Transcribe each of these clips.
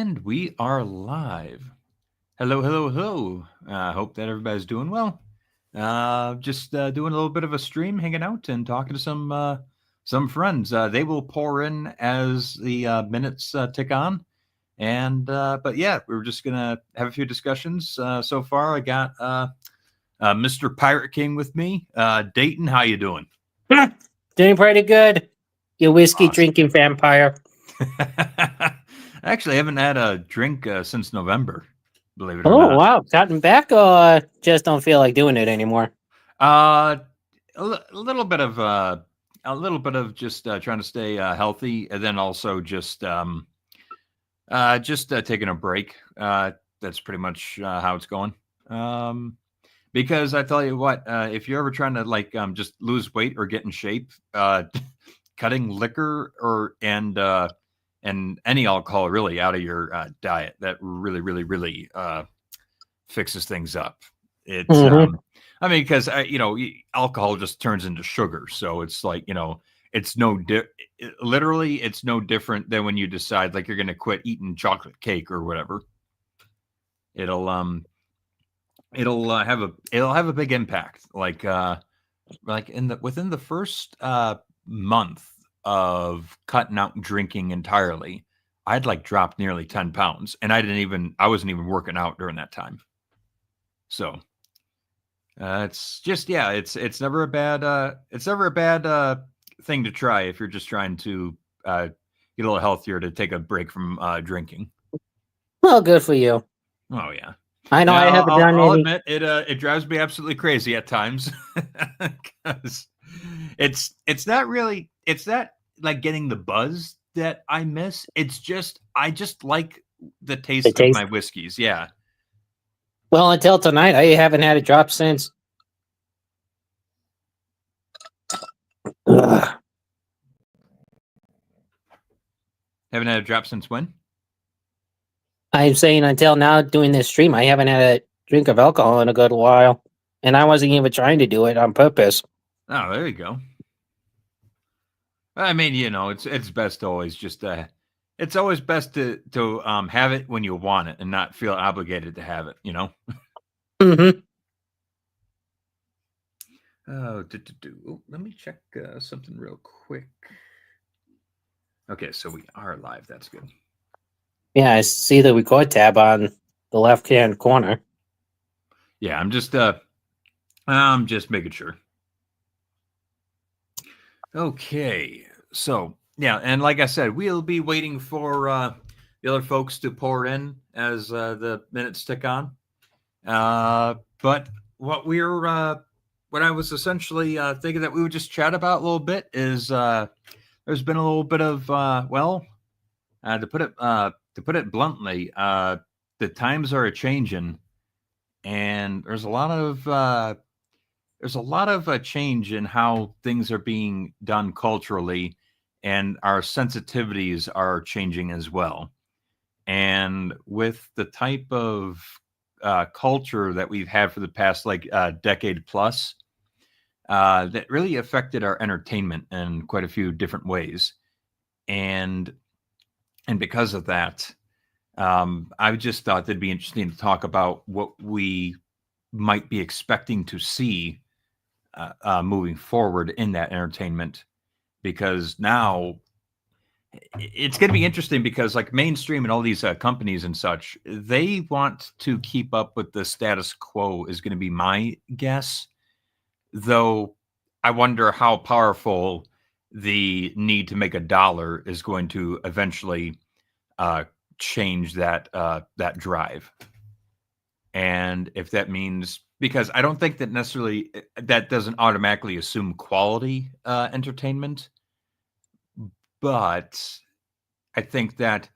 And we are live. Hello, hello, hello. Hope that everybody's doing well. Just doing a little bit of a stream, hanging out and talking to some friends. They will pour in as the minutes tick on. And but yeah, we were just gonna have a few discussions. So far, I got Mr. Pirate King with me. Dayton, how you doing? Doing pretty good. You whiskey Awesome. drinking vampire. Actually, I haven't had a drink since November, believe it or Oh not. wow, gotten back or just don't feel like doing it anymore? Uh, a little bit of just trying to stay healthy, and then also just taking a break. That's pretty much how it's going. Um, because I tell you what, if you're ever trying to just lose weight or get in shape, cutting liquor and any alcohol really out of your diet, that really fixes things up. It's Mm-hmm. I mean, because alcohol just turns into sugar, so it's like it's literally it's no different than when you decide like you're going to quit eating chocolate cake or whatever. It'll it'll have a big impact. Like in the within the first month of cutting out drinking entirely, I'd like dropped nearly 10 pounds, and I wasn't even working out during that time. So it's just yeah, it's never a bad thing to try if you're just trying to get a little healthier to take a break from drinking. Well, good for you. Oh yeah. I know I Now haven't done I'll any. admit it drives me absolutely crazy at times because it's not really it's not like getting the buzz that I miss. It's just I just like the The taste of my taste. whiskeys. Yeah. Well, until tonight, I haven't had a drop since. Ugh. Haven't had a drop since when? I'm saying until now, doing this stream, I haven't had a drink of alcohol in a good while, and I wasn't even trying to do it on purpose. Oh, there you go. I mean, it's best to always just it's always best to have it when you want it and not feel obligated to have it. Mm-hmm. Oh, let me check something real quick. Okay, so we are live. That's good. Yeah, I see the record tab on the left-hand corner. Yeah, I'm just making sure. Okay. So, yeah, and like I said, we'll be waiting for the other folks to pour in as the minutes tick on. But what what I was essentially thinking that we would just chat about a little bit is there's been a little bit of to put it bluntly, the times are a changing, and there's a lot of change in how things are being done culturally, and our sensitivities are changing as well. And with the type of culture that we've had for the past decade plus, that really affected our entertainment in quite a few different ways. And because of that, I just thought that'd be interesting to talk about what we might be expecting to see moving forward in that entertainment, because now it's going to be interesting because like mainstream and all these companies and such, they want to keep up with the status quo is going to be my guess, though I wonder how powerful the need to make a dollar is going to eventually uh, change that drive. And if that means, because I don't think that necessarily that doesn't automatically assume quality entertainment, but I think that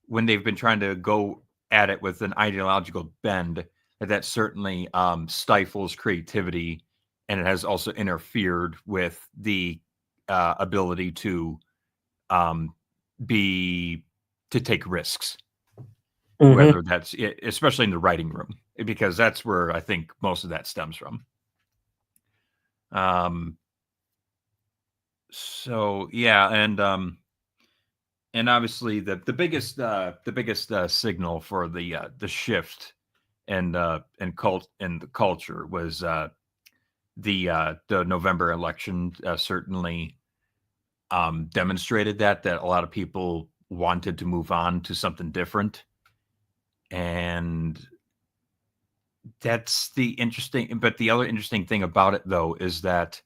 when they've been trying to go at it with an ideological bend, that certainly stifles creativity, and it has also interfered with the ability to um, be to take risks, Mm-hmm. whether that's especially in the writing room, because that's where I think most of that stems from. Um, so yeah, And obviously the biggest signal for the shift and the culture was the November election. Certainly demonstrated that a lot of people wanted to move on to something different, and that's the interesting. But the other interesting thing about it, though, is that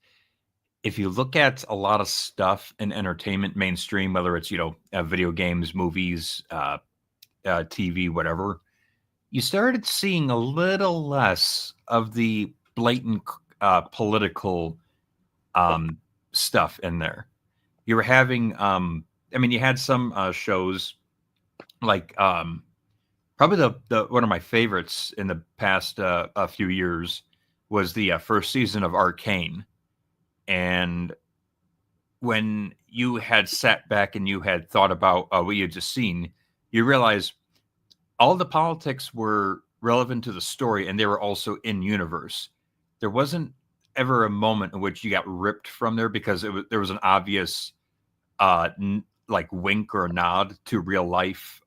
if you look at a lot of stuff in entertainment mainstream, whether it's video games, movies, TV, whatever, you started seeing a little less of the blatant political um, stuff in there. You were having, I mean, you had some shows like probably the one of my favorites in the past a few years was the first season of Arcane. And when you had sat back and you had thought about what you had just seen, you realize all the politics were relevant to the story and they were also in universe. There wasn't ever a moment in which you got ripped from there because there was an obvious like wink or nod to real life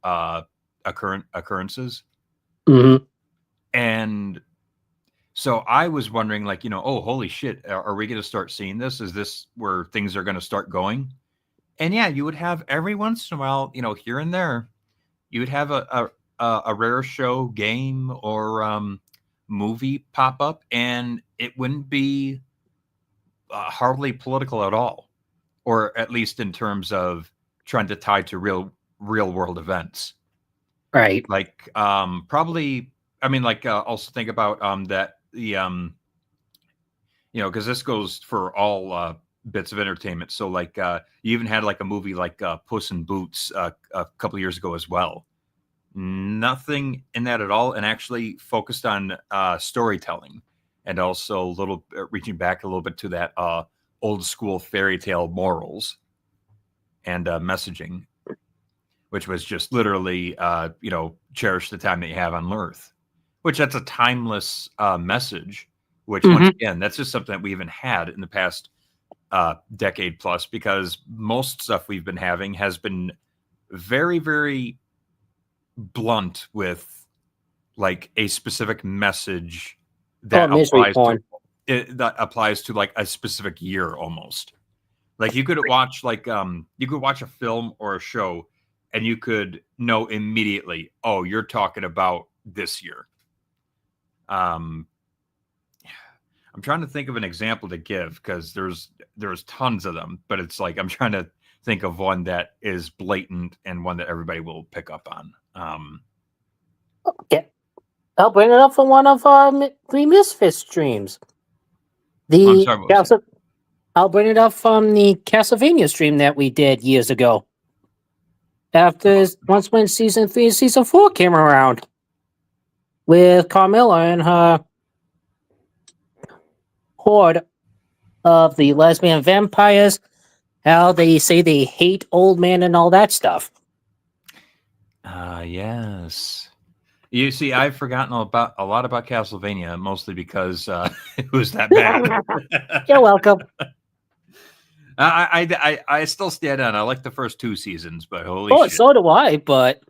occurrences. Hmm. And so I was wondering, like, oh, holy shit, are we going to start seeing this? Is this where things are going to start going? And yeah, you would have every once in a while, here and there, you would have a rare show, game, or movie pop up, and it wouldn't be hardly political at all, or at least in terms of trying to tie to real world events. Right. Like probably, I mean, like also think about that the because this goes for all bits of entertainment. So like you even had like a movie like Puss in Boots a couple of years ago as well. Nothing in that at all, and actually focused on storytelling, and also a little reaching back a little bit to that old school fairy tale morals and messaging, which was just literally cherish the time that you have on Earth, which that's a timeless message. Which once again, that's just something that we haven't had in the past decade plus, because most stuff we've been having has been very, very blunt with like a specific message that applies to like a specific year almost. Like you could watch a film or a show and you could know immediately, oh, you're talking about this year. I'm trying to think of an example to give because there's tons of them, but it's like I'm trying to think of one that is blatant and one that everybody will pick up on. Okay. I'll bring it up from one of our Three Misfits streams. I'm sorry, what was that? I'll bring it up from the Castlevania stream that we did years ago. After once when season 3 and season 4 came around, with Carmilla and her horde of the lesbian vampires, how they say they hate old men and all that stuff. Yes. You see, I've forgotten a lot about Castlevania, mostly because it was that bad. You're welcome. I still stand on. I like the first 2 seasons, but holy shit. So do I. But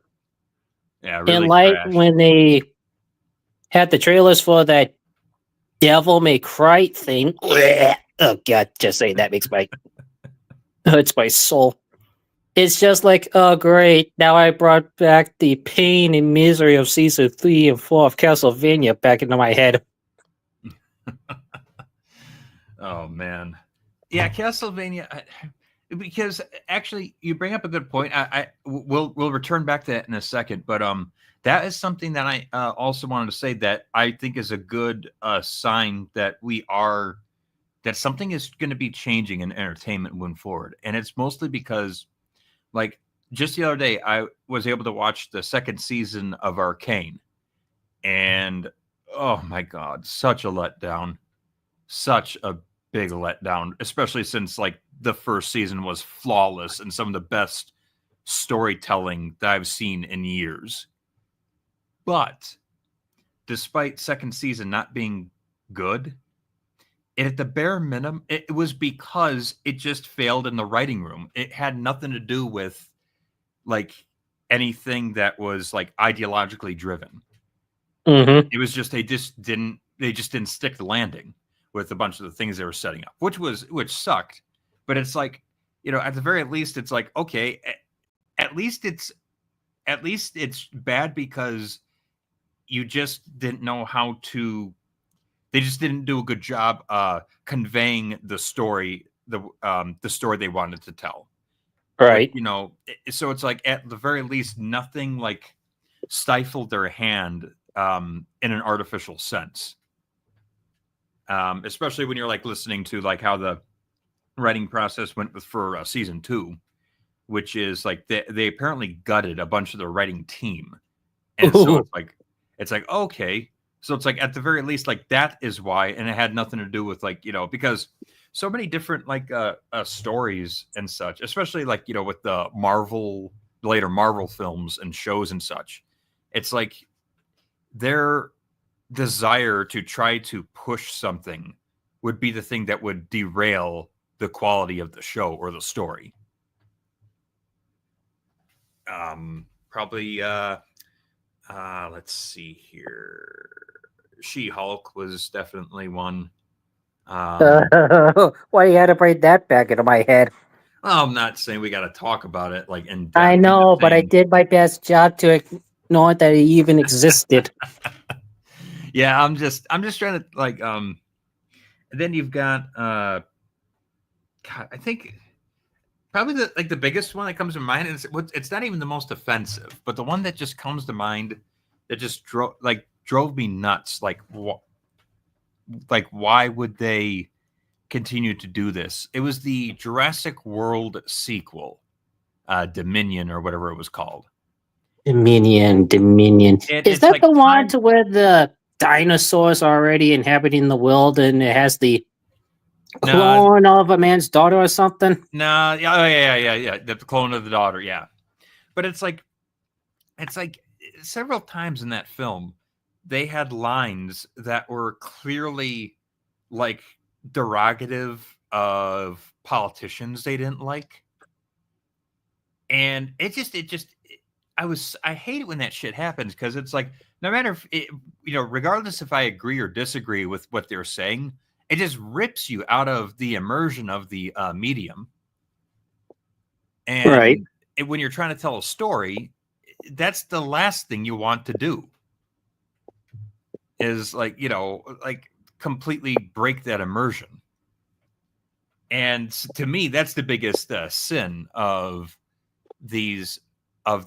yeah, really. And like when they had the trailers for that Devil May Cry thing, oh god, just saying that makes my hurts my soul. It's just like, oh great, now I brought back the pain and misery of season 3 and 4 of Castlevania back into my head. Oh man, yeah, Castlevania. Because actually, you bring up a good point. We'll return back to that in a second, but that is something that I also wanted to say that I think is a good sign that that something is going to be changing in entertainment moving forward, and it's mostly because, like, just the other day, I was able to watch the 2nd season of Arcane, and oh my god, such a letdown, such a big letdown, especially since like the 1st season was flawless and some of the best storytelling that I've seen in years. But despite 2nd season not being good, at the bare minimum, it was because it just failed in the writing room. It had nothing to do with like anything that was like ideologically driven. Mm-hmm. It was just they just didn't stick the landing with a bunch of the things they were setting up, which sucked. But it's like, at the very least, it's like, okay, at least it's bad because you just didn't know how to. They just didn't do a good job conveying the story, the story they wanted to tell. Right. But, so it's like at the very least, nothing like stifled their hand in an artificial sense. Especially when you're like listening to like how the writing process went for season 2, which is like they apparently gutted a bunch of the writing team, and so it's like okay, so it's like at the very least like that is why, and it had nothing to do with like because so many different like stories and such, especially like with the later Marvel films and shows and such, it's like their desire to try to push something would be the thing that would derail the quality of the show or the story. Probably let's see here. She-Hulk was definitely one. Why you had to bring that back into my head? Well, I'm not saying we got to talk about it like in depth. I know, but I did my best job to ignore that it even existed. Yeah, I'm just trying to like and then you've got God, I think probably the biggest one that comes to mind, and it's not even the most offensive, but the one that just comes to mind that just drove me nuts. Like why would they continue to do this? It was the Jurassic World sequel, Dominion or whatever it was called. Dominion. Is that like the one to where the dinosaurs are already inhabiting the world and it has the clone of a man's daughter or something? No, yeah. The clone of the daughter, yeah. But it's like several times in that film, they had lines that were clearly like derogative of politicians they didn't like. And I hate it when that shit happens, because it's like, no matter if it, regardless if I agree or disagree with what they're saying, it just rips you out of the immersion of the medium. And when you're trying to tell a story, that's the last thing you want to do, is like, like completely break that immersion. And to me, that's the biggest sin of these, of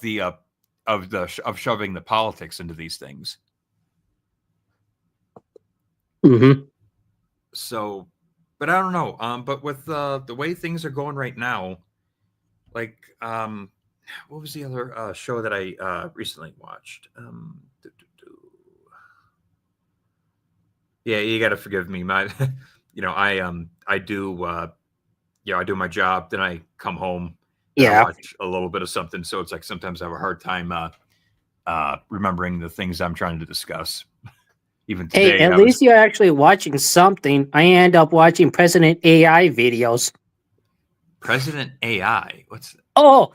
shoving the politics into these things. Mm-hmm. So, but I don't know. But with the way things are going right now, like, what was the other show that I recently watched? Yeah, you got to forgive me. My, I do my job, then I come home. I watch a little bit of something. So it's like sometimes I have a hard time remembering the things I'm trying to discuss. Even today, hey, at least you're actually watching something. I end up watching President AI videos. President AI? What's that? Oh,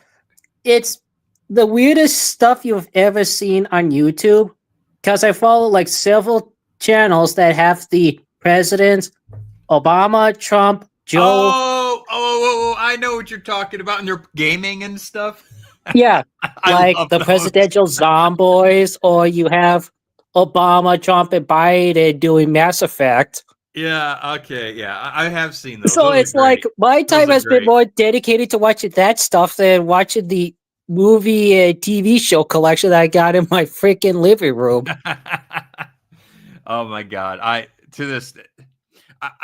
it's the weirdest stuff you've ever seen on YouTube. Because I follow like several channels that have the presidents, Obama, Trump, Joe. Oh, I know what you're talking about. And they're gaming and stuff. Yeah, like the presidential zomboys, or you have Obama, Trump, and Biden doing Mass Effect. Yeah, okay, yeah, I have seen those. So it's like my time has been more dedicated to watching that stuff than watching the movie and TV show collection that I got in my freaking living room. Oh my God. I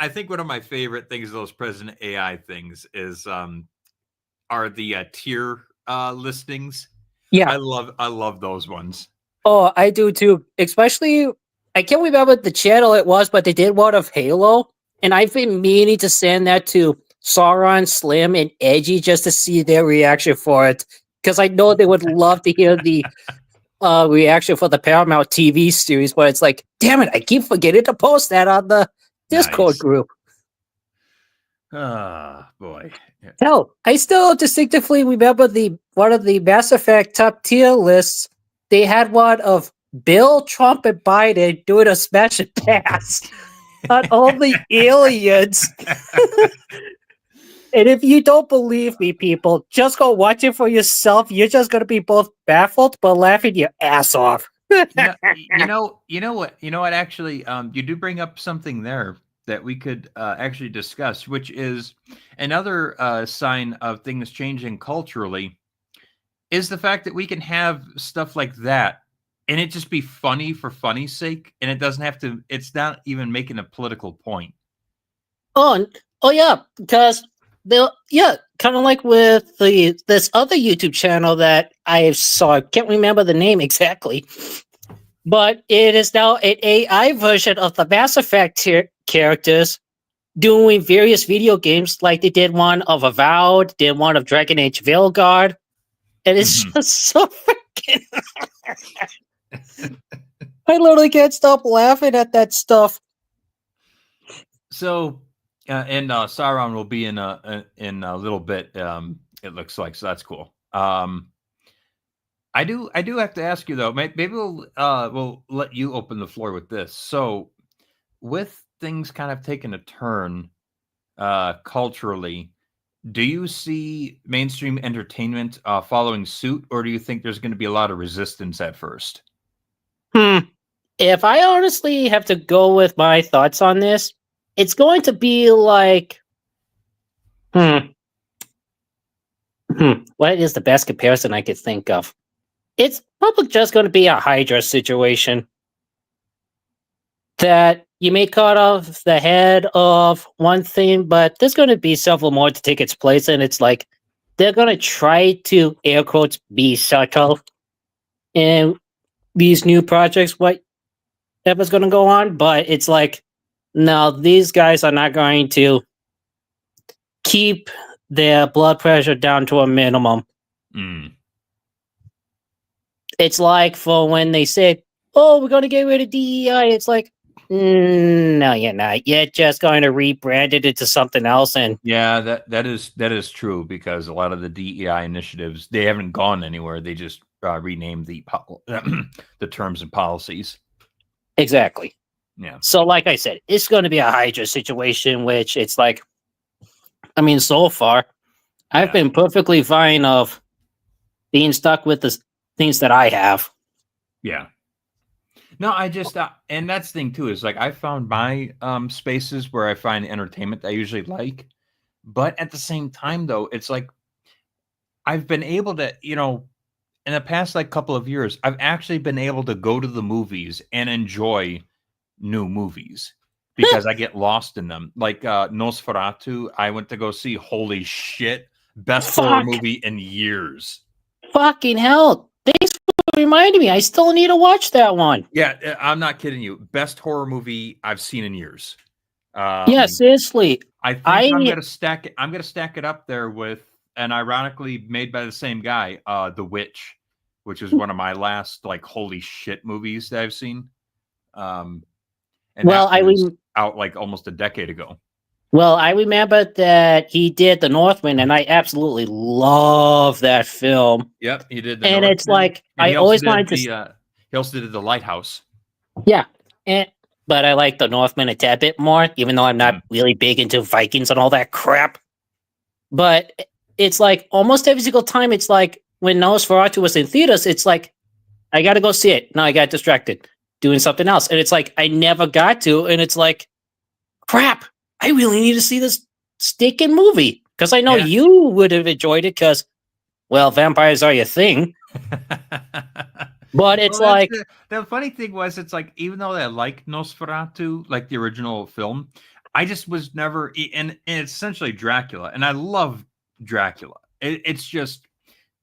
think one of my favorite things of those President AI things is are the tier listings. Yeah. I love those ones. Oh, I do too. Especially, I can't remember the channel it was, but they did one of Halo, and I've been meaning to send that to Sauron, Slim, and Edgy just to see their reaction for it, because I know they would love to hear the reaction for the Paramount TV series. But it's like, damn it, I keep forgetting to post that on the Discord group. Ah, boy. Yeah. Hell, I still distinctively remember the one of the Mass Effect top tier lists. They had one of Bill, Trump, and Biden doing a smash and pass on all the aliens. And if you don't believe me, people, just go watch it for yourself. You're just gonna be both baffled but laughing your ass off. You know what? Actually, you do bring up something there that we could actually discuss, which is another sign of things changing culturally. Is the fact that we can have stuff like that, and it just be funny for funny's sake, and it doesn't have to. It's not even making a political point. Oh yeah, because kind of like with this other YouTube channel that I saw. I can't remember the name exactly, but it is now an AI version of the Mass Effect characters doing various video games. Like they did one of Avowed, did one of Dragon Age Veilguard, and it's Mhm. just so freaking. I literally can't stop laughing at that stuff. So, and Sauron will be in a little bit. It looks like, so that's cool. I do have to ask you though. Maybe we'll let you open the floor with this. So, with things kind of taking a turn culturally, do you see mainstream entertainment following suit, or do you think there's going to be a lot of resistance at first? If I honestly have to go with my thoughts on this, it's going to be like, what is the best comparison I could think of? It's probably just going to be a Hydra situation that you may cut off the head of one thing, but there's going to be several more to take its place, and it's like they're going to try to air quotes be subtle in these new projects. Whatever's going to go on, but it's like, no, these guys are not going to keep their blood pressure down to a minimum. Mm. It's like for when they said, "Oh, we're going to get rid of DEI." It's like, no, you're not. You're just going to rebrand it into something else. And Yeah, that is true, because a lot of the DEI initiatives, they haven't gone anywhere. They just renamed the the terms and policies. exactly. Yeah. So, like I said, it's going to be a Hydra situation, which it's like, I mean, so far, I've Yeah. been perfectly fine of being stuck with the things that I have. Yeah. No, I just and that's the thing too, is like I found my spaces where I find entertainment I usually like, but at the same time though, it's like I've been able to, in the past like couple of years, I've actually been able to go to the movies and enjoy new movies because I get lost in them. Like Nosferatu, I went to go see. Holy shit, best horror Fuck. movie in years. Fucking hell. Thanks for reminding me. I still need to watch that one. Yeah, I'm not kidding you. Best horror movie I've seen in years. Yeah, seriously. I think I'm gonna stack it. I'm gonna stack it up there with, and ironically made by the same guy, The Witch, which is one of my last like holy shit movies that I've seen. And Well, that was out like almost a decade ago. Well, I remember that he did The Northman, and I absolutely love that film. Yep, he did. And it's like I always wanted to. He also did The Lighthouse. Yeah, but I like The Northman a tad bit more, even though I'm not really big into Vikings and all that crap. But it's like almost every single time, it's like when Nosferatu was in theaters, it's like I got to go see it. No, I got distracted doing something else, and it's like I never got to, and it's like, crap. I really need to see this stinking movie because I know you would have enjoyed it because, well, vampires are your thing. But it's like the funny thing was, it's like even though I like Nosferatu, like the original film, I just was never, and it's essentially Dracula, and I love Dracula. It's just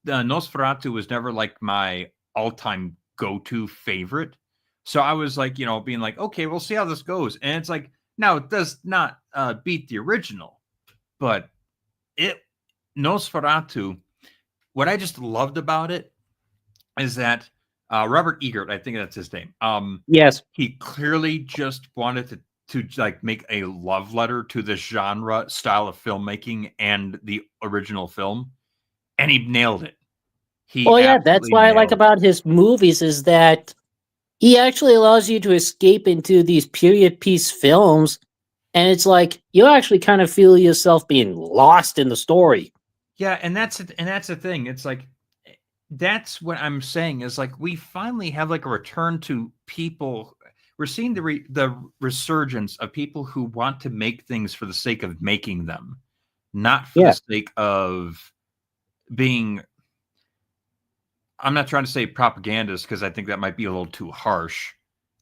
the Nosferatu was never like my all-time go-to favorite. So I was like, being like, okay, we'll see how this goes, and it's like. Now, it does not beat the original, but Nosferatu, what I just loved about it is that Robert Egert, I think that's his name. Yes. He clearly just wanted to to like make a love letter to this genre style of filmmaking and the original film, and he nailed it. He Well, yeah, that's absolutely what I like nailed it. about his movies is that he actually allows you to escape into these period piece films, and it's like you actually kind of feel yourself being lost in the story. Yeah, and that's the thing. It's like that's what I'm saying is like we finally have like a return to people. We're seeing the resurgence of people who want to make things for the sake of making them, not for the Yeah, sake of being. I'm not trying to say propagandist because I think that might be a little too harsh,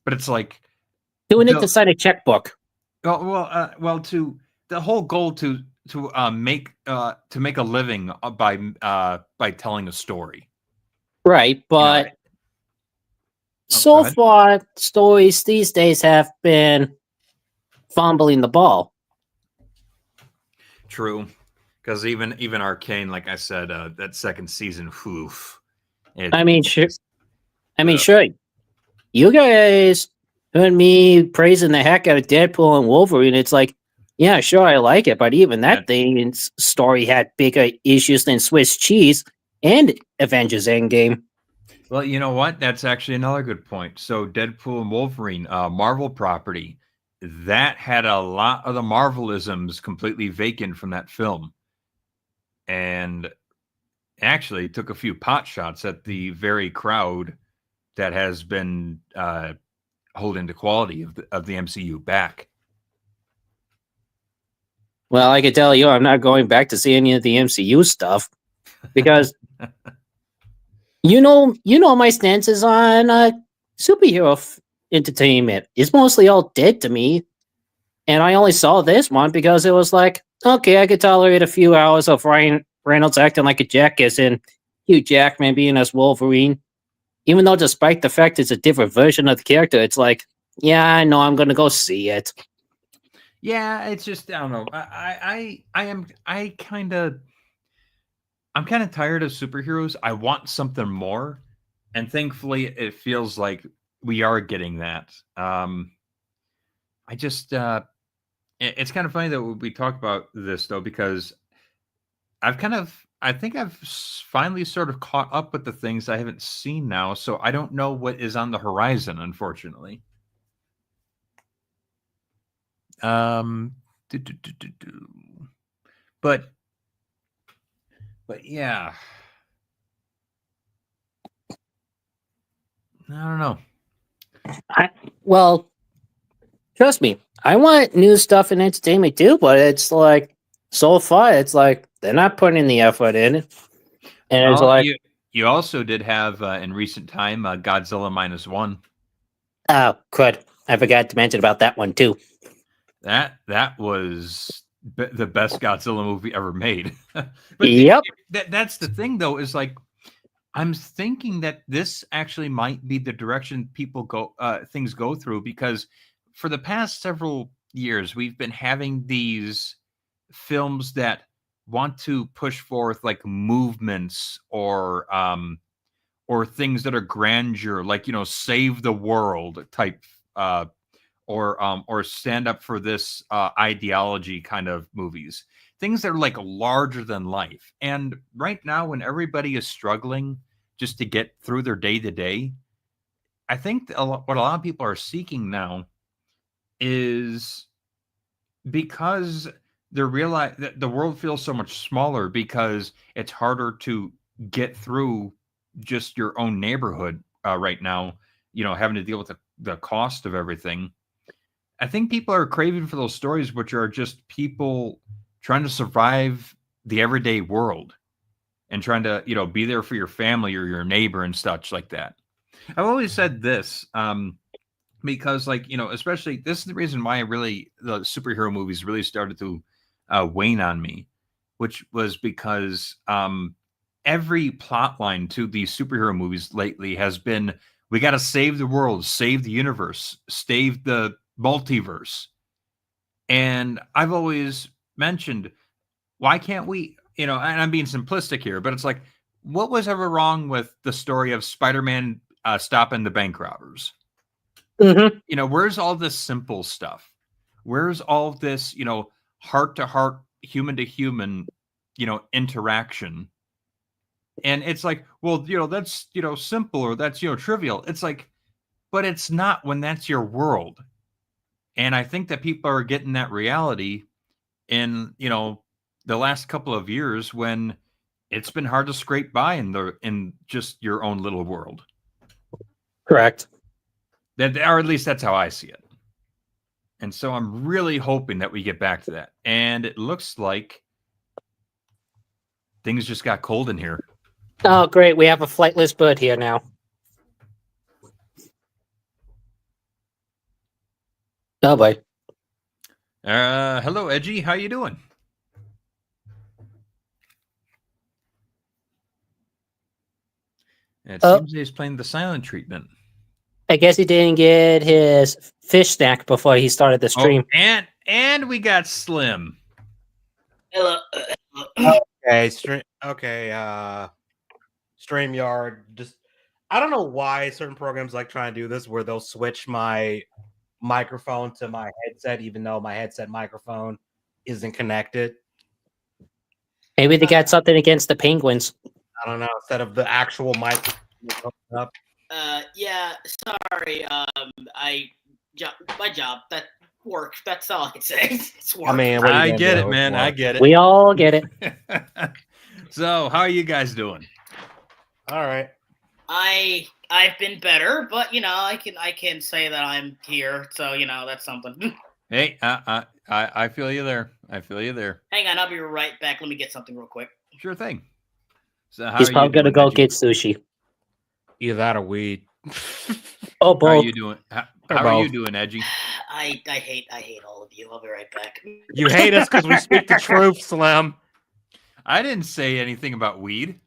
but it's like doing it the to sign a checkbook. well to the whole goal to make a living by telling a story. Right, You know, but oh, go so ahead. far, stories these days have been fumbling the ball. True, because even Arcane, like I said, that second season, oof, it I mean, sure. I mean, uh, sure. You guys heard me praising the heck out of Deadpool and Wolverine. It's like, yeah, sure, I like it, but even that that thing's story had bigger issues than Swiss cheese and Avengers Endgame. well, you know what? That's actually another good point. So Deadpool and Wolverine, Marvel property, that had a lot of the Marvelisms completely vacant from that film, and actually took a few pot shots at the very crowd that has been holding the quality of the MCU back. Well, I can tell you, I'm not going back to see any of the MCU stuff because you know my stances on superhero entertainment. It's mostly all dead to me, and I only saw this one because it was like, okay, I could tolerate a few hours of Ryan Reynolds acting like a jackass and Hugh Jackman being as Wolverine. Even though, despite the fact it's a different version of the character, it's like, yeah, I know I'm gonna go see it. Yeah, it's just I don't know. I'm kind of tired of superheroes. I want something more, and thankfully, it feels like we are getting that. I just it's kind of funny that we talk about this though because I think I've finally sort of caught up with the things I haven't seen now, so I don't know what is on the horizon, unfortunately. Um, do, do, do, do, do. But yeah, I don't know. Well, trust me, I want new stuff in entertainment too, but it's like so far, it's like they're not putting the effort in, and it's Well, like, you also did have in recent time Godzilla -1. oh, crud, I forgot to mention about that one too. That was the best Godzilla movie ever made. But Yep. that's the thing though is like I'm thinking that this actually might be the direction people go things go through because for the past several years we've been having these films that want to push forth like movements or things that are grandeur like save the world type uh or stand up for this ideology kind of movies, things that are like larger than life. And right now when everybody is struggling just to get through their day to day, I think what a lot of people are seeking now is because they're realize that the world feels so much smaller because it's harder to get through just your own neighborhood right now, having to deal with the cost of everything. I think people are craving for those stories, which are just people trying to survive the everyday world and trying to, be there for your family or your neighbor and such like that. I've always said this because, like, especially this is the reason why the superhero movies really started to wane on me, which was because every plot line to these superhero movies lately has been we got to save the world, save the universe, save the multiverse. And I've always mentioned, why can't we, and I'm being simplistic here, but it's like, what was ever wrong with the story of Spider-Man stopping the bank robbers? Hmm. Where's all this simple stuff? Where's all this, heart to heart, human to human, interaction? And it's like, well, that's, simple, or that's, trivial. It's like, but it's not when that's your world. And I think that people are getting that reality in, the last couple of years, when it's been hard to scrape by in just your own little world. Correct. That, or at least that's how I see it. And so I'm really hoping that we get back to that. And it looks like things just got cold in here. Oh, great. We have a flightless bird here now. Oh, boy. Hello, Edgy. How you doing? It seems he's playing the silent treatment. I guess he didn't get his fish snack before he started the stream. Oh, and we got Slim. Hello. Okay, StreamYard. Just, I don't know why certain programs like trying to do this, where they'll switch my microphone to my headset, even though my headset microphone isn't connected. Maybe they got something against the Penguins. I don't know. Instead of the actual mic up. Yeah, sorry. My job, that work. That's all I can say. It's work. I mean, I get it, man. I get it. We all get it. So, how are you guys doing? All right. I've been better, but I can say that I'm here, so that's something. Hey, I feel you there. I feel you there. Hang on, I'll be right back. Let me get something real quick. Sure thing. So, how He's are you probably going to doing, go Edgy? get sushi. Either that or weed. Oh, How boy. are you doing? How are you doing, Edgy? I hate all of you. I'll be right back. You hate us because we speak the truth, Slim. I didn't say anything about weed,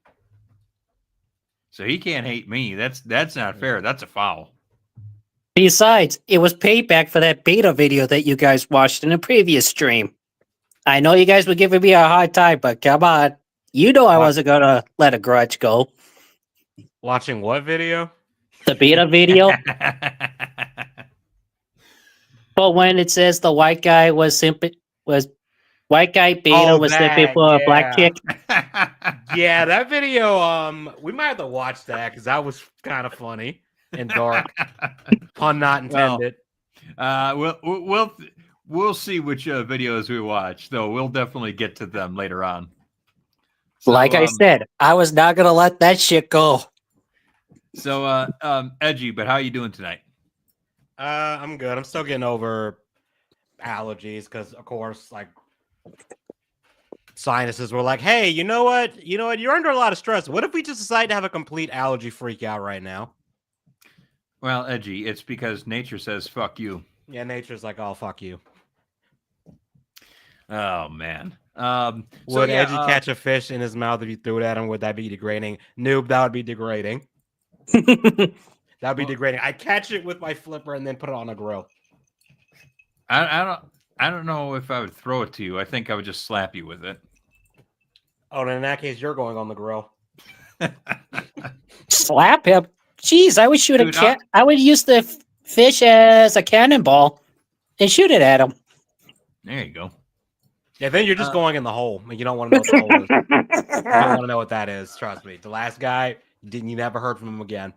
so he can't hate me. That's not fair. That's a foul. Besides, it was payback for that beta video that you guys watched in a previous stream. I know you guys were giving me a hard time, but come on. You know I wasn't going to let a grudge go. Watching what video? The beta video? But when it says the white guy was white guy beta was simping for a black chick. Yeah, that video. We might have to watch that because that was kind of funny and dark. Pun not intended. We'll see which videos we watch, though. We'll definitely get to them later on. So, Like I said, I was not gonna let that shit go. So, Edgy, but how are you doing tonight? I'm good. I'm still getting over allergies because, of course, like sinuses were like, "Hey, you know what? You're under a lot of stress. What if we just decide to have a complete allergy freak out right now?" Well, Edgy, it's because nature says "fuck you." Yeah, nature's like, "Oh, fuck you." Oh man. Would Edgy catch a fish in his mouth if you threw it at him? Would that be degrading? Noob, that would be degrading. That would be degrading. I catch it with my flipper and then put it on a grill. I don't know if I would throw it to you. I think I would just slap you with it. Oh, then in that case, you're going on the grill. Slap him? Jeez, I would shoot Dude, a cat. I would use the fish as a cannonball and shoot it at him. There you go. Yeah, then you're just going in the hole. You don't want to know what the hole is. You don't want to know what that is. Trust me. The last guy, you never heard from him again.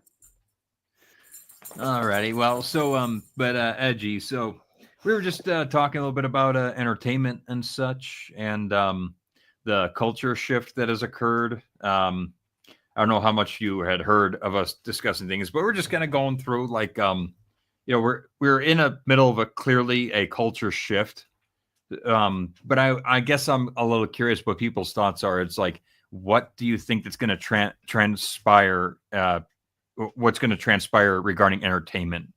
Alrighty. Well, so but Edgy, so we were just talking a little bit about entertainment and such, and the culture shift that has occurred. I don't know how much you had heard of us discussing things, but we're just kind of going through like we're in a middle of clearly a culture shift. But I guess I'm a little curious what people's thoughts are. It's like, what do you think that's going to transpire? What's going to transpire regarding entertainment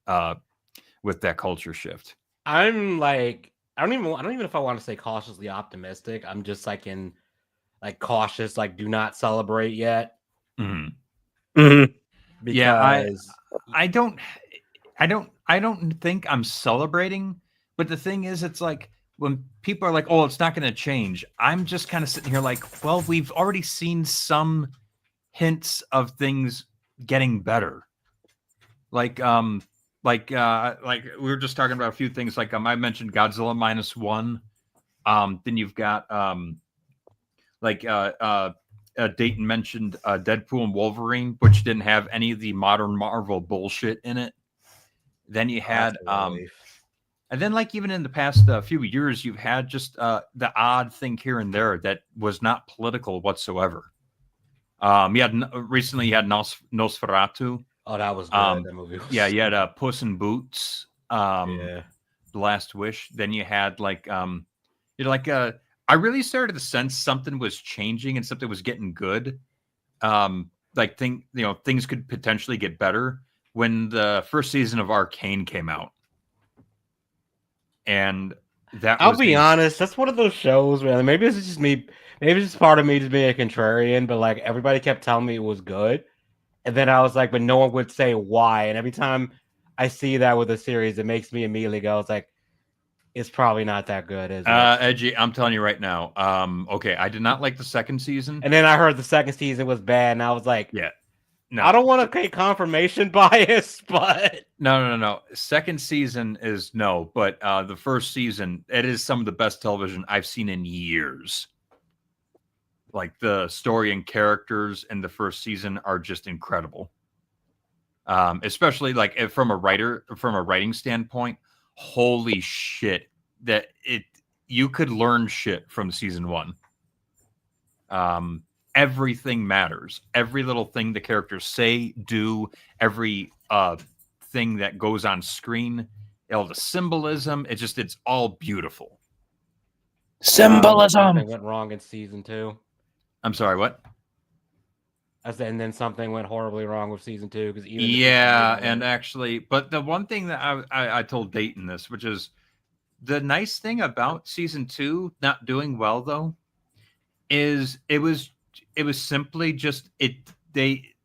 with that culture shift? I'm like, I don't even know if I want to say cautiously optimistic. I'm just like cautious, like do not celebrate yet. Mm-hmm. Mm-hmm. Because Yeah, I don't think I'm celebrating, but the thing is, it's like when people are like, "Oh, it's not going to change." I'm just kind of sitting here like, "Well, we've already seen some hints of things getting better." Like, like we were just talking about a few things. Like I mentioned Godzilla -1. Then you've got Dayton mentioned Deadpool and Wolverine, which didn't have any of the modern Marvel bullshit in it. Then you had and then like even in the past few years, you've had just the odd thing here and there that was not political whatsoever. Recently you had Nosferatu. Oh, that was good. That movie was you had Puss in Boots. yeah. The Last Wish. Then you had I really started to sense something was changing and something was getting good. Things could potentially get better when the first season of Arcane came out. And I'll be honest, that's one of those shows where maybe it's just me, maybe it's just part of me just being a contrarian, but like everybody kept telling me it was good. And then I was like, but no one would say why. And every time I see that with a series, it makes me immediately go, it's like, it's probably not that good, is it? Edgy, I'm telling you right now. Okay, I did not like the second season. And then I heard the second season was bad, and I was like, yeah. No. I don't want to take confirmation bias, but no. Second season is no, but the first season, it is some of the best television I've seen in years. Like the story and characters in the first season are just incredible. Especially like from a writing standpoint, holy shit, you could learn shit from season 1. Everything matters. Every little thing the characters say, do, every thing that goes on screen, all the symbolism, it's all beautiful. Symbolism. Something went wrong in season 2. I'm sorry, what? And then something went horribly wrong with season 2 because and actually, but the one thing that I told Dayton this, which is the nice thing about season 2 not doing well though, is it was simply just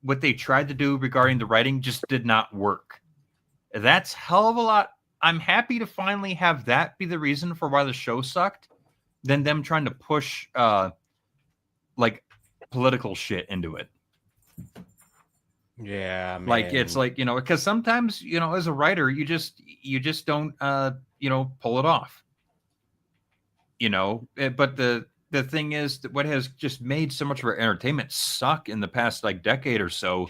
what they tried to do regarding the writing just did not work. That's hell of a lot. I'm happy to finally have that be the reason for why the show sucked, than them trying to push like political shit into it. Yeah, man. Like it's like, because sometimes, as a writer, you just don't pull it off. But the thing is that what has just made so much of our entertainment suck in the past like decade or so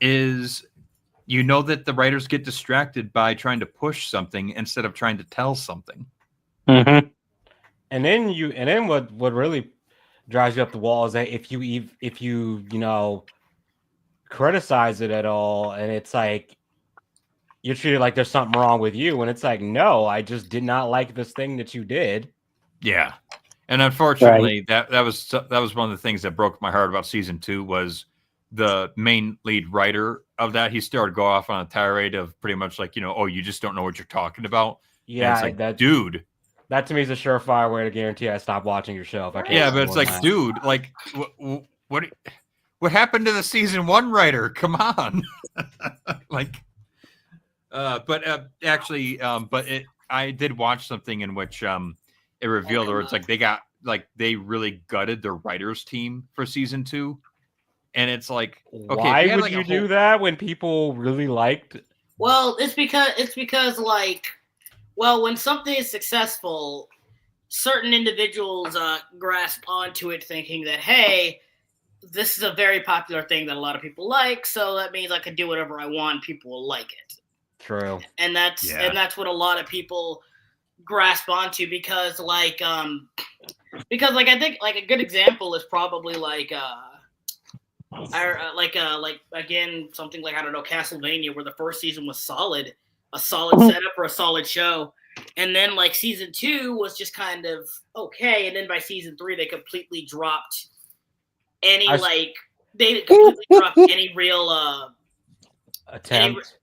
is that the writers get distracted by trying to push something instead of trying to tell something. Mm-hmm. And then what really drives you up the wall is that if you criticize it at all, and it's like you're treated like there's something wrong with you, and it's like, no, I just did not like this thing that you did. Yeah. And unfortunately, that was one of the things that broke my heart about season 2 was the main lead writer of that. He started to go off on a tirade of pretty much like, oh, you just don't know what you're talking about. Yeah, it's like, dude. That to me is a surefire way to guarantee I stop watching your show. If I can't. Yeah, but it's like, dude, like, what happened to the season 1 writer? Come on, like, but I did watch something in which it revealed, or it's like they really gutted their writers team for season 2, and it's like, okay, why would you do that when people really liked? Well, it's because like. Well, when something is successful, certain individuals grasp onto it thinking that, hey, this is a very popular thing that a lot of people like, so that means I can do whatever I want, people will like it. True. And that's what a lot of people grasp onto because I think like a good example is probably again something like, I don't know, Castlevania, where the first season was solid. A solid setup for a solid show, and then like season 2 was just kind of okay, and then by season 3 they completely dropped any real attempt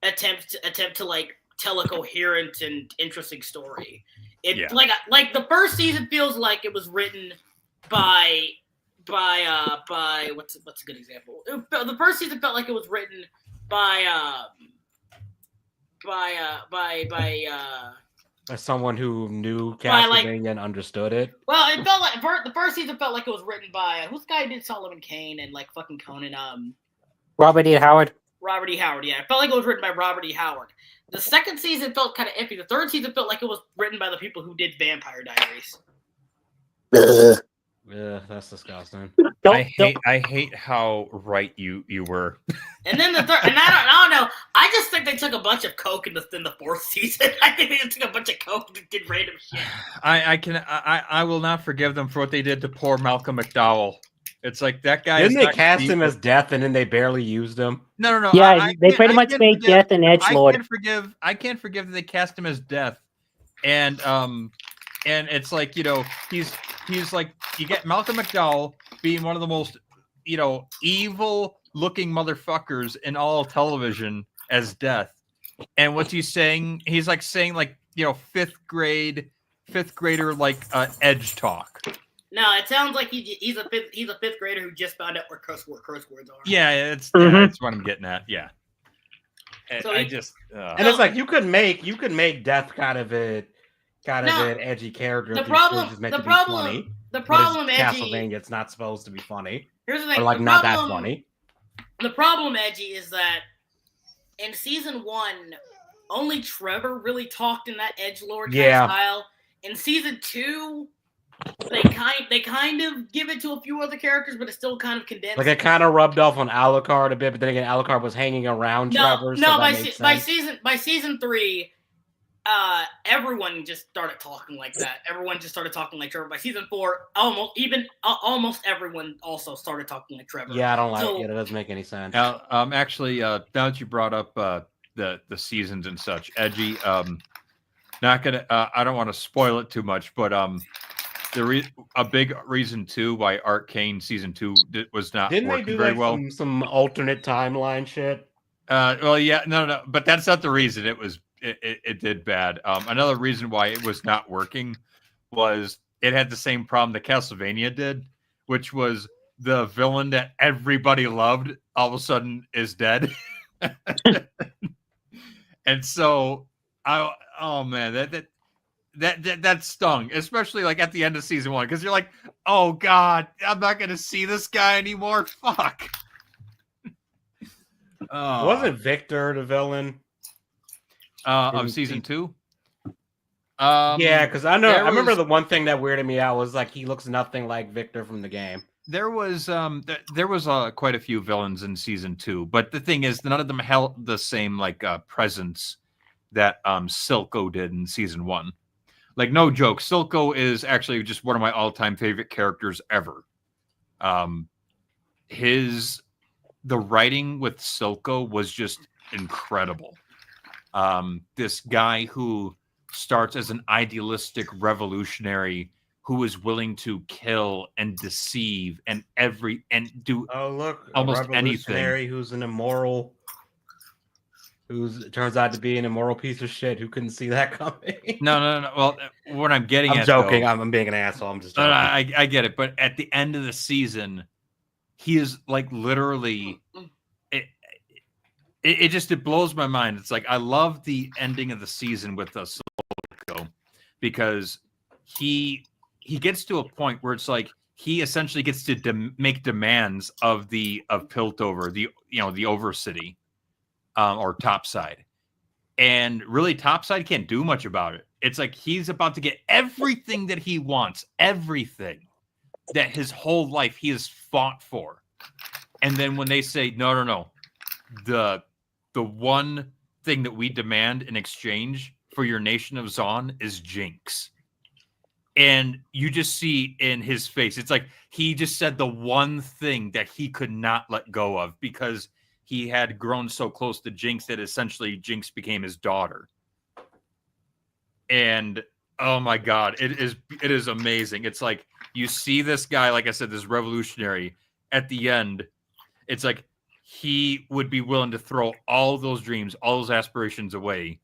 to like tell a coherent and interesting story. Like the first season feels like it was written by what's a good example? The first season felt like it was written by someone who knew Castlevania and understood it. Well, it felt like the first season felt like it was written by who's the guy who did Solomon Kane and like fucking Conan? Robert E. Howard. Robert E. Howard. Yeah, it felt like it was written by Robert E. Howard. The second season felt kind of iffy. The third season felt like it was written by the people who did Vampire Diaries. Ugh. Yeah, that's disgusting. I hate how right you were. And then the third, and I don't know. I just think they took a bunch of coke in the fourth season. I think they took a bunch of coke and did random shit. I will not forgive them for what they did to poor Malcolm McDowell. It's like that guy. Didn't they cast him as Death and then they barely used him? No. Yeah, they pretty much made Death an edgelord. I can't forgive that they cast him as Death, and it's like, you know, he's like, you get Malcolm McDowell being one of the most, you know, evil looking motherfuckers in all of television as Death, and what's he saying? He's like saying, like, you know, fifth grader like edge talk. No, it sounds like he's a fifth grader who just found out where curse words are. Yeah, that's what I'm getting at. Yeah. So I he- just And it's like you could make Death kind of an edgy character. The if he was problem, just meant the to be problem, funny, the but problem, it's Edgy. Castlevania, it's not supposed to be funny, Here's the thing. or like the not that problem- funny. The problem, Edgy, is that in season 1, only Trevor really talked in that edgelord kind Yeah. of style. In season 2, they kind of give it to a few other characters, but it's still kind of condensed. Like it kind of rubbed off on Alucard a bit, but then again, Alucard was hanging around Trevor. So no. that By season 3, everyone just started talking like that. Everyone just started talking like Trevor. By season 4, almost everyone also started talking like Trevor. Yeah, I don't like So- it. It doesn't make any sense. Actually, now that you brought up the seasons and such, Edgy, not gonna. I don't want to spoil it too much, but a big reason too why Arcane season 2 was not Didn't they working do very like well. some alternate timeline shit? Well, yeah, no, but that's not the reason it did bad. Another reason why it was not working was it had the same problem that Castlevania did, which was the villain that everybody loved all of a sudden is dead. And so oh man, that stung, especially like at the end of season 1, because you're like, oh god, I'm not gonna see this guy anymore. Fuck. Wasn't Victor the villain? Of season 2? Yeah, because I remember was- the one thing that weirded me out was like he looks nothing like Victor from the game. There was quite a few villains in season 2, but the thing is, none of them held the same like presence that Silco did in season 1. Like, no joke, Silco is actually just one of my all-time favorite characters ever. The writing with Silco was just incredible. This guy who starts as an idealistic revolutionary who is willing to kill and deceive and do Oh look, almost a revolutionary who's an immoral, turns out to be an immoral piece of shit who couldn't see that coming. no. Well, what I'm getting I'm at, joking. though, I'm being an asshole. I'm just no, joking. I get it, but at the end of the season, he is like literally. It blows my mind. It's like I love the ending of the season with the Silco because he gets to a point where it's like he essentially gets to make demands of Piltover, the Overcity, or Topside, and really Topside can't do much about it. It's like he's about to get everything that he wants, everything that his whole life he has fought for, and then when they say no, the one thing that we demand in exchange for your nation of Zon is Jinx. And you just see in his face, it's like he just said the one thing that he could not let go of because he had grown so close to Jinx that essentially Jinx became his daughter. And oh my God, it is amazing. It's like you see this guy, like I said, this revolutionary at the end. It's like he would be willing to throw all those dreams, all those aspirations away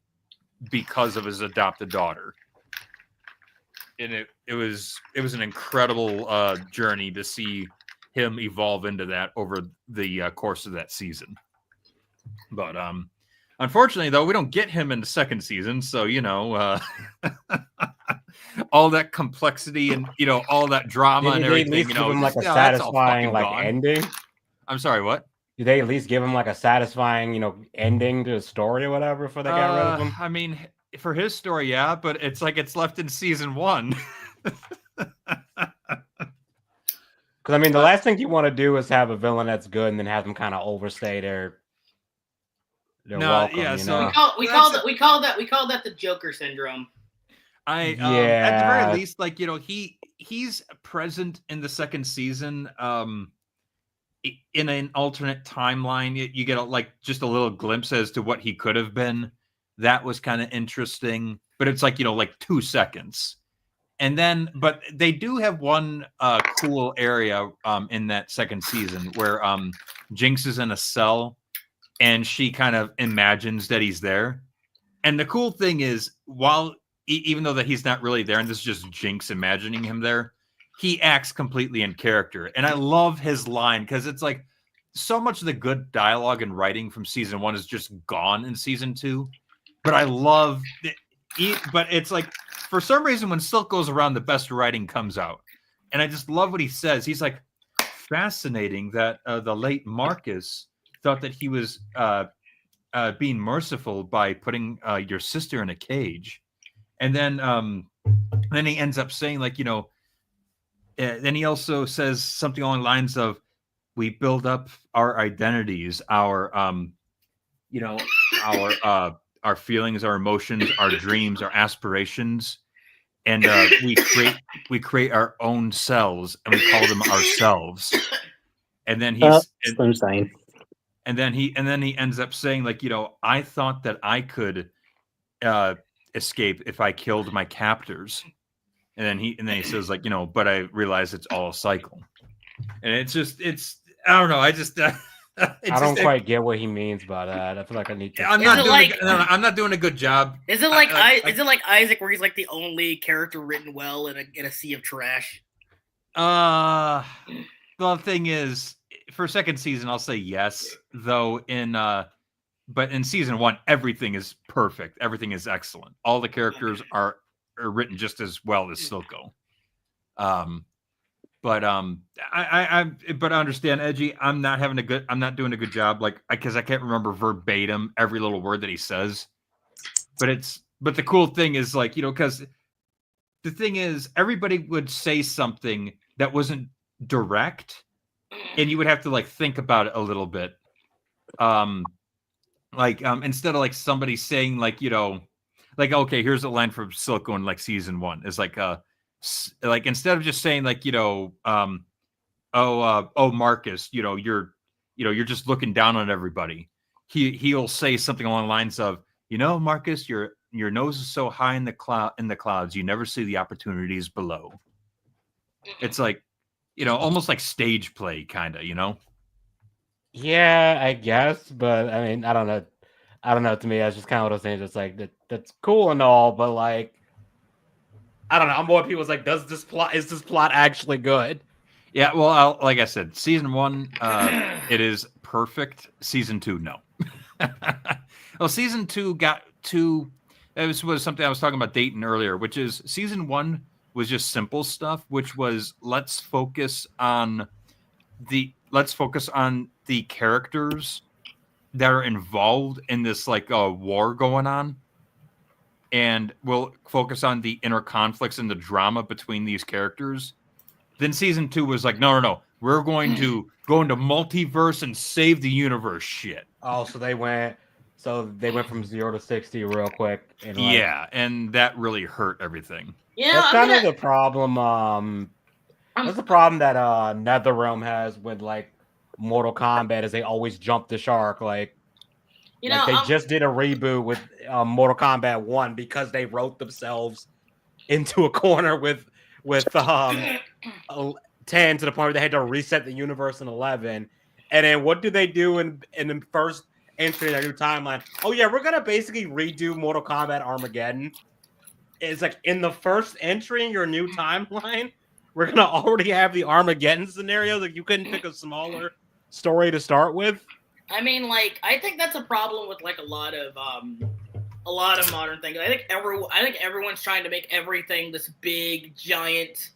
because of his adopted daughter. And it was an incredible journey to see him evolve into that over the course of that season. But unfortunately, though, we don't get him in the second season. So, all that complexity and, all that drama and Didn't they at everything, least give him like a that's all satisfying fucking like gone. ending? I'm sorry, what? Did they at least give him like a satisfying, ending to the story or whatever before they got rid of him? I mean, for his story, yeah, but it's like it's left in season 1. Because I mean, the last thing you want to do is have a villain that's good and then have them kind of overstay their No, welcome. yeah, so- We call that the Joker syndrome. At the Yeah. very least, like, he's present in the second season. In an alternate timeline, you get just a little glimpse as to what he could have been. That was kind of interesting, but it's like 2 seconds. And then, but they do have one cool area in that second season where Jinx is in a cell and she kind of imagines that he's there. And the cool thing is, while even though that he's not really there, and this is just Jinx imagining him there, he acts completely in character. And I love his line because it's like so much of the good dialogue and writing from season 1 is just gone in season 2. But I love it. But it's like, for some reason, when Silk goes around, the best writing comes out. And I just love what he says. He's like, fascinating that the late Marcus thought that he was being merciful by putting your sister in a cage. And then he ends up saying, like, then he also says something along the lines of, we build up our identities, our feelings, our emotions, our dreams, our aspirations, and we create our own selves, and we call them ourselves. And then he ends up saying, like, I thought that I could escape if I killed my captors. And then he says, like, but I realize it's all a cycle. And it's I don't know. I don't quite get what he means by that. I feel like I need to. I'm not doing a good job. Is it like Isaac, where he's like the only character written well in a sea of trash? The thing is, for second season, I'll say yes. Though but in season 1, everything is perfect. Everything is excellent. All the characters are written just as well as Silco. But I understand, Edgy. I'm not doing a good job, like, because I can't remember verbatim every little word that he says. But the cool thing is, like, because the thing is, everybody would say something that wasn't direct, and you would have to, like, think about it a little bit. Instead of, like, somebody saying, like, like, okay, here's a line from Silco in, like, season 1. It's like instead of just saying, like, Marcus, you're just looking down on everybody. He'll say something along the lines of, Marcus, your nose is so high in the clouds, you never see the opportunities below. It's like, almost like stage play, kind of, Yeah, I guess, but I mean, I don't know. To me, that's just kind of one of those things. It's like that's cool and all, but, like, I don't know. I'm more people's like, is this plot actually good? Yeah, well, like I said, season 1, it is perfect. Season 2, no. Well, season 2 got to. This was something I was talking about Dayton earlier, which is season 1 was just simple stuff, which was let's focus on the characters that are involved in this, like, war going on, and we'll focus on the inner conflicts and the drama between these characters. Then season 2 was like, no, we're going to go into multiverse and save the universe shit. Oh, so they went from 0 to 60 real quick. And, like, yeah, and that really hurt everything. Yeah, that's kind of the problem. That's the problem that NetherRealm has with, like, Mortal Kombat, is they always jump the shark. Like, they just did a reboot with Mortal Kombat 1 because they wrote themselves into a corner with 10 to the point where they had to reset the universe in 11. And then what do they do in the first entry in their new timeline? Oh yeah, we're gonna basically redo Mortal Kombat Armageddon. It's like, in the first entry in your new timeline, we're gonna already have the Armageddon scenario. Like, you couldn't pick a smaller story to start with. I mean, like, I think that's a problem with, like, a lot of modern things. I think everyone's trying to make everything this big, giant,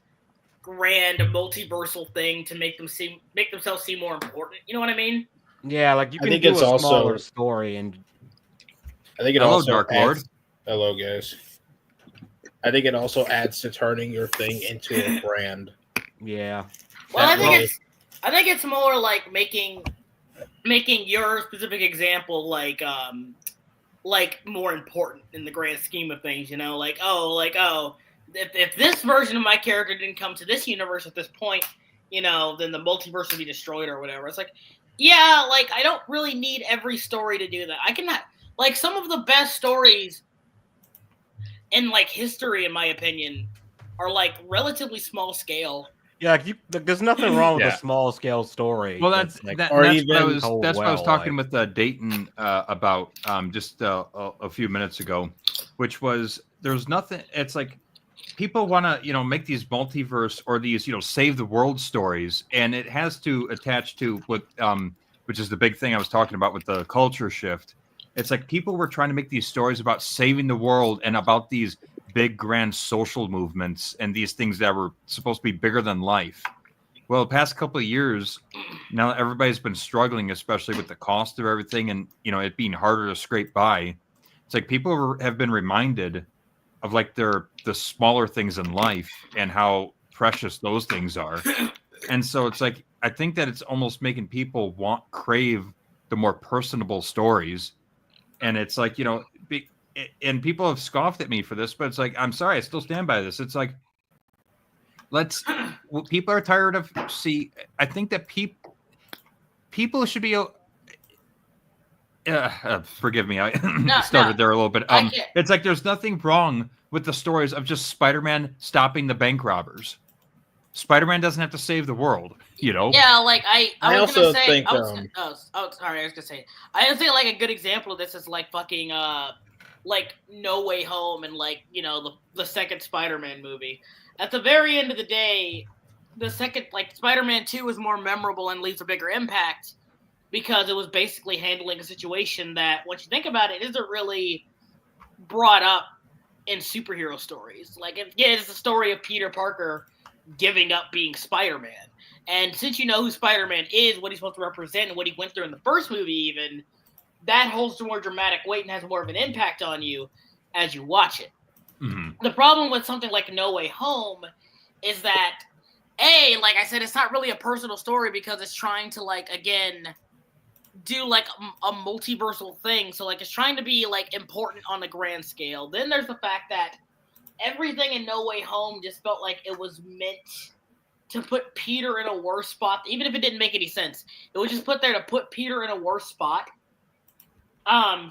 grand, multiversal thing to make themselves seem more important. You know what I mean? Yeah, like you I can think do it's a also- smaller story, and I think it Hello, also Dark Lord. adds- Hello, guys. I think it also adds to turning your thing into a brand. yeah, Well, That way- I think it's more like making your specific example like more important in the grand scheme of things. You know, if this version of my character didn't come to this universe at this point, you know, then the multiverse would be destroyed or whatever. It's like, yeah, like I don't really need every story to do that. I can like some of the best stories in like history, in my opinion, are like relatively small scale. yeah. Like, there's nothing wrong with Yeah. a small scale story. Well, that's like, that, or that's what I even was. told That's what I was well, talking like- with Dayton about just a few minutes ago, which was there's nothing. It's like people want to make these multiverse or these save the world stories, and it has to attach to what which is the big thing I was talking about with the culture shift. It's like people were trying to make these stories about saving the world and about these big grand social movements and these things that were supposed to be bigger than life. Well, the past couple of years, now that everybody's been struggling, especially with the cost of everything and it being harder to scrape by. It's like people have been reminded of like the smaller things in life and how precious those things are. And so it's like I think that it's almost making people crave the more personable stories. And it's like, and people have scoffed at me for this, but it's like, I'm sorry, I still stand by this. It's like, people are tired of I think that people should be forgive me, I started there a little bit. It's like there's nothing wrong with the stories of just Spider-Man stopping the bank robbers. Spider-Man doesn't have to save the world, Yeah, like I was also gonna say, think, sorry, I was gonna say, I would say like a good example of this is like fucking like No Way Home and like the second Spider-Man movie. At the very end of the day, the second like Spider-Man 2 was more memorable and leaves a bigger impact because it was basically handling a situation that, once you think about it, isn't really brought up in superhero stories. Like, it's the story of Peter Parker giving up being Spider-Man. And since you know who Spider-Man is, what he's supposed to represent, and what he went through in the first movie even, that holds a more dramatic weight and has more of an impact on you as you watch it. Mm-hmm. The problem with something like No Way Home is that, like I said, it's not really a personal story because it's trying to, like, again, do, like, a multiversal thing. So, like, it's trying to be, like, important on a grand scale. Then there's the fact that everything in No Way Home just felt like it was meant to put Peter in a worse spot, even if it didn't make any sense. It was just put there to put Peter in a worse spot.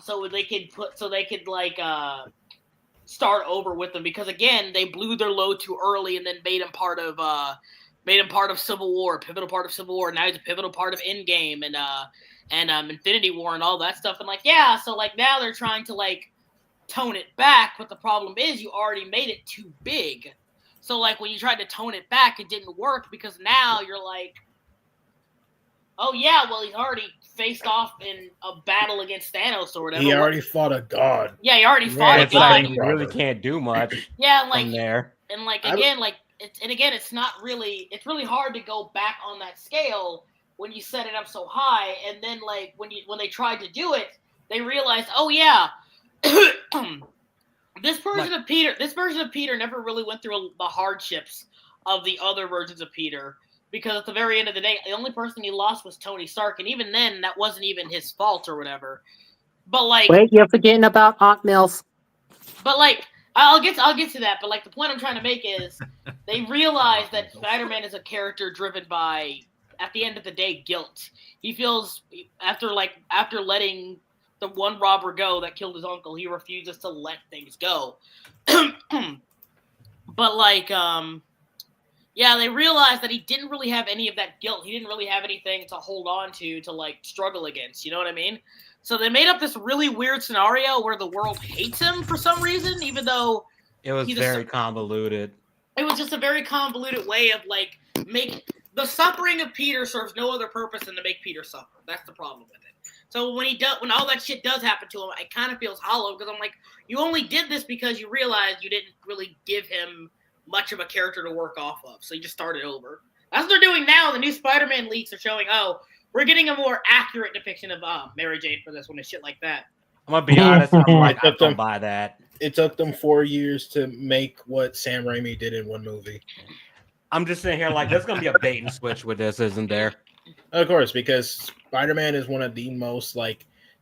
So they could start over with them, because again, they blew their load too early and then made him part of Civil War, a pivotal part of Civil War. Now he's a pivotal part of Endgame and Infinity War and all that stuff. And like, yeah, so like now they're trying to like tone it back, but the problem is you already made it too big. So like when you tried to tone it back, it didn't work, because now you're like, oh yeah, well he's already faced off in a battle against Thanos or whatever. He already fought a god. Yeah, he already fought a it's like god. you really can't do much Yeah, like from there. and like again, it's not really. It's really hard to go back on that scale when you set it up so high, and then like when they tried to do it, they realized, oh yeah, this version of Peter never really went through the hardships of the other versions of Peter, because at the very end of the day, the only person he lost was Tony Stark, and even then, that wasn't even his fault or whatever. But like, Wait, you're forgetting about Aunt Milf. but like, I'll get to that. But like, the point I'm trying to make is they realize that Spider-Man is a character driven by, at the end of the day, guilt. He feels after letting the one robber go that killed his uncle, he refuses to let things go. But like, yeah, they realized that he didn't really have any of that guilt. He didn't really have anything to hold on to like struggle against. You know what I mean? So they made up this really weird scenario where the world hates him for some reason, even though It was very convoluted. it was just a very convoluted way of like make the suffering of Peter serves no other purpose than to make Peter suffer. That's the problem with it. So when all that shit does happen to him, it kind of feels hollow, because I'm like, you only did this because you realized you didn't really give him much of a character to work off of, so you just started over. That's what they're doing now. The new Spider-Man leaks are showing, oh, we're getting a more accurate depiction of Mary Jane for this one and shit like that. I'm gonna be honest. I'm like, I It took don't them- buy that. It took them 4 years to make what Sam Raimi did in one movie. I'm just sitting here like, there's gonna be a bait and switch with this, isn't there? Of course, because Spider-Man is one of the most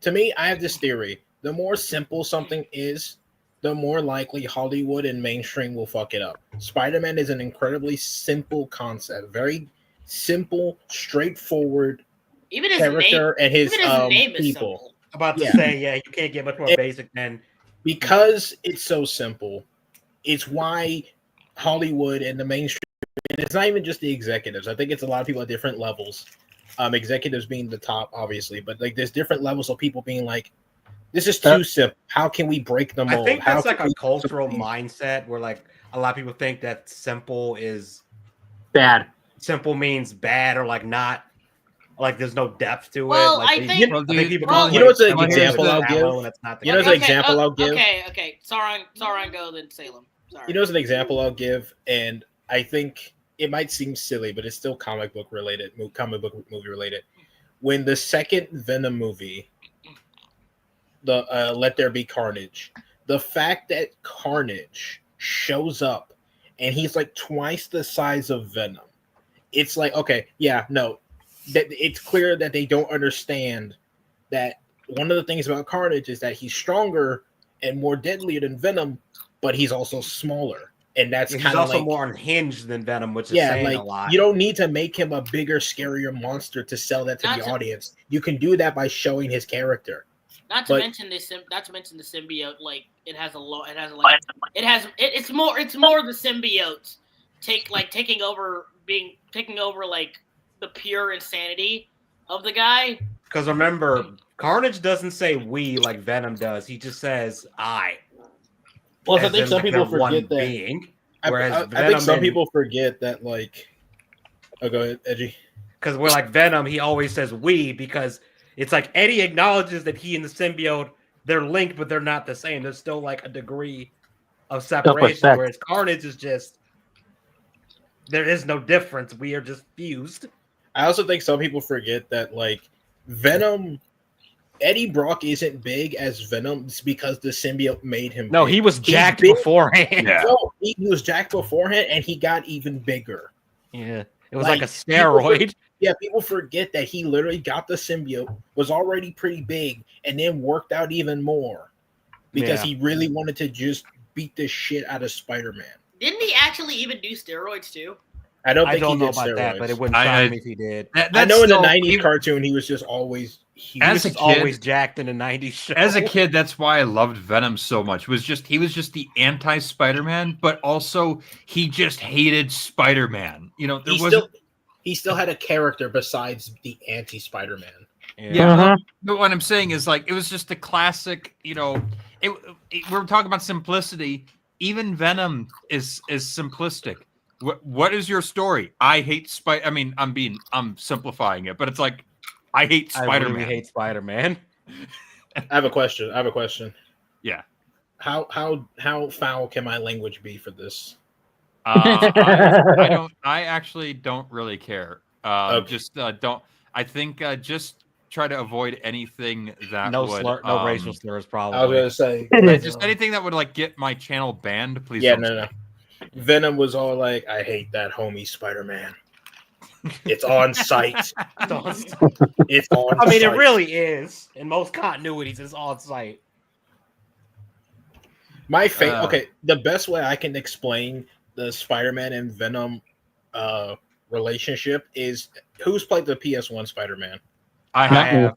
to me, I have this theory. The more simple something is, the more likely Hollywood and mainstream will fuck it up. Spider-Man is an incredibly simple concept, very simple, straightforward Even his character name, and his, even his name is people. simple. About to Yeah. say, yeah, you can't get much more And- basic than Because it's so simple, it's why Hollywood and the mainstream, and it's not even just the executives. I think it's a lot of people at different levels. Executives being the top, obviously, but there's different levels of people being like, "This is too simple. How can we break the I mold?" think How that's like can a we- cultural mindset where like a lot of people think that simple means bad or like not like there's no depth to Well, it. Like, I think- Well, I think people well, call it, you know what's an like, example shallow, I'll give? and that's not the You know case. what's an example I'll give? Okay. Sauron, go then Salem. Sorry. You know, as an example I'll give, and I think it might seem silly, but it's still comic book movie related. When the second Venom movie, the Let There Be Carnage, the fact that Carnage shows up and he's like twice the size of Venom, it's like, okay, yeah, no, that it's clear that they don't understand that one of the things about Carnage is that he's stronger and more deadly than Venom, but he's also smaller, and that's He's kind of also like, more unhinged than Venom, which is yeah, saying like a lot. you don't need to make him a bigger, scarier monster to sell that to Not the to- audience. You can do that by showing his character. Not to but- mention the symbiote. Like it has a lot. It has like it has. It's more the symbiotes taking over like the pure insanity of the guy. Because remember, Carnage doesn't say we like Venom does. He just says I. Well, I as think in, some like, people they're one forget that. being. I Whereas think Venom some and- people forget that. Like, oh, go ahead, Edgy. Because we're like Venom, he always says we because it's like Eddie acknowledges that he and the symbiote they're linked, but they're not the same. There's still like a degree of separation. respect. Whereas Carnage is just there is no difference. We are just fused. I also think some people forget that like Venom, Eddie Brock isn't big as Venom because the symbiote made him. No, big. he was He's jacked big. beforehand. Yeah. No, he was jacked beforehand, and he got even bigger. Yeah. It was like a Like, steroid. Yeah, people forget that he literally got the symbiote, was already pretty big, and then worked out even more because Yeah. he really wanted to just beat the shit out of Spider-Man. Didn't he actually even do steroids too? I don't I think don't he know did about steroids. that, but it wouldn't I- shock I- me if he did. I That's know in the still- 90s even- cartoon he was just always huge. As He a was kid- always jacked in the 90s show. As a kid, that's why I loved Venom so much. He was just the anti Spider-Man, but also he just hated Spider-Man. You know, there wasn't. He still had a character besides the anti-Spider-Man. Yeah, Mhm. but what I'm saying is like it was just a classic. You know, we're talking about simplicity. Even Venom is simplistic. What is your story? I hate Spider. I mean, I'm simplifying it, but it's like I hate I Spider-Man. really hate Spider-Man. I have a question. Yeah. How foul can my language be for this? I don't. I actually don't really care. Okay. Just don't. I think just try to avoid anything that No would, no racial slurs, probably. I was gonna say just anything that would like get my channel banned. Please. Yeah, don't no. say. Venom was all like, I hate that homie Spider-Man. It's on site. It's on I mean, it site. really is. In most continuities, it's on site. My favorite. Uh, Okay, the best way I can explain the Spider-Man and Venom relationship is who's played the PS1 Spider-Man. I I have. have.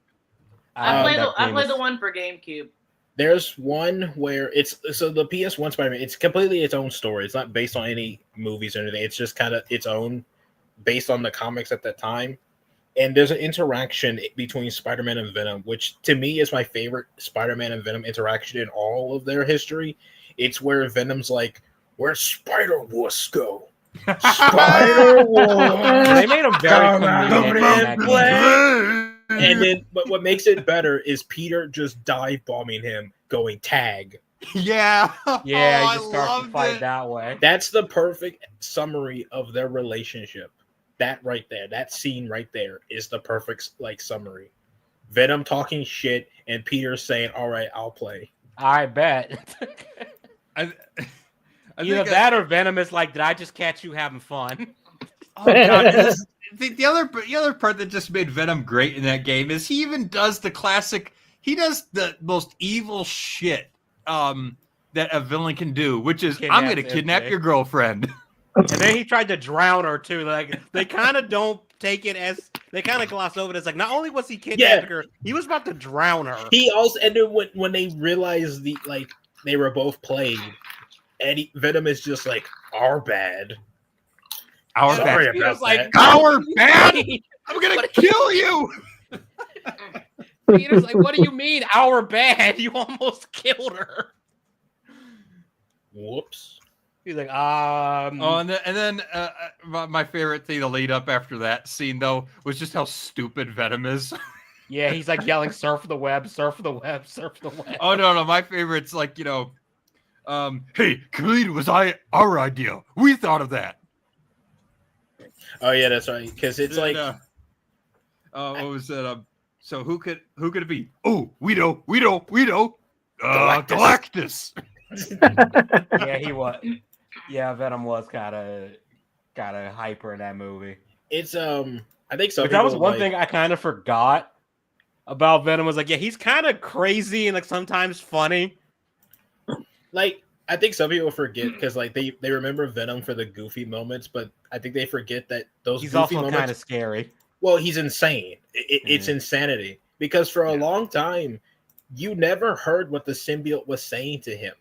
I played that the one for GameCube. There's one where it's so the PS1 Spider-Man. It's completely its own story. It's not based on any movies or anything. It's just kind of its own, based on the comics at that time. And there's an interaction between Spider-Man and Venom, which to me is my favorite Spider-Man and Venom interaction in all of their history. It's where Venom's like, "Where's Spider-Wuss go? Spider-Wuss." They made him very Come comedic out in and that game. play. And then, but what makes it better is Peter just dive bombing him, going tag. Yeah. Yeah, Oh, you just start to loved fight it. that way. That's the perfect summary of their relationship. that right there, that scene right there is the perfect like summary. Venom talking shit and Peter saying, "All right, I'll play." I bet. I Either think that or Venom is like, did I just catch you having fun? Oh god, the other part that just made Venom great in that game is he even does the classic. He does the most evil shit that a villain can do, which is I'm going to kidnap MJ. your girlfriend. And then he tried to drown her too. Like they kind of don't take it as they kind of gloss over it. It's like not only was he kidnapping her, he was about to drown her. He also, and then when they realized they were both played, Venom is just like, "Our bad." Our Sorry bad. about like, that. Our bad. I'm going to kill you. Peter's like, what do you mean, our bad? You almost killed her. Whoops. He's like, Oh, and then my favorite thing to lead up after that scene though was just how stupid Venom is. yeah, he's like yelling, surf the web, surf the web, surf the web. Oh no, my favorite's like, hey, Khalid, was our idea. We thought of that. Oh yeah, that's right. Because it's like, what was that? So who could it be? Oh, we know. Galactus. Yeah, he was. Yeah, Venom was kind of hyper in that movie. it's I think so. But that was one thing I kind of forgot about Venom. Was like, yeah, he's kind of crazy and like sometimes funny. Like, I think some people forget because like they remember Venom for the goofy moments, but I think they forget that those He's goofy also moments. kind of scary. Well, he's insane. It's insanity because for a long time, you never heard what the symbiote was saying to him.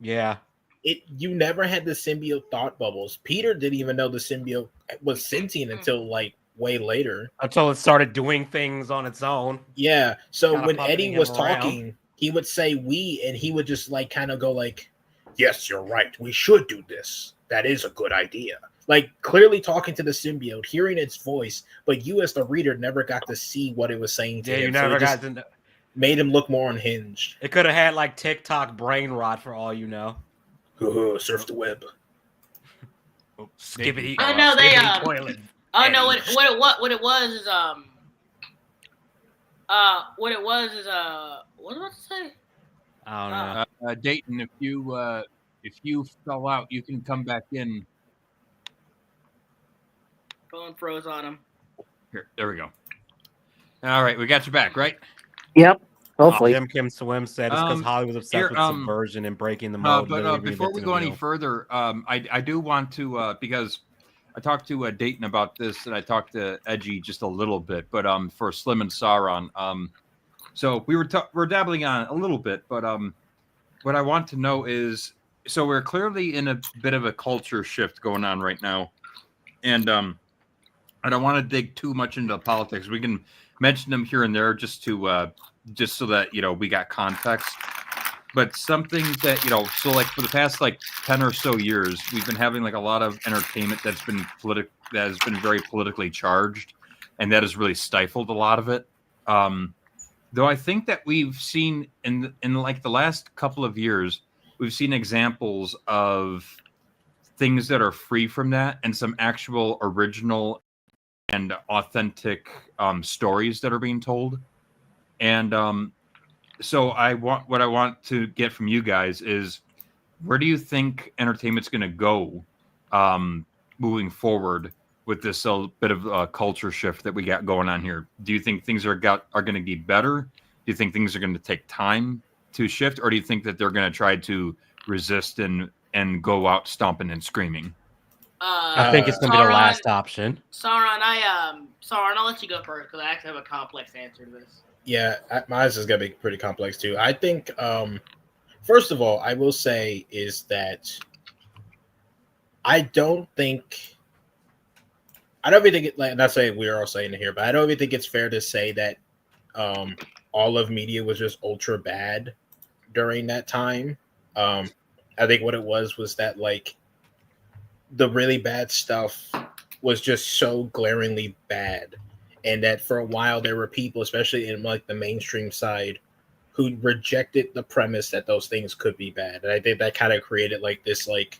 Yeah. You never had the symbiote thought bubbles. Peter didn't even know the symbiote was sentient until like way later. Until it started doing things on its own. Yeah. So Kinda when puppeting Eddie him was around. talking, he would say "we," and he would just like kind of go like, "Yes, you're right. We should do this. That is a good idea." Like clearly talking to the symbiote, hearing its voice, but you as the reader never got to see what it was saying to Yeah, him. you So never it just got to. made him look more unhinged. It could have had like TikTok brain rot for all you know. Surf the web. Skibbity. I know they skibbity toilet. Oh no! What it was is what it was is what was I about to say? I don't know. Dayton, if you fell out, you can come back in. Phone froze on him. Here, there we go. All right, we got you back, right? Yep. Hopefully. Jim Kim Swim said it's because Hollywood's obsessed here, with subversion and breaking the mold. But before we go any further, I do want to because I talked to Dayton about this, and I talked to Edgy just a little bit, but for Slim and Sauron, so we're dabbling on it a little bit, but what I want to know is, so we're clearly in a bit of a culture shift going on right now, and I don't want to dig too much into politics. We can mention them here and there just so that we got context. But something that so like for the past like 10 or so years, we've been having like a lot of entertainment that has been very politically charged, and that has really stifled a lot of it. Though I think that we've seen in like the last couple of years, we've seen examples of things that are free from that and some actual original and authentic stories that are being told. And so what I want to get from you guys is, where do you think entertainment's going to go moving forward with this bit of a culture shift that we got going on here? Do you think things are going to get better? Do you think things are going to take time to shift, or do you think that they're going to try to resist and go out stomping and screaming? I think it's going to be the last option. Sauron, I'll let you go first because I actually have a complex answer to this. Yeah, mine is going to be pretty complex too. I think, first of all, I will say is that I don't even think like, not saying we're all saying it here, but I don't even think it's fair to say that all of media was just ultra bad during that time. I think what it was that like the really bad stuff was just so glaringly bad, and that for a while there were people, especially in like the mainstream side, who rejected the premise that those things could be bad. And I think that kind of created like this like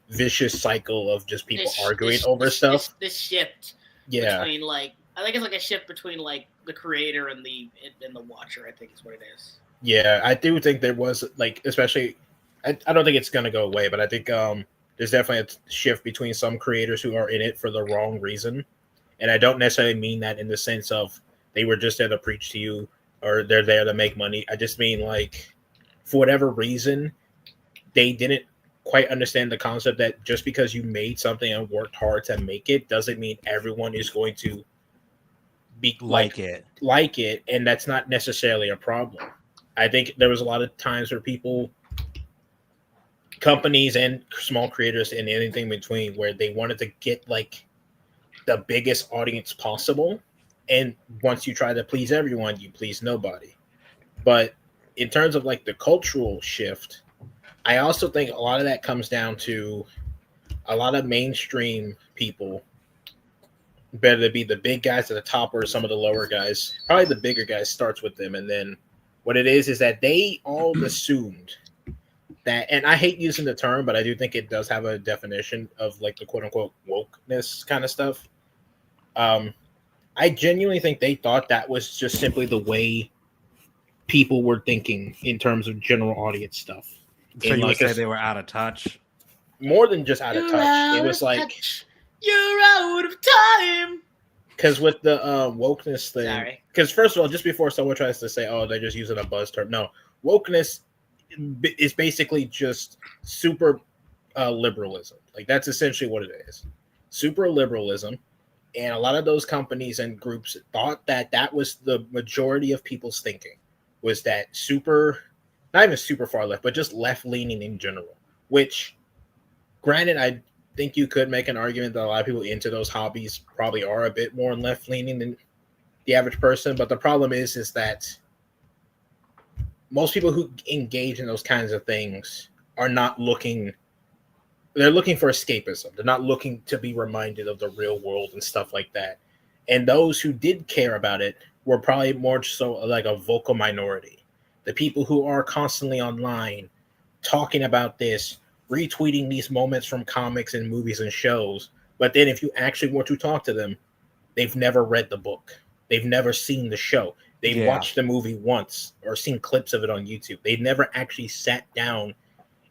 vicious cycle of just people This- arguing this- over this- stuff. This shift Yeah, between like I think it's like a shift between like the creator and the watcher. I think is what it is. yeah, I do think there was like, especially, I don't think it's gonna go away, but I think there's definitely a shift between some creators who are in it for the wrong reason, and I don't necessarily mean that in the sense of they were just there to preach to you or they're there to make money. I just mean like, for whatever reason, they didn't quite understand the concept that just because you made something and worked hard to make it doesn't mean everyone is going to be Like it. like it, and that's not necessarily a problem. I think there was a lot of times where people, companies and small creators and anything between, where they wanted to get like the biggest audience possible, and once you try to please everyone, you please nobody. But in terms of like the cultural shift, I also think a lot of that comes down to a lot of mainstream people, whether it be the big guys at the top or some of the lower guys. Probably the bigger guys starts with them, and then what it is that they all assumed that, and I hate using the term, but I do think it does have a definition of like the quote unquote wokeness kind of stuff. I genuinely think they thought that was just simply the way people were thinking in terms of general audience stuff. So And you would like say they were out of touch? more than just out of touch. It was like, touch. You're out of time. because with the wokeness thing, Sorry. because first of all, just before someone tries to say, "Oh, they're just using a buzz term," no, wokeness is basically just super liberalism. Like that's essentially what it is, super liberalism. And a lot of those companies and groups thought that that was the majority of people's thinking, was that super, not even super far left, but just left leaning in general. Which, granted, I think you could make an argument that a lot of people into those hobbies probably are a bit more left leaning than the average person. But the problem is that most people who engage in those kinds of things are not looking. They're looking for escapism. They're not looking to be reminded of the real world and stuff like that. And those who did care about it were probably more so like a vocal minority. The people who are constantly online talking about this, retweeting these moments from comics and movies and shows. But then if you actually want to talk to them, they've never read the book. They've never seen the show. They've watched the movie once or seen clips of it on YouTube. They've never actually sat down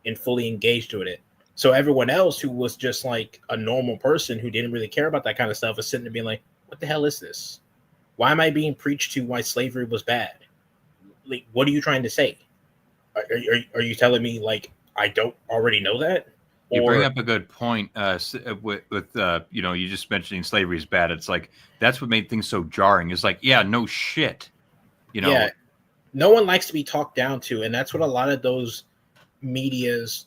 and fully engaged with it. So everyone else who was just like a normal person who didn't really care about that kind of stuff is sitting there being like, what the hell is this? Why am I being preached to why slavery was bad? Like, what are you trying to say? Are you telling me like I don't already know that? You bring up a good point with you know, you just mentioning slavery is bad. It's like that's what made things so jarring. It's like, yeah, no shit. You know, yeah, no one likes to be talked down to, and that's what a lot of those medias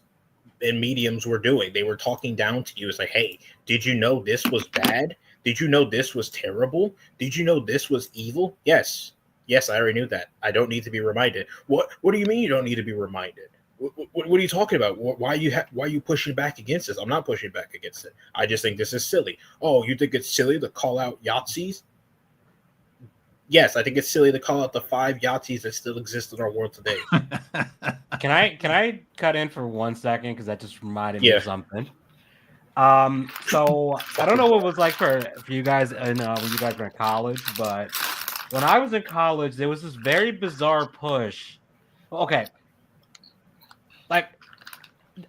and mediums were doing. They were talking down to you. It's like, hey, did you know this was bad? Did you know this was terrible? Did you know this was evil? Yes, I already knew that. I don't need to be reminded. What do you mean you don't need to be reminded? What are you talking about? Why are you pushing back against this? I'm not pushing back against it. I just think this is silly. Oh, you think it's silly to call out Yahtzees? Yes, I think it's silly to call out the 5 Yahtzees that still exist in our world today. Can I cut in for 1 second because that just reminded me of something. So I don't know what it was like for you guys when you guys were in college, but when I was in college, there was this very bizarre push. Okay, like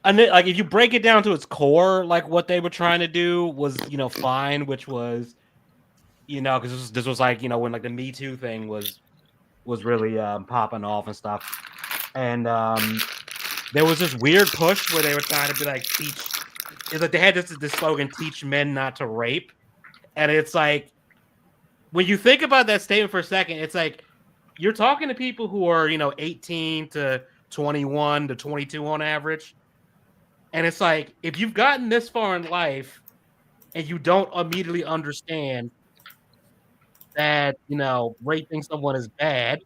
if you break it down to its core, like what they were trying to do was fine, which was because this was like when like the Me Too thing was really popping off and stuff, and there was this weird push where they were trying to be like it's like they had this slogan, teach men not to rape. And it's like, when you think about that statement for a second, it's like, you're talking to people who are, 18 to 21 to 22 on average. And it's like, if you've gotten this far in life and you don't immediately understand that, raping someone is bad,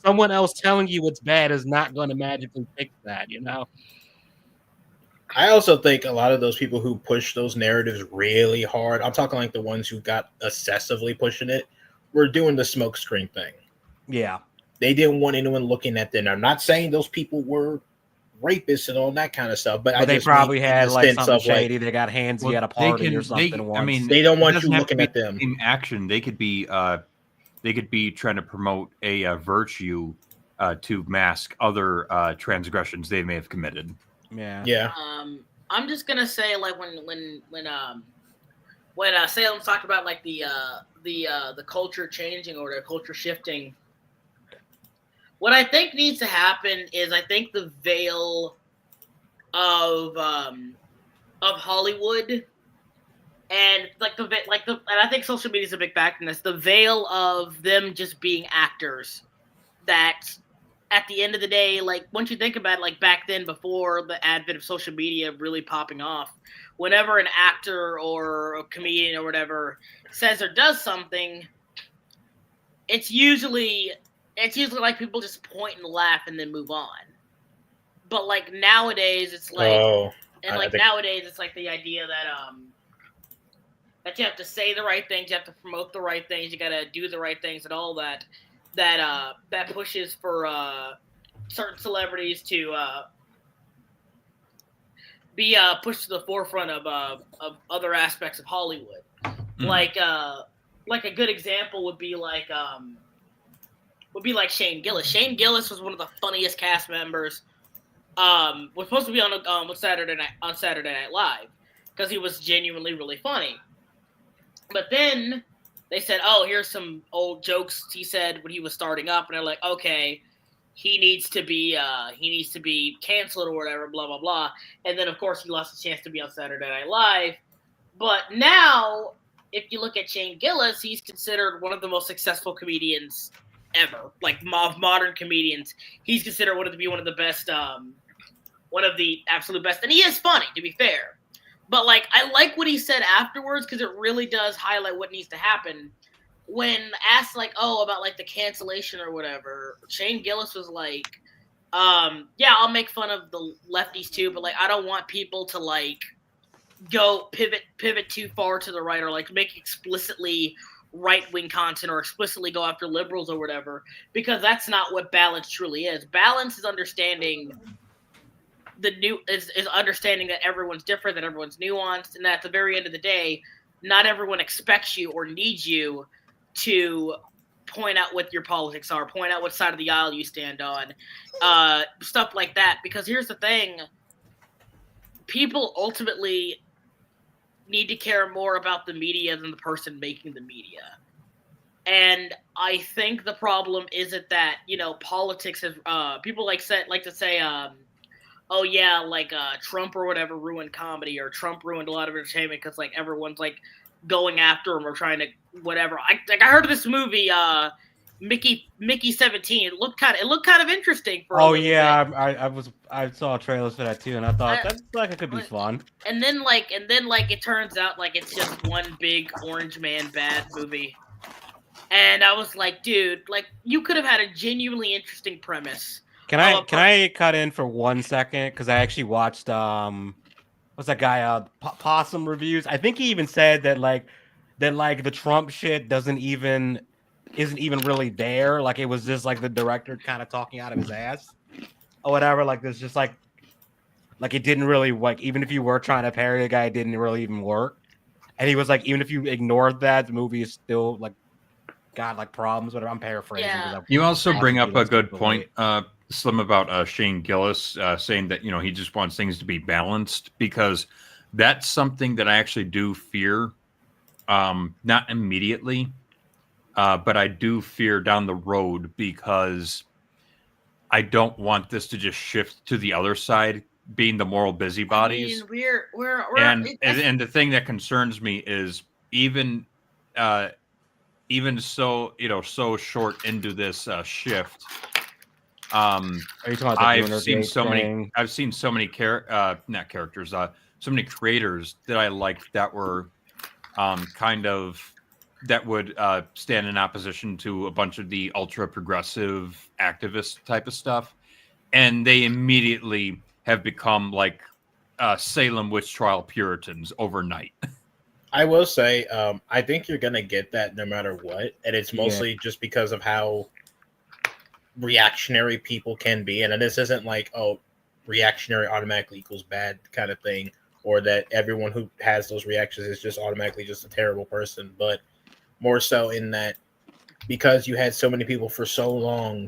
someone else telling you it's bad is not going to magically fix that, I also think a lot of those people who push those narratives really hard, I'm talking like the ones who got excessively pushing it, were doing the smokescreen thing. Yeah. They didn't want anyone looking at them. I'm not saying those people were rapists and all that kind of stuff. But I they just probably mean in had the like sense something of, like, shady. They got handsy Well, at a party or something once. I mean, they don't it want you doesn't have to looking be at them. the same action. They could be trying to promote a virtue to mask other transgressions they may have committed. yeah. Yeah. I'm just gonna say, like, when Salem talked about like the culture changing or the culture shifting, what I think needs to happen is I think the veil of Hollywood and and I think social media is a big factor in this. The veil of them just being actors that at the end of the day, like once you think about it, like back then before the advent of social media really popping off, whenever an actor or a comedian or whatever says or does something, it's usually like people just point and laugh and then move on. But like nowadays it's like nowadays it's like the idea that you have to say the right things, you have to promote the right things, you gotta do the right things and all that pushes for certain celebrities to be pushed to the forefront of other aspects of Hollywood. Like a good example would be like Shane Gillis. Shane Gillis was one of the funniest cast members. Was supposed to be on Saturday Night Live because he was genuinely really funny. But then they said, "Oh, here's some old jokes he said when he was starting up," and they're like, "Okay, he needs to be canceled or whatever." Blah blah blah. And then of course he lost a chance to be on Saturday Night Live. But now, if you look at Shane Gillis, he's considered one of the most successful comedians ever, like modern comedians. He's considered one of the best, one of the absolute best, and he is funny, to be fair. But like, I like what he said afterwards because it really does highlight what needs to happen. When asked like, "Oh, about like the cancellation or whatever," Shane Gillis was like, "Yeah, I'll make fun of the lefties too, but like, I don't want people to like go pivot too far to the right or like make explicitly right-wing content or explicitly go after liberals or whatever, because that's not what balance truly is. Balance is understanding is understanding that everyone's different, that everyone's nuanced, and that at the very end of the day, not everyone expects you or needs you to point out what your politics are, point out what side of the aisle you stand on, stuff like that. Because here's the thing, people ultimately need to care more about the media than the person making the media. And I think the problem isn't that, politics has people like to say oh yeah, like Trump or whatever ruined comedy, or Trump ruined a lot of entertainment because like everyone's like going after him or trying to whatever. I heard of this movie Mickey 17. It looked kind of interesting for. Oh yeah, I saw trailers for that too, and I thought that's like it could be fun. And then it turns out like it's just one big orange man bad movie. And I was like, dude, like you could have had a genuinely interesting premise. Can I cut in for 1 second? Because I actually watched what's that guy Possum Reviews. I think he even said that the Trump shit isn't even really there. Like it was just like the director kind of talking out of his ass or whatever. Like there's just like it didn't really like, even if you were trying to parody the guy, it didn't really even work. And he was like, even if you ignored that, the movie is still like got like problems. Whatever. I'm paraphrasing. Yeah. You also bring up a good point, Slim, about Shane Gillis saying that he just wants things to be balanced, because that's something that I actually do fear, not immediately, but I do fear down the road, because I don't want this to just shift to the other side, being the moral busybodies. I mean, we're and the thing that concerns me is even so so short into this shift. Are you talking about the I've seen so thing? many not characters, so many creators that I liked that were kind of that would stand in opposition to a bunch of the ultra progressive activist type of stuff, and they immediately have become like Salem witch trial Puritans overnight. I will say, I think you're gonna get that no matter what, and it's mostly just because of how reactionary people can be. And this isn't like, oh, reactionary automatically equals bad kind of thing, or that everyone who has those reactions is just automatically just a terrible person, but more so in that because you had so many people for so long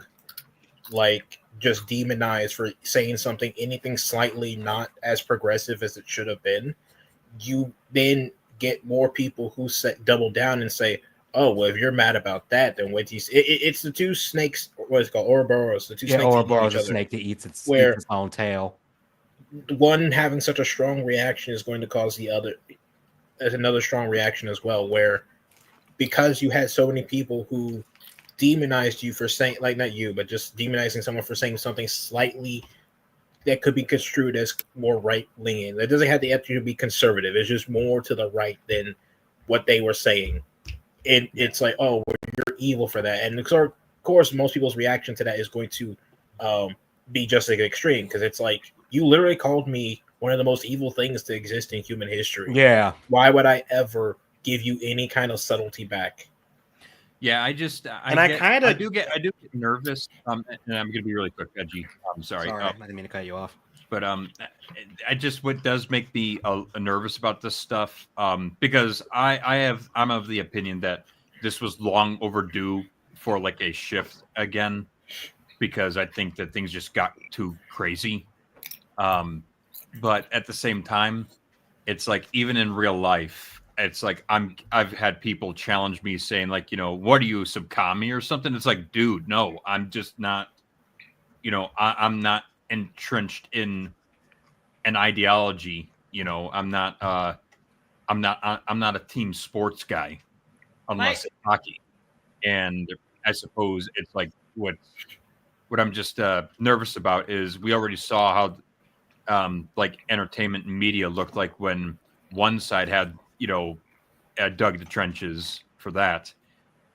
like just demonized for saying something anything slightly not as progressive as it should have been, you then get more people who double down and say, oh, well, if you're mad about that, then wait till you see. It's the two snakes, what is it called, Ouroboros, the two snakes eating Ouroboros each a other, snake that eats its own tail. one having such a strong reaction is going to cause the other another strong reaction as well, where because you had so many people who demonized you for saying, like, not you, but just demonizing someone for saying something slightly that could be construed as more right-leaning. That doesn't have to be conservative. It's just more to the right than what they were saying. It's like, oh, well, you're evil for that. And of course, most people's reaction to that is going to be just like extreme, because it's like, you literally called me one of the most evil things to exist in human history. Yeah. Why would I ever give you any kind of subtlety back? Yeah, I do get nervous. And I'm gonna be really quick, Edgy. I'm sorry. I didn't mean to cut you off. But what does make me nervous about this stuff, because I'm of the opinion that this was long overdue for like a shift again, because I think that things just got too crazy. But at the same time, it's like, even in real life, it's like I've had people challenge me saying, like, what are you, some commie or something? It's like, dude, no, I'm just not, I'm not entrenched in an ideology. I'm not a team sports guy unless it's hockey. And I suppose it's like what I'm just nervous about is we already saw how like entertainment and media looked like when one side had dug the trenches for that.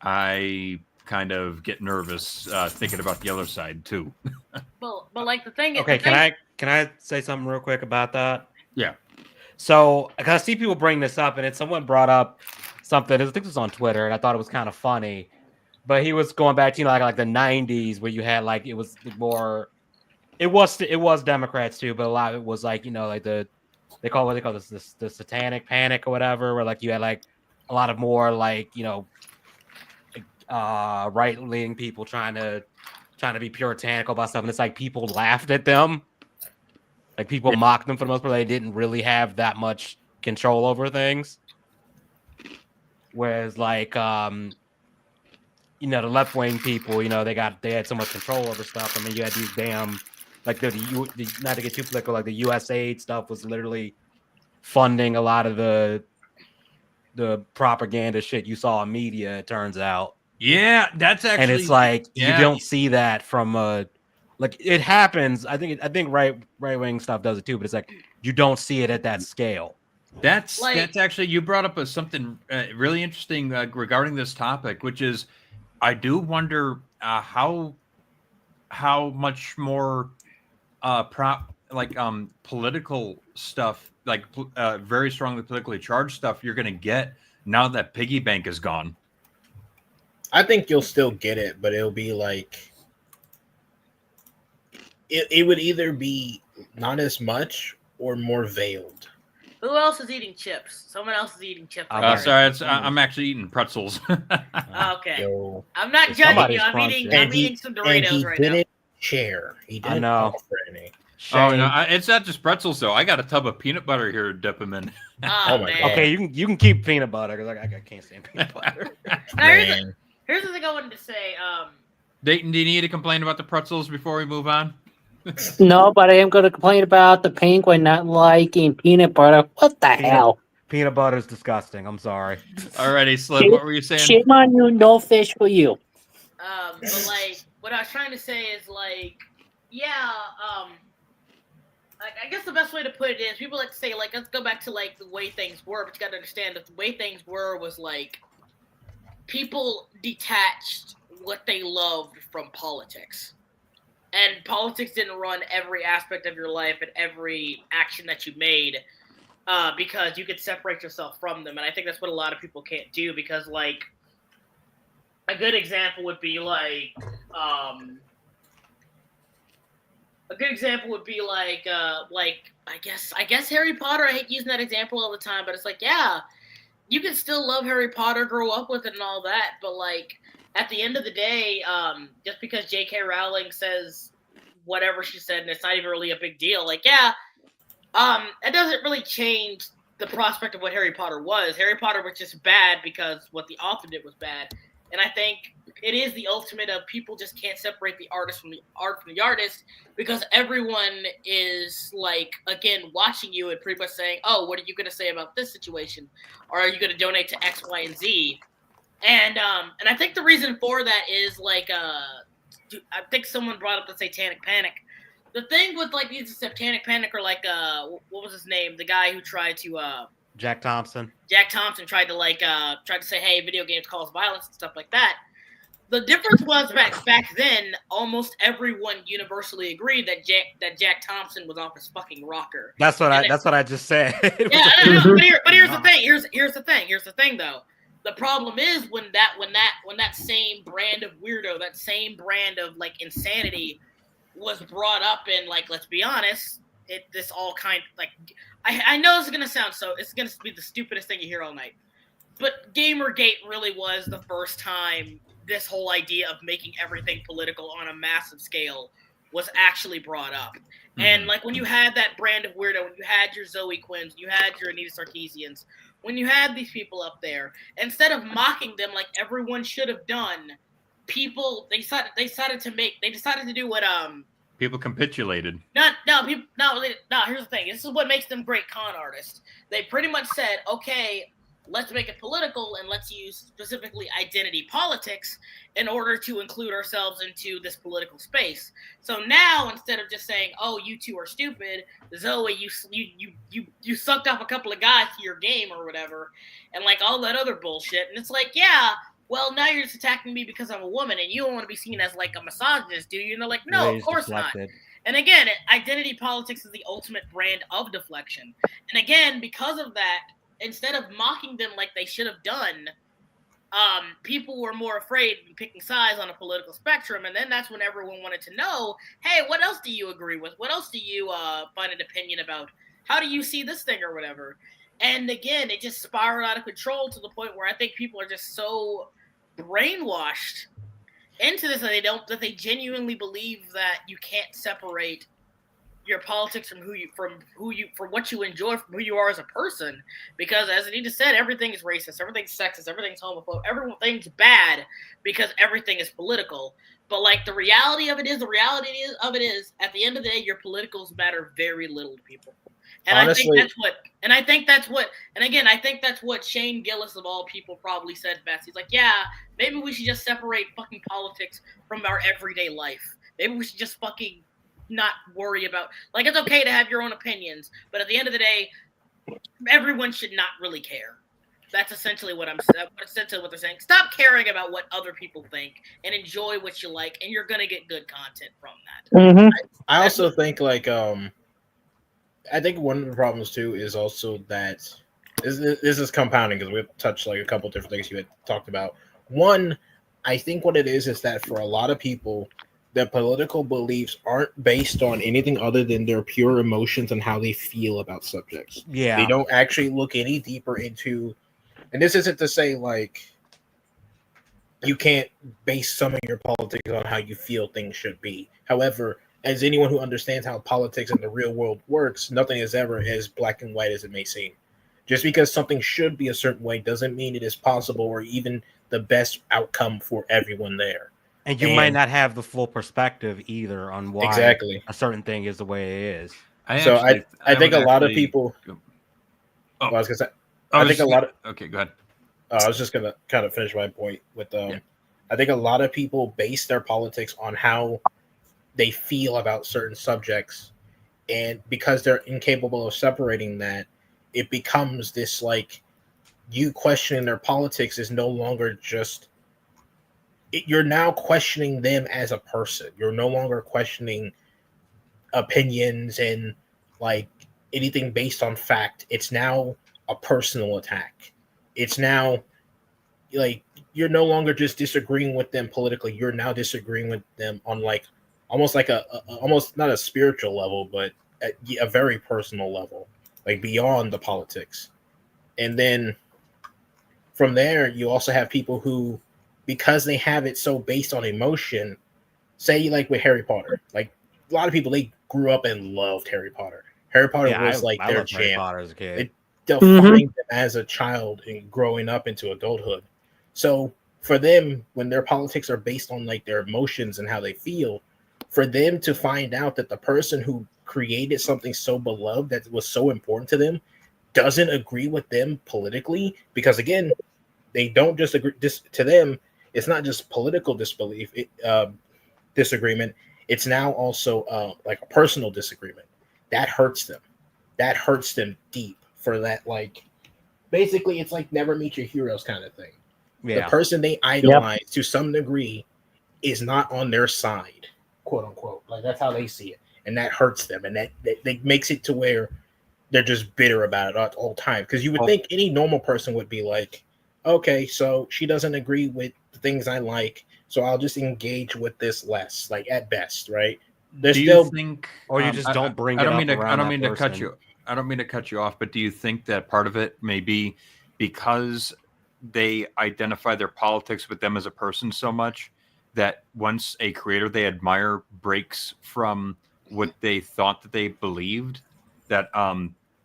I kind of get nervous thinking about the other side too. but like the thing is, okay, can I say something real quick about that? Yeah. So I see people bring this up, and someone brought up something. I think it was on Twitter, and I thought it was kind of funny. But he was going back to like the '90s, where you had like, it was more. It was Democrats too, but a lot of it was like, like they call this the satanic panic or whatever, where like you had like a lot of more like right-leaning people trying to be puritanical about stuff, and it's like people laughed at them, like people mocked them for the most part. They didn't really have that much control over things, whereas like the left-wing people, they had so much control over stuff. I mean, you had these damn, like the not to get too political, like the USAID stuff was literally funding a lot of the propaganda shit you saw in media, it turns out. Yeah, that's actually, and it's like, you don't see that from like, it happens. I think right-wing stuff does it too, but it's like, you don't see it at that scale. That's actually, you brought up something really interesting regarding this topic, which is, I do wonder how much more political stuff, like very strongly politically charged stuff, you're going to get now that piggy bank is gone. I think you'll still get it, but it'll be like, it would either be not as much or more veiled. Who else is eating chips? Someone else is eating chips. Sorry, I'm actually eating pretzels. Okay. Yo. I'm not judging you. I'm eating some Doritos right now. He didn't offer any. Oh no, it's not just pretzels though. I got a tub of peanut butter here to dip them in. Oh my man. God. Okay, you can keep peanut butter, because I can't stand peanut butter. Now, here's the thing I wanted to say. Dayton, do you need to complain about the pretzels before we move on? No, but I am going to complain about the penguin not liking peanut butter. What the hell? Peanut butter is disgusting. I'm sorry. Alrighty, Slim, what were you saying? Shame on you, no fish for you. But like, what I was trying to say is like, yeah, I guess the best way to put it is, people like to say, like, let's go back to like the way things were, but you got to understand that the way things were was like, people detached what they loved from politics. And politics didn't run every aspect of your life and every action that you made, because you could separate yourself from them. And I think that's what a lot of people can't do, because, like, a good example would be, like, A good example would be like I guess Harry Potter. I hate using that example all the time, but it's like, yeah, you can still love Harry Potter, grow up with it, and all that. But like at the end of the day, just because J.K. Rowling says whatever she said, and it's not even really a big deal. Like, yeah, it doesn't really change the prospect of what Harry Potter was. Harry Potter was just bad because what the author did was bad. And I think it is the ultimate of people just can't separate the artist from the art from the artist because everyone is like, again, watching you and pretty much saying, oh, what are you going to say about this situation? Or are you going to donate to X, Y, and Z? And I think the reason for that is like, I think someone brought up the Satanic Panic. The thing with like these Satanic Panic or like what was his name? The guy who tried to Jack Thompson. Jack Thompson tried to say, hey, video games cause violence and stuff like that. The difference was back then, almost everyone universally agreed that Jack Thompson was off his fucking rocker. That's what I just said. Yeah, I know. But here's the thing. Here's the thing though. The problem is when that same brand of weirdo, that same brand of like insanity was brought up in, like, let's be honest, this all kind of like, I know this is gonna sound it's gonna be the stupidest thing you hear all night, but Gamergate really was the first time this whole idea of making everything political on a massive scale was actually brought up. Mm-hmm. And like when you had that brand of weirdo, when you had your Zoe Quinns, you had your Anita Sarkeesians, when you had these people up there, instead of mocking them like everyone should have done, they decided to do what people capitulated. No, here's the thing. This is what makes them great con artists. They pretty much said, okay, let's make it political and let's use specifically identity politics in order to include ourselves into this political space. So now instead of just saying, oh, you two are stupid, Zoe, you sucked up a couple of guys to your game or whatever, and like all that other bullshit. And it's like, yeah, well, now you're just attacking me because I'm a woman and you don't want to be seen as like a misogynist, do you? And they're like, no, of course not. And again, identity politics is the ultimate brand of deflection. And again, because of that, instead of mocking them like they should have done, people were more afraid of picking sides on a political spectrum. And then that's when everyone wanted to know, hey, what else do you agree with? What else do you find an opinion about? How do you see this thing or whatever? And again, it just spiraled out of control to the point where I think people are just so brainwashed into this that they genuinely believe that you can't separate your politics from what you enjoy, from who you are as a person. Because as Anita said, everything is racist, everything's sexist, everything's homophobic, everything's bad because everything is political. But like the reality of it is, at the end of the day, your politicals matter very little to people. And honestly, I think that's what Shane Gillis of all people probably said best. He's like, yeah, maybe we should just separate fucking politics from our everyday life. Maybe we should just fucking not worry about, like, it's okay to have your own opinions, but at the end of the day, everyone should not really care. That's essentially what they're saying. Stop caring about what other people think and enjoy what you like, and you're gonna get good content from that. Mm-hmm. I also think like I think one of the problems too is also that this is compounding because we've touched like a couple different things you had talked about. One, I think what it is that for a lot of people, their political beliefs aren't based on anything other than their pure emotions and how they feel about subjects. Yeah. They don't actually look any deeper into, and this isn't to say like you can't base some of your politics on how you feel things should be. However, as anyone who understands how politics in the real world works, nothing is ever as black and white as it may seem. Just because something should be a certain way doesn't mean it is possible or even the best outcome for everyone there. And you might not have the full perspective either on why exactly a certain thing is the way it is. I think a lot of people. Oh, I was gonna say. I think a lot of. Okay, go ahead. I was just gonna kind of finish my point with. I think a lot of people base their politics on how they feel about certain subjects, and because they're incapable of separating that, it becomes this like you questioning their politics is no longer just. You're now questioning them as a person. You're no longer questioning opinions and like anything based on fact. It's now a personal attack. It's now like you're no longer just disagreeing with them politically. You're now disagreeing with them on like almost like almost not a spiritual level, but a very personal level, like beyond the politics. And then from there, you also have people who, because they have it so based on emotion, say like with Harry Potter, like a lot of people, they grew up and loved Harry Potter. Harry Potter was like I their loved Harry jam. Potter as a kid. It defined them as a child and growing up into adulthood. So for them, when their politics are based on like their emotions and how they feel, for them to find out that the person who created something so beloved that was so important to them doesn't agree with them politically, because again, they don't just agree. To them, it's not just political disbelief, disagreement. It's now also like a personal disagreement. That hurts them. That hurts them deep. For that, like, basically, it's like never meet your heroes kind of thing. The person they idolize to some degree is not on their side, quote unquote. Like that's how they see it, and that hurts them, and that makes it to where they're just bitter about it at all time. Because you would think any normal person would be like, okay, so she doesn't agree with the things I like, so I'll just engage with this less, like at best, right? Do you think, or you just don't bring I it don't up mean to, around I don't that mean to cut person. you. I don't mean to cut you off, but do you think that part of it may be because they identify their politics with them as a person so much that once a creator they admire breaks from what they thought that they believed, that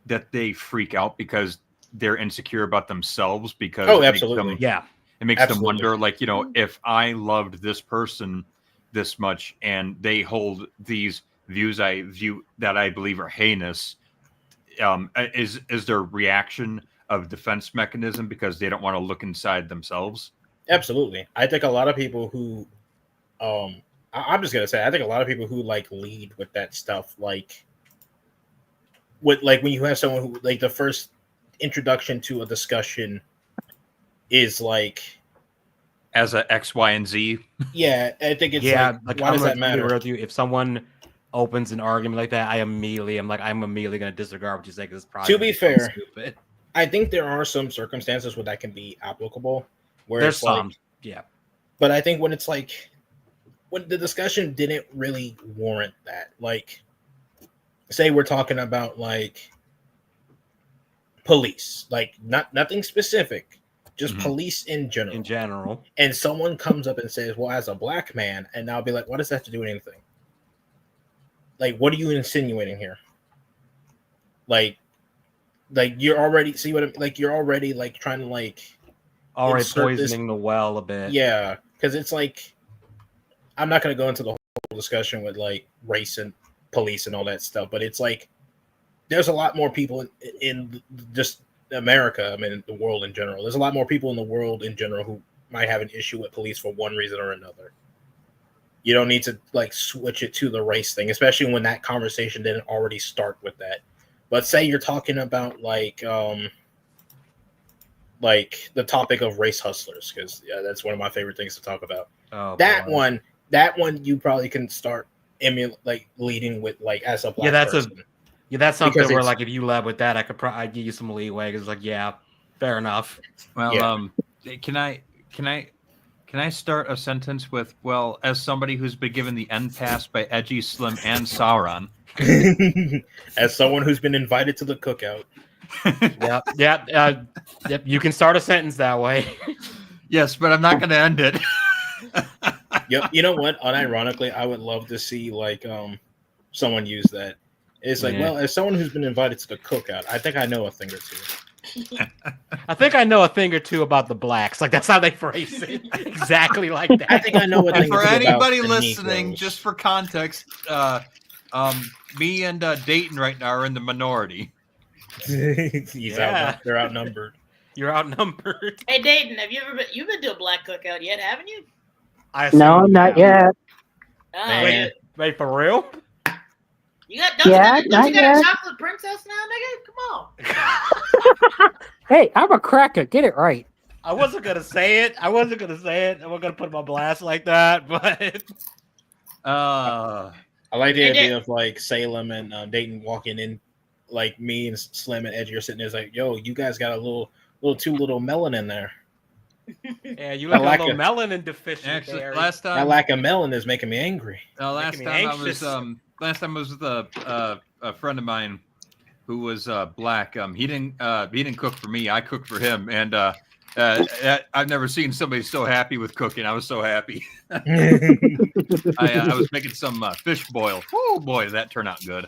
that they freak out because they're insecure about themselves, because Oh, it absolutely. it makes them Absolutely. wonder, like, you know, if I loved this person this much and they hold these views I believe are heinous, is their reaction of defense mechanism because they don't want to look inside themselves? Absolutely. I think a lot of people who I'm just gonna say, I think a lot of people who like lead with that stuff, like with like when you have someone who like the first introduction to a discussion is like As a X, Y, and Z. yeah, I think it's like why I'm does gonna that be matter? real with you. If someone opens an argument like that, I'm immediately gonna disregard what you say because it's probably To be gonna fair, stupid. I think there are some circumstances where that can be applicable. Where There's it's like, some, yeah. but I think when it's like when the discussion didn't really warrant that, like say we're talking about like police, like nothing specific, just police in general. In general, and someone comes up and says, "Well, as a black man," and I'll be like, "What does that have to do with anything? Like, what are you insinuating here? Like you're already see what I'm, like you're already like trying to like already insert poisoning the well a bit. Yeah, because it's like I'm not going to go into the whole discussion with like race and police and all that stuff, but it's like there's a lot more people in just America. I mean, the world in general. There's a lot more people in the world in general who might have an issue with police for one reason or another. You don't need to like switch it to the race thing, especially when that conversation didn't already start with that. But say you're talking about like the topic of race hustlers, because that's one of my favorite things to talk about. Oh, that boy. one you probably can start leading with like as a black person. That's something Because where like if you led with that, I'd give you some leeway because like fair enough. Well, can I start a sentence with, well, as somebody who's been given the end pass by Edgy, Slim, and Sauron, as someone who's been invited to the cookout. Yep. You can start a sentence that way. Yes, but I'm not going to end it. Yep. You know what? Unironically, I would love to see like someone use that. It's like, well, as someone who's been invited to the cookout, I think I know a thing or two. I think I know a thing or two about the blacks. Like that's how they phrase it. Exactly like that. I think I know a thing And for or two anybody about the listening, Negroes. just for context, me and Dayton right now are in the minority. They're outnumbered. You're outnumbered. Hey Dayton, have you ever been to a black cookout yet? Haven't you? No, not yet. Oh, Wait, for real? you got don't you got a yet. chocolate princess now, nigga? Come on. Hey, I'm a cracker. Get it right. I wasn't gonna say it. I wasn't gonna put it on my blast like that, but I like the idea of like Salem and Dayton walking in, like me and Slim and Edgy are sitting there, like, yo, you guys got a little too little melon in there. Yeah, you I look like a little it. melanin deficient. Actually, there. last That time, lack of melon is making me angry. last me time anxious. last time I was with a friend of mine who was black. He didn't cook for me. I cooked for him, and I've never seen somebody so happy with cooking. I was so happy. I was making some fish boil. Oh boy, did that turn out good.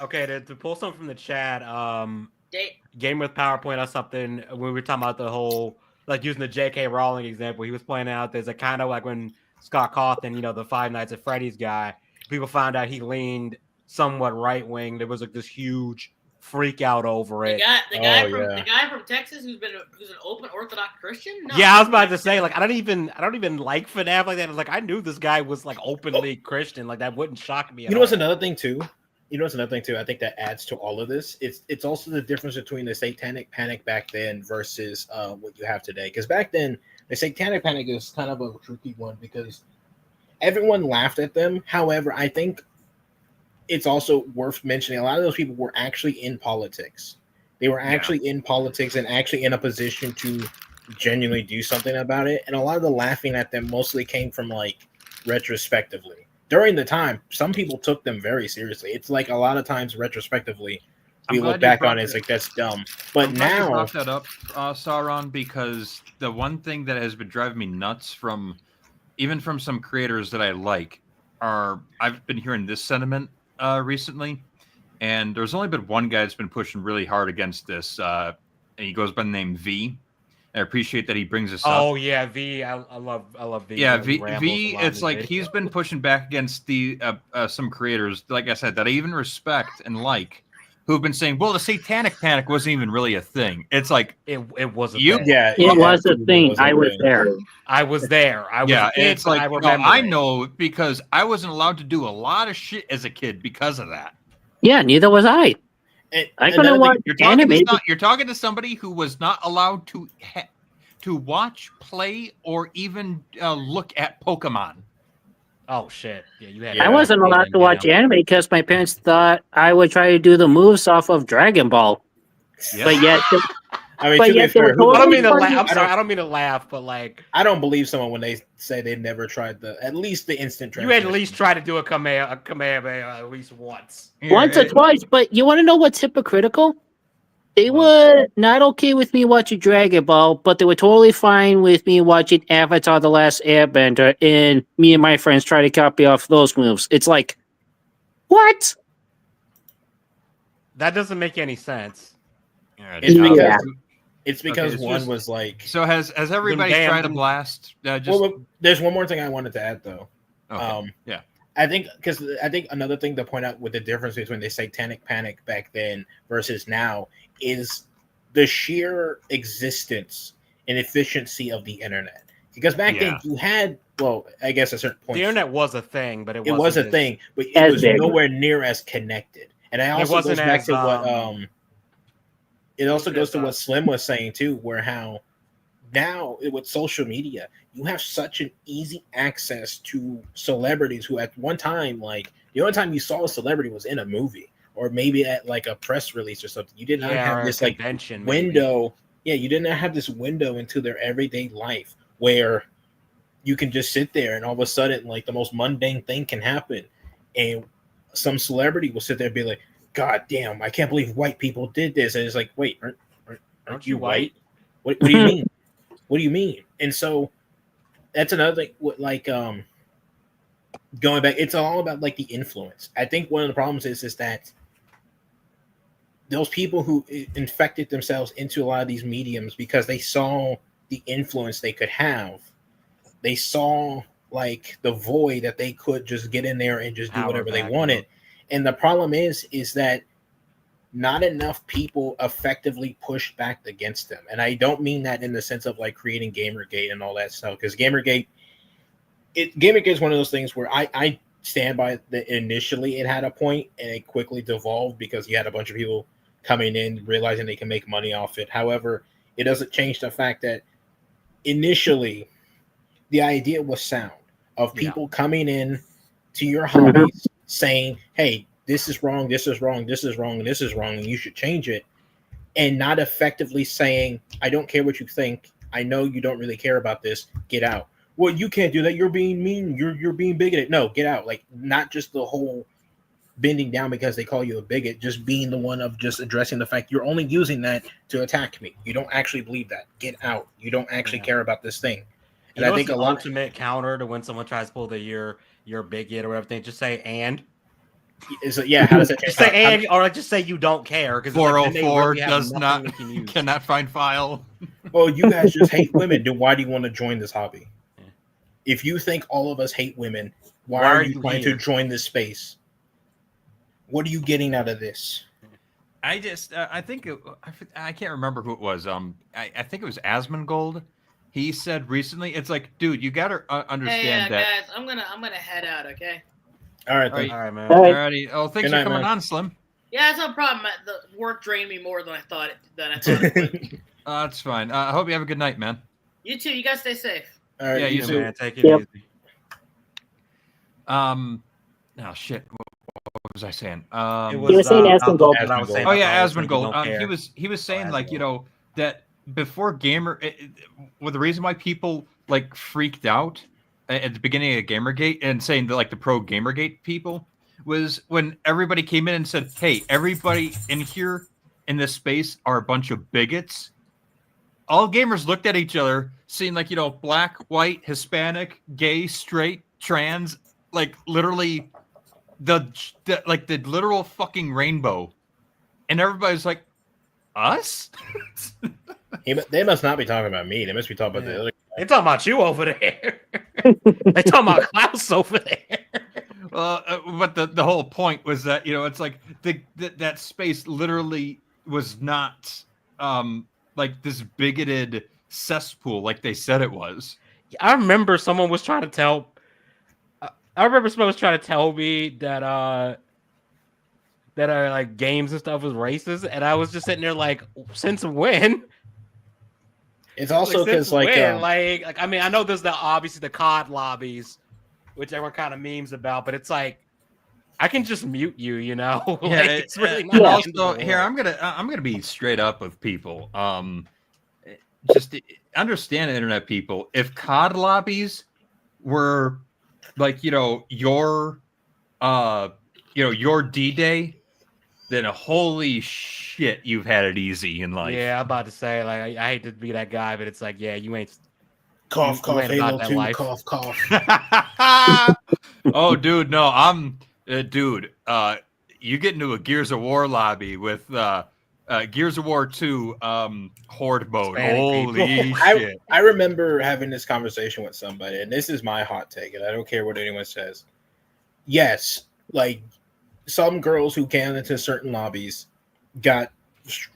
Okay, to pull something from the chat, They- Game with PowerPoint or something, when we were talking about the whole, like using the J.K. Rowling example, he was pointing out there's a kind of like when Scott Cawthon, the Five Nights at Freddy's guy, people found out he leaned somewhat right wing. There was like this huge freak out over The it. guy, the guy Oh, from yeah. the guy from Texas who's an open Orthodox Christian. No, Yeah, I was about to say, like, I don't even like FNAF like that. I was like, I knew this guy was like openly Christian. Like, that wouldn't shock me. You know what's another thing too? I think that adds to all of this. It's also the difference between the Satanic Panic back then versus what you have today. Because back then, the Satanic Panic is kind of a tricky one because everyone laughed at them. However, I think it's also worth mentioning a lot of those people were actually in politics. They were actually in politics and actually in a position to genuinely do something about it. And a lot of the laughing at them mostly came from like retrospectively. During the time, some people took them very seriously. It's like a lot of times retrospectively, we I'm look glad you back on brought it, it's that- like that's dumb. But I'm glad you now, brought that up, Sauron, because the one thing that has been driving me nuts from some creators that I like are I've been hearing this sentiment recently, and there's only been one guy that's been pushing really hard against this, and he goes by the name V. I appreciate that he brings us up. Oh yeah, V. I love V. Yeah, He V. rambles a V. lot in It's his like videos. he's been pushing back against the some creators, like I said, that I even respect and like, who've been saying, "Well, the Satanic Panic wasn't even really a thing." It's like, It was a You- thing. yeah, It was a absolutely thing. was a I was thing. there. I was there. I was yeah, a kid, it's but like I no, remember. I it. know because I wasn't allowed to do a lot of shit as a kid because of that. Yeah, neither was I. And I another couldn't thing- watch You're talking, anime. you're talking to somebody who was not allowed to to watch, play, or even look at Pokemon. Oh shit! Yeah, you had. Yeah. I wasn't allowed to watch anime because my parents thought I would try to do the moves off of Dragon Ball. Yeah. But yet, I mean, but to be yet they fair, were who I don't mean to totally laugh. I'm funny. sorry. I don't mean to laugh, but like I don't believe someone when they say they never tried at least the instant. you at least try to do a Kamehameha at least once. Once or twice. But you want to know what's hypocritical? They What? were not okay with me watching Dragon Ball, but they were totally fine with me watching Avatar: The Last Airbender, and me and my friends try to copy off those moves. It's like, what? That doesn't make any sense. It's Yeah. because it's because it's one just- was like. So has everybody damn- tried to blast? Just Well, there's one more thing I wanted to add though. okay. Yeah. I think another thing to point out with the difference between the Satanic Panic back then versus now is the sheer existence and efficiency of the internet. Because back then Yeah. you had, well, I guess at certain point The internet was a thing, but it was wasn't a as- thing, but it As was big. nowhere near as connected. And I also wasn't goes back as, to what it also wasn't goes as, to what Slim was saying too, where how now with social media you have such an easy access to celebrities who at one time, like the only time you saw a celebrity was in a movie or maybe at like a press release or something. You did not or have a this like convention maybe. window. Yeah, you didn't have this window into their everyday life where you can just sit there and all of a sudden like the most mundane thing can happen and some celebrity will sit there and be like, God damn, I can't believe white people did this. And it's like, wait, aren't you white? What do you mean? What do you mean? And so that's another thing. Like going back, it's all about like the influence. I think one of the problems is that those people who infected themselves into a lot of these mediums because they saw the influence they could have. They saw like the void that they could just get in there and just do Power whatever they back wanted. up. And the problem is that not enough people effectively pushed back against them. And I don't mean that in the sense of like creating Gamergate and all that stuff, because Gamergate is one of those things where I stand by that initially it had a point and it quickly devolved because you had a bunch of people coming in realizing they can make money off it. However, it doesn't change the fact that initially the idea was sound of people coming in to your hobbies saying, hey, this is wrong, this is wrong, this is wrong, and this is wrong, and you should change it. And not effectively saying, I don't care what you think, I know you don't really care about this. Get out. Well, you can't do that. You're being mean. You're being bigoted. No, get out. Like, not just the whole bending down because they call you a bigot, just being the one of just addressing the fact you're only using that to attack me. You don't actually believe that. Get out. You don't actually care about this thing. And You know I think what's a the lot. ultimate counter to when someone tries to pull the you're a bigot or everything. Just say and. Is yeah. How does that Just say and, or like just say you don't care because 404 cannot find file. Oh, you guys just hate women. Then why do you want to join this hobby? Yeah. If you think all of us hate women, why Why are are you you trying here? to join this space? What are you getting out of this? I just, I think, I can't remember who it was. I think it was Asmongold. He said recently, it's like, dude, you gotta understand that. Guys, I'm gonna head out. Okay. All right, All then. right. All right, man. All right. Alrighty. Oh, thanks Good night, for coming man. on, Slim. Yeah, it's no problem. The work drained me more than I thought it would. That's fine. I hope you have a good night, man. You too. You guys stay safe. All right, Yeah, you you Yeah, too. man, take it Yep. easy. Oh shit. What was I saying? It You were saying Asmongold. what I was saying Oh about yeah, all those things you Asmongold. don't care. He was saying like, you Asmongold. know, that before well, the reason why people like freaked out at the beginning of Gamergate and saying that like the pro Gamergate people was when everybody came in and said, "Hey, everybody in here in this space are a bunch of bigots." All gamers looked at each other, seeing like, you know, black, white, Hispanic, gay, straight, trans, like literally the literal fucking rainbow, and everybody's like, us. They must not be talking about me. They must be talking about the other. They talking about you over there. They talking about Klaus over there. But the whole point was that, you know, it's like that space literally was not like this bigoted cesspool like they said it was. I remember someone was trying to tell. I remember someone was trying to tell me that like games and stuff was racist, and I was just sitting there like, since when? It's also Since because like when? Like I mean, I know there's obviously the COD lobbies, which everyone kind of memes about, but it's like I can just mute you, you know? Like, it's really not. And the also end of the here world. I'm gonna be straight up with people. Just understand, internet people, if COD lobbies were like, you know, your D-Day, then holy shit, you've had it easy in life. Yeah, I'm about to say, like, I hate to be that guy, but it's like, yeah, you ain't. cough, You cough, ain't about Halo that 2, life. cough, cough. Oh, dude, no, I'm dude. You get into a Gears of War lobby with Gears of War 2 horde mode. Hispanic Holy people. shit! I remember having this conversation with somebody, and this is my hot take, and I don't care what anyone says. Yes, like some girls who came into certain lobbies got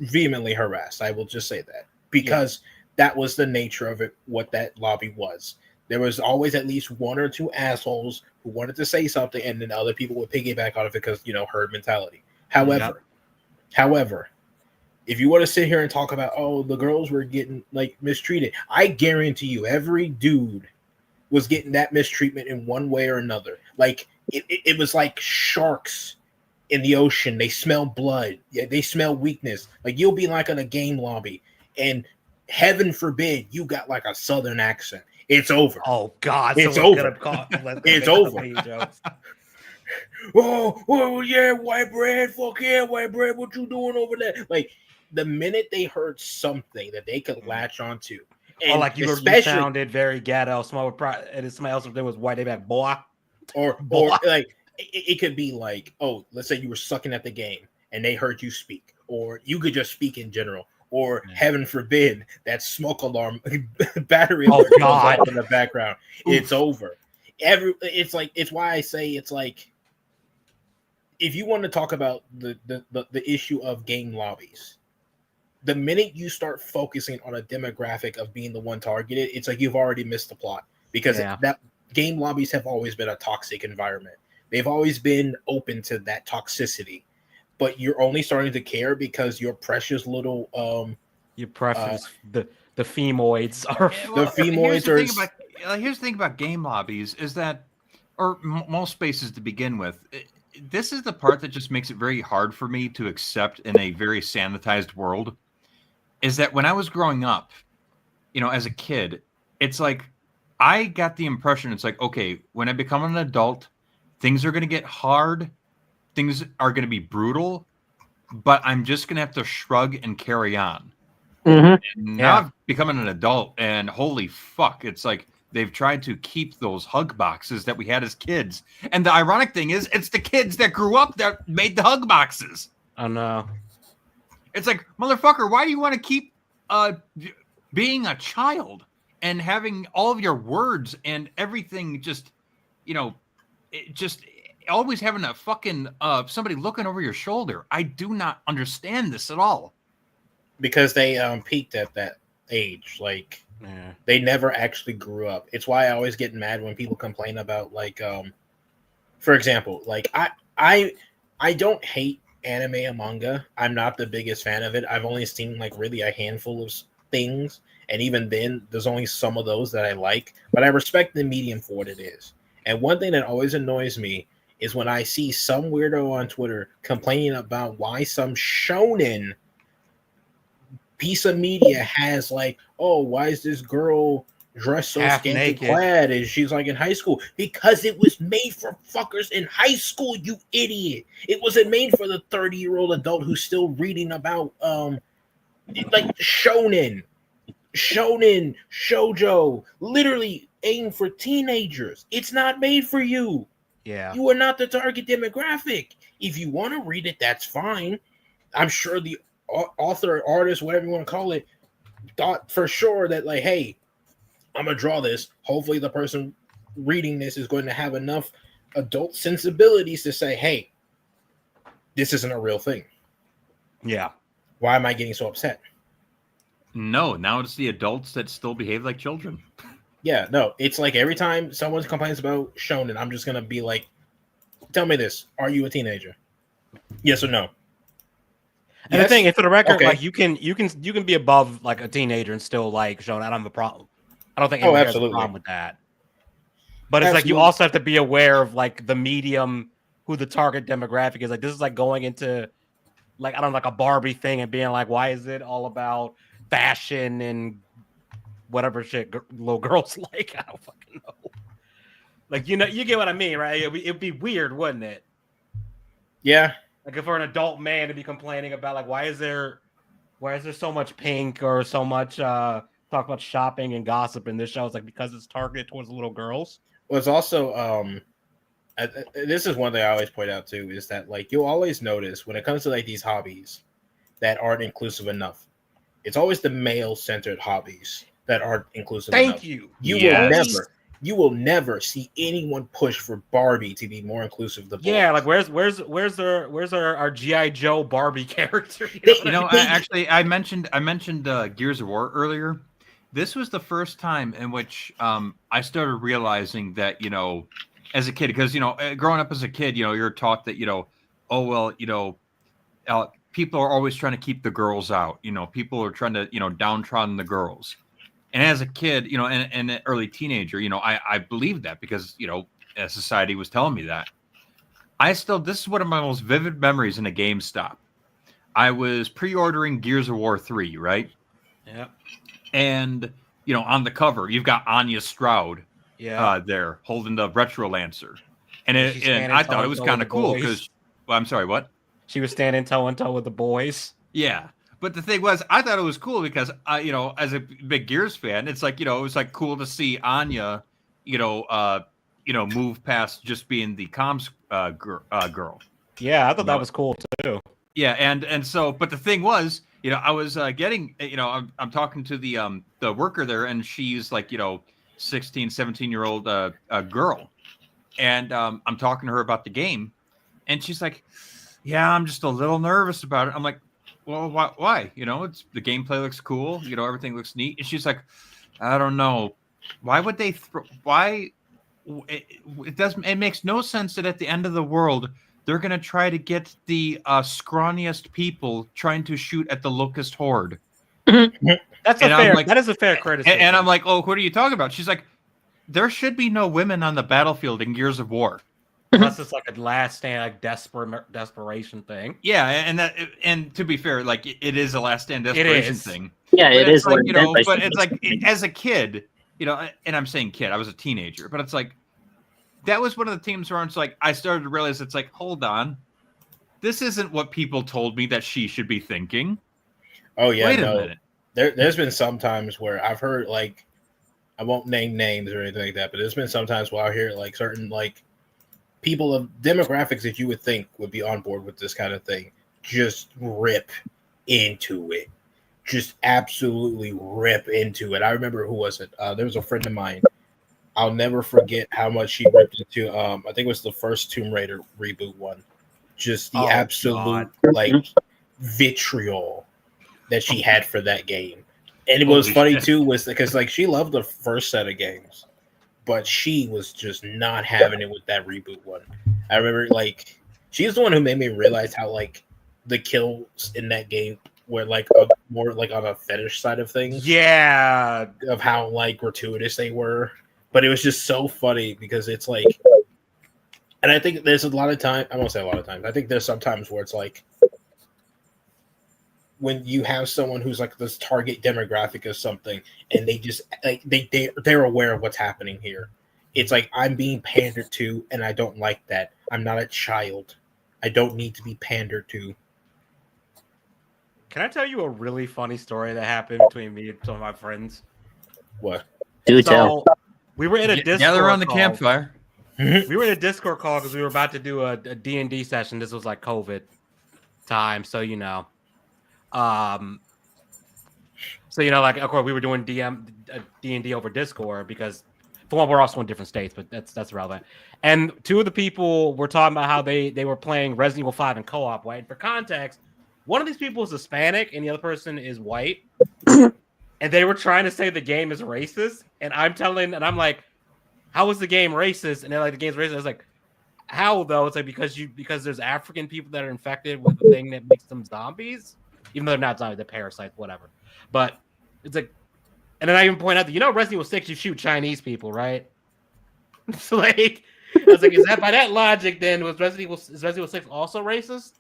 vehemently harassed. I will just say that because that was the nature of it, what that lobby was. There was always at least one or two assholes who wanted to say something, and then other people would piggyback on it because, you know, herd mentality. However, if you want to sit here and talk about, oh, the girls were getting like mistreated, I guarantee you every dude was getting that mistreatment in one way or another. Like it was like sharks in the ocean. They smell blood. Yeah, they smell weakness. Like you'll be like in a game lobby, and heaven forbid you got like a southern accent. It's over. Oh God, It's someone's over. gonna It's make over. some mean jokes. Oh yeah, white bread. Fuck yeah, white bread. What you doing over there? Like the minute they heard something that they could latch onto, and Or like you especially sounded very ghetto. And somebody else there was white. They back boy. or Boy. like it could be like, oh, let's say you were sucking at the game and they heard you speak, or you could just speak in general, or heaven forbid that smoke alarm battery Oh, alert goes God. off in the background. It's over. It's why I say it's like, if you want to talk about the issue of game lobbies, the minute you start focusing on a demographic of being the one targeted, it's like you've already missed the plot, because Yeah. that game lobbies have always been a toxic environment. They've always been open to that toxicity, but you're only starting to care because your precious little Your preference, the femoids are. The femoids are- Here's the thing about game lobbies is that, or most spaces to begin with, this is the part that just makes it very hard for me to accept in a very sanitized world, is that when I was growing up, as a kid, it's like I got the impression it's like, okay, when I become an adult, things are going to get hard, things are going to be brutal, but I'm just going to have to shrug and carry on. Mhm. And now Yeah. I've become an adult, and holy fuck, it's like they've tried to keep those hug boxes that we had as kids. And the ironic thing is, it's the kids that grew up that made the hug boxes. I know. It's like, motherfucker, why do you want to keep being a child and having all of your words and everything just, just always having a fucking somebody looking over your shoulder? I do not understand this at all. Because they peaked at that age. Like, Yeah. they never actually grew up. It's why I always get mad when people complain about, like, for example, like I don't hate anime and manga. I'm not the biggest fan of it. I've only seen like really a handful of things, and even then, there's only some of those that I like. But I respect the medium for what it is. And one thing that always annoys me is when I see some weirdo on Twitter complaining about why some shonen piece of media has like, oh, why is this girl dressed so Half scantily naked. clad and she's like in high school? Because it was made for fuckers in high school, you idiot. It wasn't made for the 30-year-old adult who's still reading about like shonen, shoujo, literally aimed for teenagers. It's not made for you. Yeah. You are not the target demographic. If you want to read it, that's fine. I'm sure the author, artist, whatever you want to call it, thought for sure that, like, hey, I'm going to draw this. Hopefully the person reading this is going to have enough adult sensibilities to say, hey, this isn't a real thing. Yeah. Why am I getting so upset? No, now it's the adults that still behave like children. Yeah, no, it's like every time someone complains about shonen, I'm just going to be like, tell me this. Are you a teenager? Yes or no? And the thing is, for the record, Okay. like you can be above like a teenager and still like shown. I don't have a problem. I don't think Oh, anyone has a absolutely. problem with that. But it's like you Absolutely. also have to be aware of like the medium, who the target demographic is. Like this is like going into like I don't know, like a Barbie thing and being like, why is it all about fashion and whatever shit little girls like? I don't fucking know. Like you get what I mean, right? It'd be weird, wouldn't it? Yeah. Like if for an adult man to be complaining about like why is there so much pink or so much talk about shopping and gossip in this show? It's like because it's targeted towards little girls. Well, it's also this is one thing I always point out too, is that like you'll always notice when it comes to like these hobbies that aren't inclusive enough, it's always the male-centered hobbies that aren't inclusive enough. Thank you. Yes. You will never see anyone push for Barbie to be more inclusive of the boys. Yeah, like where's our GI Joe Barbie character? You know what I mean? I mentioned Gears of War earlier. This was the first time in which I started realizing that, as a kid, because, growing up as a kid, you're taught that, people are always trying to keep the girls out. People are trying to, downtrodden the girls. And as a kid, and an early teenager, I believed that because, society was telling me that. This is one of my most vivid memories in a GameStop. I was pre-ordering Gears of War 3, right? Yeah. And, on the cover, you've got Anya Stroud there holding the Retro Lancer. And I thought it was kind of cool because, I'm sorry, what? She was standing toe and toe with the boys. Yeah. But the thing was, I thought it was cool because, as a big Gears fan, it's like, it was like cool to see Anya, move past just being the comms girl. Yeah, I thought that was cool too. Yeah, and so, but the thing was, I was getting, I'm talking to the worker there, and she's like, 16, 17-year-old girl, and I'm talking to her about the game, and she's like, yeah, I'm just a little nervous about it. I'm like, well, why? It's the gameplay looks cool. Everything looks neat. And she's like, I don't know. Why would they? Why? It doesn't. It makes no sense that at the end of the world they're gonna try to get the scrawniest people trying to shoot at the Locust Horde. That is a fair criticism. And I'm like, oh, what are you talking about? She's like, there should be no women on the battlefield in Gears of War. Unless it's like a last stand, like desperation thing. Yeah, and to be fair, like it is a last stand desperation thing. Yeah, it it's is like, what you it's know, meant by but it's like something. as a kid, you know, and I'm saying kid, I was a teenager, but it's like that was one of the themes where it's like I started to realize it's like, hold on, this isn't what people told me that she should be thinking. Oh yeah, Wait a no. minute. There's been some times where I've heard like I won't name names or anything like that, but there's been some times where I hear like certain like people of demographics that you would think would be on board with this kind of thing just rip into it. Just absolutely rip into it. I remember who was it? There was a friend of mine. I'll never forget how much she ripped into. I think it was the first Tomb Raider reboot one. Just the Oh, absolute like vitriol that she had for that game. And what was Holy funny shit. too was because like she loved the first set of games, but she was just not having it with that reboot one. I remember like she's the one who made me realize how like the kills in that game were like more like on a fetish side of things. Yeah. Of how like gratuitous they were. But it was just so funny because it's like, and I think there's a lot of time. I won't say a lot of times. I think there's sometimes where it's like when you have someone who's like this target demographic of something, and they just like they're aware of what's happening here. It's like I'm being pandered to, and I don't like that. I'm not a child. I don't need to be pandered to. Can I tell you a really funny story that happened between me and some of my friends? What? Do tell. We were in a Discord Gather around the call. campfire. We were in a Discord call because we were about to do a D&D session. This was like COVID time, so you know. So you know, like of course we were doing D&D over Discord because for one we're also in different states, but that's relevant. And two of the people were talking about how they were playing Resident Evil 5 in co-op, right? And for context, one of these people is Hispanic and the other person is white. And they were trying to say the game is racist, and I'm like, how is the game racist? And they're like, the game's racist. I was like, how though? It's like because there's African people that are infected with the thing that makes them zombies, even though they're not zombies, they're parasites, whatever. But it's like, and then I even point out that Resident Evil 6, you shoot Chinese people, right? So like, I was like, is that by that logic? Then is Resident Evil 6 also racist?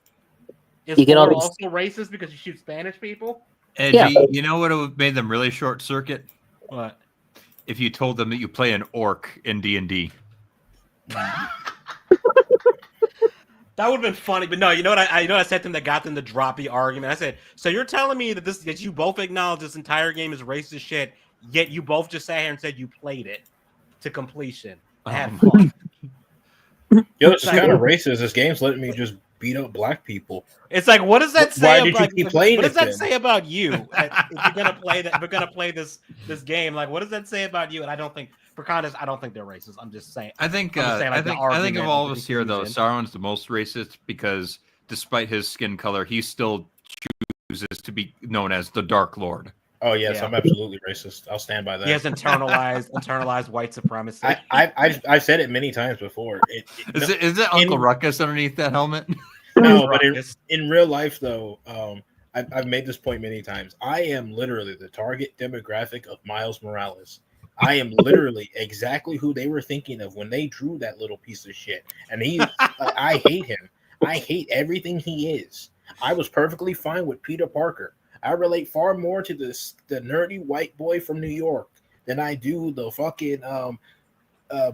Is You get all 4 these- also racist because you shoot Spanish people? Edgy, Yeah. you know what would have made them really short circuit? What? If you told them that you play an orc in D&D. That would have been funny, but no. You know what? I said to them that got them to drop the argument. I said, "So you're telling me that you both acknowledge this entire game is racist shit, yet you both just sat here and said you played it to completion, and had Oh fun." Yo, it's kind of racist. This game's letting me just beat up black people. It's like, what does that say? Why did you about, keep playing what does it that then? say about you? If you're gonna play that, if we're gonna play this game. Like, what does that say about you? And I don't think, for context, I don't think they're racist. I'm just saying. I think I'm just saying, like, the I think argument of all and of the us here though, confusion. Sauron's the most racist because despite his skin color, he still chooses to be known as the Dark Lord. Oh yes, Yeah. I'm absolutely racist. I'll stand by that. He has internalized white supremacy. I've said it many times before. Is it Uncle Ruckus underneath that helmet? No, but Ruckus. in real life though, I've made this point many times. I am literally the target demographic of Miles Morales. I am literally exactly who they were thinking of when they drew that little piece of shit. And I hate him. I hate everything he is. I was perfectly fine with Peter Parker. I relate far more to the nerdy white boy from New York than I do the fucking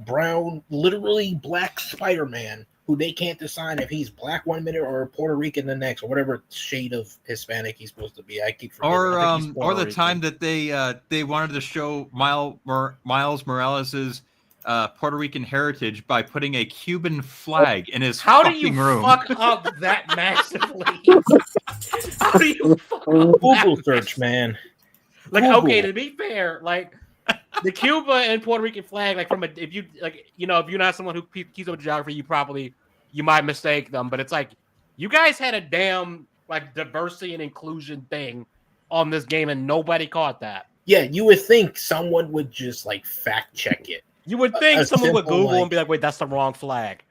brown, literally black Spider-Man who they can't decide if he's black one minute or Puerto Rican the next, or whatever shade of Hispanic he's supposed to be. I keep forgetting. Or he's or the Puerto time that they wanted to show Miles Morales's Puerto Rican heritage by putting a Cuban flag in his How do fucking you room. fuck up that massively? How do you fuck up Google that search, man. Like, Google. okay, to be fair, like the Cuba and Puerto Rican flag, like if you're not someone who keeps up with geography, you might mistake them. But it's like you guys had a damn like diversity and inclusion thing on this game, and nobody caught that. Yeah, you would think someone would just like fact check it. You would think A someone would simple, Google like- and be like, "Wait, that's the wrong flag."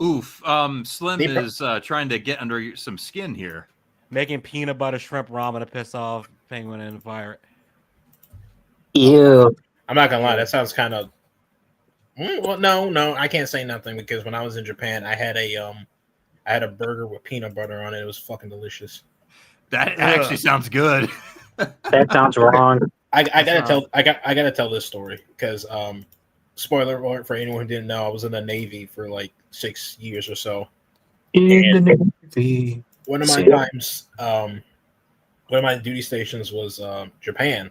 Oof. Slim They- is trying to get under some skin here. Making peanut butter shrimp ramen to piss off Penguin and Pirate. Ew. I'm not gonna lie, that sounds kind of. Well, no, I can't say nothing because when I was in Japan, I had a burger with peanut butter on it. It was fucking delicious. That actually sounds good. That sounds wrong. I gotta tell this story because spoiler alert for anyone who didn't know, I was in the Navy for like 6 years or so. In the Navy. One of my See? times, one of my duty stations was Japan,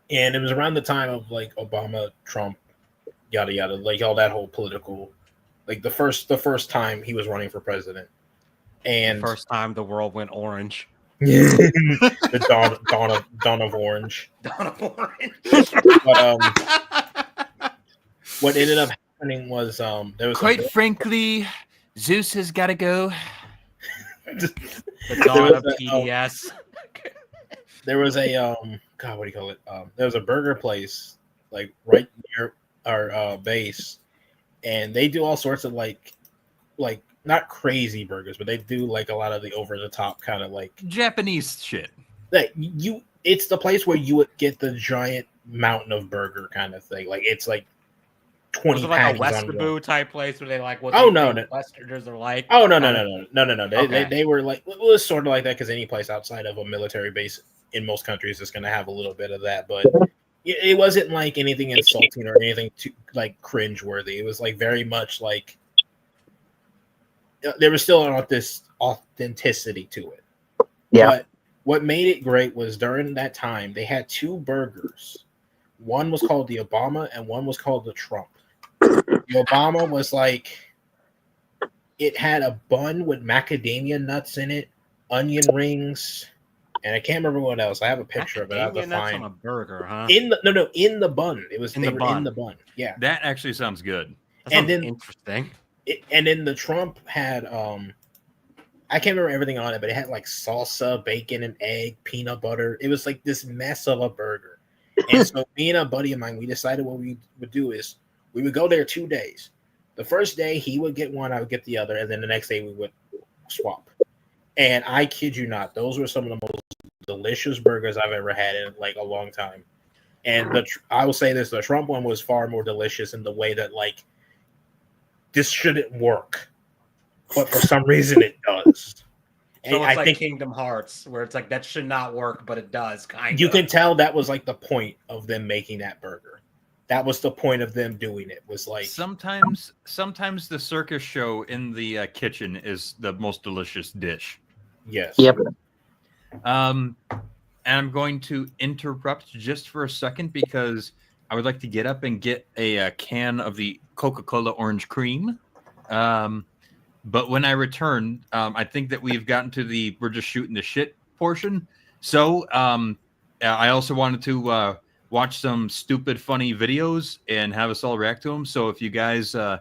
and it was around the time of like Obama, Trump, yada yada, like all that whole political, like the first time he was running for president, and First time the world went orange. the dawn of orange. Dawn of orange. But what ended up happening was there was Quite frankly, Zeus has got to go. The There dawn was of a- PDS. there was a God, what do you call it? There was a burger place like right near our base, and they do all sorts of like not crazy burgers, but they do like a lot of the over the top kind of like Japanese shit. It's the place where you would get the giant mountain of burger kind of thing. Like it's like 20 Was it like a patties on Western type place where they like what Oh, they no, think Westerners are like? Oh no. Okay. They were like it was sort of like that because any place outside of a military base in most countries is going to have a little bit of that, but it wasn't like anything insulting or anything too like cringe worthy. It was like very much like there was still this authenticity to it. Yeah. But what made it great was during that time they had two burgers. One was called the Obama and one was called the Trump. The Obama was like it had a bun with macadamia nuts in it, onion rings, and I can't remember what else. I have a picture of it. I have to Macadamia nuts find on a burger, huh? in the bun. It was In they the were bun. in the bun. Yeah. That actually sounds good. That and sounds then- interesting. And then the Trump had I can't remember everything on it, but it had like salsa, bacon, and egg, peanut butter. It was like this mess of a burger. And so me and a buddy of mine, we decided what we would do is we would go there 2 days. The first day he would get one, I would get the other, and then the next day we would swap. And I kid you not, those were some of the most delicious burgers I've ever had in like a long time. And I will say this: the Trump one was far more delicious in the way that like this shouldn't work, but for some reason it does. And So it's I like think Kingdom Hearts, where it's like that should not work, but it does. Kind you of. can tell that was like the point of them making that burger. That was the point of them doing it. Was like Sometimes the circus show in the kitchen is the most delicious dish. yes, Yep. And I'm going to interrupt just for a second because I would like to get up and get a can of the Coca-Cola Orange Cream. But when I return, I think that we've gotten to we're just shooting the shit portion. So I also wanted to watch some stupid, funny videos and have us all react to them. So if you guys, while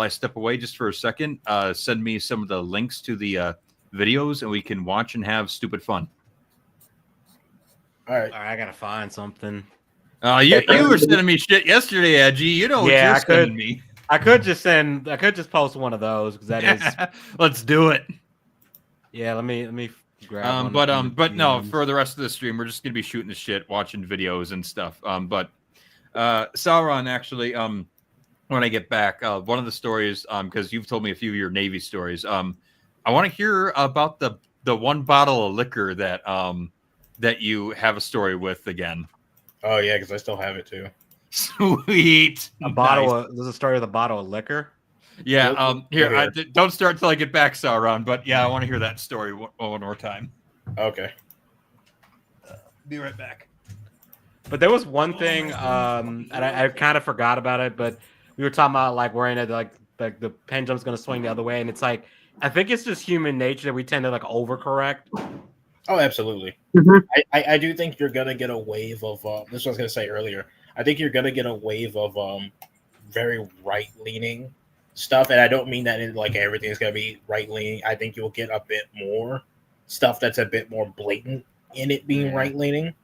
I step away just for a second, send me some of the links to the videos and we can watch and have stupid fun. all right. All right, I gotta find something. You were sending me shit yesterday, Edgy. You know what Yeah, you're I could- sending me. I could just post one of those because that is. Let's do it. Yeah, let me grab one. But no, DMs. for the rest of the stream, we're just gonna be shooting the shit, watching videos and stuff. But Sauron, actually, when I get back, one of the stories, because you've told me a few of your Navy stories, I want to hear about the one bottle of liquor that that you have a story with again. Oh yeah, because I still have it too. Sweet. a bottle. Nice. There's a story with a bottle of liquor. Yeah. Here, Here. don't start till I get back, Sauron. But yeah, I want to hear that story one more time. Okay. Be right back. But there was one thing, and I kind of forgot about it. But we were talking about like worrying that like the pendulum's gonna swing the other way, and it's like I think it's just human nature that we tend to like overcorrect. Oh, absolutely. Mhm. I do think you're gonna get a wave of this. Was I was gonna say earlier. I think you're gonna get a wave of very right leaning stuff, and I don't mean that in like everything's gonna be right leaning. I think you'll get a bit more stuff that's a bit more blatant in it being Yeah. right leaning.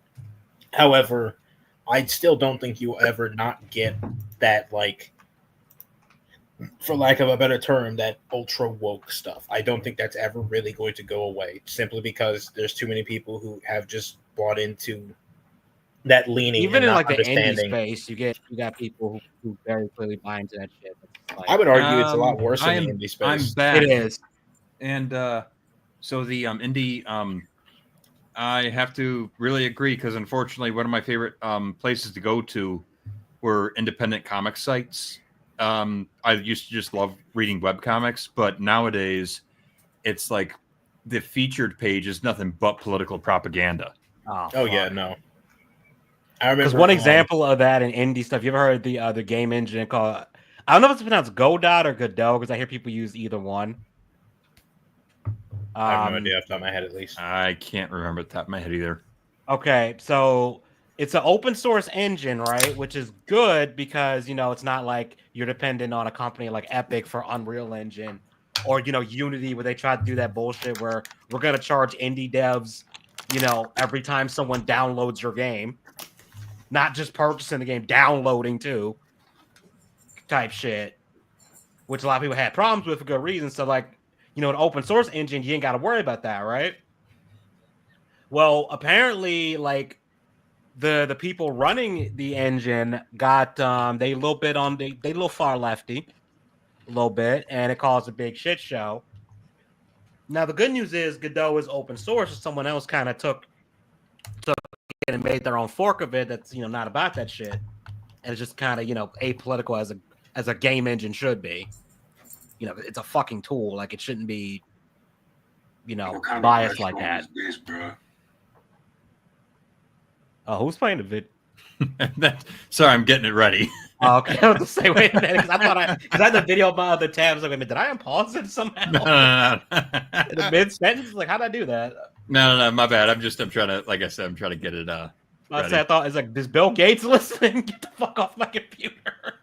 However, I still don't think you'll ever not get that like, for lack of a better term, that ultra woke stuff. I don't think that's ever really going to go away simply because there's too many people who have just bought into that leaning. Even and in not like the indie understanding. space, you got people who very clearly buy into that shit. It's like, I would argue it's a lot worse I in am- the indie I'm space. back. it is. And so the indie I have to really agree because unfortunately, one of my favorite places to go to were independent comic sites. I used to just love reading webcomics, but nowadays it's like the featured page is nothing but political propaganda. Oh yeah, no. I remember Because one example of that in indie stuff, you ever heard the game engine called? I don't know if it's pronounced Godot or Godot because I hear people use either one. I have no idea off the top of my head, at least. I can't remember at the top of my head either. Okay, so it's an open source engine, right? Which is good because it's not like you're dependent on a company like Epic for Unreal Engine or Unity, where they try to do that bullshit where we're gonna charge indie devs, every time someone downloads your game, not just purchasing the game, downloading too, type shit, which a lot of people had problems with for good reason. So like, an open source engine, you ain't got to worry about that, right? Well, apparently, like the people running the engine got they a little bit on they a little far lefty, a little bit, and it caused a big shit show. Now the good news is Godot is open source, so someone else kind of took it and made their own fork of it. That's not about that shit, and it's just kind of apolitical as a game engine should be. It's a fucking tool. Like it shouldn't be biased like that. Who's playing the vid? Sorry, I'm getting it ready. Okay, I was to say, wait a minute, because I thought I had the video about the tabs. Like, did I unpause it somehow? No. In the mid sentence, like, how did I do that? No, my bad. I'm trying to, like I said, I'm trying to get it. I thought it's like, does Bill Gates listen? Get the fuck off my computer,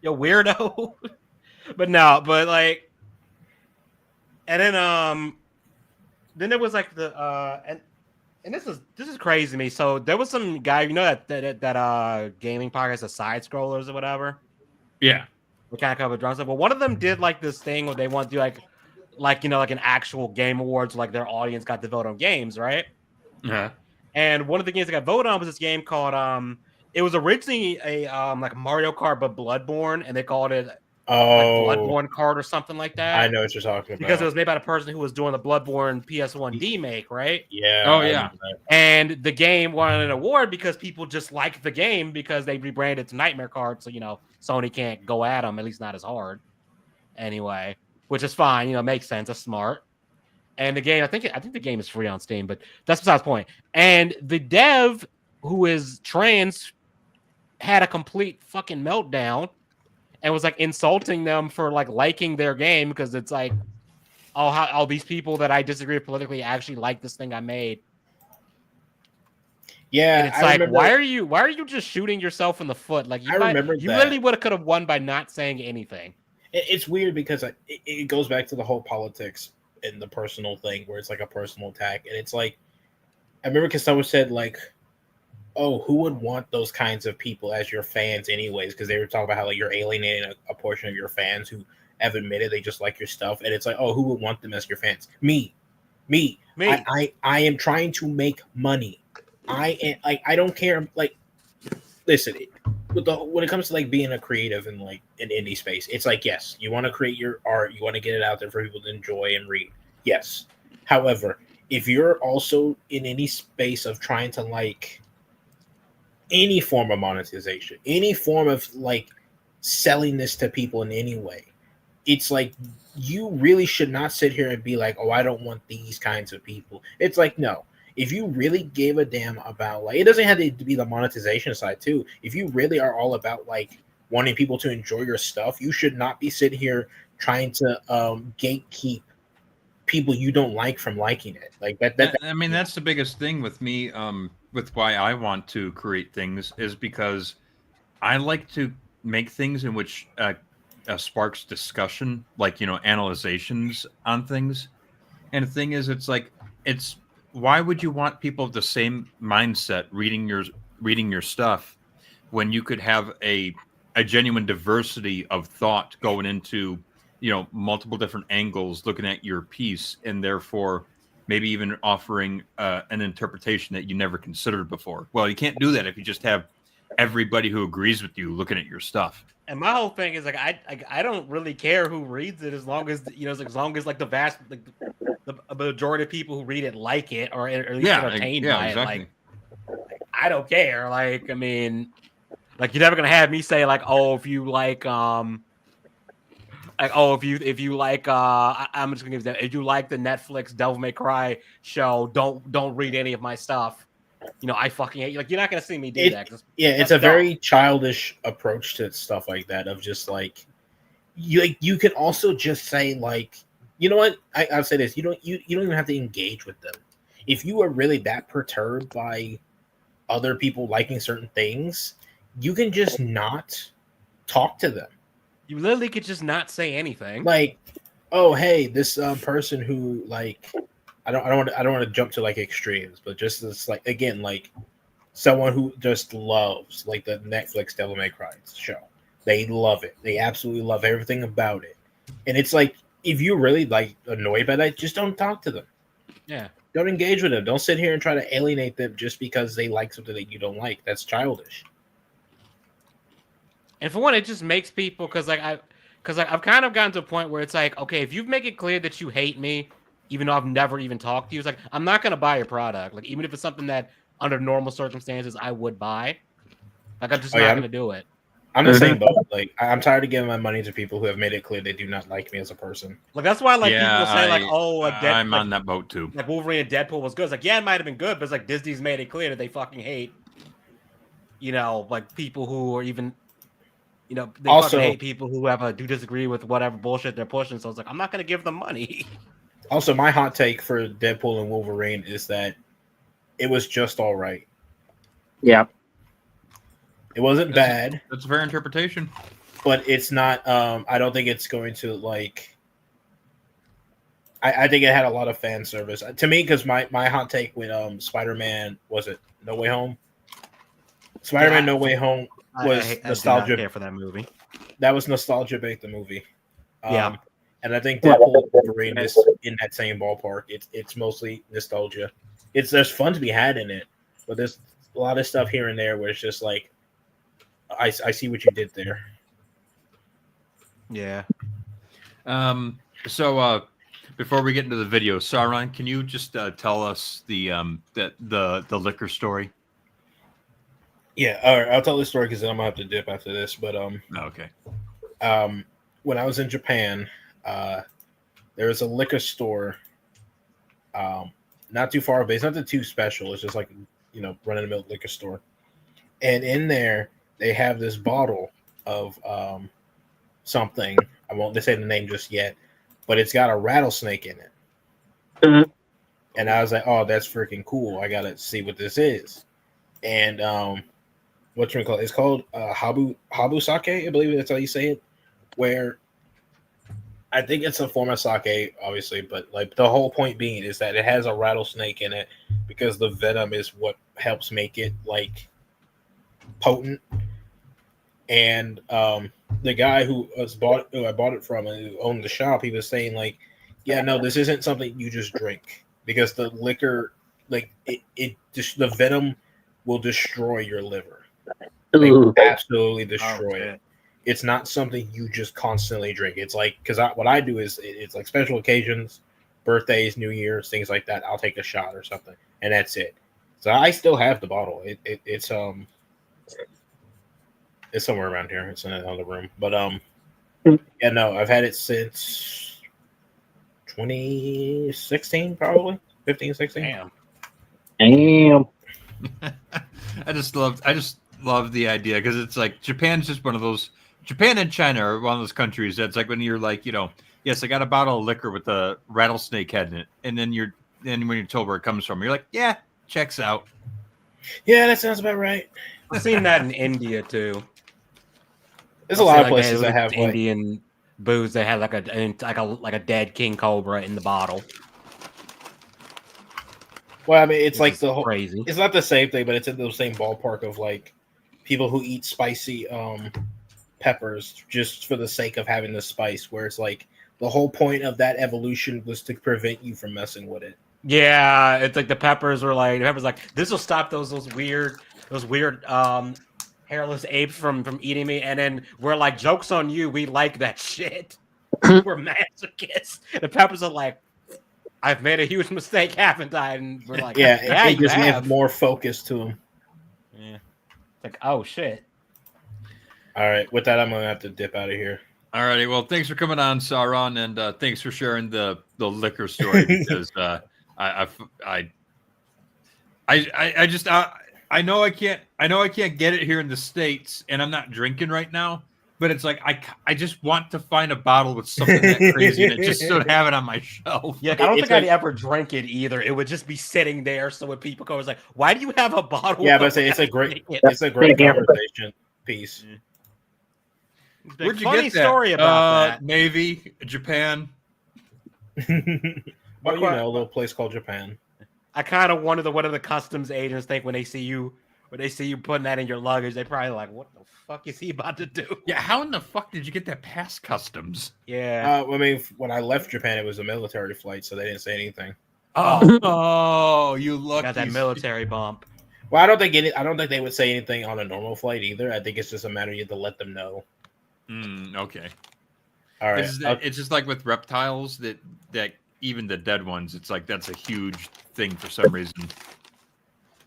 you weirdo. But like, and then there was like the and this is crazy to me. So there was some guy, that gaming podcast, the Side Scrollers or whatever. Yeah. We kind of covered drums stuff. But one of them did like this thing where they want to do like an actual game awards, like their audience got to vote on games, right? Yeah. And one of the games that got voted on was this game called it was originally a like Mario Kart but Bloodborne, and they called it Bloodborne Kart or something like that. I know what you're talking about. Because it was made by the person who was doing the Bloodborne PS1 remake, right? Yeah. Oh, yeah. And the game won an award because people just like the game because they rebranded to Nightmare Kart, so Sony can't go at them, at least not as hard. Anyway, which is fine, makes sense, that's smart. And the game, I think the game is free on Steam, but that's besides the point. And the dev, who is trans, had a complete fucking meltdown and was like insulting them for like liking their game because it's like, how these people that I disagree with politically actually like this thing I made. Yeah, and it's like, why are you just shooting yourself in the foot? Like you literally could have won by not saying anything. It's weird because it goes back to the whole politics and the personal thing where it's like a personal attack, and it's like, I remember because someone said like, oh, who would want those kinds of people as your fans anyways? Because they were talking about how like you're alienating a portion of your fans who have admitted they just like your stuff. And it's like, oh, who would want them as your fans? Me. I am trying to make money. I don't care. Like, listen, when it comes to like being a creative in like an indie space, it's like, yes, you want to create your art. You want to get it out there for people to enjoy and read. Yes. However, if you're also in any space of trying to like any form of monetization, any form of like selling this to people in any way, it's like you really should not sit here and be like, oh, I don't want these kinds of people. It's like, no, if you really give a damn about like, it doesn't have to be the monetization side too. If you really are all about like wanting people to enjoy your stuff, you should not be sitting here trying to gatekeep people you don't like from liking it. Like that. I mean, that's the biggest thing with me. With why I want to create things is because I like to make things in which sparks discussion, like analyzations on things. And the thing is, it's like why would you want people of the same mindset reading your stuff when you could have a genuine diversity of thought going into multiple different angles looking at your piece, and therefore maybe even offering an interpretation that you never considered before. Well, you can't do that if you just have everybody who agrees with you looking at your stuff. And my whole thing is like I don't really care who reads it as long as as long as like the vast the majority of people who read it like it, or at least entertained by exactly. it. Like, I don't care. Like, I mean, like, you're never gonna have me say like, oh, if you like, I'm just gonna give that. If you like the Netflix Devil May Cry show, don't read any of my stuff. You know, I fucking hate you. Like, you're not gonna see me do that. It's a very childish approach to stuff like that. Of just like you can also just say like, you know what? I'll say this: you don't even have to engage with them. If you are really that perturbed by other people liking certain things, you can just not talk to them. You literally could just not say anything. Like, oh hey, this person who like, I don't want to jump to like extremes, but just this like again like someone who just loves like the Netflix Devil May Cry show. They love it. They absolutely love everything about it. And it's like, if you're really like annoyed by that, just don't talk to them. Yeah. Don't engage with them. Don't sit here and try to alienate them just because they like something that you don't like. That's childish. And for one, it just makes people because I've kind of gotten to a point where it's like, okay, if you make it clear that you hate me, even though I've never even talked to you, it's like, I'm not gonna buy your product. Like, even if it's something that under normal circumstances I would buy, like, I'm just not gonna do it. I'm the same boat. Like, I'm tired of giving my money to people who have made it clear they do not like me as a person. Like, that's why like people say like, oh, I'm on that boat too. Like Wolverine and Deadpool was good. It's like, yeah, it might have been good, but it's like Disney's made it clear that they fucking hate, you know, like people who are even, you know, they also fucking hate people who do disagree with whatever bullshit they're pushing. So it's like, I'm not gonna give them money. Also, my hot take for Deadpool and Wolverine is that it was just all right. Yeah. It wasn't bad. That's a fair interpretation. But it's not. I don't think it's going to like. I think it had a lot of fan service to me because my hot take with Spider-Man, was it No Way Home? Spider-Man No Way Home was nostalgia. I do not care for that movie. That was nostalgia bait the movie. Yeah. And I think Deadpool and Wolverine is in that same ballpark. It's mostly nostalgia. There's fun to be had in it, but there's a lot of stuff here and there where it's just like, I see what you did there. Yeah. So before we get into the video, Sauron, can you just tell us the liquor story? Yeah, all right, I'll tell the story because then I'm gonna have to dip after this. But okay. When I was in Japan, there was a liquor store, not too far away. It's not too special. It's just like, you know, run-of-the-mill liquor store, and in there they have this bottle of something. I won't say the name just yet, but it's got a rattlesnake in it. Mm-hmm. And I was like, "Oh, that's freaking cool! I gotta see what this is." And what's it called? It's called habu sake. I believe that's how you say it. Where I think it's a form of sake, obviously, but like the whole point being is that it has a rattlesnake in it because the venom is what helps make it like potent. And the guy who I bought it from and who owned the shop, he was saying like, yeah, no, this isn't something you just drink because the liquor, like it just the venom will destroy your liver, like, absolutely destroy it. It's not something you just constantly drink. It's like, because what I do is it's like special occasions, birthdays, New Year's, things like that. I'll take a shot or something, and that's it. So I still have the bottle. It's somewhere around here. It's in another room. But yeah, no, I've had it since 2016, probably 15, 16. Damn. I just love the idea because it's like Japan's just one of those. Japan and China are one of those countries that's like when you're like, you know, yes, I got a bottle of liquor with a rattlesnake head in it, and then when you're told where it comes from, you're like, yeah, checks out. Yeah, that sounds about right. I've seen that in India too. There's a lot of places that have Indian booze. They had like a dead king cobra in the bottle. Well, I mean, it's like the whole crazy. It's not the same thing, but it's in the same ballpark of like people who eat spicy peppers just for the sake of having the spice. Where it's like the whole point of that evolution was to prevent you from messing with it. Yeah, it's like the peppers like this will stop those weird hairless apes from eating me, and then we're like, joke's on you, we like that shit. We're masochists. The peppers are like, I've made a huge mistake, haven't I? And we're like, Yeah, yeah, it you just gave have. more focus to him. Yeah. It's like, oh shit. All right, with that, I'm gonna have to dip out of here. All righty. Well, thanks for coming on, Sauron, and thanks for sharing the liquor story because I know I can't get it here in the States, and I'm not drinking right now. But it's like I just want to find a bottle with something that crazy in it, just so to have it on my shelf. Yeah, I don't It's think I'd like- ever drink it either. It would just be sitting there. So when people go, it's like, why do you have a bottle? Yeah, of but it's a great, it? it's a great Yeah. conversation piece. It's a Where'd you funny get that? story about that. Navy, Japan. Well, you know, a little place called Japan. I kind of wonder what do the customs agents think when they see you putting that in your luggage. They probably like, what the fuck is he about to do? Yeah, how in the fuck did you get that past customs? Yeah. I mean, when I left Japan, it was a military flight, so they didn't say anything. Oh, you lucky. Got that military bump. Well, I don't think they would say anything on a normal flight either. I think it's just a matter you have to let them know. Okay. All right. It's just like with reptiles that even the dead ones, it's like that's a huge thing for some reason.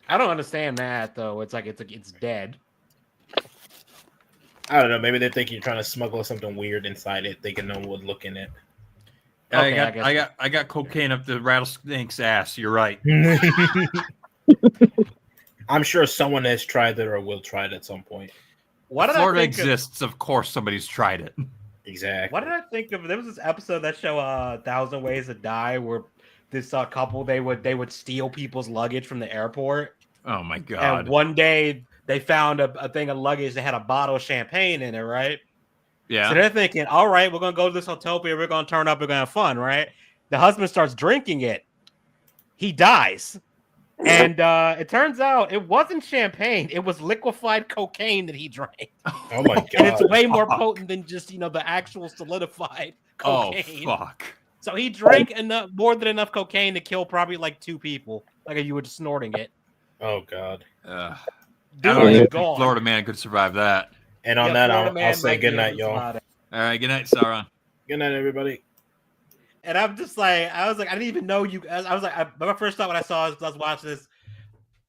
I don't understand that though. It's dead. I don't know. Maybe they think you're trying to smuggle something weird inside it, thinking no one would look in it. Okay, I got cocaine up the rattlesnake's ass. You're right. I'm sure someone has tried it or will try it at some point. What did Florida I think exists. Of course, somebody's tried it. Exactly. What did I think of? There was this episode that show 1,000 Ways to Die where this couple they would steal people's luggage from the airport. Oh my god! And one day they found a thing of luggage that had a bottle of champagne in it, right? Yeah. So they're thinking, all right, we're gonna go to this Hotopia, we're gonna turn up, we're gonna have fun, right? The husband starts drinking it. He dies. And it turns out it wasn't champagne, it was liquefied cocaine that he drank. Oh my god! And it's way more potent than just the actual solidified cocaine. Oh fuck! So he drank more than enough cocaine to kill probably like 2 people, like if you were just snorting it. Oh god! I Dude don't is think gone. Florida man could survive that. And on Yeah, that, Florida I'll man say might good be night, able to y'all. survive it. All right. Good night, Sauron. Good night, everybody. And I'm just like, I was like, I didn't even know you. I was like, my first thought when I saw this, I was watching this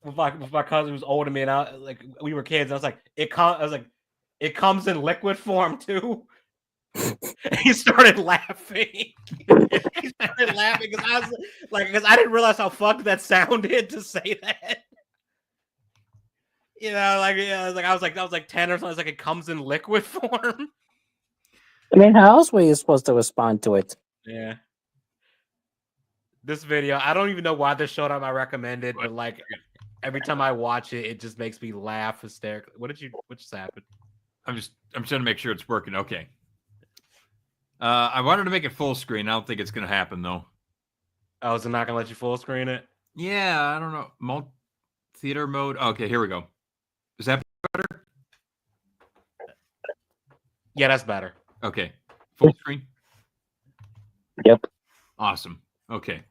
with my cousin who was older than me, and I like we were kids. And I was like, it comes in liquid form too. And he started laughing. He started laughing because I was like, because I didn't realize how fucked that sounded to say that. I was like 10 or something. I was like, it comes in liquid form. I mean, how else were you supposed to respond to it? Yeah. This video, I don't even know why this showed up. I recommended, but like every time I watch it, it just makes me laugh hysterically. What just happened? I'm trying to make sure it's working. Okay. I wanted to make it full screen. I don't think it's gonna happen though. Oh, is it not gonna let you full screen it? Yeah, I don't know. Theater mode. Okay, here we go. Is that better? Yeah, that's better. Okay. Full screen. Yep. Awesome. Okay.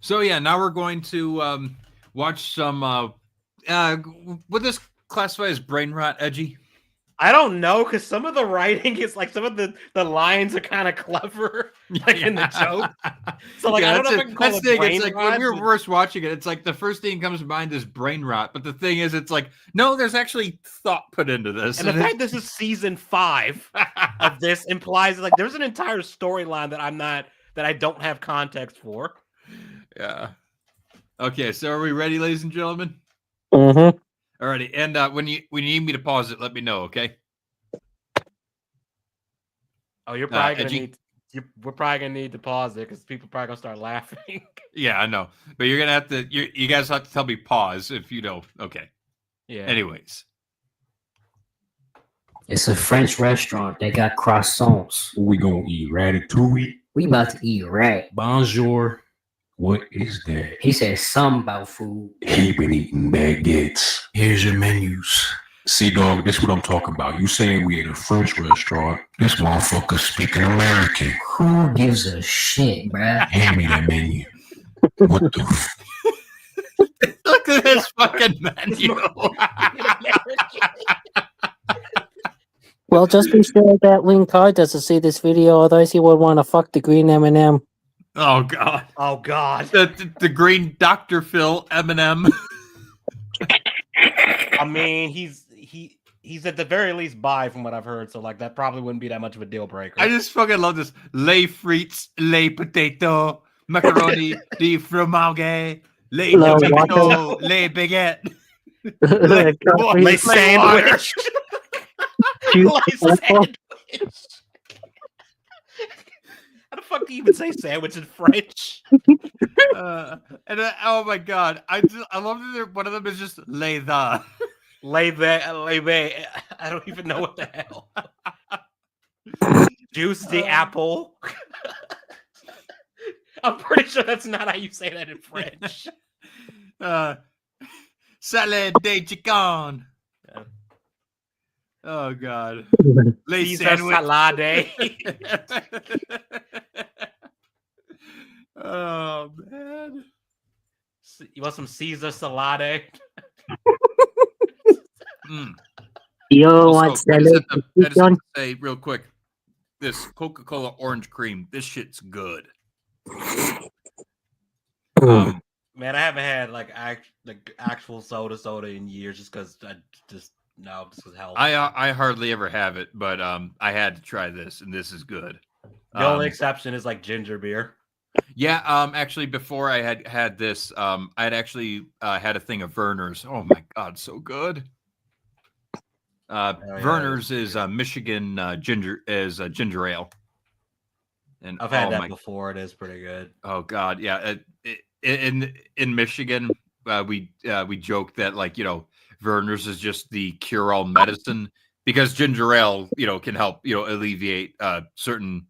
So yeah, now we're going to watch some. Would this classify as brain rot, Edgy? I don't know, because some of the writing is like some of the lines are kind of clever, like in the joke. So like I don't know if I can call it brain it's like rot, when we were but- first watching it, it's like the first thing that comes to mind is brain rot. But the thing is, it's like no, there's actually thought put into this. And the fact this is season 5 of this implies like there's an entire storyline that I don't have context for. Yeah. Okay, so are we ready, ladies and gentlemen? Mm-hmm. Alrighty, and when you need me to pause it, let me know, okay? Oh, you're probably gonna Edgy? need. We're probably gonna need to pause it because people probably gonna start laughing. Yeah, I know, but you're gonna have to. You guys have to tell me pause if you don't. Okay. Yeah. Anyways, It's a French restaurant. They got croissants. We gonna eat ratatouille. We about to eat rat. Bonjour. What is that? He said something about food. He been eating baguettes. Here's your menus. See, dog, this what I'm talking about. You saying we at a French restaurant. This motherfucker speaking American. Who gives a shit, bruh? Hand me that menu. What the look at this fucking menu. Well, just be sure that Link Card doesn't see this video, otherwise he would want to fuck the green M&M. Oh God. Oh God. The green Dr. Phil Eminem. I mean, he's at the very least bi from what I've heard, so like that probably wouldn't be that much of a deal breaker. I just fucking love this. Les frites, les potato, macaroni, di fromage, les No, gâteaux, les baguettes. Like, Lay sandwich. Lay water. sandwich. How the fuck do you even say sandwich in French? Oh my God, I love that one of them is just les the. Lay there. I don't even know what the hell. Juice the apple. I'm pretty sure that's not how you say that in French. Salad de chicken. Yeah. Oh God. Les Caesar sandwich. salade. Oh man. You want some Caesar salade? Mm. Yo, Also, what's I that? just have to say real quick, this Coca-Cola orange cream, this shit's good. Mm. Man, I haven't had like actual soda in years just because this was hell. I hardly ever have it, but I had to try this, and this is good. The only exception is like ginger beer. Yeah, actually, before I had this, I had actually had a thing of Verner's. Oh my God, so good. Verner's is Michigan ginger ale, and I've had that before. It is pretty good. Oh God, yeah. In Michigan, we joke that, like, Verner's is just the cure-all medicine because ginger ale, can help alleviate certain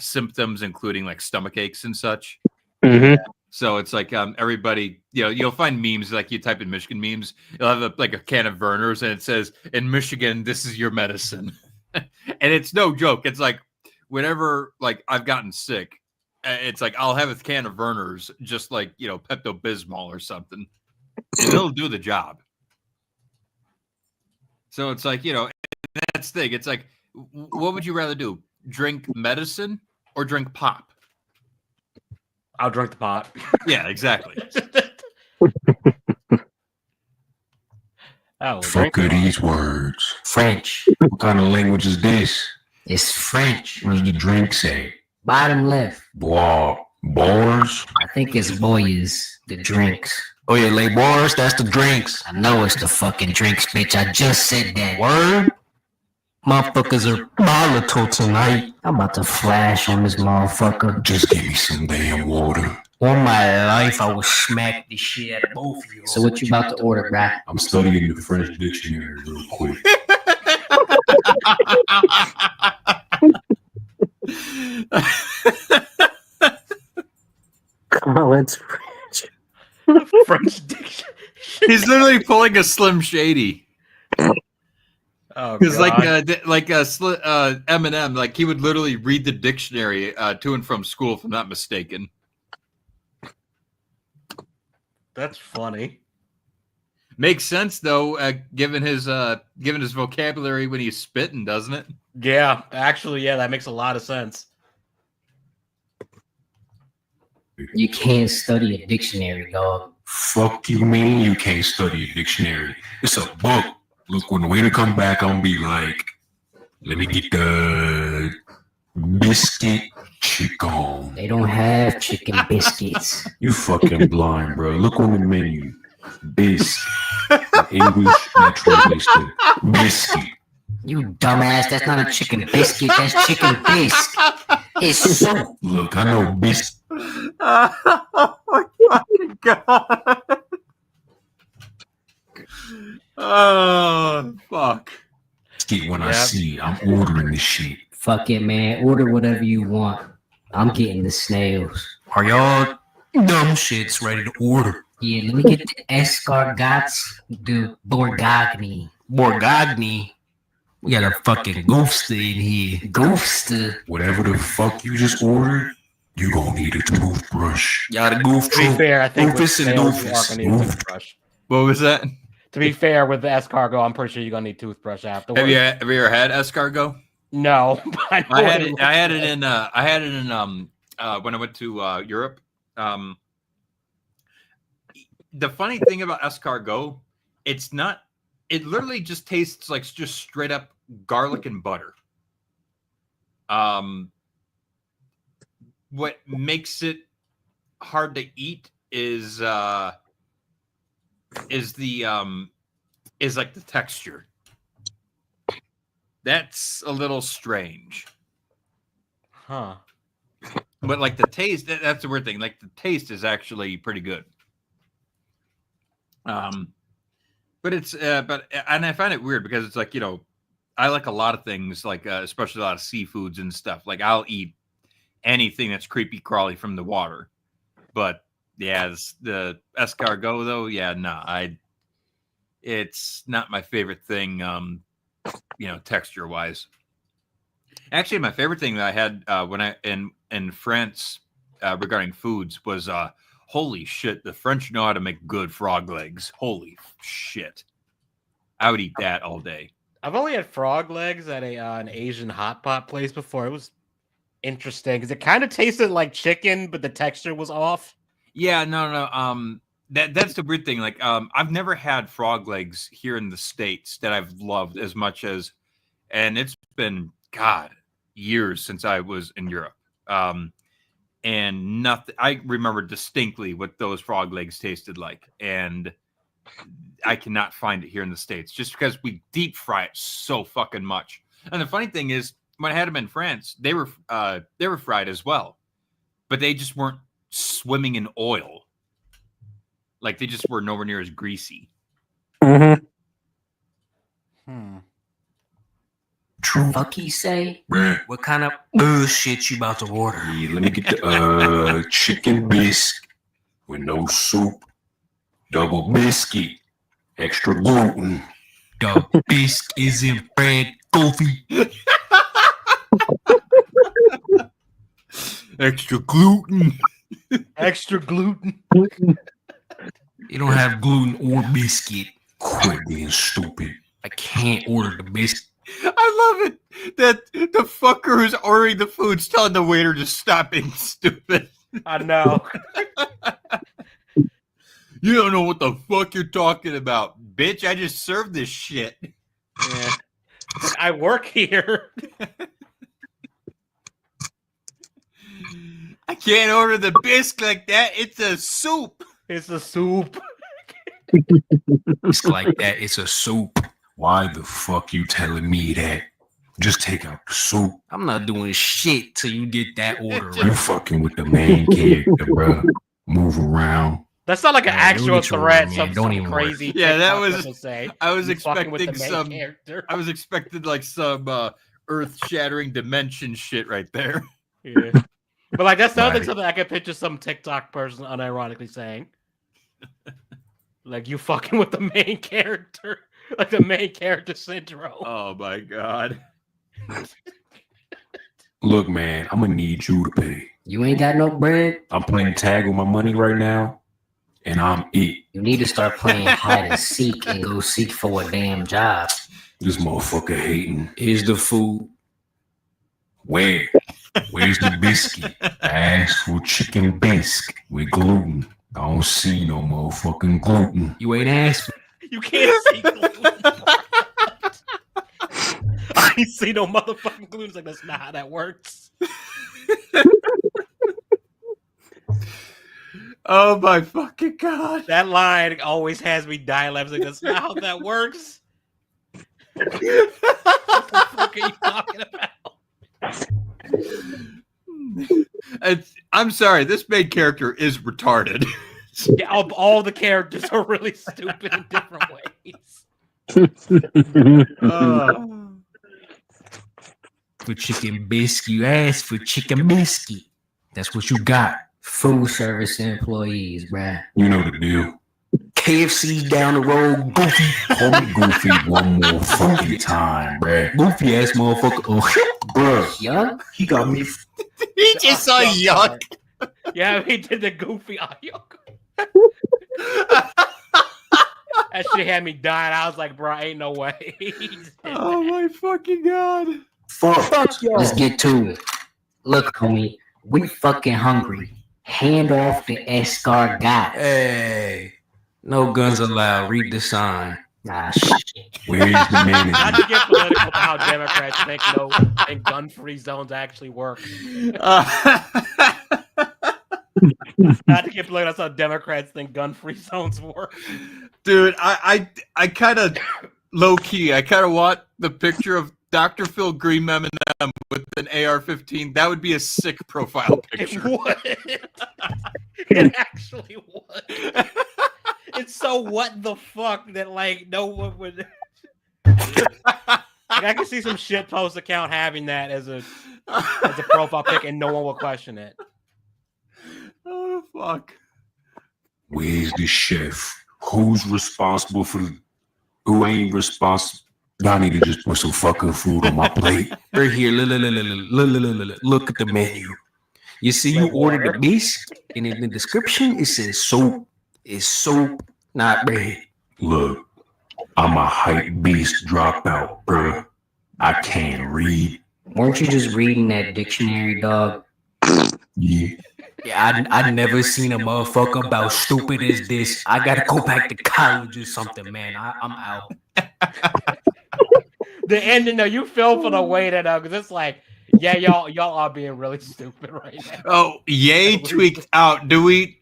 symptoms, including like stomach aches and such. Mm-hmm. So it's like everybody, you'll find memes, like you type in Michigan memes, you'll have a can of Verner's and it says, "In Michigan, this is your medicine." And it's no joke. It's like whenever like I've gotten sick, it's like I'll have a can of Verner's, just like Pepto-Bismol or something, and it'll do the job. So it's like that's the thing. It's like, what would you rather do? Drink medicine or drink pop? I'll drink the pot. Yeah, exactly. Fuck are these words? French. What kind of language is this? It's French. What does the drink say? Bottom left. Bois. Bars? I think it's boys, the drinks. Oh yeah, lay bars, that's the drinks. I know it's the fucking drinks, bitch. I just said that. Word? Motherfuckers are volatile tonight. I'm about to flash on this motherfucker. Just give me some damn water. On my life, I will smack the shit out of both of you. So what you about to order, bruh? I'm studying the French dictionary real quick. Collins French. French dictionary. He's literally pulling a Slim Shady. Oh, Because God. Eminem, like he would literally read the dictionary to and from school, if I'm not mistaken. That's funny. Makes sense though, given his vocabulary when he's spitting, doesn't it? Yeah, actually, yeah, that makes a lot of sense. You can't study a dictionary, dog. Fuck you mean you can't study a dictionary? It's a book. Look, when the waiter come back, I'm gonna be like, let me get the biscuit chicken. They don't have chicken biscuits. You fucking blind, bro. Look on the menu. Biscuit. English that translates to biscuit. You dumbass, that's not a chicken biscuit, that's chicken bisque. It's soup. Look, I know biscuit. Oh my fucking God. Oh fuck. When I see, I'm ordering this shit. Fuck it, man. Order whatever you want. I'm getting the snails. Are y'all dumb shits ready to order? Yeah, let me get the escargots, the borgogni. Borgogni. We got a fucking goofster in here. Goofster. Whatever the fuck you just ordered, you gonna need a toothbrush. Y'all the goof To be fair, I think with Goofus and snails, you are doofus. gonna need a toothbrush. What was that? To be fair, with the escargot, I'm pretty sure you're gonna need toothbrush afterwards. Have you ever had escargot? No, but I had it in when I went to Europe. The funny thing about escargot, it's not. It literally just tastes like just straight up garlic and butter. What makes it hard to eat is like the texture. That's a little strange. Huh. But like the taste, that's the weird thing. Like the taste is actually pretty good. But it's and I find it weird because it's like, you know, I like a lot of things, like especially a lot of seafoods and stuff. Like I'll eat anything that's creepy crawly from the water. But yeah, the escargot though, yeah, it's not my favorite thing, you know, texture wise. Actually, my favorite thing that I had when I in France regarding foods was holy shit, the French know how to make good frog legs. Holy shit. I would eat that all day. I've only had frog legs at an Asian hot pot place before. It was interesting because it kind of tasted like chicken, but the texture was off. Yeah, no. That's the weird thing. Like, I've never had frog legs here in the States that I've loved as much as, and it's been, God, years since I was in Europe. And nothing, I remember distinctly what those frog legs tasted like. And I cannot find it here in the States just because we deep fry it so fucking much. And the funny thing is, when I had them in France, they were fried as well, but they just weren't swimming in oil. Like they just were nowhere near as greasy. Mm-hmm. True fuck he say? Bruh. What kind of bullshit you about to order? Yeah, let me get the chicken bisque with no soup, double biscuit, extra gluten. The bisque is in bread, Goofy. Extra gluten. Extra gluten. You don't have gluten or biscuit. Quit being stupid. I can't order the biscuit. I love it that the fucker who's ordering the food's telling the waiter to stop being stupid. I know. You don't know what the fuck you're talking about, bitch. I just served this shit. Yeah. I work here. I can't order the bisque like that. It's a soup. It's a soup. It's like that. It's a soup. Why the fuck you telling me that? Just take out the soup. I'm not doing shit till you get that order You right. fucking with the main character, bro. Move around. That's not like an Man, actual don't get your threat. word, Some, man. Don't some even crazy. Yeah, that TikTok was- will say. I was You fucking with the expecting main some. character. I was expecting like some earth-shattering dimension shit right there. Yeah. But like that sounds like Right. something I could picture some TikTok person unironically saying. Like you fucking with the main character. Like the main character syndrome. Oh my god. Look, man, I'm gonna need you to pay. You ain't got no bread? I'm playing tag with my money right now, and I'm it. You need to start playing hide and seek and go seek for a damn job. This motherfucker hating. Here's the food. Where? Where's the biscuit? I asked for chicken bisque with gluten. I don't see no motherfucking gluten. You ain't asked. You can't see gluten. I ain't see no motherfucking gluten. It's like that's not how that works. Oh my fucking god. That line always has me dying laughing. Like that's not how that works. What the fuck are you talking about? I'm sorry, this main character is retarded. Yeah, all the characters are really stupid in different ways. For chicken biscuit, you asked for chicken biscuit. That's what you got. Food service employees, bruh. You know the deal. KFC down the road, Goofy. Call me Goofy one more fucking time, bruh. Goofy ass motherfucker. Oh, Bruh, yeah. he got me. He just saw yuck. Yeah, he did the goofy audio. That shit had me dying. I was like, bro, ain't no way. He just did Oh that. my fucking god. Fuck y'all. Let's get to it. Look, homie, We fucking hungry. Hand off the escargot. Hey, no guns allowed. Read the sign. Ah, shit. Where's the Not manager? to get political about how Democrats think gun-free zones actually work. Not to get political, that's how Democrats think gun-free zones work. Dude, I kind of low key. I kind of want the picture of Dr. Phil Green M&M with an AR-15. That would be a sick profile It picture. would. It actually would. It's so what the fuck that like no one would. Like, I can see some shitpost account having that as a profile pic and no one will question it. Oh fuck! Where's the chef? Who's responsible for? Who ain't responsible? I need to just put some fucking food on my plate. Right here, look at the menu. You see, you ordered the bisque, and in the description it says soap. It's soap, not bread. Look, I'm a hype beast dropout, bruh. I can't read. Weren't you just reading that dictionary, dog? Yeah. Yeah, I never seen a motherfucker about stupid as this. I gotta go back to college or something, man. I'm out. The ending though, you feel for the way that because it's like, yeah, y'all are being really stupid right now. Oh, yay! Tweaked out. Do we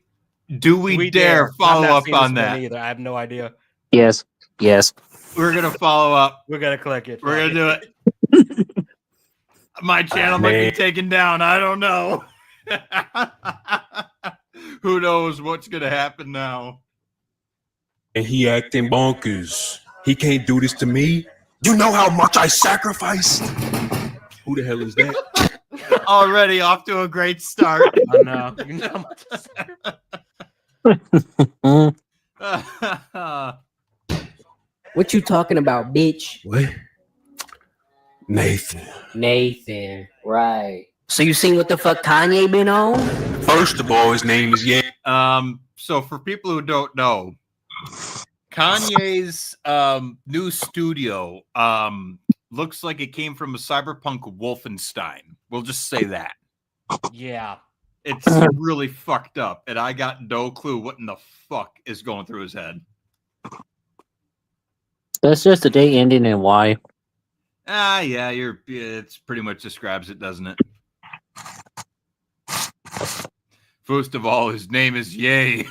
dare follow I've not up seen on this one that? either. I have no idea. Yes. Yes. We're gonna follow up. We're gonna click it. We're gonna do it. My channel might be taken down. I don't know. Who knows what's gonna happen now? And he acting bonkers. He can't do this to me. You know how much I sacrificed? Who the hell is that? Already off to a great start. I know. You know how much What you talking about, bitch? What? Nathan. Nathan. Right. So you seen what the fuck Kanye been on? First of all, his name is Ye. So for people who don't know, Kanye's new studio looks like it came from a cyberpunk Wolfenstein. We'll just say that. Yeah. It's really fucked up, and I got no clue what in the fuck is going through his head. That's just the day ending and why. Yeah, it's pretty much describes it, doesn't it? First of all, his name is Ye.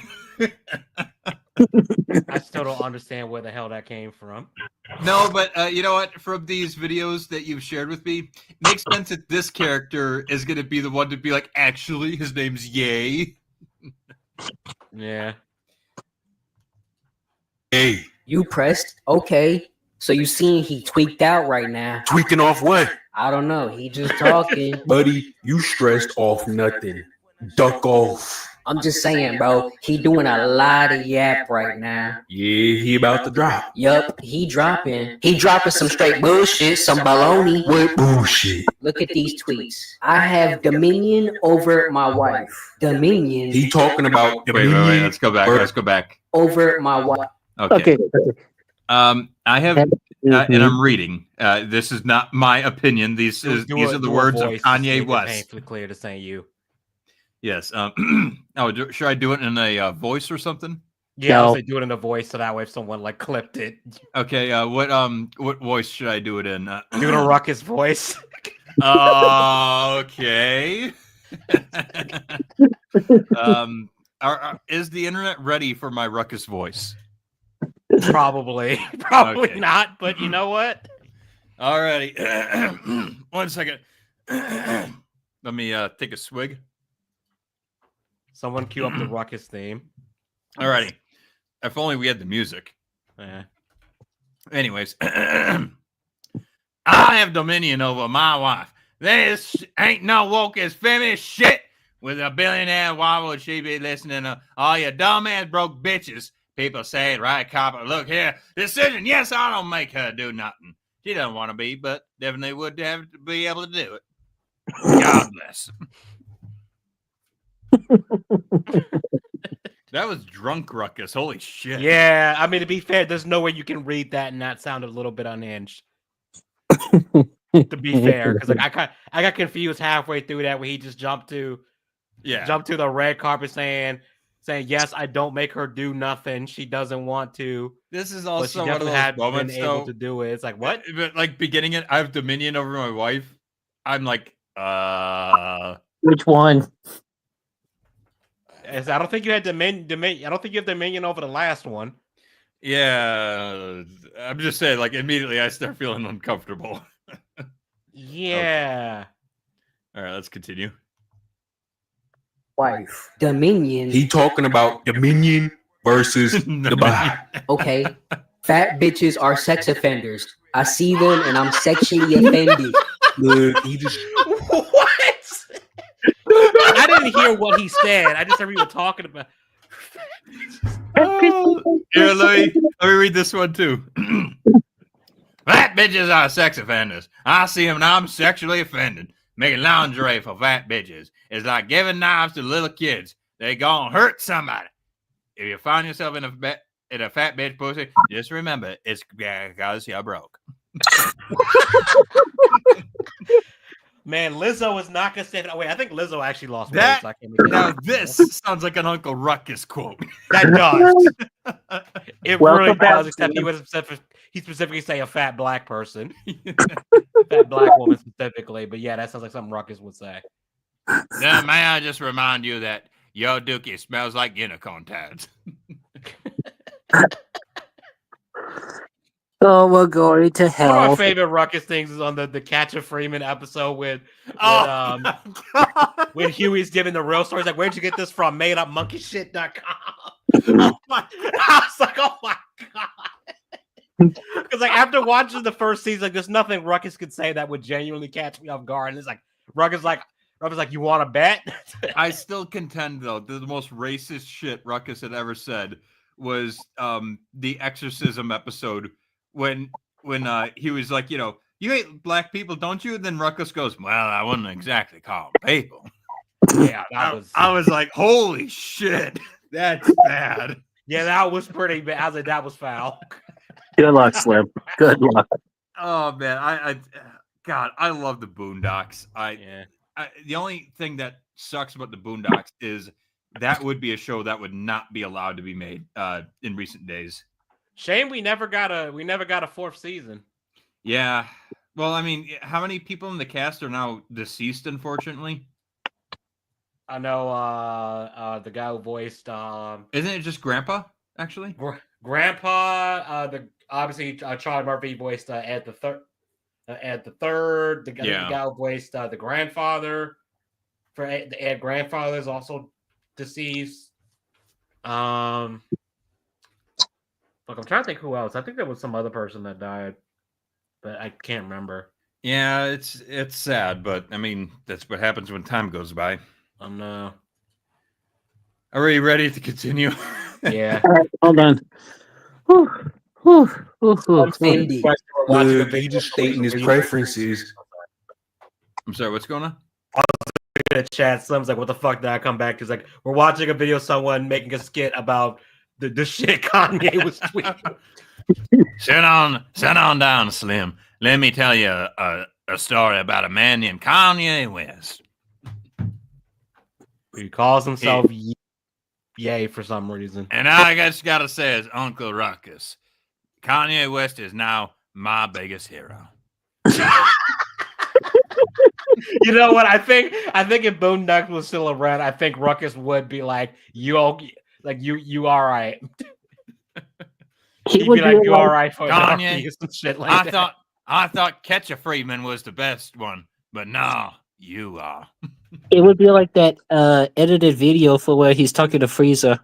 I still don't understand where the hell that came from. No, but you know what? From these videos that you've shared with me, it makes sense that this character is going to be the one to be like, actually, his name's Ye. Yeah. Hey, You pressed? Okay. So you seen he tweaked out right now. tweaking off what? I don't know. He just talking. Buddy, you stressed off nothing. Duck off. I'm just saying, bro. He doing a lot of yap right now. Yeah, he about to drop. Yup, he dropping. He dropping some straight bullshit, some baloney. What bullshit? Look at these tweets. I have dominion over my wife. Dominion He talking about Wait. Let's go back. Let's go back. over my wife. Okay. Okay. I have, and I'm reading. This is not my opinion. These are the words of Kanye West. Painfully clear this ain't you. Yes. Should I do it in a voice or something? Yeah, I'll No. say do it in a voice so that way if someone like clipped it, Okay. What voice should I do it in? do the ruckus voice. Okay. Is the internet ready for my ruckus voice? Probably Okay. not. But you know what? Alrighty. 1 second. Let me take a swig. Someone cue up the ruckus theme. Alrighty. If only we had the music. Yeah. Anyways, I have dominion over my wife. This ain't no woke as feminist shit. With a billionaire, why would she be listening to all your dumbass broke bitches? People say it, right, copper? Look here, decision. Yes, I don't make her do nothing. She doesn't want to be, but definitely would have to be able to do it. God bless. That was drunk ruckus. Holy shit. Yeah, I mean to be fair, there's no way you can read that and not sound a little bit unhinged. To be fair, because like I got confused halfway through that when he just jumped to the red carpet saying yes, I don't make her do nothing. She doesn't want to. This is But she also one of definitely those had been moments, able though. to do it. It's like what? But like beginning it, I have dominion over my wife. I'm like, Which one? I don't think you had dominion. I don't think you have dominion over the last one. yeah. I'm just saying, like immediately I start feeling uncomfortable. Yeah. All right, let's continue. Wife. Dominion. He talking about Dominion versus the Bot. Okay. Fat bitches are sex offenders. I see them and I'm sexually offended. Look, he just What? I didn't hear what he said. I just heard people talking about. Here, let me read this one too. Fat bitches are sex offenders. I see them and I'm sexually offended. Making lingerie for fat bitches is like giving knives to little kids. They gonna hurt somebody. If you find yourself in a fat bitch pussy, just remember it's because you're broke. Man, Lizzo is not gonna say. Oh, wait, I think Lizzo actually lost weight. That- So I can't make Now that. this sounds like an Uncle Ruckus quote. That does. It Welcome really back, does. Except Steven. he specifically say a fat black person, fat black woman specifically. But yeah, that sounds like something Ruckus would say. Now, may I just remind you that your dookie smells like unicorn tabs. Oh, we're going to One of my hell. favorite Ruckus things is on the Catch a Freeman episode with Oh, when Huey's giving the real stories. Like, where'd you get this from? MadeUpMonkeyShit.com. oh my I was like, oh my god. Because like after watching the first season, like there's nothing Ruckus could say that would genuinely catch me off guard. And it's like Ruckus like, you want to bet? I still contend though the most racist shit Ruckus had ever said was the exorcism episode when he was like, you hate black people, don't you? And then Ruckus goes, well, I wouldn't exactly call them people. Yeah, that was. I was like, holy shit, that's bad. Yeah, that was pretty bad. I was like, that was foul. Good luck, Slim. Good luck. Oh man, God, I love the Boondocks. Yeah. The only thing that sucks about the Boondocks is that would be a show that would not be allowed to be made in recent days. Shame we never got a fourth season. Yeah. Well, I mean, how many people in the cast are now deceased, unfortunately? I know the guy who voiced Isn't it just Grandpa, actually? Grandpa, obviously Charlie Murphy voiced Ed the third. The guy who voiced the grandfather for the Ed grandfather is also deceased. Look, I'm trying to think who else. I think there was some other person that died, but I can't remember. Yeah, it's sad, but I mean that's what happens when time goes by. No. Are we ready to continue? Yeah. All right, hold on. Whew, whew, whew, whew. Offended. Look, he just stating his preferences. I'm sorry, what's going on? In the chat, Slim's like, "What the fuck did I come back?" Because like we're watching a video of someone making a skit about the shit Kanye was tweeting. Sit on down, Slim. Let me tell you a story about a man named Kanye West. He calls himself Ye for some reason. And I just gotta say, as Uncle Ruckus, Kanye West is now my biggest hero. You know what? I think if Boondock was still around, I think Ruckus would be like, you all right. He'd would be like, be you like- all right for Kanye, some shit like that. I thought Catch a Freeman was the best one, but no, you are. It would be like that edited video for where he's talking to Frieza.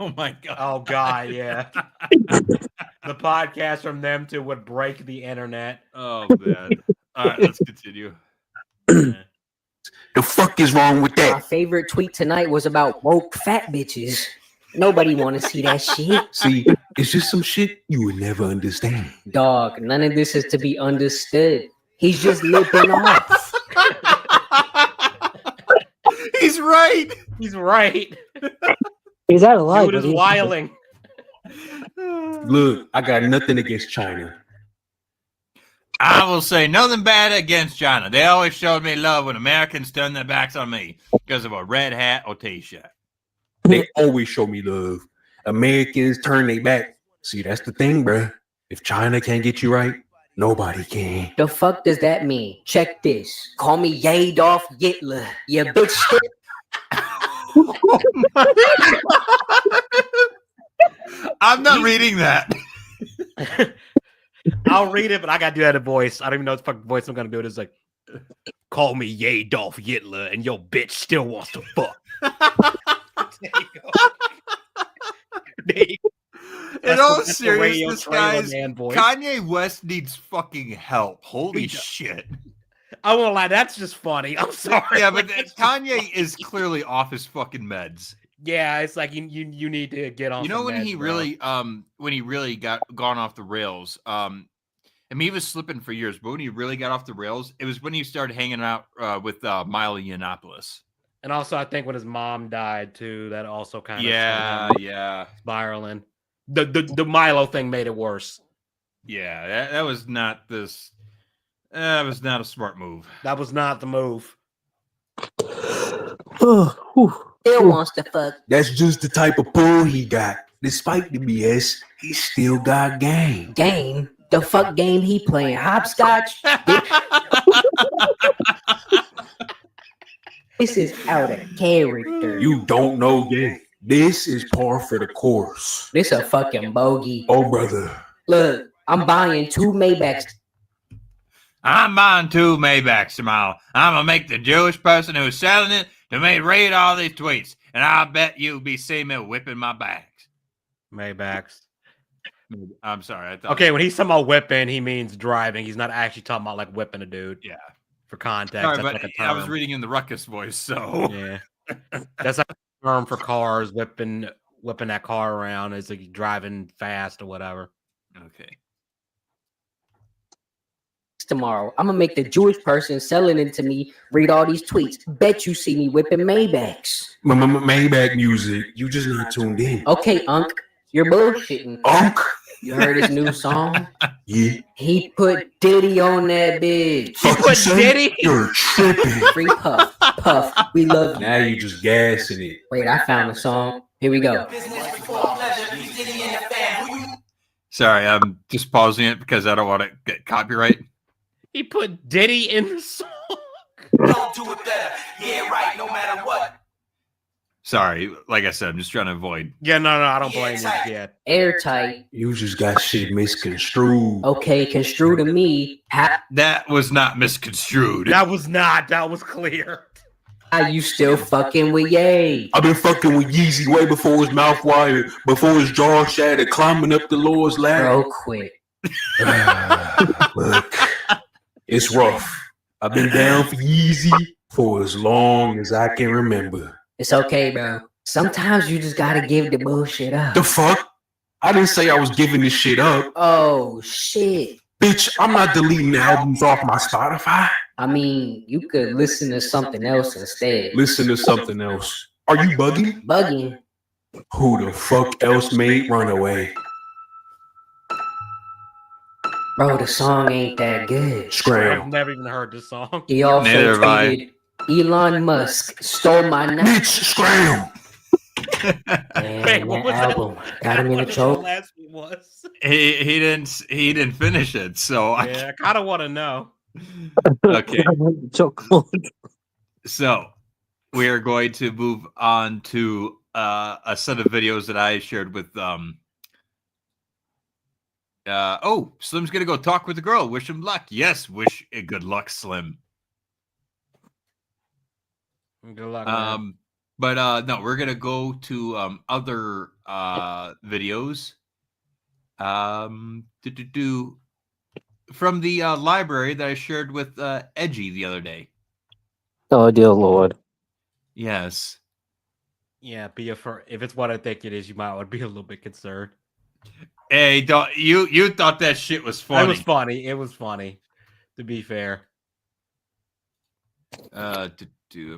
Oh my god. Oh god, yeah. The podcast from them two would break the internet. Oh man. All right, let's continue. The fuck is wrong with My that? favorite tweet tonight was about woke fat bitches. Nobody want to see that shit. See, it's just some shit you would never understand. Dog, none of this is to be understood. He's just lipping off. He's right. He's right. He's out of line. Dude is but he- wiling. Look, I got nothing against China. I will say nothing bad against China. They always showed me love when Americans turned their backs on me because of a red hat or T-shirt. They always show me love. Americans turn their back. See, that's the thing, bruh. If China can't get you right, nobody can. The fuck does that mean? Check this. Call me Adolf Hitler. You bitch. I'm not reading that. I'll read it, but I gotta do that in voice. I don't even know what the fuck voice I'm gonna do. It's like, call me Adolf Hitler, and your bitch still wants to fuck. There you go. There you go. In all That's the radio seriousness, trailer guys, man voice. Kanye West needs fucking help. Holy He does. shit. I won't lie, that's just funny. I'm sorry. Yeah, but Like, that's just Kanye funny. is clearly off his fucking meds. Yeah, it's like you need to get on. You know some when meds, he bro. really got gone off the rails. I mean, he was slipping for years, but when he really got off the rails, it was when he started hanging out with Milo Yiannopoulos. And also, I think when his mom died too, that also kind of Yeah. spiraling. The Milo thing made it worse. Yeah, that was not this. That was not a smart move. That was not the move. Still wants to fuck. That's just the type of pull he got. Despite the BS, he still got game. Game? The fuck game he playing? Hopscotch? This is out of character. You don't know game. This is par for the course. This a fucking bogey. Oh, brother. Look, I'm buying 2 Maybachs. I'm buying 2 Maybachs tomorrow. I'm gonna make the Jewish person who's selling it to me read all these tweets, and I bet you'll be seeing me whipping my bags. Maybachs. I'm sorry. I thought, Okay, when he's talking about whipping, he means driving. He's not actually talking about like whipping a dude. Yeah. For context, Sorry, that's but like a I was term. reading in the Ruckus voice, so Yeah, that's like a term for cars. Whipping that car around is like driving fast or whatever. okay. Tomorrow, I'm gonna make the Jewish person selling it to me read all these tweets. Bet you see me whipping Maybachs. Maybach music. You just not tuned in. Okay, Unc, you're bullshitting. Unc? You heard his new song? Yeah. He put Diddy on that bitch. Fuck you, son. You're tripping. Free Puff. Puff, we love you. Now you just gassing it. Wait, I found the song. Here we go. Sorry, I'm just pausing it because I don't want to get copyright. He put Diddy in the song. Don't do it better. Yeah, right, no matter what. Sorry, like I said, I'm just trying to avoid. Yeah, no, I don't blame you. Yeah. Airtight. You just got shit misconstrued. Okay, construe to me. That was not misconstrued. That was not. That was clear. How you still fucking with Ye? I've been fucking with Yeezy way before his mouth wired, before his jaw shattered, climbing up the Lord's ladder. Bro, quit. Look, it's rough. I've been down for Yeezy for as long as I can remember. It's okay, bro. Sometimes you just gotta give the bullshit up. The fuck? I didn't say I was giving this shit up. Oh, shit. Bitch, I'm not deleting albums off my Spotify. I mean, you could listen to something else instead. Listen to something else. Are you bugging? Bugging. Who the fuck else made Runaway? Bro, the song ain't that good. I've Scram. never even heard this song. He also Neither have I. tweeted, Elon Musk stole my Bitch, night. scram. And what that was that? album got him in a What the choke. last one was. He didn't finish it, so Yeah, I kind of want to know. okay. So we are going to move on to a set of videos that I shared with Slim's gonna go talk with the girl. Wish him luck. Yes, wish good luck, Slim. Good luck. Man. But no, we're gonna go to other videos. From the library that I shared with Edgy the other day. Oh dear Lord. Yes. Yeah, if it's what I think it is, you might want to be a little bit concerned. Hey, don't you thought that shit was funny? It was funny. It was funny. To be fair. I'm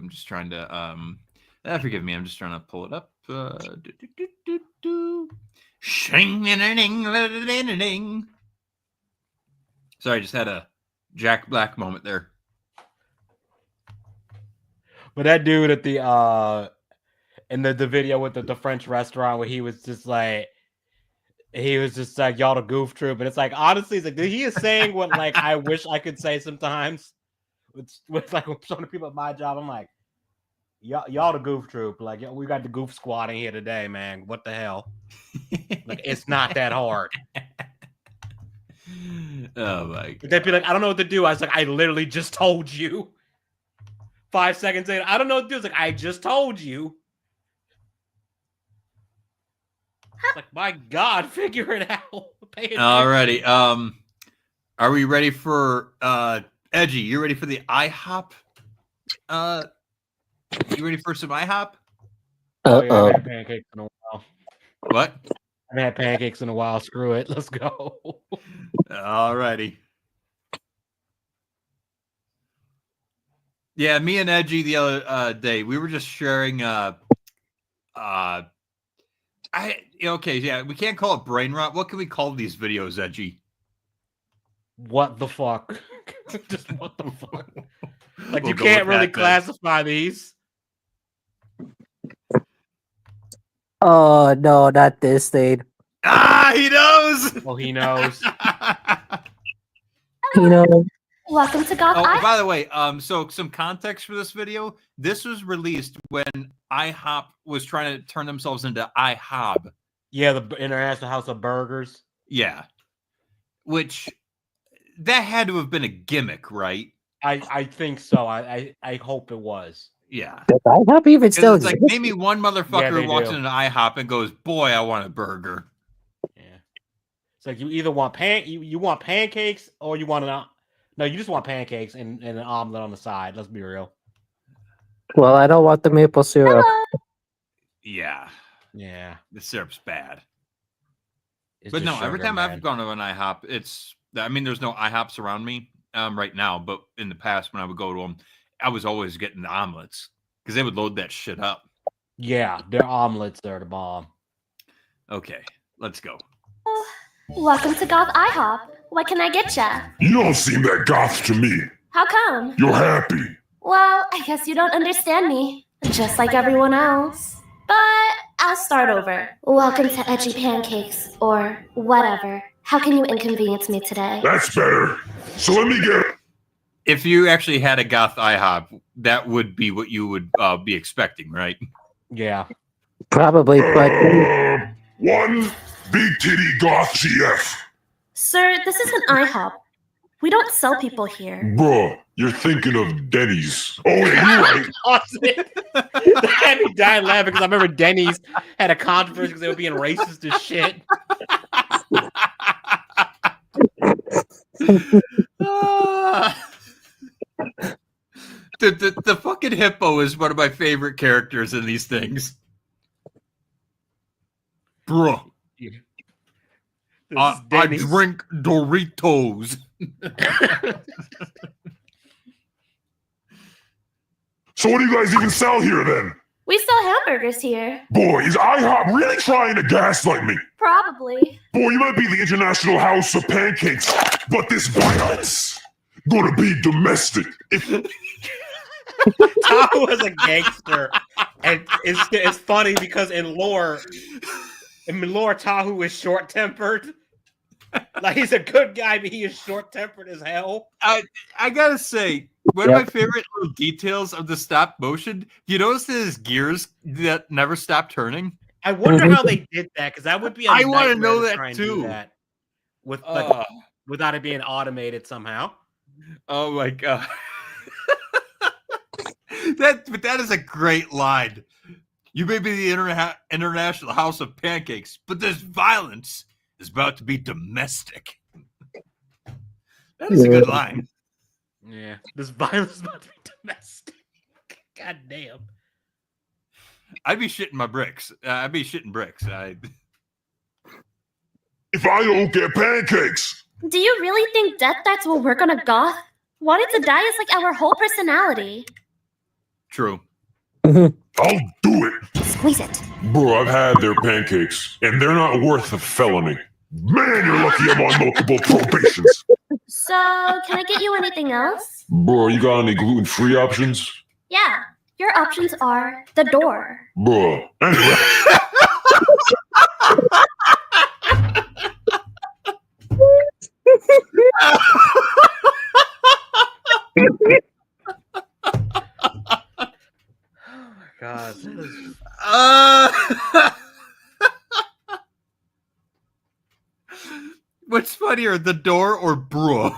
just trying to forgive me. I'm just trying to pull it up. Shing-a-ding-a-ding-a-ding. Sorry, I just had a Jack Black moment there. But that dude at the in the video with the French restaurant where he was just like y'all the goof troop, and it's like honestly, it's like he is saying what like I wish I could say sometimes. With like some of the people at my job, I'm like, y'all the goof troop. Like we got the goof squad in here today, man. What the hell? Like it's not that hard. Oh my God. They'd be like, I don't know what to do. I was like, I literally just told you. 5 seconds later, I don't know what to do. It's like, I just told you. It's like, my God, figure it out. Alrighty. Are we ready for Edgy? You ready for the IHOP? You ready for some IHOP? Oh, yeah, I haven't had pancakes in a while. What? I haven't had pancakes in a while. Screw it. Let's go. Alrighty. Yeah, me and Edgy the other day, we were just sharing okay, yeah, we can't call it brain rot. What can we call these videos, Edgy? What the fuck? Just what the fuck? Like, We'll you go can't with really that then. classify these. Oh no, not this thing. Ah, he knows. Oh, he knows. You know, Welcome to Goth Oh, I. by the way, so some context for this video. This was released when IHOP was trying to turn themselves into IHOB. Yeah, the International House of Burgers. Yeah. Which that had to have been a gimmick, right? I think so. I hope it was. Yeah. IHOP even still It's like exists. name me one motherfucker Yeah, they who walks do. into an IHOP and goes, "Boy, I want a burger." Yeah. It's like you either want you want pancakes or you want no, you just want pancakes and an omelet on the side. Let's be real. Well, I don't want the maple syrup. Yeah. Yeah. The syrup's bad. It's But just no, every sugar, time man. I've gone to an IHOP, there's no IHOPs around me right now, but in the past when I would go to them, I was always getting the omelets because they would load that shit up. Yeah, their omelets are the bomb. Okay, let's go. Welcome to Goth IHOP. What can I get ya? You don't seem that goth to me. How come? You're happy. Well, I guess you don't understand me. Just like everyone else. But I'll start over. Welcome to Edgy Pancakes, or whatever. How can you inconvenience me today? That's better. So let me get. If you actually had a goth IHOP, that would be what you would be expecting, right? Yeah. Probably, but One big titty goth GF. Sir, this is an IHOP. We don't sell people here. Bruh, you're thinking of Denny's. Oh, yeah, you're right. I had me dying laughing because I remember Denny's had a controversy because they were being racist as shit. The fucking hippo is one of my favorite characters in these things. Bro, I drink Doritos. So what do you guys even sell here then? We sell hamburgers here. Boy, is IHOP really trying to gaslight me? Probably. Boy, you might be the International House of Pancakes, but this violence gonna be domestic. Tahu was a gangster, and it's funny because in lore, Tahu is short tempered. Like he's a good guy, but he is short tempered as hell. I gotta say, one of my favorite little details of the stop motion. You notice his gears that never stop turning. I wonder how they did that because that would be. I want to know nightmare that try and do too. that with like, without it being automated somehow. Oh my god. That is a great line. You may be the International House of Pancakes, but this violence is about to be domestic. That is a good line. Yeah, this violence is about to be domestic. God damn. I'd be shitting my bricks. I'd be shitting bricks. If I don't get pancakes, Do you really think death threats will work on a goth? Wanting to die is like our whole personality. True. I'll do it. Squeeze it. Bro, I've had their pancakes, and they're not worth a felony. Man, you're lucky I'm on multiple probations. So, can I get you anything else? Bro, you got any gluten-free options? Yeah, your options are the door. Bro. Anyway. God. What's funnier, the door or bro?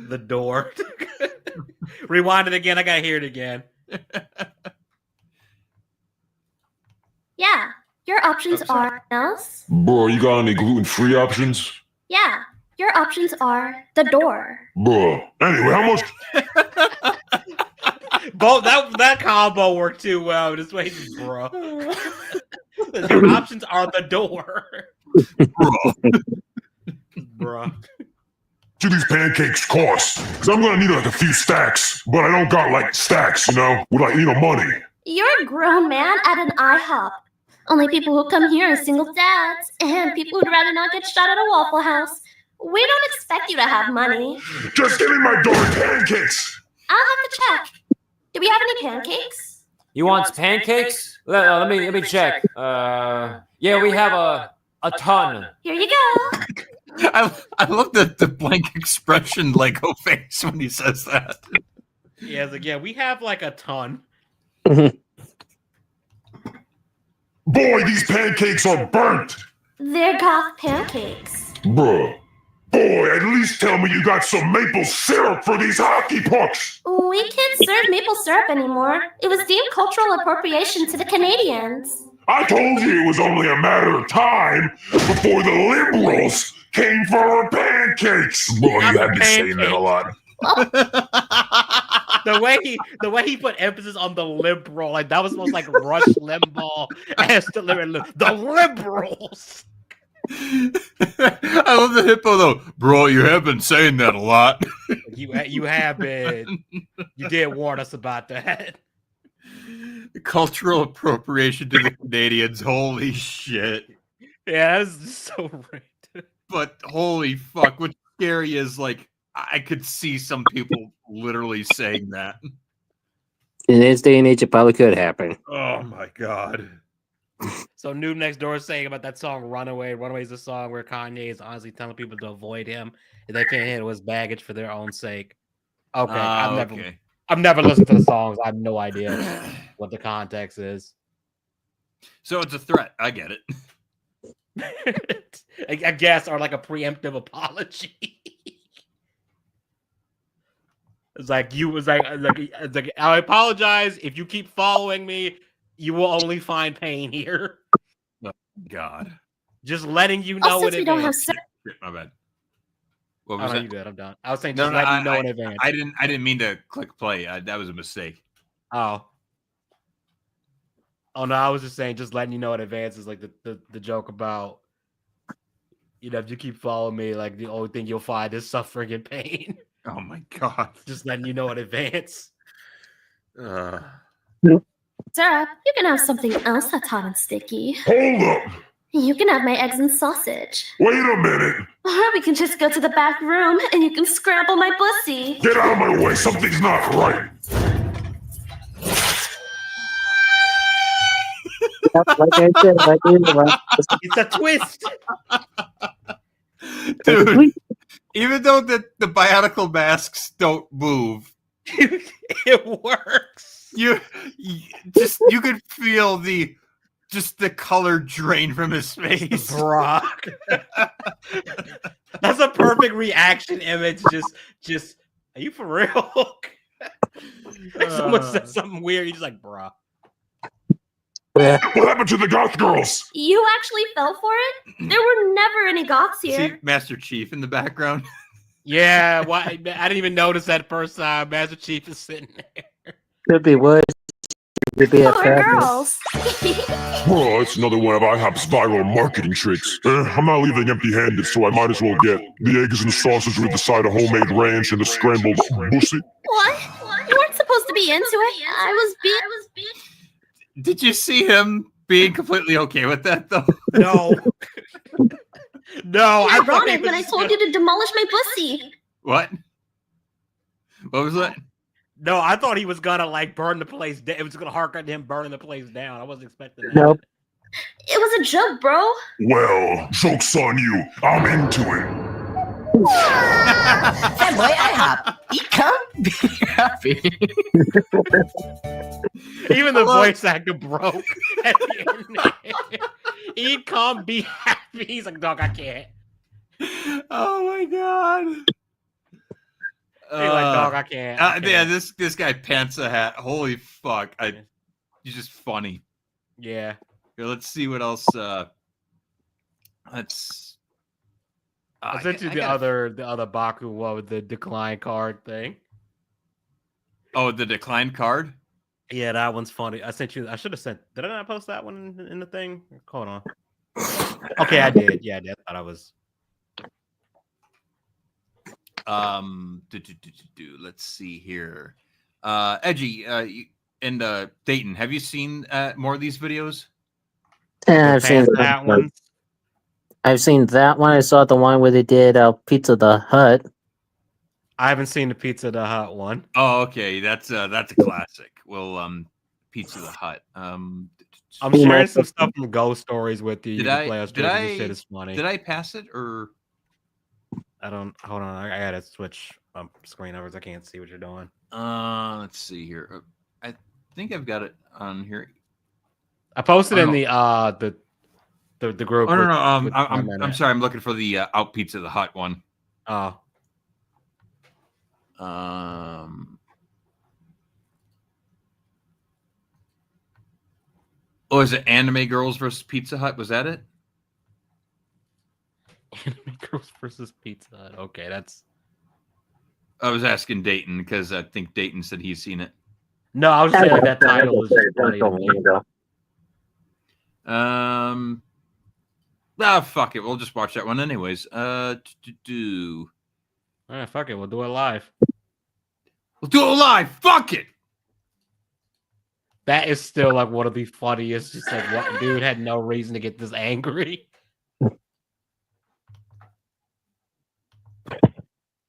The door. Rewind it again. I gotta hear it again. Yeah, your options are else. Bro, you got any gluten-free options? Yeah, your options are the door. Bro. Anyway, how much? Both that combo worked too well. This way, bro. Your options are the door. Bro. Do these pancakes cost? Because I'm gonna need like a few stacks, but I don't got like stacks, with like money. You're a grown man at an IHOP. Only people who come here are single dads and people who'd rather not get shot at a Waffle House. We don't expect you to have money. Just give me my darn pancakes. I'll have to check. Do we have any pancakes? You want pancakes? Let me check. Yeah, we have a ton. Here you go. I love the blank expression Lego face when he says that. Yeah, it's like, yeah, we have like a ton. Boy, these pancakes are burnt. They're goth pancakes. Bruh. Boy, at least tell me you got some maple syrup for these hockey pucks. We can't serve maple syrup anymore. It was deemed cultural appropriation to the Canadians. I told you it was only a matter of time before the liberals came for our pancakes. Boy, you have been saying that a lot. The way he put emphasis on the liberal, like that was almost like Rush Limbaugh as the liberals. I love the hippo though, bro. You have been saying that a lot. You have been. You did warn us about that. Cultural appropriation to the Canadians. Holy shit. Yeah, that's so right. But holy fuck, what's scary is like I could see some people literally saying that. In this day and age, it probably could happen. Oh my god. So Noob Next Door is saying about that song Runaway. Runaway is a song where Kanye is honestly telling people to avoid him if they can't handle his baggage for their own sake. Okay, I've never listened to the songs. I have no idea what the context is. So it's a threat. I get it. I guess, or like a preemptive apology. It's like I apologize if you keep following me. You will only find pain here. Oh, God. Just letting you know since we don't have Shit, my bad. What was oh, that? you good? I'm done. I was saying just letting you know in advance. I didn't mean to click play. That was a mistake. Oh no, I was just saying just letting you know in advance is like the joke about, if you keep following me, like the only thing you'll find is suffering and pain. Oh my god. Just letting you know in advance. Sarah, you can have something else that's hot and sticky. Hold up. You can have my eggs and sausage. Wait a minute. Or we can just go to the back room and you can scramble my pussy. Get out of my way. Something's not right. It's a twist. Dude, even though the bionicle masks don't move, it works. You could feel the color drain from his face. Brock. That's a perfect reaction image. Just are you for real? Like someone said something weird, you're just like, bruh. What happened to the goth girls? You actually fell for it? There were never any goths here. See Master Chief in the background? Yeah, why? I didn't even notice that first time. Master Chief is sitting there. Could be worse. Could be girls. Bro, it's another one of IHOP's viral marketing tricks. I'm not leaving empty-handed, so I might as well get the eggs and sausage with the side of homemade ranch and the scrambled pussy. What? You weren't supposed to be into it. I was being. Did you see him being completely okay with that, though? No. No, I You're thought he wrong when I was told you to demolish my pussy. What? What was that? No, I thought he was gonna like burn the place down. It was gonna hark on him burning the place down. I wasn't expecting that. Nope. It was a joke, bro. Well, joke's on you. I'm into it. That boy, I hop. He come be happy. Even the voice actor broke. At the end. He come be happy. He's like, dog, I can't. Oh my god. He's like, dog, I can't. I Yeah, can't." this guy pants a hat. Holy fuck! He's just funny. Yeah. Here, let's see what else. Let's. I sent you the other Baku one with the decline card thing. Oh, the decline card. Yeah, that one's funny. I sent you. I should have sent. Did I not post that one in the thing? Hold on. Okay, I did. Yeah, I did. I thought I was. Let's see here. Edgy, and Dayton, have you seen more of these videos? I've seen that one. I've seen that one. I saw the one where they did Pizza the Hut. I haven't seen the Pizza the Hut one. Oh, okay, that's a classic. Well, Pizza the Hut. I'm sharing some stuff from Ghost Stories with you. Did You can I? play us Did through. I? This shit is funny. Did I pass it or? I don't. Hold on. I gotta switch screen overs. I can't see what you're doing. Let's see here. I think I've got it on here. I posted in the group. Oh no, with I'm sorry. I'm looking for the Out Pizza the Hut one. Oh. Oh, is it Anime Girls versus Pizza Hut? Was that it? Anime Girls versus Pizza Hut. Okay, that's. I was asking Dayton because I think Dayton said he's seen it. No, I was saying like that title is just funny to me. Fuck it. We'll just watch that one anyways. Fuck it. We'll do it live. We'll do it live. Fuck it. That is still like one of the funniest. Just like what dude had no reason to get this angry.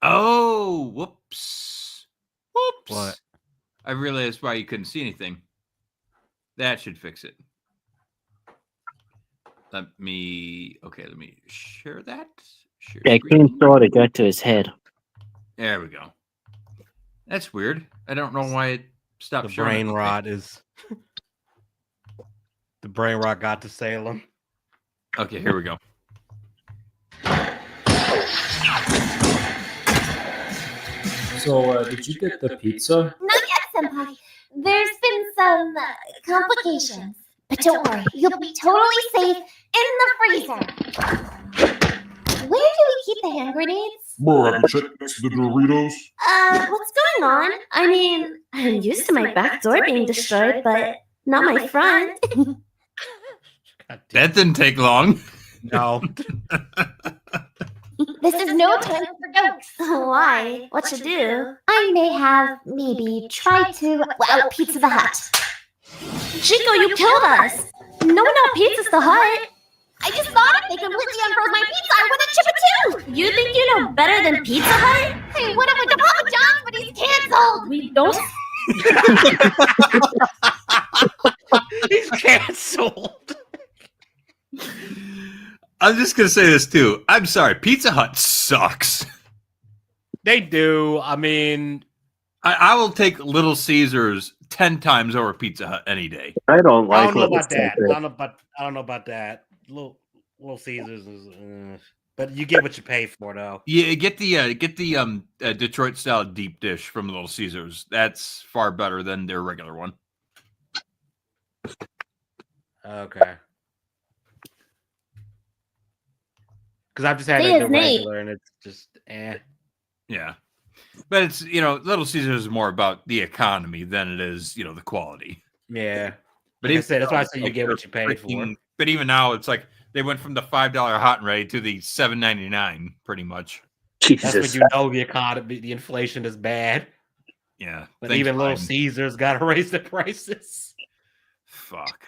Oh, whoops. Whoops. What? I realized why you couldn't see anything. That should fix it. Let me share that. Share Yeah, screen. Green Sword got to his head. There we go. That's weird. I don't know why it stopped The showing. brain rot is. The brain rot got to Salem. Okay, here we go. So, did you get the pizza? Not yet, Senpai. There's been some complications. But don't worry, you'll be totally safe in the freezer. Where do we keep the hand grenades? Bro, have you checked next to the Doritos? What's going on? I mean, I'm used to my back door being destroyed, but not my front. That didn't take long. No. This is no time for jokes. Why? What to do? I may have maybe tried to out Pizza the Hut. Chico, you killed us. No one out Pizza's the Hut. I just thought if they completely unfroze my pizza, I wouldn't chip it too. You think you know better than Pizza Hut? I would have went to Papa John's, but he's canceled. We don't. He's canceled. I'm just gonna say this too. I'm sorry, Pizza Hut sucks. They do. I mean, I will take Little Caesars 10 times over Pizza Hut any day. I don't I like don't know Little about that. Caesars. I don't know about that. Little Caesars is, but you get what you pay for, though. Yeah, get the Detroit style deep dish from Little Caesars. That's far better than their regular one. Okay. Because I've just had Say like, the his name. regular, and it's just Yeah. But it's, Little Caesars is more about the economy than it is, the quality. yeah. But Like I even said, that's why I say you like, get what you pay for. But even now, it's like they went from the $5 hot and ready to the $7.99, pretty much. That's when Jesus. you know the economy, the inflation is bad. Yeah. But thanks, even Little Biden. Caesars got to raise the prices. Fuck.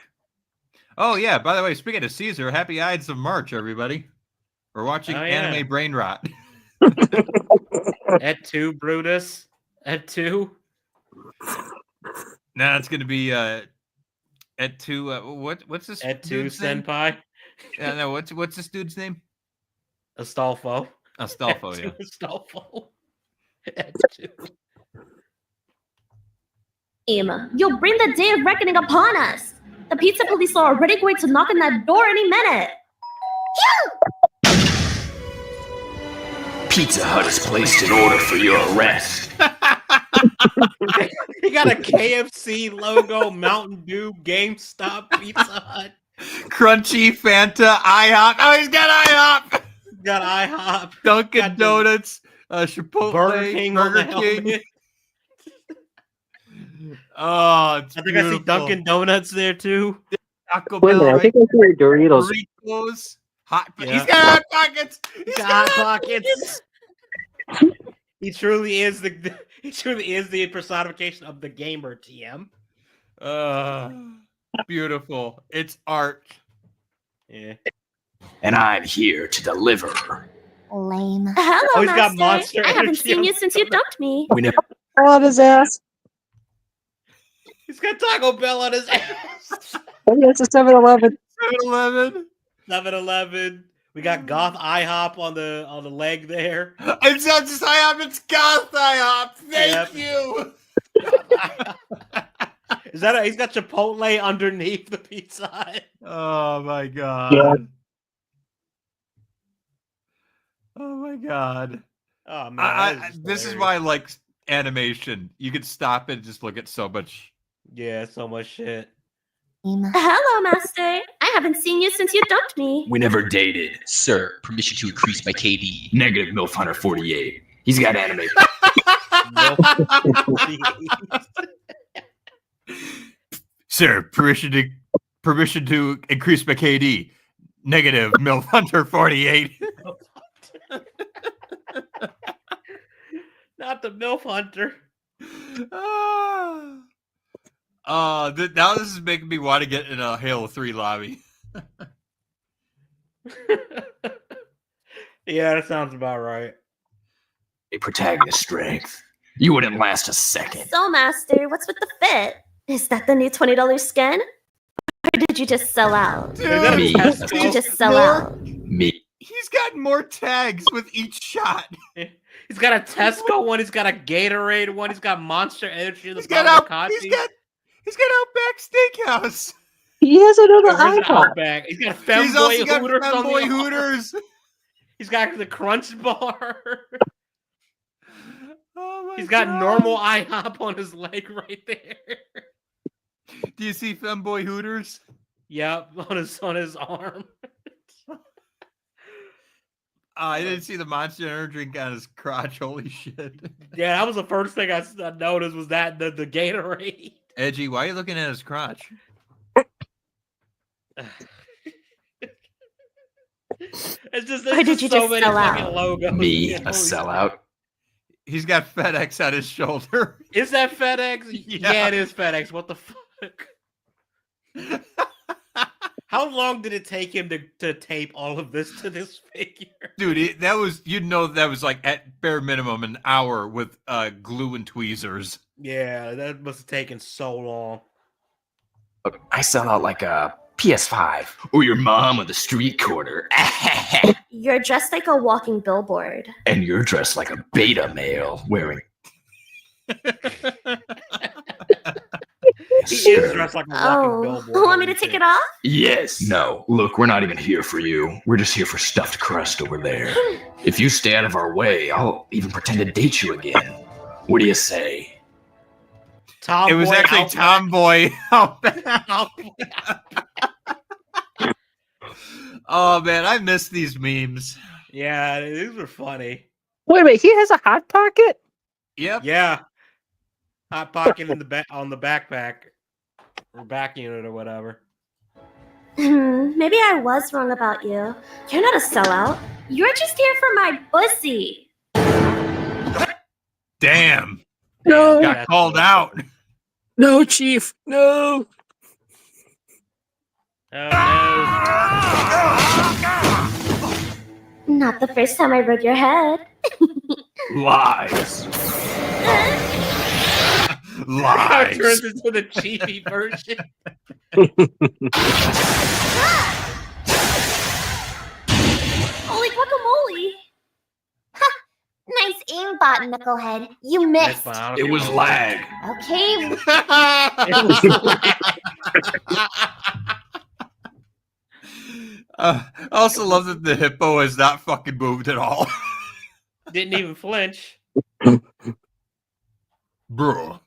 Oh yeah. By the way, speaking of Caesar, happy Ides of March, everybody. We're watching Oh, yeah. anime brain rot. Et tu, Brutus? Et tu? Now it's gonna be Et tu. What's this? Et tu, dude's name? senpai? No, what's this dude's name? Astolfo. Astolfo, Et yeah. tu, Astolfo. Et tu. You'll bring the day of reckoning upon us. The pizza police are already going to knock on that door any minute. Pizza Hut has placed an order for your arrest. He got a KFC logo, Mountain Dew, GameStop, Pizza Hut. Crunchy, Fanta, IHOP. Oh, he's got IHOP. Got IHOP. Dunkin' Got the Donuts, Chipotle, Burger King. on the helmet. Oh, it's I think I see beautiful. Dunkin' Donuts there too. Taco Wait a Bell, minute, I right? think I see Doritos. Doritos, hot. Yeah. He's got hot pockets. He's Got pockets. He truly is the personification of the gamer, TM. Beautiful. It's art. Yeah. And I'm here to deliver. Lame. Oh, Hello, he's got Master. Monster I haven't Energy seen on you since you dumped me. We never On his ass. He's got Taco Bell on his ass. Oh, yeah, it's a 7-Eleven. 7-Eleven. 7-Eleven. We got Goth IHOP on the leg there. It's not just IHOP, it's Goth IHOP. Thank Yep. you. Is that he's got Chipotle underneath the Pizza Hut? Oh my god. Yeah. Oh my god. Oh man, This is why I like animation. You could stop and just look at so much. Yeah, so much shit. Hello, Master. I haven't seen you since you dumped me. We never dated. Sir, permission to increase my KD. Negative MILF Hunter 48. He's got anime. Sir, permission to increase my KD. Negative MILF Hunter 48. Not the MILF Hunter. Now this is making me want to get in a Halo 3 lobby. Yeah, that sounds about right. A protagonist strength. You wouldn't last a second. So, Master, what's with the fit? Is that the new $20 skin? Or did you just sell out? Me. Did you just sell out? Me. He's got more tags with each shot. He's got a Tesco one. He's got a Gatorade one. He's got Monster Energy. He's got Outback Steakhouse. He has another He's got IHOP. Outback. He's got He's also Femboy got Hooters on the Femboy arm. Hooters. He's got the Crunch Bar. Oh my He's got God. normal IHOP on his leg right there. Do you see Femboy Hooters? Yep, on his arm. I didn't see the Monster Energy drink on his crotch. Holy shit. Yeah, that was the first thing I noticed was that the Gatorade. Edgy, why are you looking at his crotch? It's just Or did you so just many sell fucking out? logos. Me, Yeah, a holy sellout. He's got FedEx on his shoulder. Is that FedEx? Yeah, it is FedEx. What the fuck? How long did it take him to tape all of this to this figure? Dude, that was, that was like at bare minimum an hour with glue and tweezers. Yeah, that must have taken so long. Look, I sell out like a PS5 or your mom on the street corner. You're dressed like a walking billboard. And you're dressed like a beta male wearing. He is dressed like a walking Oh, billboard. want me to take it off? Yes. No. Look, we're not even here for you. We're just here for stuffed crust over there. If you stay out of our way, I'll even pretend to date you again. What do you say? Tomboy It was actually Outback. Tomboy. Oh man, I miss these memes. Yeah, these were funny. Wait a minute, he has a Hot Pocket? Yep. Yeah. Hot pocket in the back on the backpack or back unit or whatever. Maybe I was wrong about you. You're not a sellout. You're just here for my pussy. Damn. No. Got called out. No, Chief. No. Oh Not the first time I rode your head. Lies. Now it Lies. turns into the cheapy version. Holy guacamole! Ha! Nice aimbot, Knucklehead. You missed. It was lag. Okay. I also love that the hippo has not fucking moved at all. Didn't even flinch. Bro.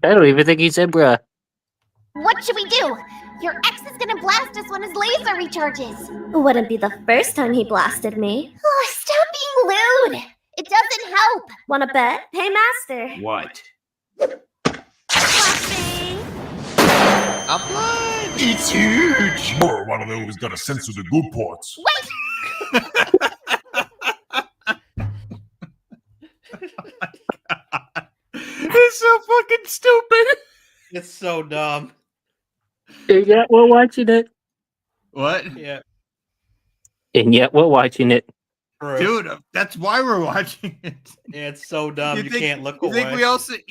I don't even think he said bruh. What should we do? Your ex is gonna blast us when his laser recharges. Wouldn't be the first time he blasted me. Oh, stop being lewd. It doesn't help. Wanna bet? Hey, Master. What? Flashbang. I'm blind. It's huge. More one of those gotta censor the good parts. Wait. It's so fucking stupid. It's so dumb. And yet we're watching it. What? Yeah. And yet we're watching it. Dude, that's why we're watching it. Yeah, it's so dumb. You, think, can't look you away.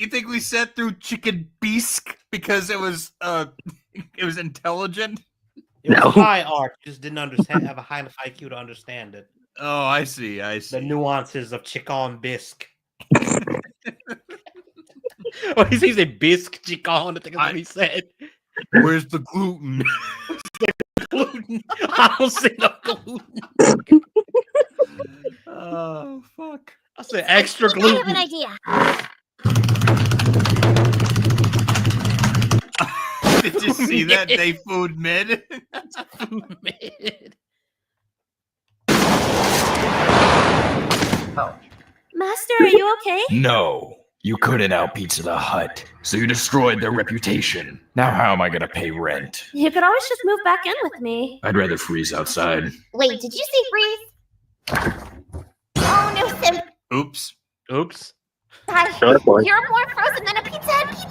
think we sat through Chicken Bisque because it was it was intelligent? It was high art. Just didn't understand. Have a high enough IQ to understand it. Oh, I see. The nuances of chicken bisque. Oh, he sees a bisque chicken. I think that's what he said. Where's the gluten? Gluten. I don't see no gluten. Oh fuck! I said extra I gluten. have an idea. Did you see that? They food mid. Food mid. Master, are you okay? No, you couldn't out Pizza the Hut, so you destroyed their reputation. Now how am I gonna pay rent? You could always just move back in with me. I'd rather freeze outside. Wait, did you say freeze? Oh no, Sim. Oops. Oops. Sure, boy. You're more frozen than a pizza Hut pizza.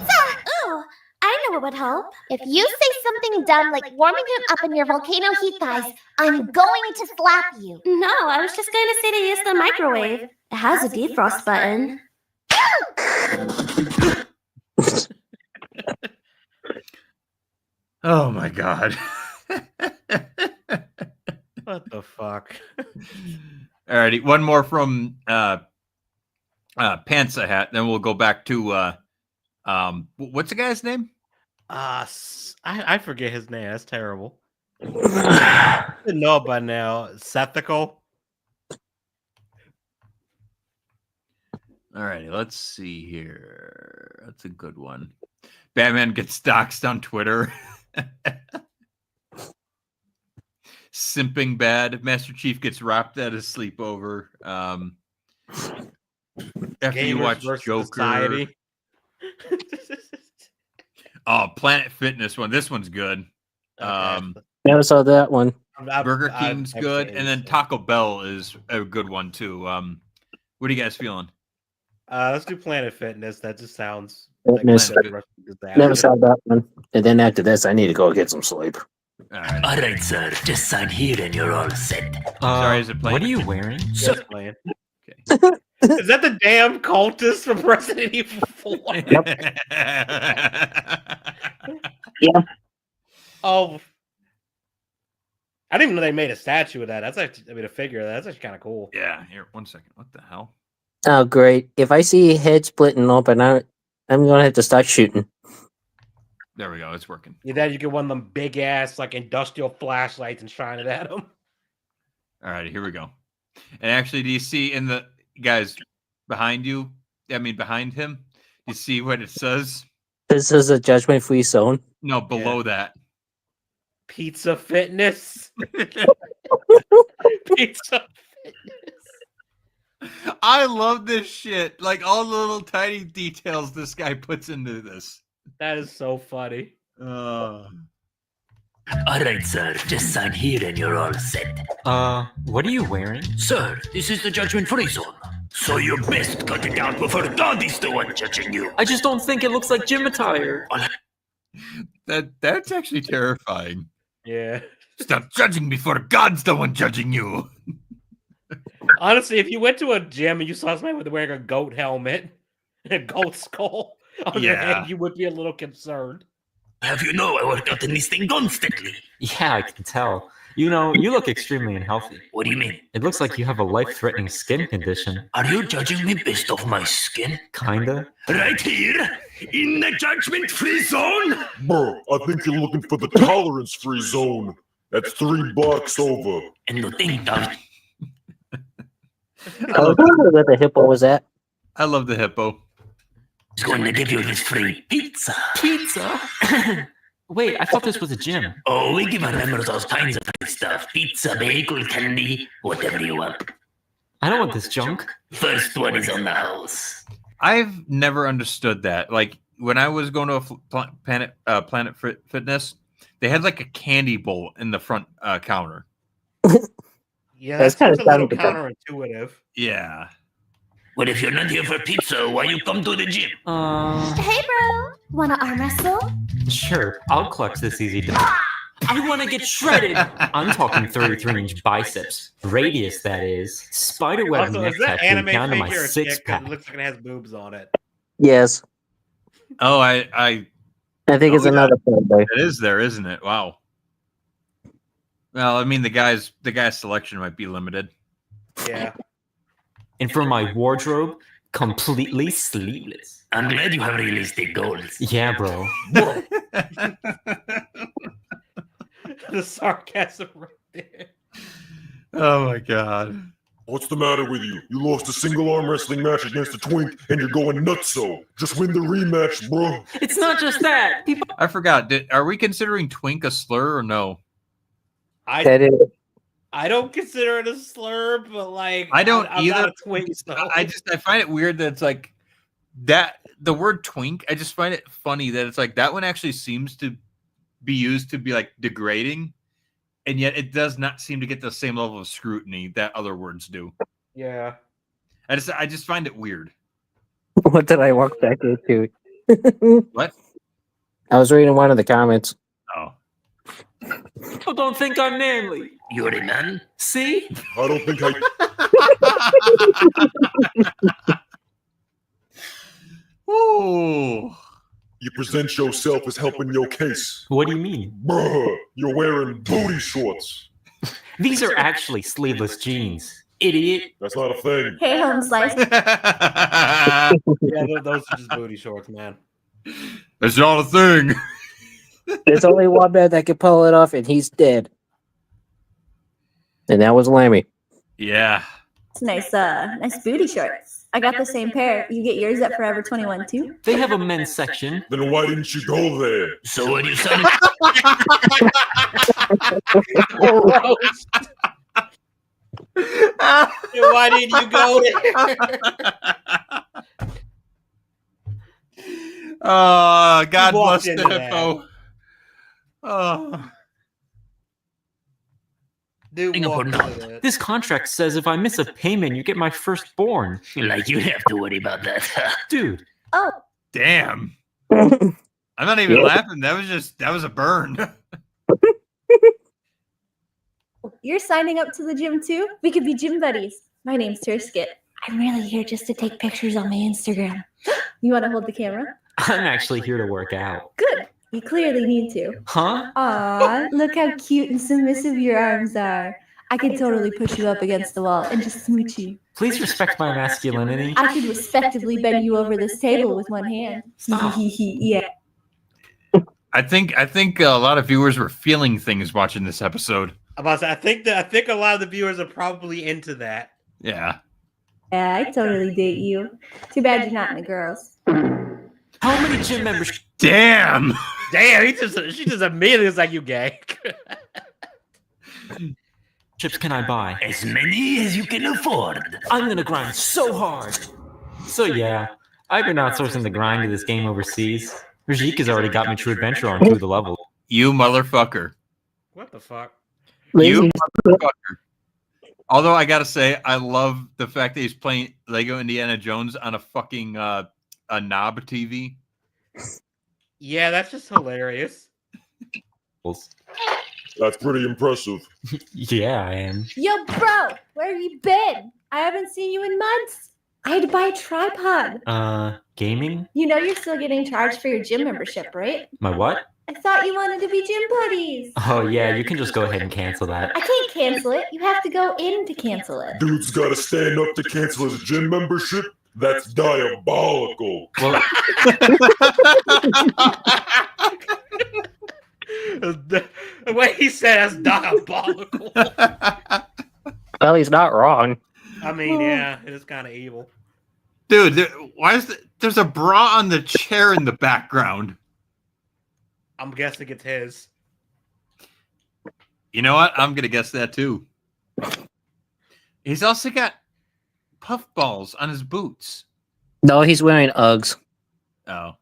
Ooh, I know what would help. If you say something dumb like warming him up in your volcano heat guys, I'm going to slap you. No, I was just going to say to use the microwave. It has a defrost button. Oh my god. What the fuck? Alrighty, one more from Pantsa Hat, then we'll go back to what's the guy's name? I forget his name. That's terrible. I didn't know it by now. Sethical. Alrighty, let's see here. That's a good one. Batman gets doxxed on Twitter. Simping bad. Master Chief gets wrapped at a sleepover. After you Gamers watch versus Joker. Society. Oh, Planet Fitness one. This one's good. Never saw that one. Burger King's good, and then Taco Bell is a good one too. What are you guys feeling? Let's do Planet Fitness. That just sounds Fitness. like Never saw that one. And then after this, I need to go get some sleep. All right. All right, sir. Just sign here and you're all set. Sorry, is it playing? What are you wearing? Yes, playing. Is that the damn cultist from Resident Evil 4? Yeah. Oh. I didn't even know they made a statue of that. That's actually, a figure. That's actually kind of cool. Yeah, here, 1 second. What the hell? Oh, great. If I see head splitting open, I'm going to have to start shooting. There we go. It's working. Either you get one of them big ass, like industrial flashlights and shine it at them. All right, here we go. And actually, do you see in the guys behind you? I mean, behind him, you see what it says? This is a judgment-free zone. No, below that. Pizza Fitness. Pizza Fitness. I love this shit. Like all the little tiny details this guy puts into this. That is so funny. All right, sir. Just sign here and you're all set. What are you wearing? Sir, this is the judgment-free zone. So you best cut it out before God is the one judging you. I just don't think it looks like gym attire. That's actually terrifying. Yeah. Stop judging before God's the one judging you. Honestly, if you went to a gym and you saw somebody wearing a goat helmet and a goat skull on their Yeah. head, you would be a little concerned. Have you know I work out in this thing constantly? Yeah, I can tell. You know, you look extremely unhealthy. What do you mean? It looks like you have a life-threatening skin condition. Are you judging me based off my skin? Kinda. Right here, in the judgment-free zone? Bro, I think you're looking for the tolerance-free zone. That's 3 blocks over. And the thing, David. I was wondering where the hippo was at. I love the hippo. He's going to give you this free pizza. Pizza? Wait, I thought this was a gym. Oh, we give our members all kinds of free stuff. Pizza, bagel, candy, whatever you want. I don't want this junk. First one is on the house. I've never understood that. Like when I was going to a Planet Fitness, they had like a candy bowl in the front counter. Yeah, That's that's kinda a little sounded counterintuitive. Yeah. Well, if you're not here for pizza, why you come to the gym? Hey, bro. Wanna arm wrestle? Sure, I'll clutch this easy. I want to get shredded. I'm talking 33-inch biceps, radius that is, spiderweb Also, neck is that tattoo anime down to my figure a six chick? 'Cause pack. It looks like it has boobs on it. Yes. Oh, I think it's yeah. another fanboy. It is there, isn't it? Wow. Well, I mean the guy's selection might be limited. Yeah. And for my wardrobe, completely sleeveless. I'm glad you have realistic goals. Yeah, bro. The sarcasm right there. Oh my god. What's the matter with you? You lost a single arm wrestling match against a twink and you're going nutso. Just win the rematch, bro. It's not just that. People. I forgot. Are we considering twink a slur or no? That is. I don't consider it a slur, but like I don't I'm either. not a twink, so. I find it weird that it's like that the word twink. I just find it funny that it's like that one actually seems to be used to be like degrading, and yet it does not seem to get the same level of scrutiny that other words do. Yeah. I just find it weird. What did I walk back into? What? I was reading one of the comments. Oh. People don't think I'm manly. You're a man? See? I don't think I. Ooh. You present yourself as helping your case. What do you mean? Bruh, you're wearing booty shorts. These are actually sleeveless jeans. Idiot. That's not a thing. Hey, home slice. Yeah, those are just booty shorts, man. It's not a thing. There's only one man that can pull it off, and he's dead. And that was Lammy. Yeah. It's nice, nice booty shorts. I got the same pair. You get yours at Forever 21 too? They have a men's section. Then why didn't you go there? So what are you saying? Why didn't you go there? Oh, God walked bless the into that. hippo. Oh. Dude, Singapore, walked no. into that. This contract says if I miss a payment, you get my firstborn. Like you have to worry about that. Dude. Oh, Damn. I'm not even Yeah. laughing. That was a burn. you're signing up to the gym too? We could be gym buddies. My name's Terskit. I'm really here just to take pictures on my Instagram. You want to hold the camera? I'm actually here to work out. Good. You clearly need to. Huh? Aw, look how cute and submissive your arms are. I could totally push you up against the wall and just smooch you. Please respect my masculinity. I could respectively bend you over this table with one hand. Yeah. I think a lot of viewers were feeling things watching this episode. I'm about to say, I think a lot of the viewers are probably into that. Yeah. Yeah, I totally date you. Too bad you're not in the girls. How many gym members? Damn. Damn, she just immediately was like, you gay. Chips can I buy? As many as you can afford. I'm gonna grind so hard. So yeah, I've been outsourcing the grind to this game overseas. Rajik has already got me True Adventure on 2 of the levels. You motherfucker. What the fuck? You motherfucker. Although I gotta say, I love the fact that he's playing Lego Indiana Jones on a fucking a knob TV. Yeah, that's just hilarious. That's pretty impressive. Yeah, I am. Yo, bro, where have you been? I haven't seen you in months. I had to buy a tripod. Gaming? You know you're still getting charged for your gym membership, right? My what? I thought you wanted to be gym buddies. Oh, yeah, you can just go ahead and cancel that. I can't cancel it. You have to go in to cancel it. Dude's gotta stand up to cancel his gym membership? That's diabolical. Well, The way he said that's diabolical. Well, he's not wrong. I mean, yeah, it is kind of evil. Dude, there's a bra on the chair in the background. I'm guessing it's his. You know what? I'm gonna guess that too. He's also got puffballs on his boots. No, he's wearing Uggs. Oh.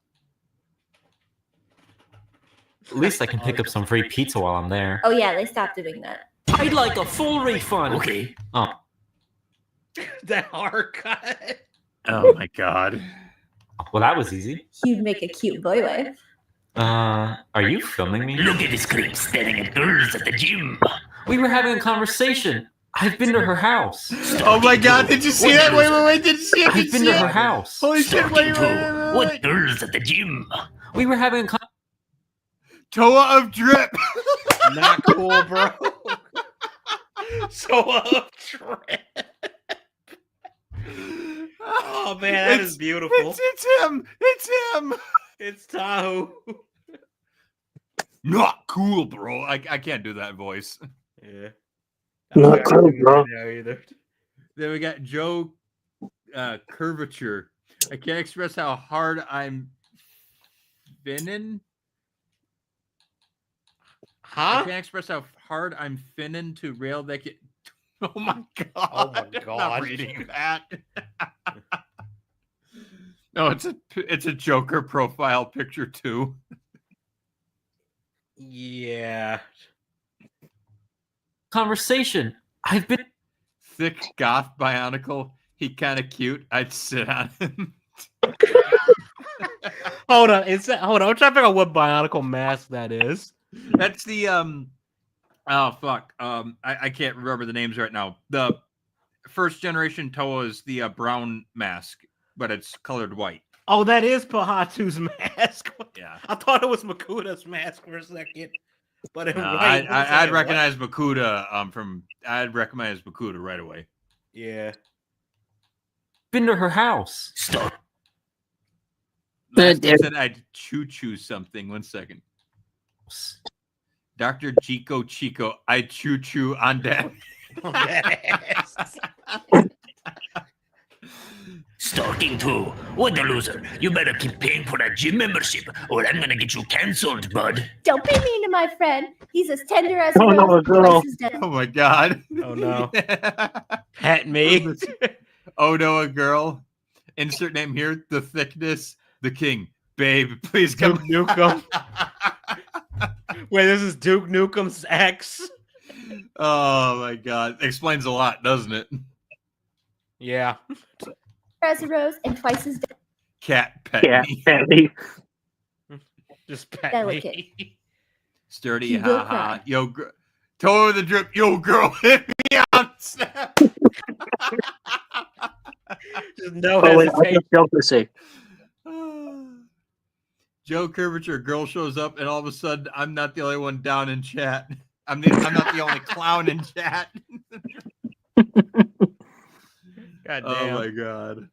at least I can pick up some free pizza while I'm there. Oh yeah, they stopped doing that. I'd like a full refund. Okay. Oh. That haircut. Oh my god. Well, that was easy. You'd make a cute boy wife. Are you filming me? Look at this creep staring at girls at the gym. We were having a conversation. I've been to her house. Oh my god, did you see that? Wait, did you see it? I've been to her house. Holy shit, wait. What girls at the gym? We were having a Toa of drip. Not cool, bro. Toa of drip. Oh man, that is beautiful. It's him. It's him. It's Tahoe. Not cool, bro. I can't do that voice. Yeah. Not cool, bro. Either. Then we got Joe Curvature. I can't express how hard I'm finning. I Huh? can't express how hard I'm finning to rail that kid. Oh my god. Oh my I'm not god. reading that. No, it's a Joker profile picture too. Yeah. conversation. I've been Thick goth bionicle. He kind of cute. I'd sit on him. Hold on. Hold on. I'm trying to figure out what bionicle mask that is. That's the oh fuck. I can't remember the names right now. The first generation Toa is the brown mask, but it's colored white. Oh, that is Pahatu's mask. Yeah. I thought it was Makuda's mask for a second. But in No, white, I'd recognize Makuda from I'd recognize Makuda right away. Yeah. been to her house. Stop. Last I said I'd choo something. 1 second. Dr. Chico, I choo on that. Stalking too. What a loser. You better keep paying for that gym membership or I'm gonna get you cancelled, bud. Don't be mean to my friend. He's as tender as a Oh, no, rose, girl. twice as dead. Oh my god. Oh no. Pet me. Oh no, a girl. Insert name here. The thickness. The king. Babe, please come. Duke Nukem. Wait, this is Duke Nukem's ex. Oh my god. Explains a lot, doesn't it? Yeah. As a rose and twice as dead. Cat pet Yeah, me. Patty. Just pet Delicate. me. Sturdy, He will haha. cry. Yo, toe of the drip. Yo, girl, hit me on Snap. Just no Oh, wait, hesitation. don't say. Joe Curvature, girl shows up, and all of a sudden, I'm not the only one down in chat. I'm not the only clown in chat. God damn. Oh my god.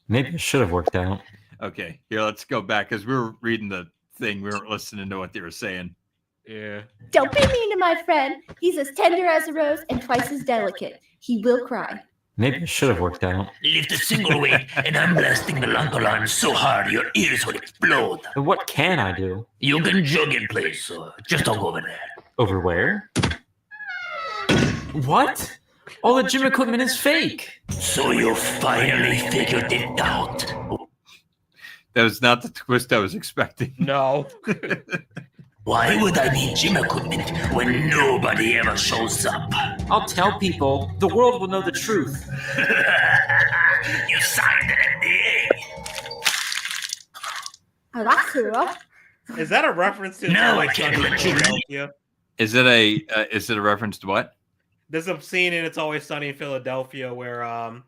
Maybe it should have worked out. Okay, here, let's go back because we were reading the thing. We weren't listening to what they were saying. Yeah. Don't be mean to my friend. He's as tender as a rose and twice as delicate. He will cry. Maybe it should have worked out. Lift a single weight and I'm blasting the lunk alarm so hard your ears will explode. But what can I do? You can jog in place. Just don't go over there. Over where? What? All the gym equipment is fake. So you finally figured it out. That was not the twist I was expecting. No. Why would I need gym equipment when nobody ever shows up? I'll tell people. The world will know the truth. You signed an NDA. Oh, that's cool. Is that a reference to No, I can't let you know. Yeah. Is it a reference to what? There's a scene in It's Always Sunny in Philadelphia where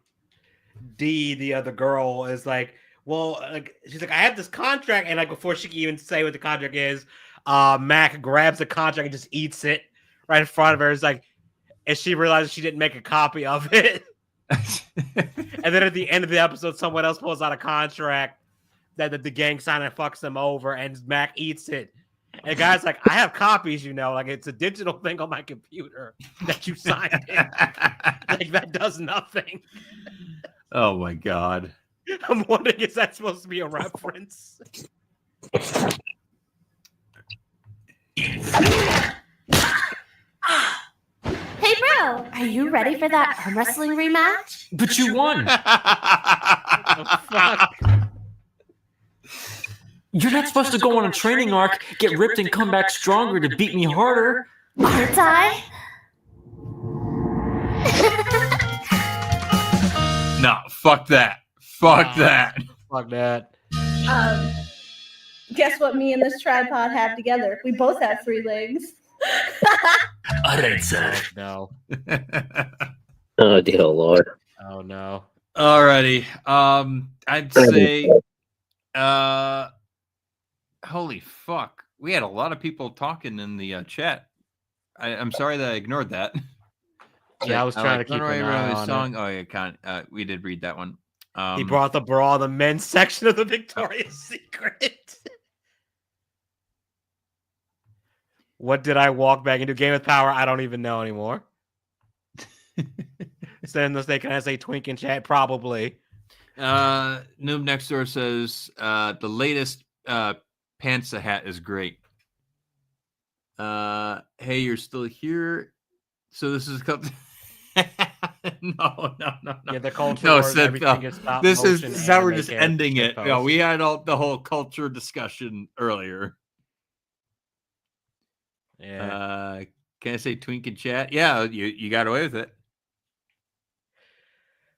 Dee, the other girl, is like, well, like she's like, I have this contract, and like before she can even say what the contract is, Mac grabs the contract and just eats it right in front of her. It's like, and she realizes she didn't make a copy of it. And then at the end of the episode, someone else pulls out a contract that the gang signed and fucks them over, and Mac eats it. And the guy's like, I have copies, like it's a digital thing on my computer that you signed in. Like that does nothing. Oh my god. I'm wondering, is that supposed to be a reference? Hey, bro, are you ready for that arm wrestling rematch? But you won. You're not supposed to go on a training arc, get ripped, and come back stronger to beat me harder. Aren't I? No, fuck that. Fuck that. Fuck that. Guess what me and this tripod have together? We both have 3 legs. All right, sir. No. Oh dear Lord. Oh no. Alrighty. I'd say holy fuck. We had a lot of people talking in the chat. I'm sorry that I ignored that. Yeah, I was trying to keep an eye on song. Oh, yeah, can't. We did read that one. He brought the bra on the men's section of the Victoria's Secret. What did I walk back into? Game of Power? I don't even know anymore. Send the snake. Can I say twink in chat? Probably. Noob Next Door says the latest Pantsa hat is great. Hey, you're still here. So this is no. Yeah, the culture. No, wars, Seth, everything is stop this motion is how we're anime just character ending it. post. No, we had the whole culture discussion earlier. Yeah. Can I say twink in chat? Yeah, you got away with it.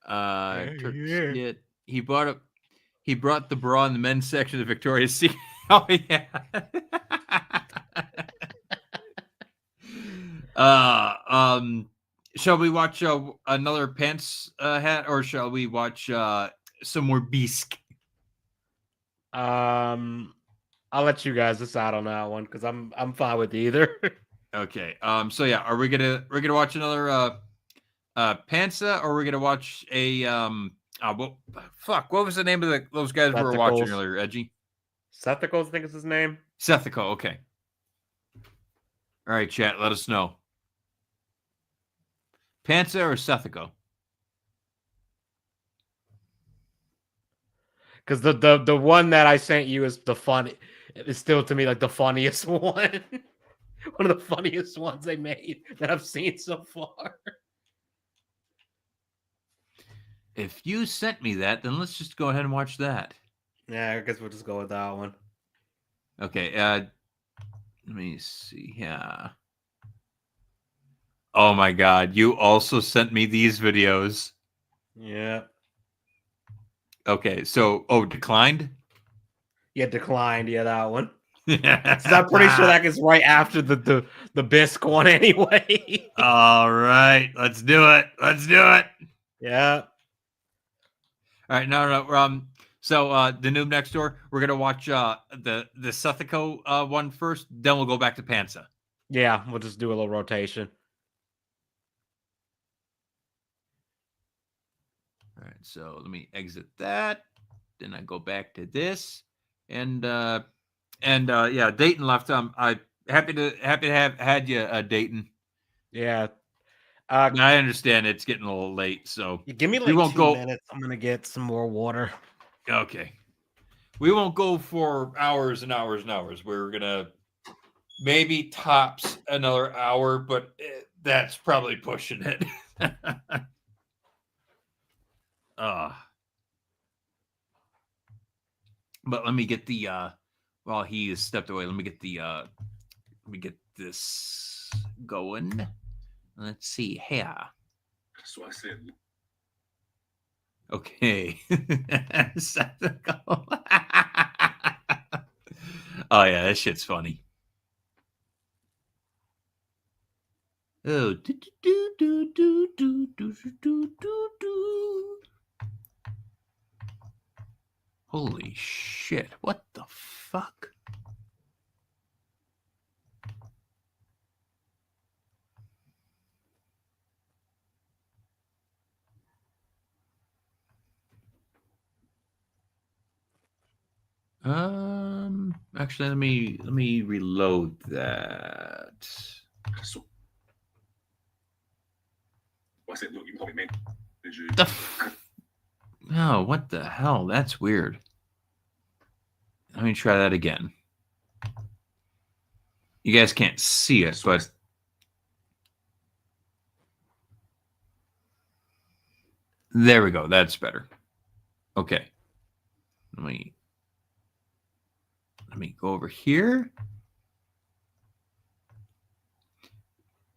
Yeah. He brought the bra in the men's section of the Victoria's Secret. Oh yeah. Shall we watch another pants hat, or shall we watch some more Beast? I'll let you guys decide on that one because I'm fine with either. Okay. So yeah, we're gonna watch another Pantsa, or we're gonna watch a what was the name of those guys we were watching Sethicals. earlier, Edgy? Sethicals, I think is his name. Sethico, okay. All right, chat, let us know. Pantsa or Sethico? Because the one that I sent you is is still to me like the funniest one. One of the funniest ones they made that I've seen so far. If you sent me that, then let's just go ahead and watch that. Yeah, I guess we'll just go with that one. Okay, let me see. Yeah. Oh my god, you also sent me these videos. Yeah. Okay, so declined? Yeah, declined. Yeah, that one. So I'm pretty sure that is right after the bisque one anyway. All right, let's do it. Let's do it. Yeah. All right, no. So the Noob Next Door, we're gonna watch the Sethico one first, then we'll go back to Pantsa. Yeah, we'll just do a little rotation. All right, so let me exit that. Then I go back to this, and yeah, Dayton left. I happy to have had you, Dayton. Yeah. I understand it's getting a little late, so Give me like we won't 2 go. minutes. I'm gonna get some more water. Okay, we won't go for hours and hours and hours. We're gonna maybe tops another hour, but that's probably pushing it. But let me get the while he has stepped away, let me get this going. Let's see here. That's what I said. Okay. Oh yeah, that shit's funny. Oh, Holy shit. What the fuck? Actually, let me reload that. I said, look, you call me man. No, what the hell? That's weird. Let me try that again. You guys can't see it, but there we go. That's better. Okay. Let me go over here.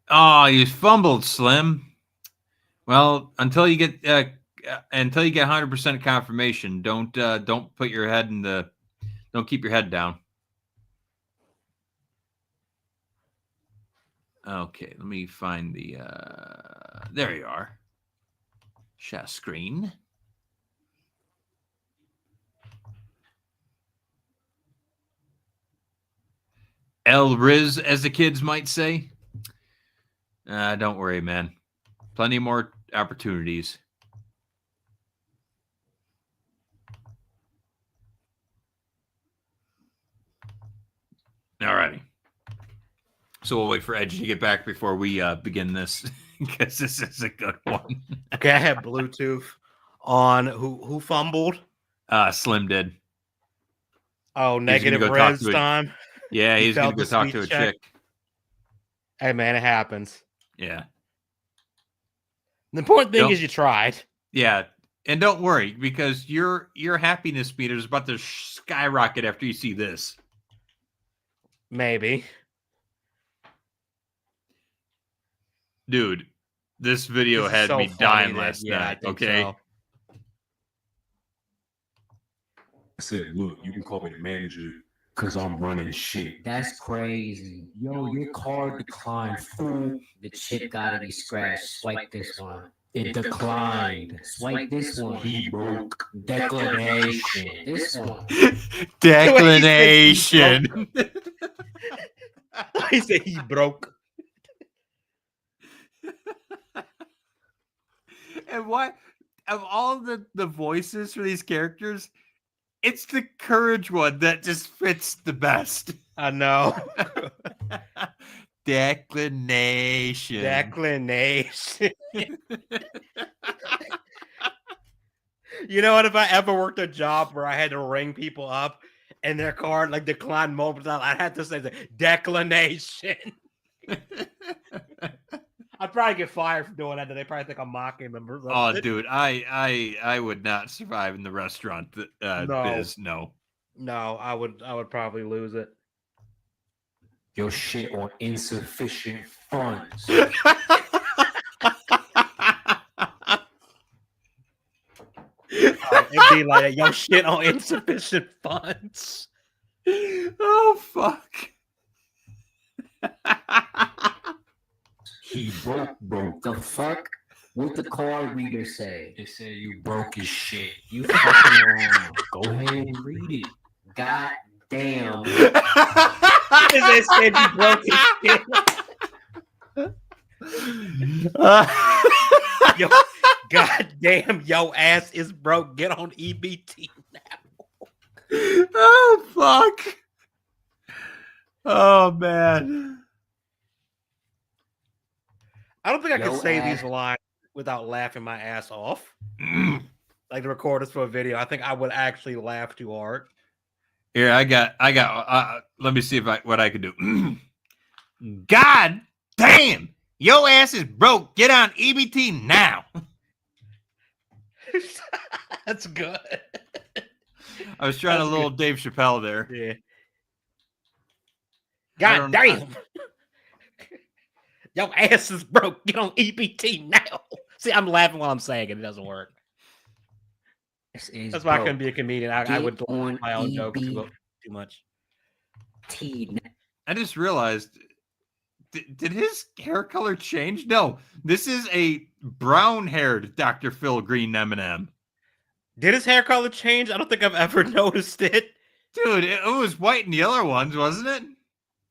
Oh, you fumbled, Slim. Well, until you get 100% confirmation, don't put your head in the, don't keep your head down. Okay, let me find the there you are. Share screen. El Riz, as the kids might say. Don't worry, man. Plenty more opportunities. All righty. So we'll wait for Edge to get back before we begin this, because this is a good one. Okay, I have Bluetooth on. Who fumbled? Slim did. Oh, negative res time. Yeah, he's going to go talk to a chick. Hey, man, it happens. Yeah. The important thing is you tried. Yeah, and don't worry, because your happiness meter is about to skyrocket after you see this. Maybe. Dude, this video had me dying last night, okay? I said, look, you can call me the manager because I'm running shit. That's crazy. Yo, your card declined. Fool. The chip gotta be scratched. Swipe this one. It declined. Swipe this one. He broke. Declination. This one. Declination. He said he broke. And what of all the voices for these characters, it's the courage one that just fits the best. I know. Declination. Declination. You know what? If I ever worked a job where I had to ring people up and their card like declined multiple times, I'd have to say the declination. I'd probably get fired for doing that. They probably think I'm mocking them. Or Oh, dude, I would not survive in the restaurant biz. No. No, I would probably lose it. Your shit on insufficient funds. It'd be like yo shit on insufficient funds. Oh fuck. He broke. The fuck? What the card reader say? It said you broke his shit. You fucking around. Go ahead and read it. God damn. It said you broke his shit. Yo, goddamn, yo ass is broke. Get on EBT now. Oh fuck. Oh man. I don't think I can say these lines without laughing my ass off. Like to record this for a video. I think I would actually laugh too hard. Here, I got let me see what I can do. God damn, your ass is broke. Get on EBT now. That's good. I was trying a little Dave Chappelle there. Yeah. God damn. Your ass is broke. Get on EBT now. See, I'm laughing while I'm saying it. It doesn't work. That's why I couldn't be a comedian. I would on my own jokes too much. I just realized Did his hair color change? No, this is a brown-haired Dr. Phil Green M&M. Did his hair color change? I don't think I've ever noticed it. Dude, it was white in the other ones, wasn't it?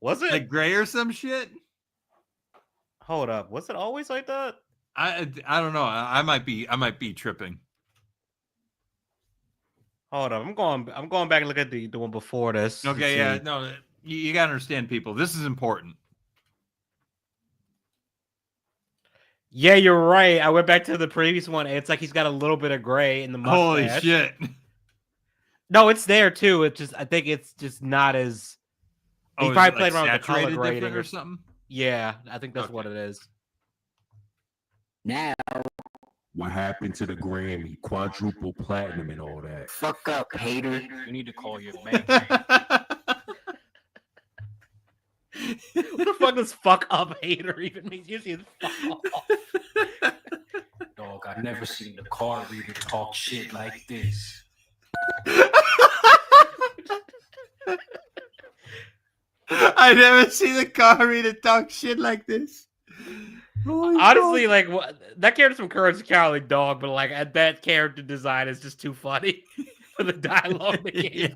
Was it? Like gray or some shit? Hold up. Was it always like that? I don't know. I might be tripping. Hold up. I'm going back and look at the one before this. Okay, yeah, no, you gotta understand, people. This is important. Yeah, you're right. I went back to the previous one. And it's like he's got a little bit of gray in the mustache. Holy shit! No, it's there too. It's just I think it's just not as. He is probably it, played like, around with the color saturated grading different or something. Yeah, I think that's what it is. Now, What happened to the Grammy? Quadruple platinum and all that. fuck up, hater. You need to call your bank. What the fuck does "fuck up" hater even mean? You see, fuck off. Dog, I've never seen the card reader talk shit like this. I never see the car reader talk shit like this. Honestly, like that character's from Courage the Cowardly Dog, but like that character design is just too funny for the dialogue. It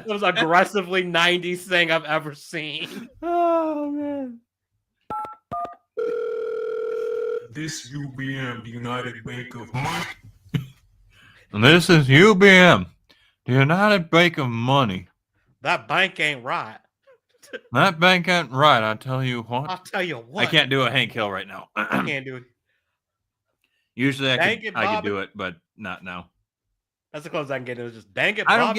was aggressively 90s thing I've ever seen. Oh man. This UBM, the United Bank of Money. This is UBM, the United Bank of Money. That bank ain't right. That bank ain't right. I tell you what. I'll tell you what. I can't do a Hank Hill right now. I can't do it. Usually I Dang could it, I could do Bobby. it, but not now. That's the closest I can get. It was just dang it. I don't Bobby.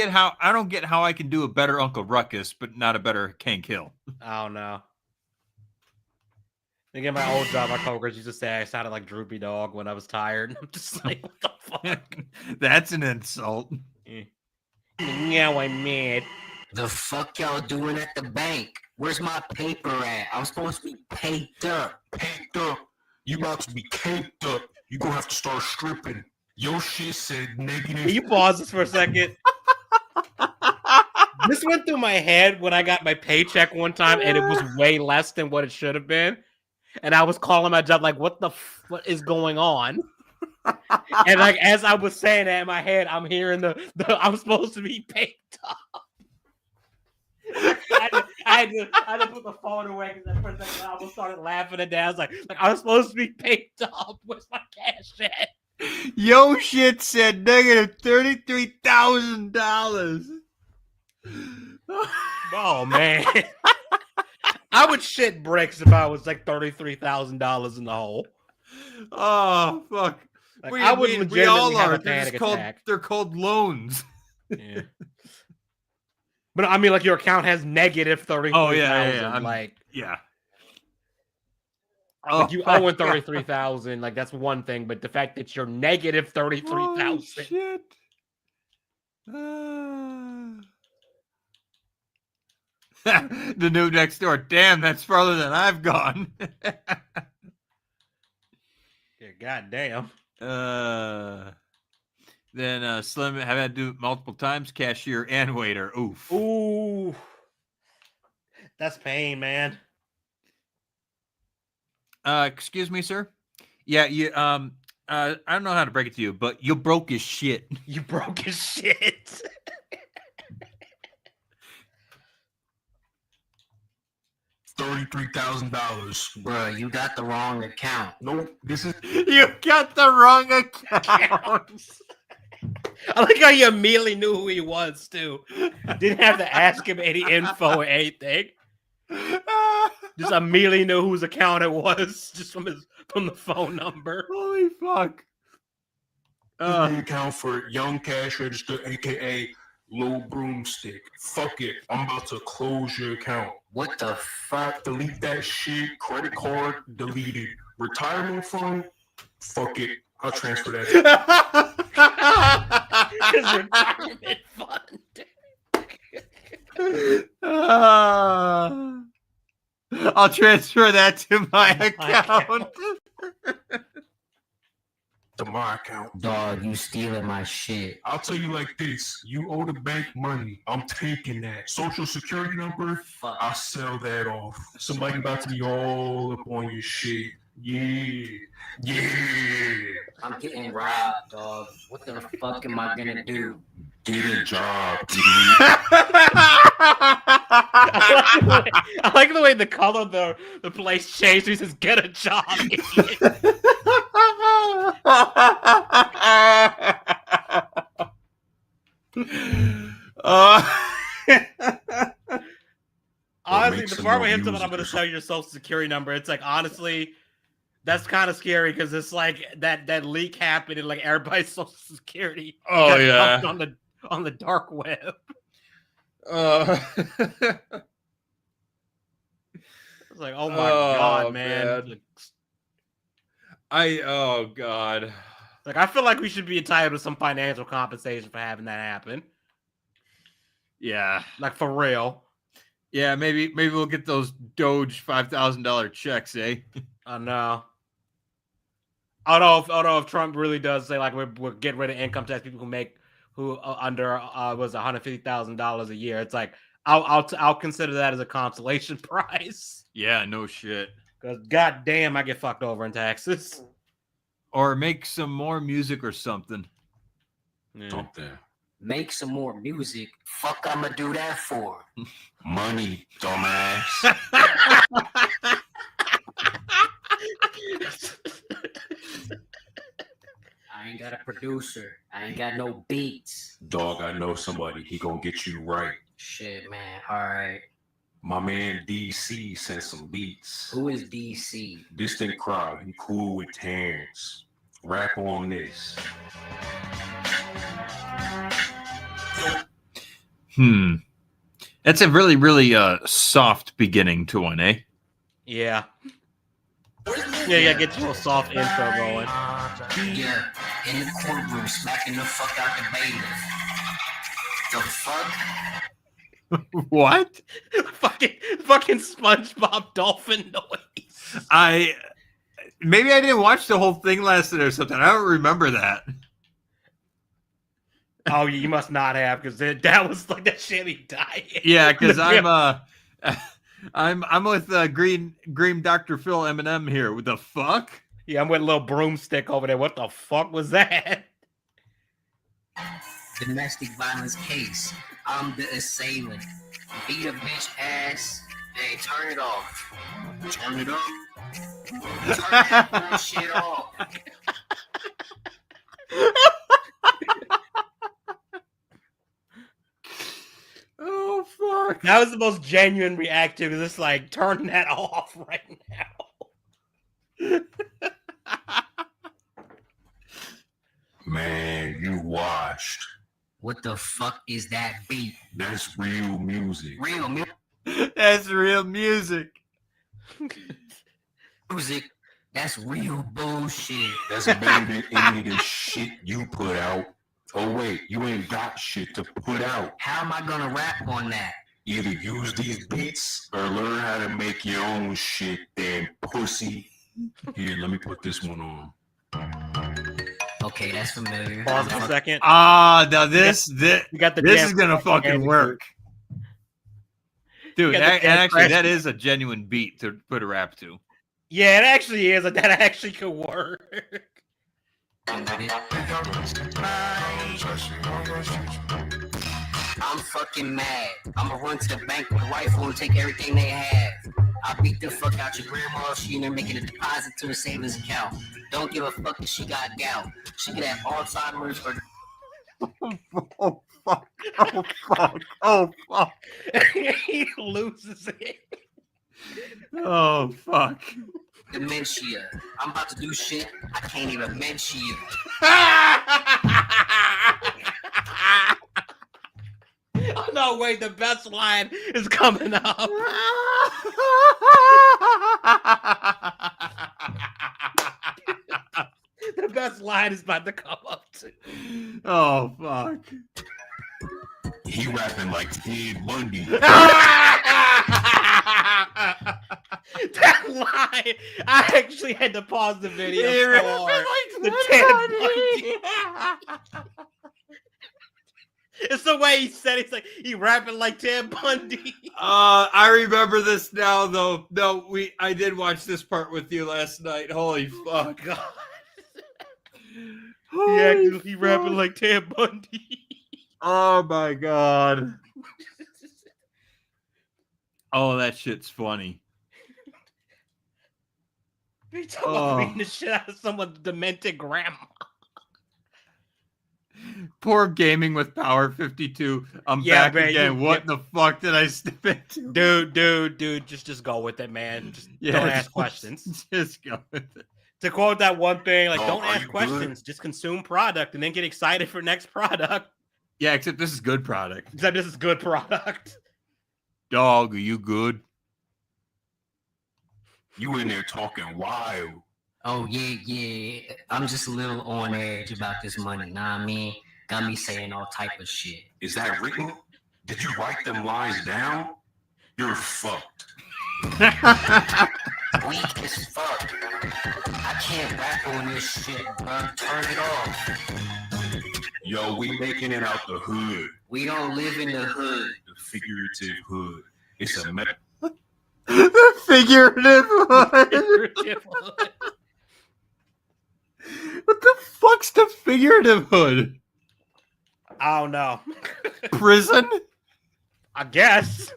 get how I can do a better Uncle Ruckus, but not a better Hank Hill. I don't know. Again, my old job, my coworkers used to say I sounded like Droopy Dog when I was tired. I'm just like, what the fuck? That's an insult. Yeah, I'm mad. The fuck y'all doing at the bank? Where's my paper at? I'm supposed to be paid up. Caked up. You about to be caked up. You gonna have to start stripping. Your shit said negative. Can you pause this for a second? This went through my head when I got my paycheck one time, and it was way less than what it should have been. And I was calling my job like, "What what is going on?" And like as I was saying that in my head, I'm hearing the I'm supposed to be paid up. I had to put the phone away because for a second I almost started laughing at that. I was like I was supposed to be paid up. Where's my cash at? Yo shit said negative $33,000. Oh man. I would shit bricks if I was like $33,000 in the hole. Oh fuck. Like, I would we all legitimately have are. a panic attack. They're called loans. Yeah. But I mean, like your account has negative 33,000. Oh yeah. Like yeah. Like you owe 33,000. Like that's one thing, but the fact that you're negative 33,000. Shit. The new next door. Damn, that's farther than I've gone. Yeah, goddamn. Then Slim have had to do it multiple times, cashier and waiter. Oof. Ooh. That's pain, man. Excuse me, sir. Yeah, you I don't know how to break it to you, but you broke his shit. You broke his shit. $33,000. Bruh, you got the wrong account. Nope, this is. You got the wrong account. I like how you immediately knew who he was too. Didn't have to ask him any info or anything. Just immediately knew whose account it was just from the phone number. Holy fuck. This is the account for Young Cash Register, aka Low Broomstick. Fuck it. I'm about to close your account. What the fuck? Delete that shit. Credit card, deleted. Retirement fund, fuck it. I'll transfer that. Retirement fund. I'll transfer that to my account. to my account. Dog, you stealing my shit. I'll tell you like this. You owe the bank money. I'm taking that. Social security number, Fuck. I'll sell that off. Somebody about to be all up on your shit. Yeah. I'm getting robbed, dog. What the fuck am I gonna do? Get a job, I like the way the color of the place changed. He says, "Get a job." Honestly, make the some part more where him music said, "I'm gonna or sell your social security number," it's like honestly, that's kind of scary because it's like that leak happened and like everybody's social security. Oh, got yeah. dumped on the dark web. It's like, oh my god, man. Oh god. Like, I feel like we should be entitled to some financial compensation for having that happen. Yeah. Like, for real. Yeah, maybe we'll get those Doge $5,000 checks, eh? I know. I don't know if Trump really does say like we're getting rid of income tax. People who under was $150,000 a year. It's like I'll consider that as a consolation prize. Yeah, no shit. Because goddamn, I get fucked over in taxes. Or make some more music or something. Something. Make some more music. Fuck, I'ma do that for. Money, dumbass. I ain't got a producer. I ain't got no beats. Dog, I know somebody. He gonna get you right. Shit, man. All right. My man DC sent some beats. Who is DC? Distant crowd. He cool with Terrence. Rap on this. That's a really, really soft beginning to one, eh? Yeah. Yeah, get your little soft intro going. Yeah, in the courtroom, smacking the fuck out the bailiff. The fuck? What? fucking SpongeBob dolphin noise. Maybe I didn't watch the whole thing last night or something. I don't remember that. Oh, you must not have, because that was like that shit he died. Yeah, because I'm with Green Dr. Phil Eminem here. What the fuck? Yeah, I'm with a little broomstick over there. What the fuck was that? Domestic violence case. I'm the assailant. Beat a bitch ass. Hey, turn it off. Turn it up. Turn that bullshit off. Oh fuck! That was the most genuine reaction. Because it's like, turn that off right now. Man, you washed. What the fuck is that beat? That's real music. Real That's real music. music. That's real bullshit. That's better than any of the shit you put out. Oh wait, you ain't got shit to put out. How am I gonna rap on that? Either use these beats or learn how to make your own shit, damn pussy. Here, let me put this one on. Okay, that's familiar. Pause a second. Now this got the this damn is gonna fucking work. Dude, You got the damn actually, crash. that is a genuine beat to put a rap to. Yeah, it actually is. That actually could work. I'm fucking mad. I'ma run to the bank with a rifle and take everything they have. I'll beat the fuck out your grandma. She in there making a deposit to a savings account. Don't give a fuck if she got gout. She could have Alzheimer's or... Oh fuck! Oh fuck! Oh fuck! He loses it. Oh fuck! dementia. I'm about to do shit I can't even mention you. Oh, no, wait, the best line is coming up. The best line is about to come up too. Oh fuck. He rapping like Ted Bundy. That line, I actually had to pause the video. He so rapping hard. like The Ted Bundy. It's the way he said it. He's like he rapping like Ted Bundy. I remember this now, though. No, I did watch this part with you last night. Holy fuck! God. Holy He rapping like Ted Bundy. Oh my god! Oh, that shit's funny. He talking about beating the shit out of someone's demented grandma. Poor Gaming with Power 52. I'm back again. What the fuck did I step into? Dude, just go with it, man. Just don't ask questions. Just go with it. To quote that one thing, like, don't ask questions, just consume product and then get excited for next product. Yeah, except this is good product. Except this is good product. Dog, are you good? You in there talking wild. Oh, yeah. I'm just a little on edge about this money, nah, I mean? Got me saying all type of shit. Is that written? Did you write them lines down? You're fucked. Weak as fuck. I can't rap on this shit, bro. Turn it off. Yo, we making it out the hood. We don't live in the hood. The figurative hood. It's a meta. The figurative hood. What the fuck's the figurative hood? I don't know. Prison? I guess.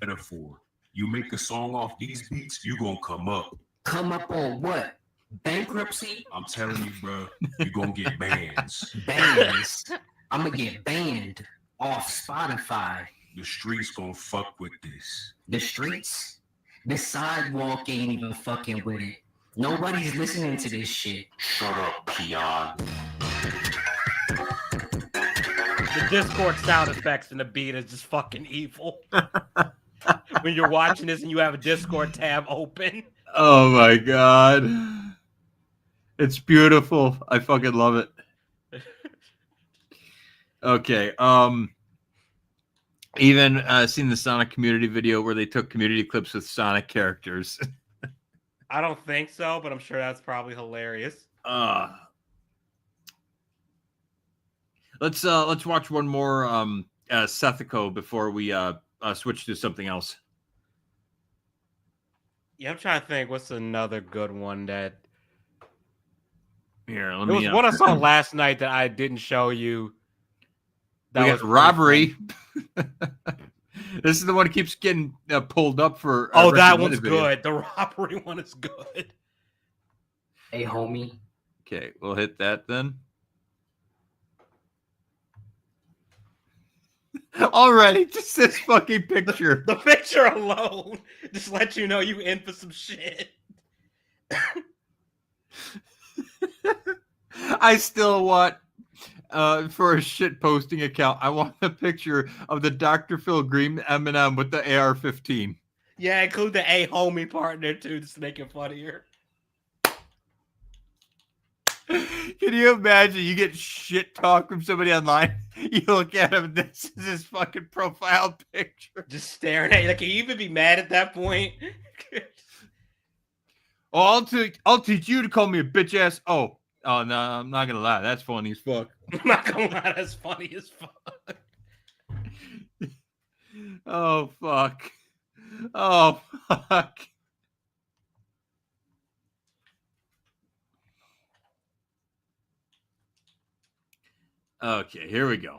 Metaphor. You make a song off these beats, you gonna come up. Come up on what? Bankruptcy? I'm telling you, bro, you gonna get bans. Bans? I'm gonna get banned off Spotify. The streets gonna fuck with this. The streets? The sidewalk ain't even fucking with it. Nobody's listening to this shit. Shut up, peon. The Discord sound effects and the beat is just fucking evil. When you're watching this and you have a Discord tab open. Oh my god. It's beautiful. I fucking love it. Okay. Even seen the Sonic community video where they took community clips with Sonic characters. I don't think so, but I'm sure that's probably hilarious. Let's watch one more Sethico before we switch to something else. Yeah, I'm trying to think. What's another good one that? Here, let There me. was one I saw last night that I didn't show you. We got robbery. This is the one that keeps getting pulled up for. Oh, that one's good. The robbery one is good. Hey, homie. Okay, we'll hit that then. Already, just this fucking picture. The picture alone just lets you know you in for some shit. I still want, for a shit posting account, I want a picture of the Dr. Phil Green Eminem with the AR-15. Yeah, include the A homie partner too, just to make it funnier. Can you imagine you get shit talk from somebody online? You look at him, this is his fucking profile picture. Just staring at you. Like, can you even be mad at that point? Oh, I'll teach you to call me a bitch ass. Oh no, I'm not gonna lie. That's funny as fuck. I'm not gonna lie, that's funny as fuck. Oh fuck. Oh fuck. Okay, here we go.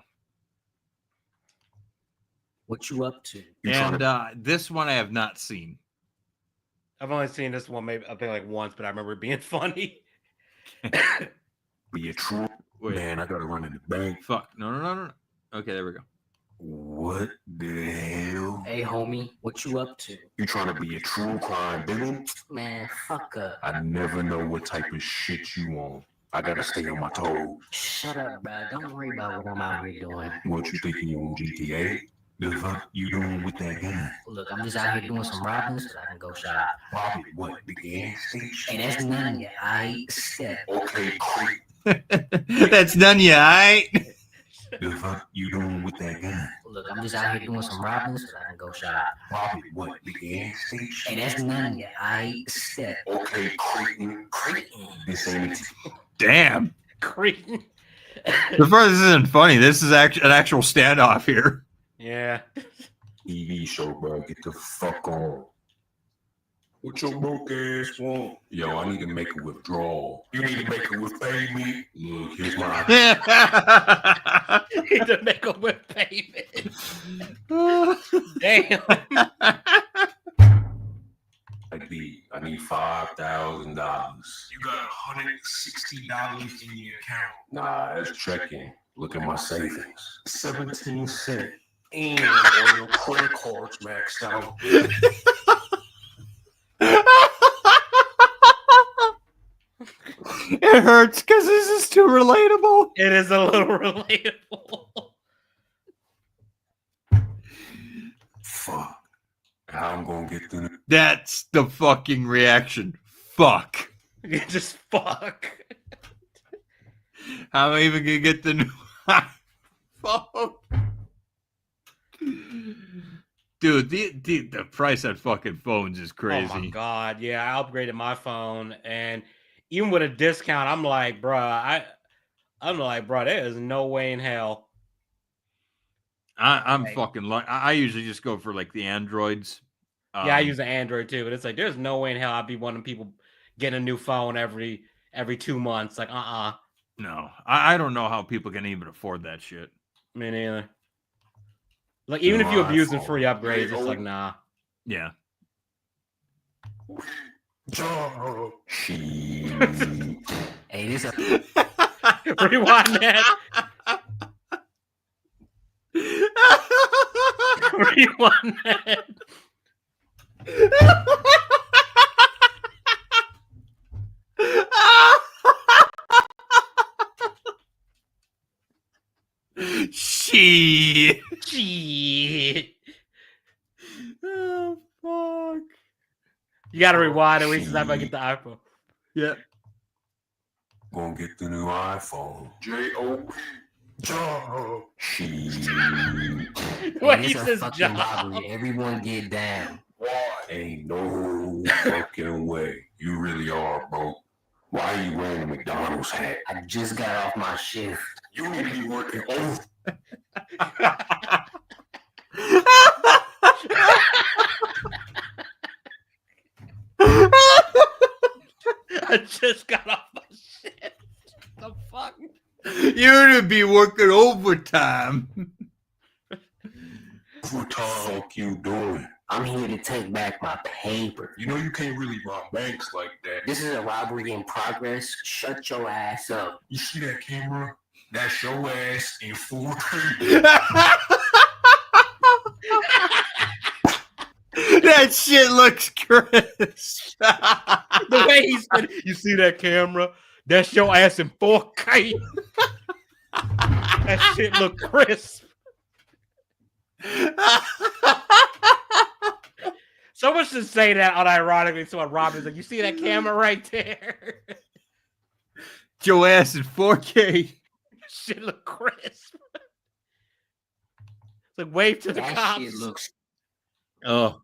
What you up to? And this one I have not seen. I've only seen this one maybe I think like once, but I remember it being funny. Be a true man. I gotta run in the bank. Fuck. No. Okay, there we go. What the hell? Hey, homie, what you up to? You trying to be a true crime villain? Man, fuck up. I never know what type of shit you want. I gotta stay on my toes. Shut up, bro. Don't worry about what I'm out here doing. What you thinking you on GTA? The fuck you doing with that gun? Look, I'm just out here doing some robbings so I can go shop. Robbing what? The gas station? Hey, that's none of your step. Okay, creep. That's none yet, aight? The fuck you doing with that gun? Look, I'm just out here doing some robbing so I can go shop. Robbing what? The gas station? Hey, that's none of it. I step. Okay, Creighton. This ain't Damn. Cretin. The first isn't funny. This is an actual standoff here. Yeah. TV show, bro. Get the fuck on. What your broke ass want? Yo, I need to make a withdrawal. You need to make a pay me. Look, here's my Need to make a whip payment. Damn. I need $5,000. You got $160 in your account. Nah, that's checking. Look at my savings. 17 cents. And all your credit cards maxed out. It hurts because this is too relatable. It is a little relatable. Fuck. How I'm gonna get through the That's the fucking reaction. Fuck. Just fuck. How am I even gonna get the new iPhone? Dude, the price on fucking phones is crazy. Oh my god, yeah, I upgraded my phone, and even with a discount, I'm like, bruh, there is no way in hell. I'm fucking lucky. I usually just go for like the Androids. Yeah, I use an Android too, but it's like there's no way in hell I'd be one of people getting a new phone every 2 months. Like, No, I don't know how people can even afford that shit. Me neither. Like, even if you abuse the free upgrades, it's like, nah. Yeah. Hey, this rewind that. Rewind that. Shit. Oh fuck. You gotta rewind it. We just have to get the iPhone. Yeah. Gonna get the new iPhone. J-O-B. Job. Hey, this a fucking robbery. Everyone get down. Ain't no fucking way. You really are, bro. Why are you wearing a McDonald's hat? I just got off my shift. You need to be working over. I just got off my shit. The fuck? You're to be working overtime. What the fuck you doing? I'm here to take back my paper. You know you can't really rob banks like that. This is a robbery in progress. Shut your ass up. You see that camera? That's your ass in 4K. That shit looks crisp. The way he said, you see that camera? That's your ass in 4K. That shit look crisp. Someone should say that unironically to a Robin's like, you see that camera right there? Your ass in 4K. Shit look crisp. It's like wave to the that cops. Shit looks. Oh.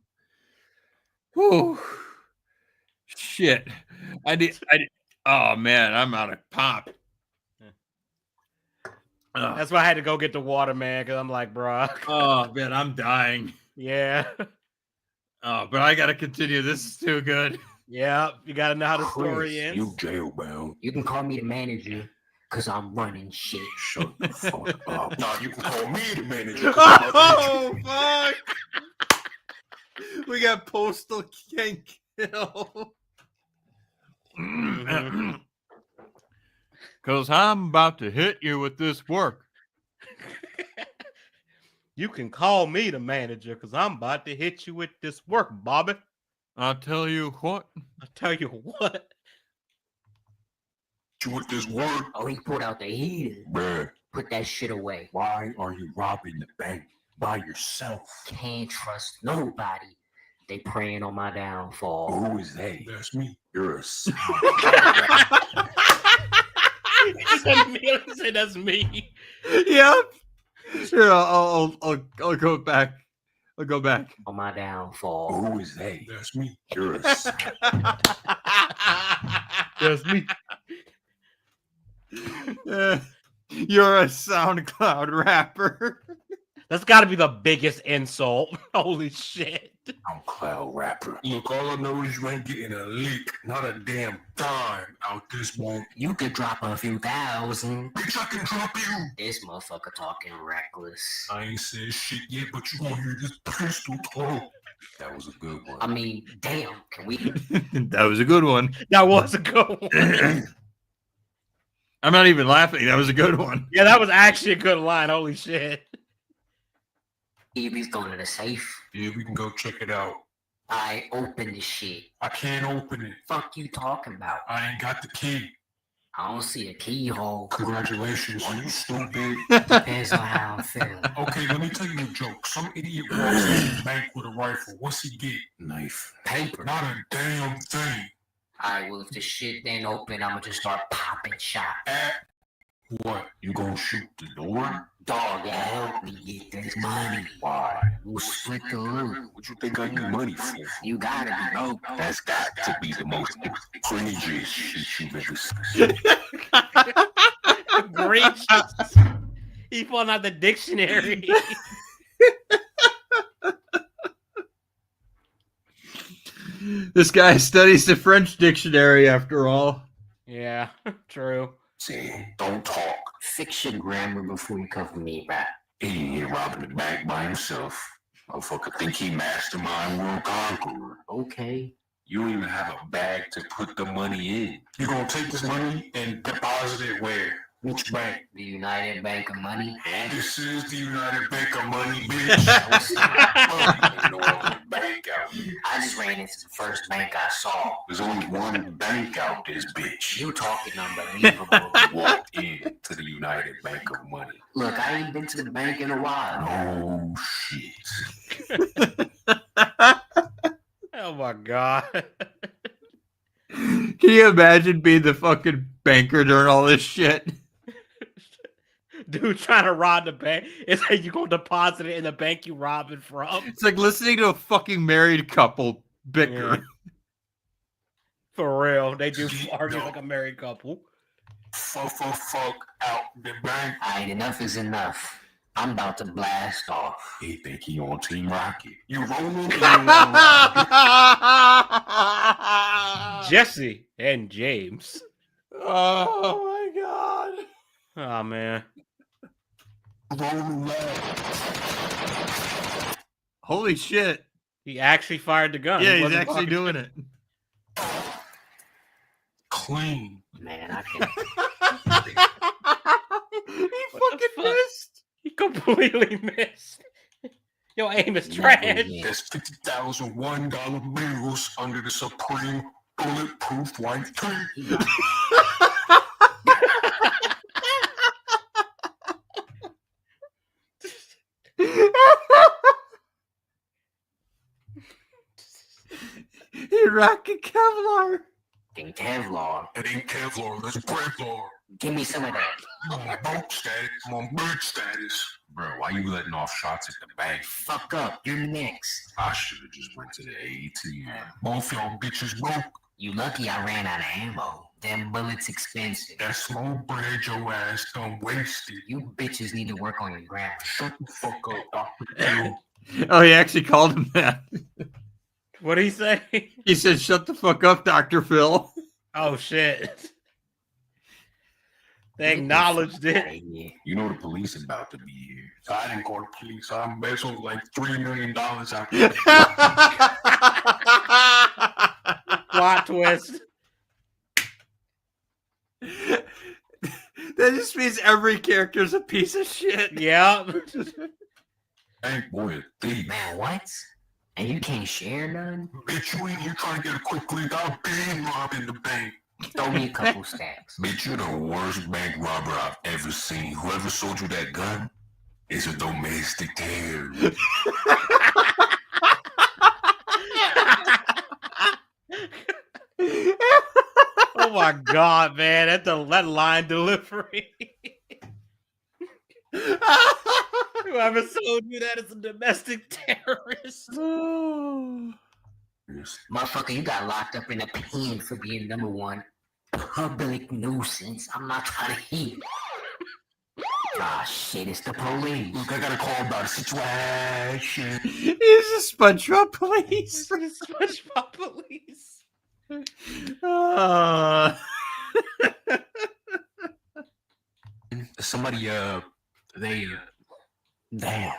Whew. Shit. I did. Oh man, I'm out of pop. That's why I had to go get the water, man, because I'm like, bro. Oh man, I'm dying. Yeah. Oh, but I gotta continue. This is too good. Yeah, you gotta know how the story Chris, ends. you jailbound. You can call me the manager, because I'm running shit. Shut the fuck up. Nah, you can call me the manager. Oh fuck! We got postal kink kill. Cause I'm about to hit you with this work. You can call me the manager because I'm about to hit you with this work, Bobby. I'll tell you what. I'll tell you what. You with this work? Oh, he pulled out the heater. Bruh, Put that shit away. why are you robbing the bank by yourself? Can't trust nobody. They praying on my downfall. Who is they? That's me. You're a He said, that's me. Yep. Here, I'll go back. I'll go back. On my downfall. Who is they? That's me. You're a That's me. You're a SoundCloud rapper. That's got to be the biggest insult. Holy shit. SoundCloud rapper. Look, all I know is you ain't getting a lick, not a damn dime out this one. You could drop a few thousand. Bitch, I can drop you. This motherfucker talking reckless. I ain't said shit yet, but you gonna hear this pistol talk. That was a good one. I mean, damn, can we? That was a good one. That was a good one. I'm not even laughing. That was a good one. Yeah, that was actually a good line. Holy shit. Evie's going to the safe. Yeah, we can go check it out. I open the shit. I can't open it. Fuck you talking about? I ain't got the key. I don't see a keyhole. Congratulations. Are you stupid? Depends on how I'm feeling. Okay, let me tell you a joke. Some idiot walks into the bank with a rifle. What's he get? Knife. Paper. Not a damn thing. Alright, well, if the shit ain't open, I'ma just start popping shots. What? You gonna shoot the door? Dog, help me get this money. Why? We'll split the loot. What you think I need money for? You gotta be broke. That's got to be the most cringy shit you've ever seen. Gracious. He pulling out the dictionary. This guy studies the French dictionary after all. Yeah, true. See, don't talk. Fix your grammar before you come for me, rap. He ain't here robbing the bank by himself. Motherfucker think he mastermind world conqueror. Okay. You don't even have a bag to put the money in. You gonna take this money and deposit it where? Which bank? The United Bank of Money. This is the United Bank of Money, bitch. Ain't no other bank out here. I just ran into the first bank I saw. There's only one bank out this bitch. You talking unbelievable. Walk in to the United Bank of Money. Look, I ain't been to the bank in a while. Oh shit. Oh my god. Can you imagine being the fucking banker during all this shit? Dude trying to rob the bank. It's like you gonna deposit it in the bank you robbing from. It's like listening to a fucking married couple bicker. Yeah. For real. They do argue like a married couple. Fuck out the bank. Alright, enough is enough. I'm about to blast off. He think he on Team Rocket. You rolling? Jesse and James. Oh my god. Oh man. Holy shit. He actually fired the gun. Yeah, He he's wasn't actually fucking- doing it. Clean. Man, I can't. He fucking missed. He completely missed. Your aim is trash. There's $50,000 $1 bills under the Supreme bulletproof white tape. He rocking Kevlar. Fucking Kevlar. It ain't Kevlar, that's Brevlar. Give me some of that. I'm on boat status. I'm on bird status. Bro, why you letting off shots at the bank? Fuck up. You're next. I should have just went to the ATM. Both y'all bitches broke. You lucky I ran out of ammo. Them bullets expensive. That small bread your ass done wasted. You bitches need to work on your grammar. Shut the fuck up, Dr. Phil. Oh, he actually called him that. What did he say? He said, "Shut the fuck up, Dr. Phil." Oh shit. They acknowledged it. You know the police is about to be here. So I didn't call the police. I embezzled like $3 million out there. Plot twist. That just means every character's a piece of shit. Yep. Bank boy, a thief. Man, what? And you can't share none? Bitch, you ain't here trying to get a quick lead. I've been robbing the bank. Throw me a couple stacks. Bitch, you're the worst bank robber I've ever seen. Whoever sold you that gun is a domestic terrorist. Oh my god, man. That line delivery. Whoever sold you that is a domestic terrorist. Motherfucker, you got locked up in a pen for being #1 public nuisance. I'm not trying to hear. Ah, shit, it's the police. Look, I got a call about a situation. It's the SpongeBob police. SpongeBob police. Somebody, damn,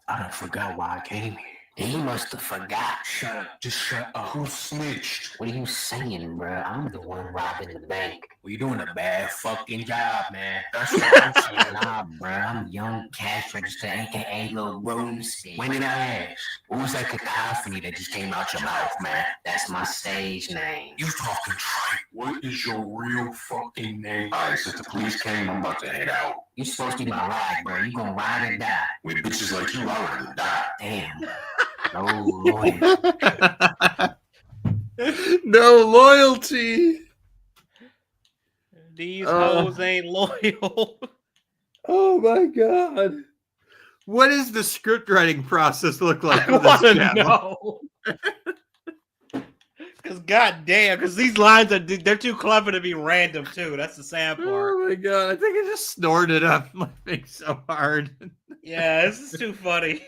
I done forgot why I came here. He must have forgot. Shut up, just shut up. Who snitched? What are you saying, bro? I'm the one robbing the bank. Well, you're doing a bad fucking job, man. That's what I'm saying. Nah, bro. I'm young cash register, aka Lil Broomstick. When did I ask? What was that cacophony that just came out your mouth, man? That's my stage name. You talking tripe. What is your real fucking name? Alright, since the police came, I'm about to head out. You supposed to be my ride, bro. You gonna ride or die? With bitches like you, I would die. Damn. No loyalty. No loyalty. These hoes ain't loyal. Oh my god. What does the script writing process look like? I want to know. Because goddamn, because these lines they're too clever to be random too. That's the sad part. Oh my god, I think I just snorted up my face so hard. Yeah, this is too funny.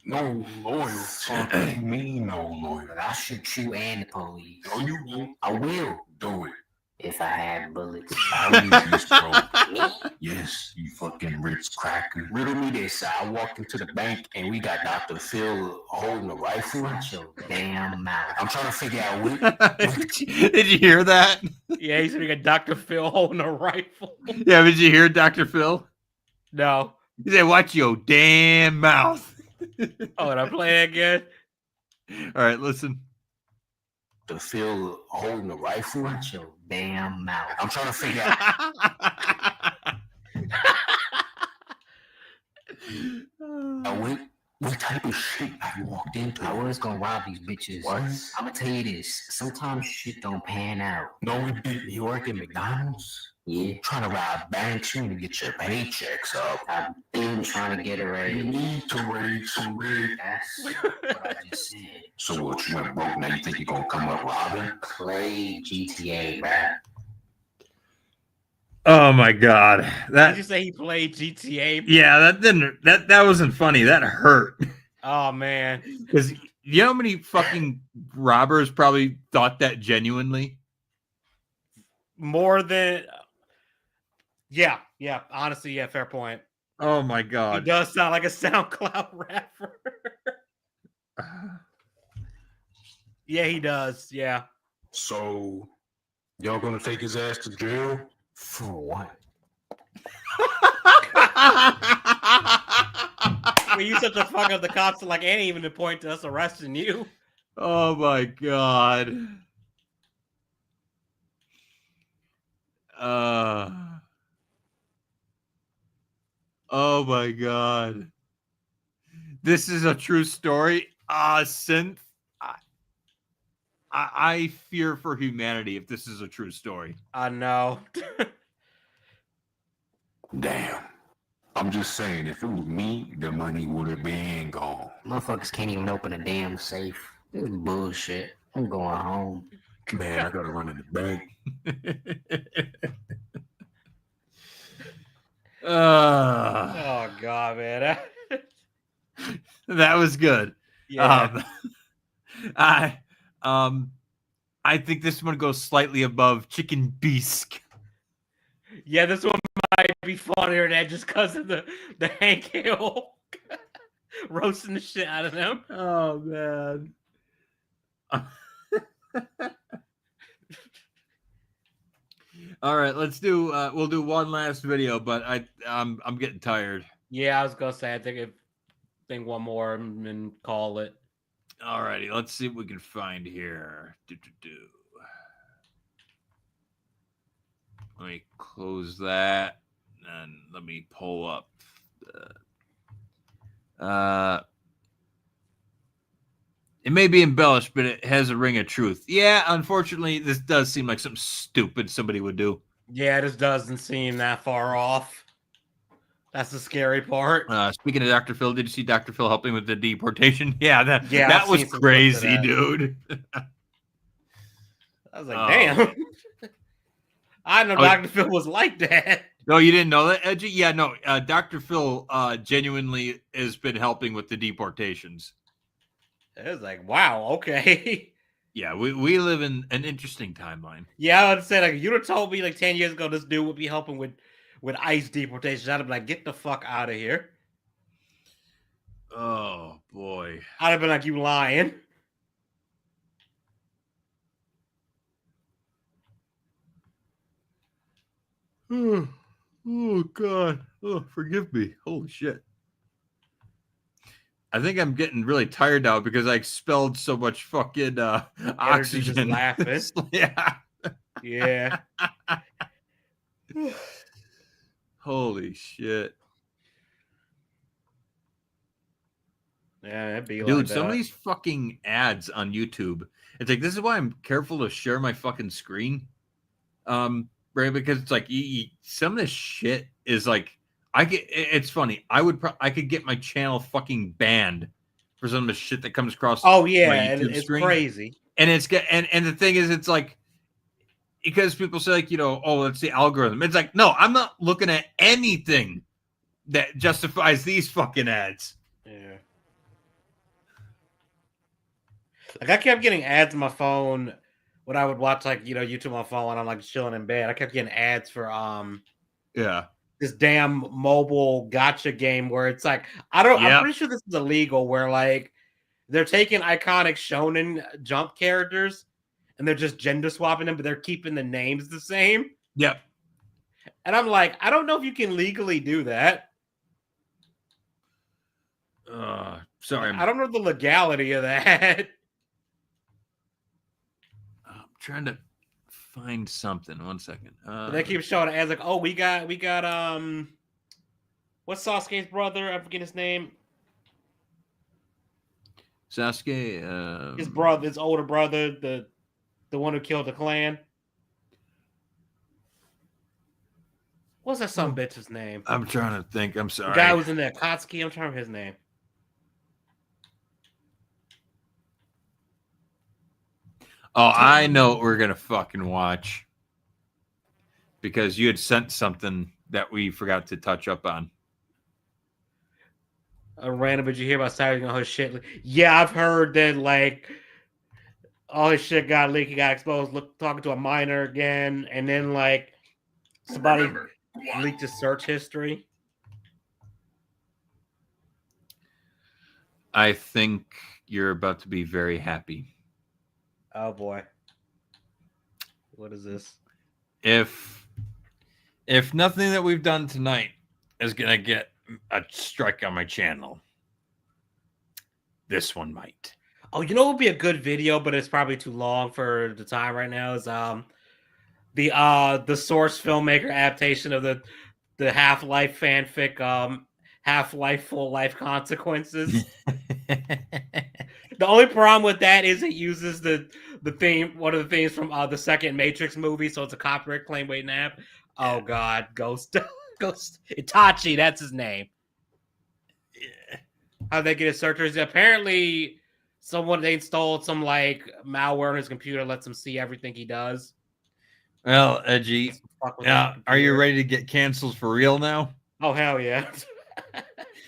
No loyalty. Me no loyalty. I'll shoot you and the police. No, you won't. I will. Do it. If I had bullets. I'll use this, bro. Yes, you fucking Ritz cracker. Riddle me this. I walked into the bank and we got Dr. Phil holding a rifle. Watch your damn mouth. I'm trying to figure out what. Did you hear that? Yeah, he said we got Dr. Phil holding a rifle. Yeah, did you hear Dr. Phil? No. He said, watch your damn mouth. Oh, did I play it again? All right, listen. Dr. Phil holding a rifle. Watch your damn mouth. I'm trying to figure out. What type of shit have you walked into? I was gonna rob these bitches. What? I'm gonna tell you this. Sometimes shit don't pan out. No, it didn't. You work at McDonald's? Yeah. Trying to rob banks, you need to get your paychecks up. I've been trying to get a You raise. need to raise some rate. That's what I just said. So what, you went broke, now you think you're gonna come up robbing? Play GTA, bruh. Oh my god. Did you say he played GTA? Yeah, that wasn't funny. That hurt. Oh man. Because you know how many fucking robbers probably thought that genuinely? More than yeah. Honestly, yeah, fair point. Oh my He god. does sound like a SoundCloud rapper. Yeah, he does. Yeah. So, y'all gonna take his ass to jail? For what? Well, you said to fuck up the cops, like, ain't even the point to us arresting you. Oh my god. Oh my god. This is a true story. Synth. I fear for humanity if this is a true story. I know. Damn. I'm just saying, if it was me, the money would have been gone. Motherfuckers can't even open a damn safe. This is bullshit. I'm going home. Man, I gotta run in the bank. Oh god, man. That was good. Yeah. I think this one goes slightly above Chicken Bisque. Yeah, this one might be funnier than that just because of the Hank Hill roasting the shit out of them. Oh man. All right, let's do we'll do one last video, but I'm getting tired. Yeah, I was gonna say I think one more and call it. All righty, let's see what we can find here. Let me close that and let me pull up. It may be embellished, but it has a ring of truth. Yeah, unfortunately, this does seem like something stupid somebody would do. Yeah, this doesn't seem that far off. That's the scary part. Speaking of Dr. Phil, did you see Dr. Phil helping with the deportation? Yeah, that I've was seen some crazy, clips of that. dude. I was like, damn. I didn't know Dr. Phil was like that. No, you didn't know that, Edgy? Yeah, no. Dr. Phil genuinely has been helping with the deportations. It was like, wow, okay. Yeah, we live in an interesting timeline. Yeah, I would say, like, if you'd have told me like 10 years ago this dude would be helping with ICE deportations, I'd have been like, get the fuck out of here. Oh boy. I'd have been like, you lying. Oh God. Oh, forgive me. Holy shit. I think I'm getting really tired now because I expelled so much fucking oxygen. Just laughing. Yeah. Yeah. Holy shit. Yeah, it'd be Dude, like some of that. these fucking ads on YouTube. It's like, this is why I'm careful to share my fucking screen. Right, because it's like some of this shit is like, it's funny. I could get my channel fucking banned for some of the shit that comes across. Oh yeah, my and YouTube it's screen. crazy. And and the thing is, it's like, because people say, like, oh, it's the algorithm. It's like, no, I'm not looking at anything that justifies these fucking ads. Yeah. Like, I kept getting ads on my phone when I would watch, like, YouTube on my phone when I'm like chilling in bed. I kept getting ads for Yeah. this damn mobile gotcha game where it's like, I'm pretty sure this is illegal, where like they're taking iconic shonen Jump characters and they're just gender swapping them, but they're keeping the names the same. Yep. And I'm like, I don't know if you can legally do that. Sorry. I don't know the legality of that. I'm trying to find something. 1 second. But they keep showing ads like, oh, we got what's Sasuke's brother? I forget his name. Sasuke. His brother, his older brother, the one who killed the clan. What's that some bitch's name? I'm trying to think. I'm sorry. The guy who was in there, Katsuki. I'm trying to remember his name. Oh, I know what we're gonna fucking watch, because you had sent something that we forgot to touch up on. Random, did you hear about Saturday on his shit? Yeah, I've heard that like all his shit got leaked, he got exposed, talking to a minor again, and then like somebody leaked his search history. I think you're about to be very happy. Oh boy. What is this? If nothing that we've done tonight is gonna get a strike on my channel, this one might. Oh, you know what would be a good video, but it's probably too long for the time right now, is the Source filmmaker adaptation of the Half-Life fanfic, Half-Life Full Life Consequences. The only problem with that is it uses the theme, one of the themes from the second Matrix movie, so it's a copyright claim waiting to happen. Oh God, Ghost Itachi, that's his name. Yeah. How'd they get his searchers? Apparently, they installed some like malware on his computer, lets him see everything he does. Well, Edgy, are you ready to get canceled for real now? Oh hell yeah!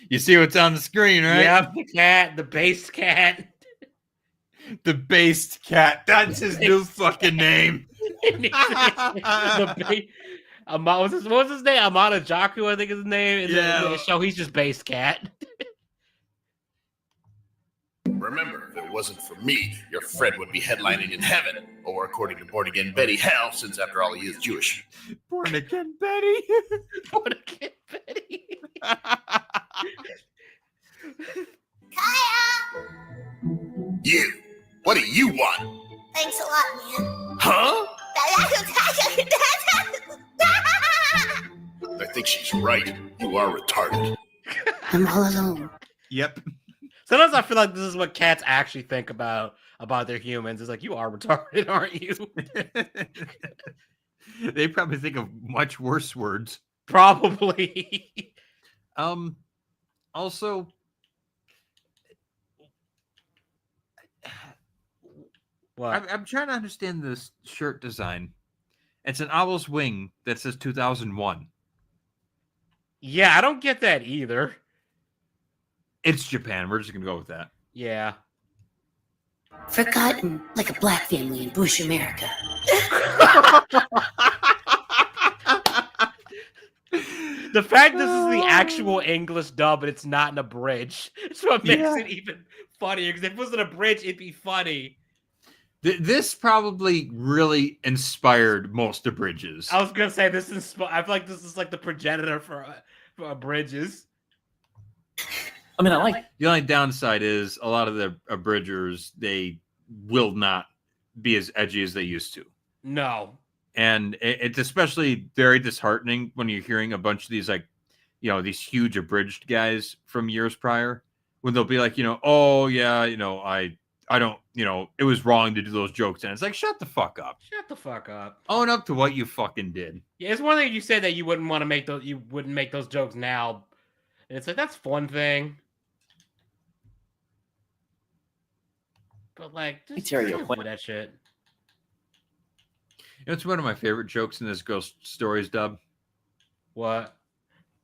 You see what's on the screen, right? Yep, the cat, the based cat. The based cat. That's his new fucking name. What was his name? Amada Jaku, I think is his name. In the show, he's just based cat. Remember, if it wasn't for me, your Fred would be headlining in heaven, or according to Born Again Betty, hell, since after all he is Jewish. Born Again Betty. Born Again Betty. You. What do you want? Thanks a lot, man. Huh? I think she's right. You are retarded. I'm all alone. Yep. Sometimes I feel like this is what cats actually think about their humans. It's like, you are retarded, aren't you? They probably think of much worse words. Probably. Also, I'm trying to understand this shirt design. It's an owl's wing that says 2001. Yeah, I don't get that either. It's Japan. We're just gonna go with that. Yeah. Forgotten like a black family in Bush America. The fact this is the actual English dub and it's not in a bridge, it's what makes it even funnier. Because if it was in a bridge, it'd be funny. This probably really inspired most of Bridges. I was gonna say I feel like this is like the progenitor for bridges. I mean, I like. The only downside is a lot of the abridgers, they will not be as edgy as they used to. No. And it's especially very disheartening when you're hearing a bunch of these, like, these huge abridged guys from years prior, when they'll be like, oh yeah, I don't, it was wrong to do those jokes. And it's like, shut the fuck up. Shut the fuck up. Own up to what you fucking did. Yeah, it's one thing you said that you wouldn't want to make those, you wouldn't make those jokes now. And it's like, that's one thing. But like, just don't do that shit. It's one of my favorite jokes in this Ghost Stories dub. What?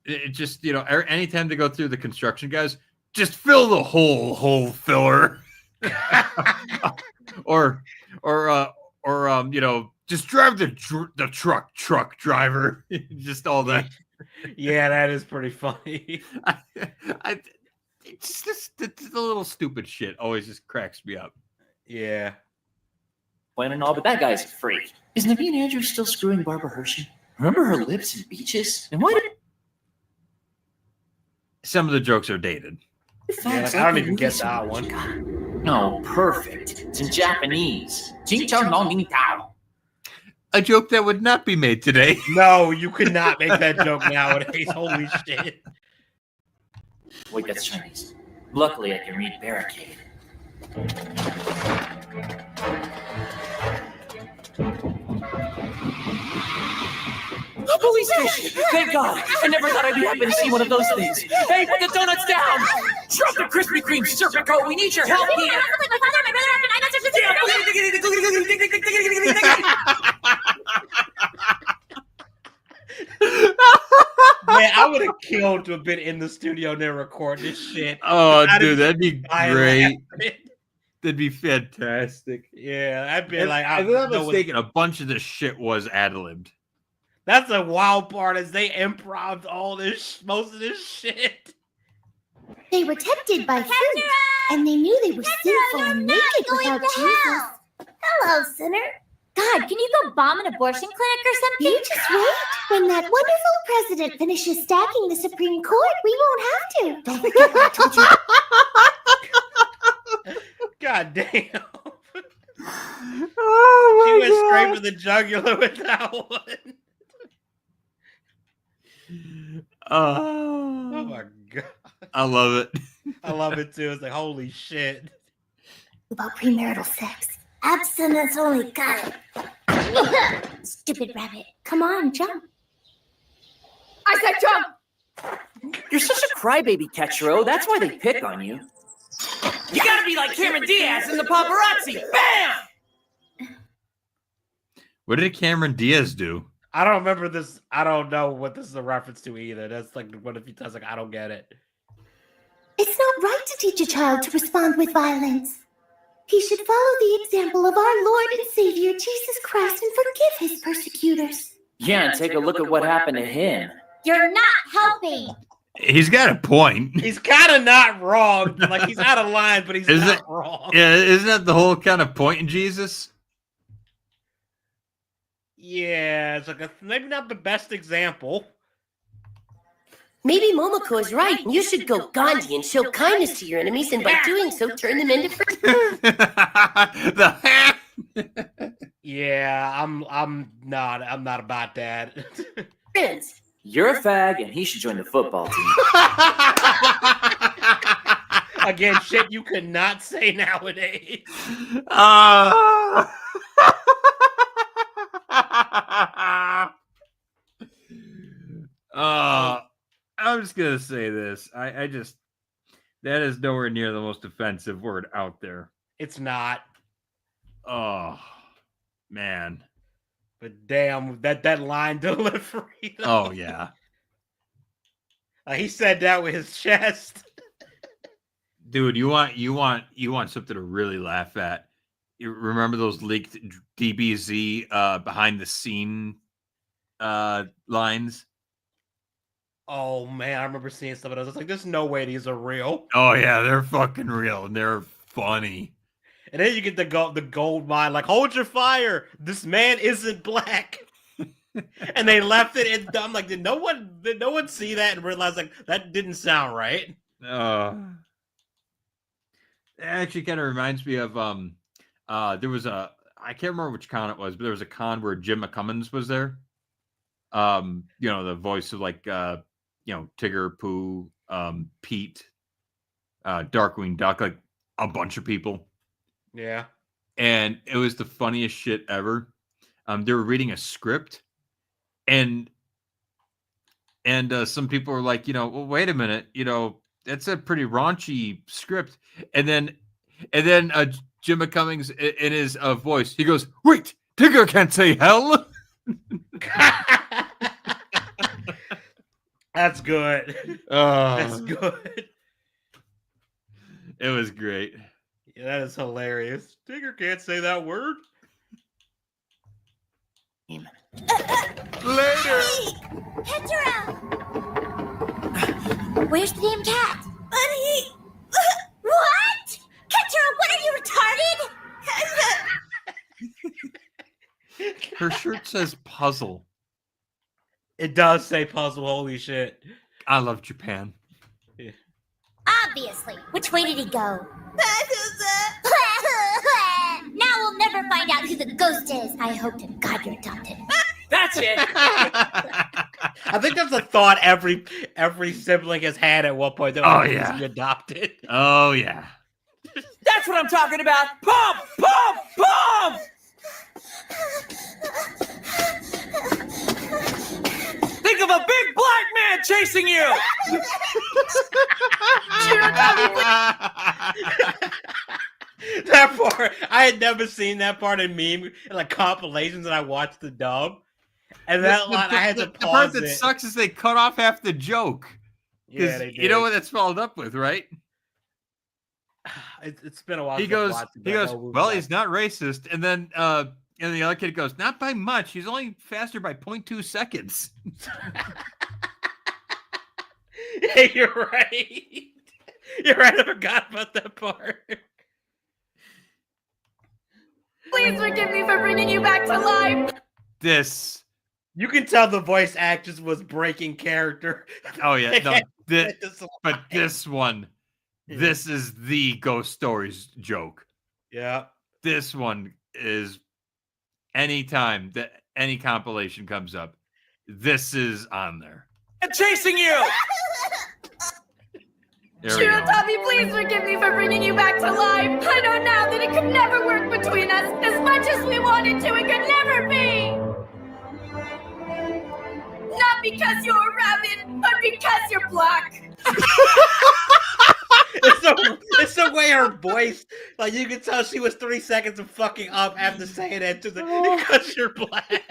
It just, anytime they go through the construction guys, just fill the hole filler. or just drive the truck driver. Just all that. Yeah, that is pretty funny. It's just the little stupid shit always just cracks me up. Yeah. Plan and all, but that guy's a freak. Is Naveen Andrews still screwing Barbara Hershey? Remember her lips and beaches? And why did... Some of the jokes are dated. Yeah, like, I don't even get that one. No, perfect. It's in Japanese. Jing Chao no Ning Tao. A joke that would not be made today. No, you could not make that joke nowadays. Holy shit. Wait, that's Chinese. Luckily, I can read Barricade. A police station! Thank God! I never thought I'd be happy to see one of those things. Hey, put the donuts down! Drop the Krispy Kreme Serpico! We need your help here! Man, I would have killed to have been in the studio and record this shit. Oh, dude, that'd be great. That'd be fantastic. Yeah, I'd be like, I'm not mistaken, a bunch of this shit was ad-libbed. That's the wild part, is they improv'd all this, most of this shit. They were tempted by food, and they knew they were sinful and naked without Jesus. Hello, sinner. God, can you go bomb an abortion clinic or something? You just wait. When that wonderful president finishes stacking the Supreme Court, we won't have to. Don't forget what I told you. God damn. Oh, she went straight for the jugular with that one. Oh my God. I love it. I love it too. It's like, holy shit. About premarital sex. Abstinence only, got it. Stupid rabbit. Come on, jump. I said jump! You're such a crybaby, Ketchero. That's why they pick on you. You gotta be like Cameron Diaz in the paparazzi. Bam! What did Cameron Diaz do? I don't remember this. I don't know what this is a reference to either. That's like, what if he does, like, I don't get it. It's not right to teach a child to respond with violence. He should follow the example of our Lord and Savior, Jesus Christ, and forgive his persecutors. Yeah, and take a look at what happened to him. You're not helping. He's got a point. He's kind of not wrong. Like, he's out of line, but he's not wrong. Yeah, isn't that the whole kind of point in Jesus? Yeah, it's like maybe not the best example. Maybe Momoko is right, and you should go Gandhi and show kindness to your enemies, and by doing so, turn them into friends. Yeah, I'm not about that. Friends. You're a fag, and he should join the football team. Again, shit you could not say nowadays. I'm I'm just gonna say this. I just that is nowhere near the most offensive word out there. It's not. Oh man. But damn, that line delivery. Oh yeah. He said that with his chest. Dude, you want something to really laugh at. You remember those leaked DBZ behind the scene lines? Oh man, I remember seeing some of those. I was like, there's no way these are real. Oh yeah, they're fucking real and they're funny. And then you get the gold mine, like, hold your fire. This man isn't black. And they left it in dumb. Like, did no one see that and realize like that didn't sound right? It actually kind of reminds me of there was I can't remember which con it was, but there was a con where Jim McCummins was there. The voice of like Tigger, Pooh, Pete, Darkwing Duck, like a bunch of people. Yeah. And it was the funniest shit ever. They were reading a script and some people were like, well, wait a minute, that's a pretty raunchy script. And then Jim McCummings in his voice, he goes, wait, Tigger can't say hell. That's good. That's good. It was great. Yeah, that is hilarious. Tigger can't say that word. Later. Petro. Where's the damn cat? Buddy. What? Petro, what are you retarded? Her shirt says puzzle. It does say puzzle. Holy shit. I love Japan. Yeah. Obviously. Which way did he go? Now we'll never find out who the ghost is. I hope to God you're adopted. That's it. I think that's a thought every sibling has had at one point. Oh, yeah. Adopted. Oh yeah. That's what I'm talking about. Pump, pump, pump. Think of a big black man chasing you. That part, I had never seen that part in meme like compilations, and I watched the dub. And that line, I had to pause. The part that it. sucks is they cut off half the joke. Yeah, they did. You know what that's followed up with, right? It's been a while. He goes, well, well, he's not racist, and then the other kid goes, not by much. He's only faster by 0.2 seconds. Hey, you're right. You're right. I forgot about that part. Please forgive me for bringing you back to life. This. You can tell the voice actress was breaking character. Oh yeah, no, but this one, this is the Ghost Stories joke. Yeah, this one is anytime that any compilation comes up, this is on there. I'm chasing you. Shirotami, please forgive me for bringing you back to life. I know now that it could never work between us. As much as we wanted to, it could never be. Not because you're a rabbit, but because you're black. It's the way her voice, like you can tell she was 3 seconds of fucking up after saying that to the because you're black.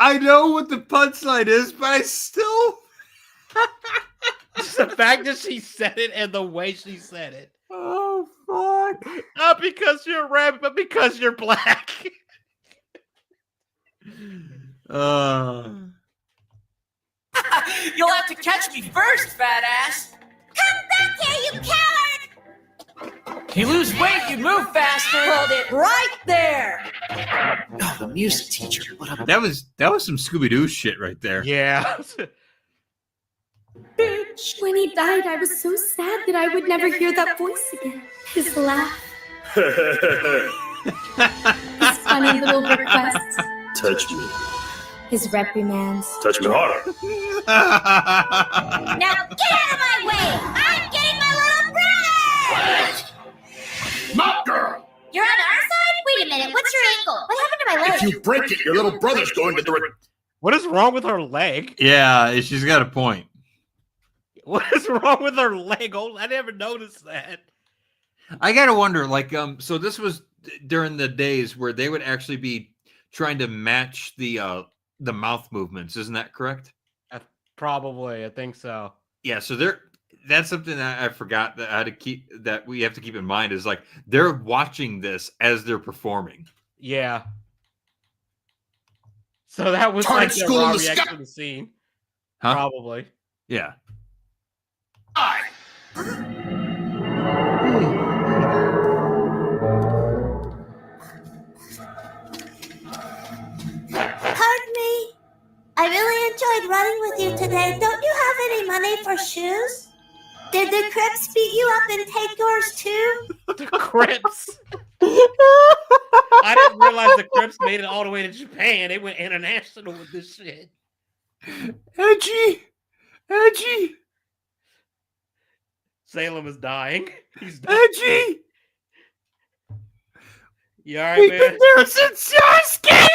I know what the punchline is, but I still just the fact that she said it and the way she said it. Oh fuck! Not because you're a rabbit, but because you're black. You'll have to catch me first, fat ass. Come back here, you coward! You lose weight, you move faster. Hold it right there. Oh, the music teacher. What up? That was some Scooby-Doo shit right there. Yeah. Bitch. When he died, I was so sad that I would never hear that voice again. His laugh. His funny little requests. Touch me. His reprimands. Touch me harder. Now get out of my way! I'm getting my little brother! What? Not girl! You're on our side? Wait a minute, what's your angle? What happened to my leg. If you break it, your little brother's going to the. What is wrong with her leg? Yeah, she's got a point. What is wrong with her leg? Oh, I never noticed that. I gotta wonder, like, so this was during the days where they would actually be trying to match the mouth movements, isn't that correct? Probably, I think so. Yeah, so that's something that I forgot that we have to keep in mind is like they're watching this as they're performing. Yeah. So that was Target like the school raw in the reaction sky. to the scene. Huh? Probably. Yeah. Pardon me. I really enjoyed running with you today. Don't you have any money for shoes? Did the Crips beat you up and take yours too? The Crips. I didn't realize the Crips made it all the way to Japan. They went international with this shit. Edgy. Salem is dying. He's dying. Edgy. You all right, man? There since Yasuke.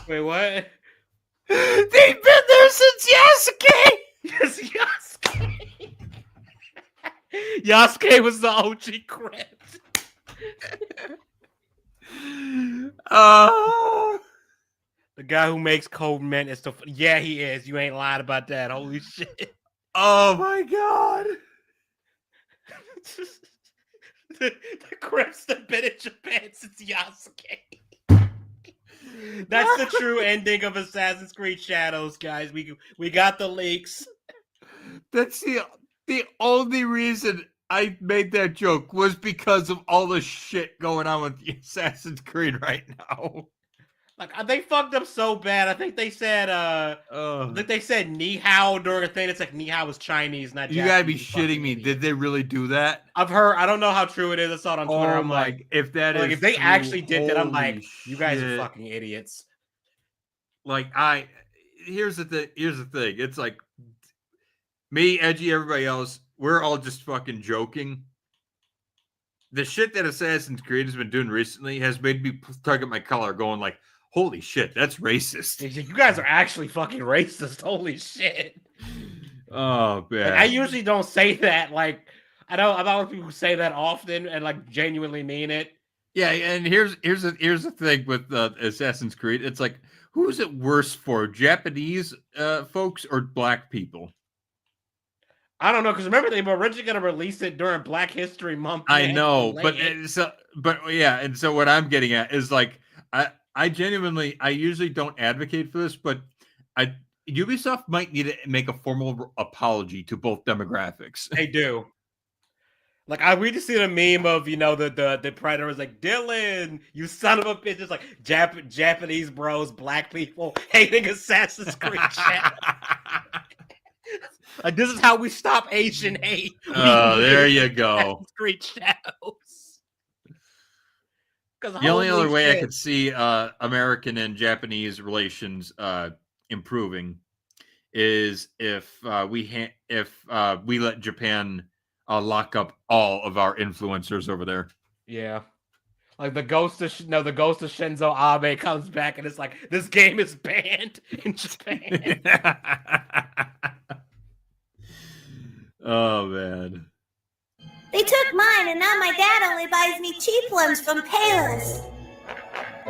Wait, what? They've been there since Yasuke. Yes, Yasuke. Yasuke was the OG Crips. The guy who makes Cold Mint is the. Yeah, he is. You ain't lying about that. Holy shit. Oh my god. The Crips have been in Japan since Yasuke. That's the true ending of Assassin's Creed Shadows, guys. We got the leaks. That's the only reason I made that joke was because of all the shit going on with the Assassin's Creed right now. Like they fucked up so bad. I think they said ni hao during a thing. It's like ni hao was Chinese, not You gotta be shitting me. Did they really do that? I've heard. I don't know how true it is. I saw it on Twitter. I'm like, if that is if they true, actually did that, I'm holy like, you guys are shit. fucking idiots. Like here's the thing. It's like me, Edgy, everybody else, we're all just fucking joking. The shit that Assassin's Creed has been doing recently has made me target my color, going like, holy shit, that's racist. You guys are actually fucking racist. Holy shit. Oh man. Like, I usually don't say that. Like, I don't people who say that often and like genuinely mean it. Yeah, and here's the thing with Assassin's Creed. It's like, who's it worse for, Japanese folks or black people? I don't know, because remember they were originally going to release it during Black History Month. I know, but yeah, and so what I'm getting at is like, I genuinely, I usually don't advocate for this, but Ubisoft might need to make a formal apology to both demographics. They do. Like we just seen a meme of the Predator was like, Dylan, you son of a bitch. It's like Japanese bros, black people hating Assassin's Creed. Like this is how we stop Asian hate. Oh, there you go. Assassin's Creed Shadows. The only other way I could see American and Japanese relations improving is if we let Japan lock up all of our influencers over there. Yeah, like the ghost of Shinzo Abe comes back and it's like this game is banned in Japan. Oh man. They took mine, and now my dad only buys me cheap ones from Payless.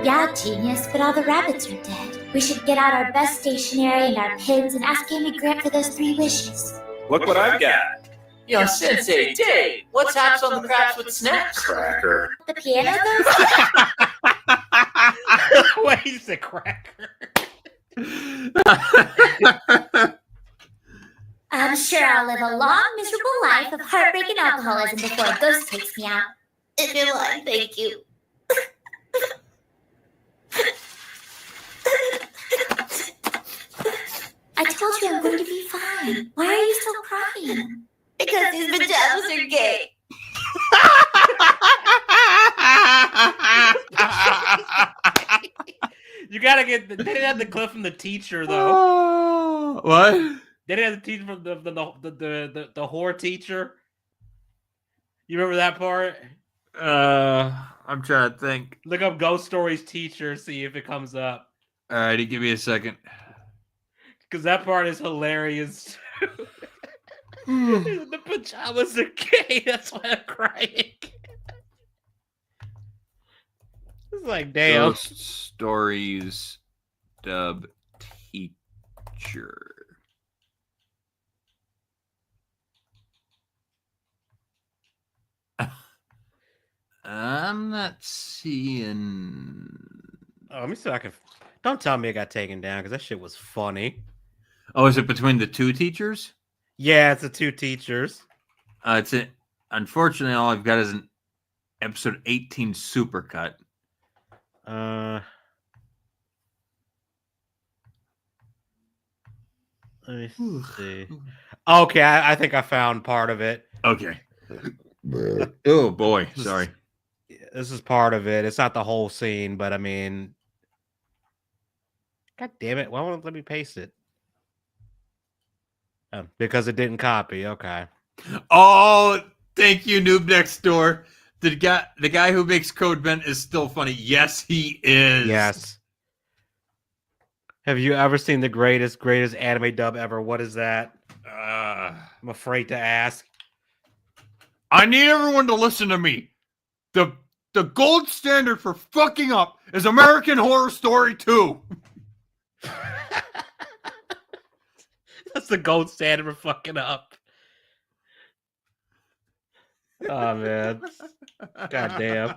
Yeah, genius, but all the rabbits are dead. We should get out our best stationery and our pins and ask Amy Grant for those 3 wishes. Look what I've got. Yo, Sensei, Dave, what's hops on the craps with snaps? Cracker. The piano goes? Wait, he said cracker. I'm sure I'll live a long, miserable life of heartbreak and alcoholism before a ghost takes me out. If you like, thank you. I told you I'm going to be fine. Why are you still crying? Because these pajamas are gay. You gotta get. They didn't have the clip from the teacher though. What? They didn't have the teacher from the whore teacher. You remember that part? I'm trying to think. Look up Ghost Stories teacher, see if it comes up. Alrighty, give me a second. Because that part is hilarious. The pajamas are gay. That's why I'm crying. It's like, damn. Ghost Stories dub teacher. I'm not seeing. Oh, let me see if I can. Don't tell me it got taken down because that shit was funny. Oh, is it between the two teachers? Yeah, it's the two teachers. It's it. Unfortunately, all I've got is an episode 18 supercut. Let me see. Okay, I think I found part of it. Okay. Oh boy, sorry. This is part of it. It's not the whole scene, but I mean, God damn it! Why won't it let me paste it? Oh, because it didn't copy. Okay. Oh, thank you, Noob Next Door. The guy who makes Code Vent is still funny. Yes, he is. Yes. Have you ever seen the greatest anime dub ever? What is that? I'm afraid to ask. I need everyone to listen to me. The gold standard for fucking up is American Horror Story 2. That's the gold standard for fucking up. Oh man. God damn.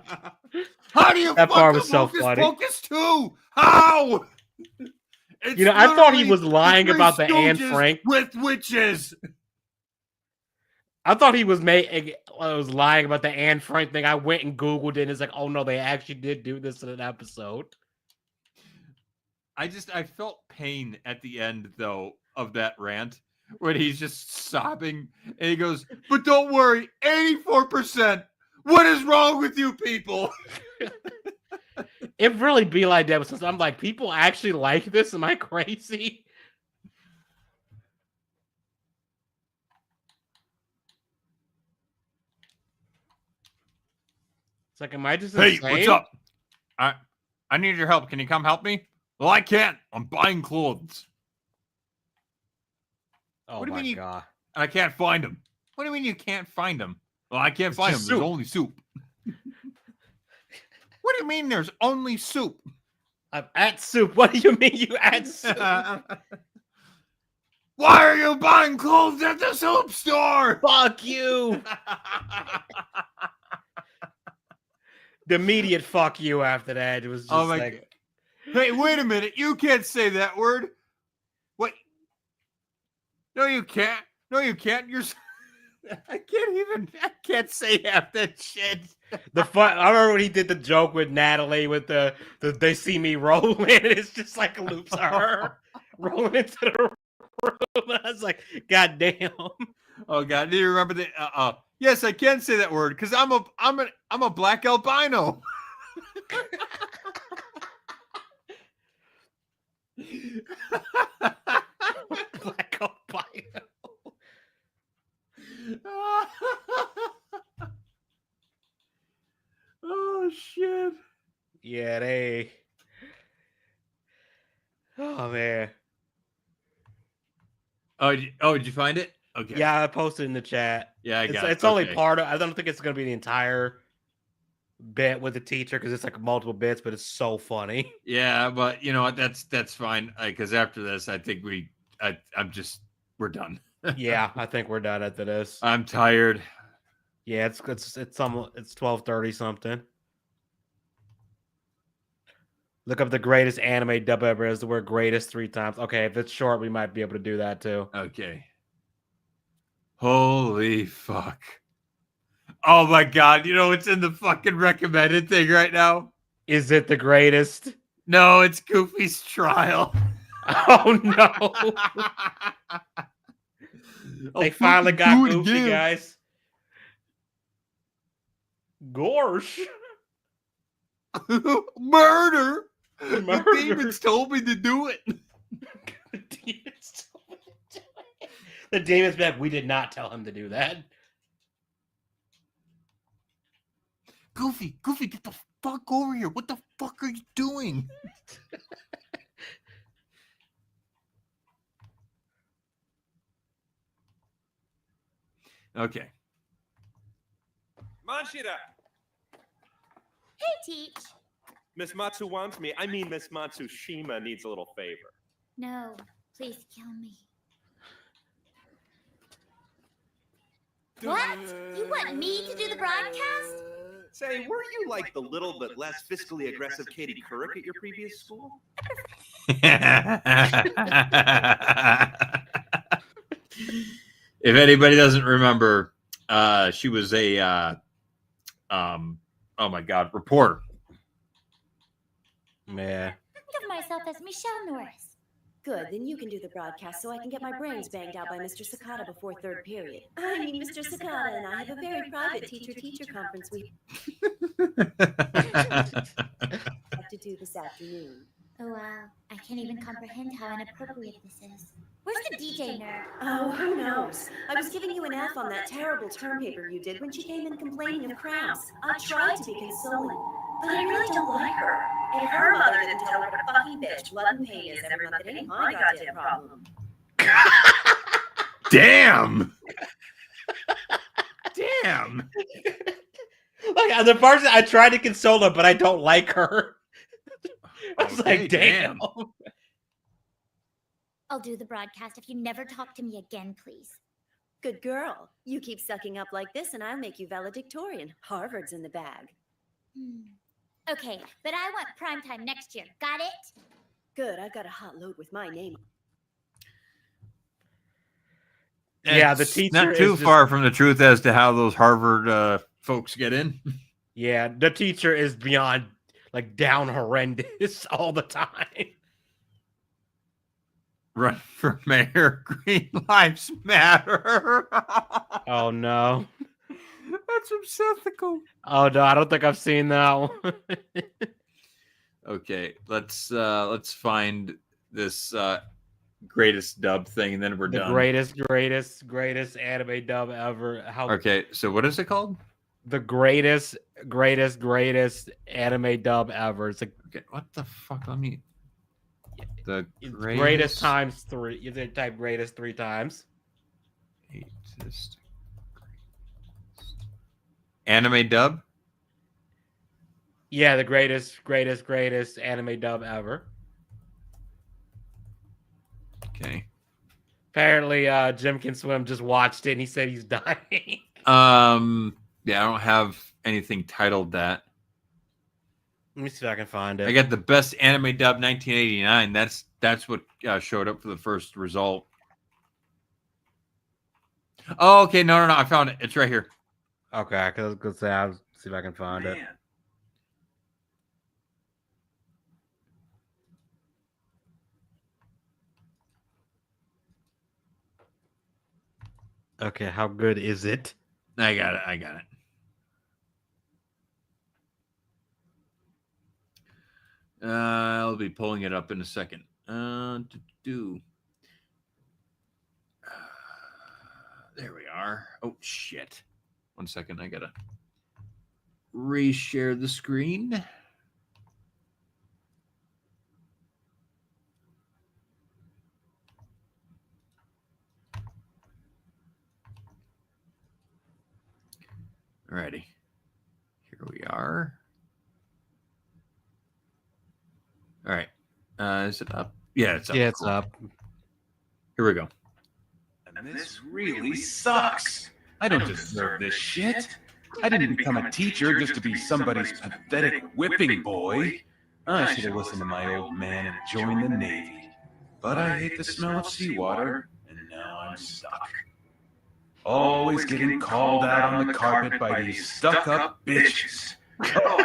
How do you that fuck part up was so Hocus funny. Pocus 2? How? It's I thought he literally was lying the Three about the Anne Stooges Frank. with witches. I thought he was lying about the Anne Frank thing. I went and Googled it and it's like, oh no, they actually did do this in an episode. I felt pain at the end though of that rant when he's just sobbing and he goes, "But don't worry, 84%. What is wrong with you people?" It really be like that since I'm like, people actually like this? Am I crazy? It's like, am I just Hey, insane? what's up? I need your help. Can you come help me? Well, I can't. I'm buying clothes. Oh What do you my mean god. And I can't find them. What do you mean you can't find them? Well, I can't find them. just There's soup. only soup. What do you mean there's only soup? I'm at soup. What do you mean you at soup? Why are you buying clothes at the soup store? Fuck you. The immediate fuck you after that. It was just Oh my like, God. Hey, wait a minute. You can't say that word. What? No, you can't. No, you can't. I can't say half that shit. I remember when he did the joke with Natalie with the they see me rolling. It's just like loops of her rolling into the room. I was like, God damn. Oh God, do you remember the? Yes, I can say that word because I'm a black albino. Black albino. Oh shit. Yeah, they. Oh man. Did you find it? Okay. Yeah, I posted in the chat. Yeah, I got it. It's only Okay. part of. I don't think it's gonna be the entire bit with the teacher because it's like multiple bits, but it's so funny. Yeah, but you know what? That's fine. Because after this, I think we're done. Yeah, I think we're done after this. I'm tired. Yeah, it's 12:30 something. Look up the greatest anime dub ever is the word greatest 3 times. Okay, if it's short, we might be able to do that too. Okay. Holy fuck. Oh my God. You know what's in the fucking recommended thing right now? Is it the greatest? No, it's Goofy's Trial. Oh no. They finally got do it Goofy, again. guys. Gorsh. Murder. The Murder. demons told me to do it. The demon's back. We did not tell him to do that. Goofy, get the fuck over here. What the fuck are you doing? Okay. Manshira, Hey, Teach. Miss Matsu wants me. I mean, Miss Matsushima needs a little favor. No, please kill me. What? You want me to do the broadcast? Say, weren't you like the little but less fiscally aggressive Katie Couric at your previous school? If anybody doesn't remember, she was a oh my god, reporter. Yeah. Think of myself as Michelle Norris. Good, then you can do the broadcast so I can get my brains banged out by Mr. Sakata before third period. I mean, Mr. Sakata and I have a very private teacher-teacher conference we have to do this afternoon. Oh, wow. I can't even comprehend how inappropriate this is. Where's the DJ nerd? Oh, who knows? I was giving you an F on that terrible term paper you did when she came in complaining of cramps. I tried to be consoling, but I really don't like her. If her mother didn't tell her what a fucking bitch blood and pain is every month, it ain't my goddamn problem. Damn. Damn. Like the person I tried to console her, but I don't like her. I was like, damn. I'll do the broadcast if you never talk to me again, please. Good girl. You keep sucking up like this and I'll make you valedictorian. Harvard's in the bag. Okay, but I want primetime next year. Got it? Good, I've got a hot load with my name. Yeah, the It's teacher not too is far from the truth as to how those Harvard folks get in. Yeah, the teacher is beyond like down horrendous all the time. Run for mayor, Green Lives Matter. Oh no. That's obsessical. Oh no, I don't think I've seen that one. Okay, let's find this greatest dub thing, and then we're The done. greatest anime dub ever. How Okay, so what is it called? the greatest anime dub ever. It's like Okay, what the fuck? Let me. The greatest times 3. You can type greatest 3 times. Greatest anime dub. Yeah, the greatest anime dub ever. Okay. Apparently, Jim Can Swim just watched it and he said he's dying. Yeah, I don't have anything titled that. Let me see if I can find it. I got the best anime dub 1989. That's what showed up for the first result. Oh, okay. No. I found it. It's right here. Okay, because I'll see if I can find it. Okay, how good is it? I got it. I'll be pulling it up in a second. There we are. Oh, shit. 1 second. I gotta reshare the screen. Alrighty. Here we are. All right. Is it up? Yeah, it's up. Yeah, it's Cool. up. Here we go. And this really sucks. I don't deserve this shit. I didn't become a teacher just to be somebody's pathetic whipping boy. I should have listened to my old man and joined the Navy. But I hate the smell of seawater, and now I'm stuck. Always getting called out on the carpet by these stuck-up bitches. Tell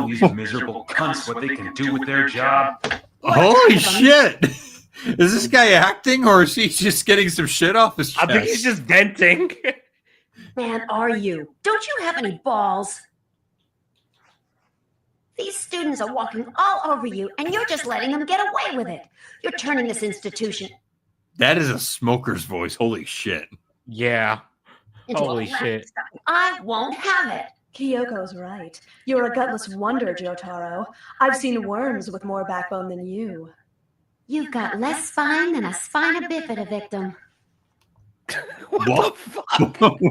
these miserable cunts what they can do with their job. Holy shit! Is this guy acting, or is he just getting some shit off his chest? I think he's just venting. Man, are you? Don't you have any balls? These students are walking all over you, and you're just letting them get away with it. You're turning this institution That is a smoker's voice. Holy shit. Yeah. into Holy a shit. I won't have it. Kyoko's right. You're a gutless wonder, Jotaro. I've seen worms with more backbone than you. You've got less spine than a spina bifida victim. What?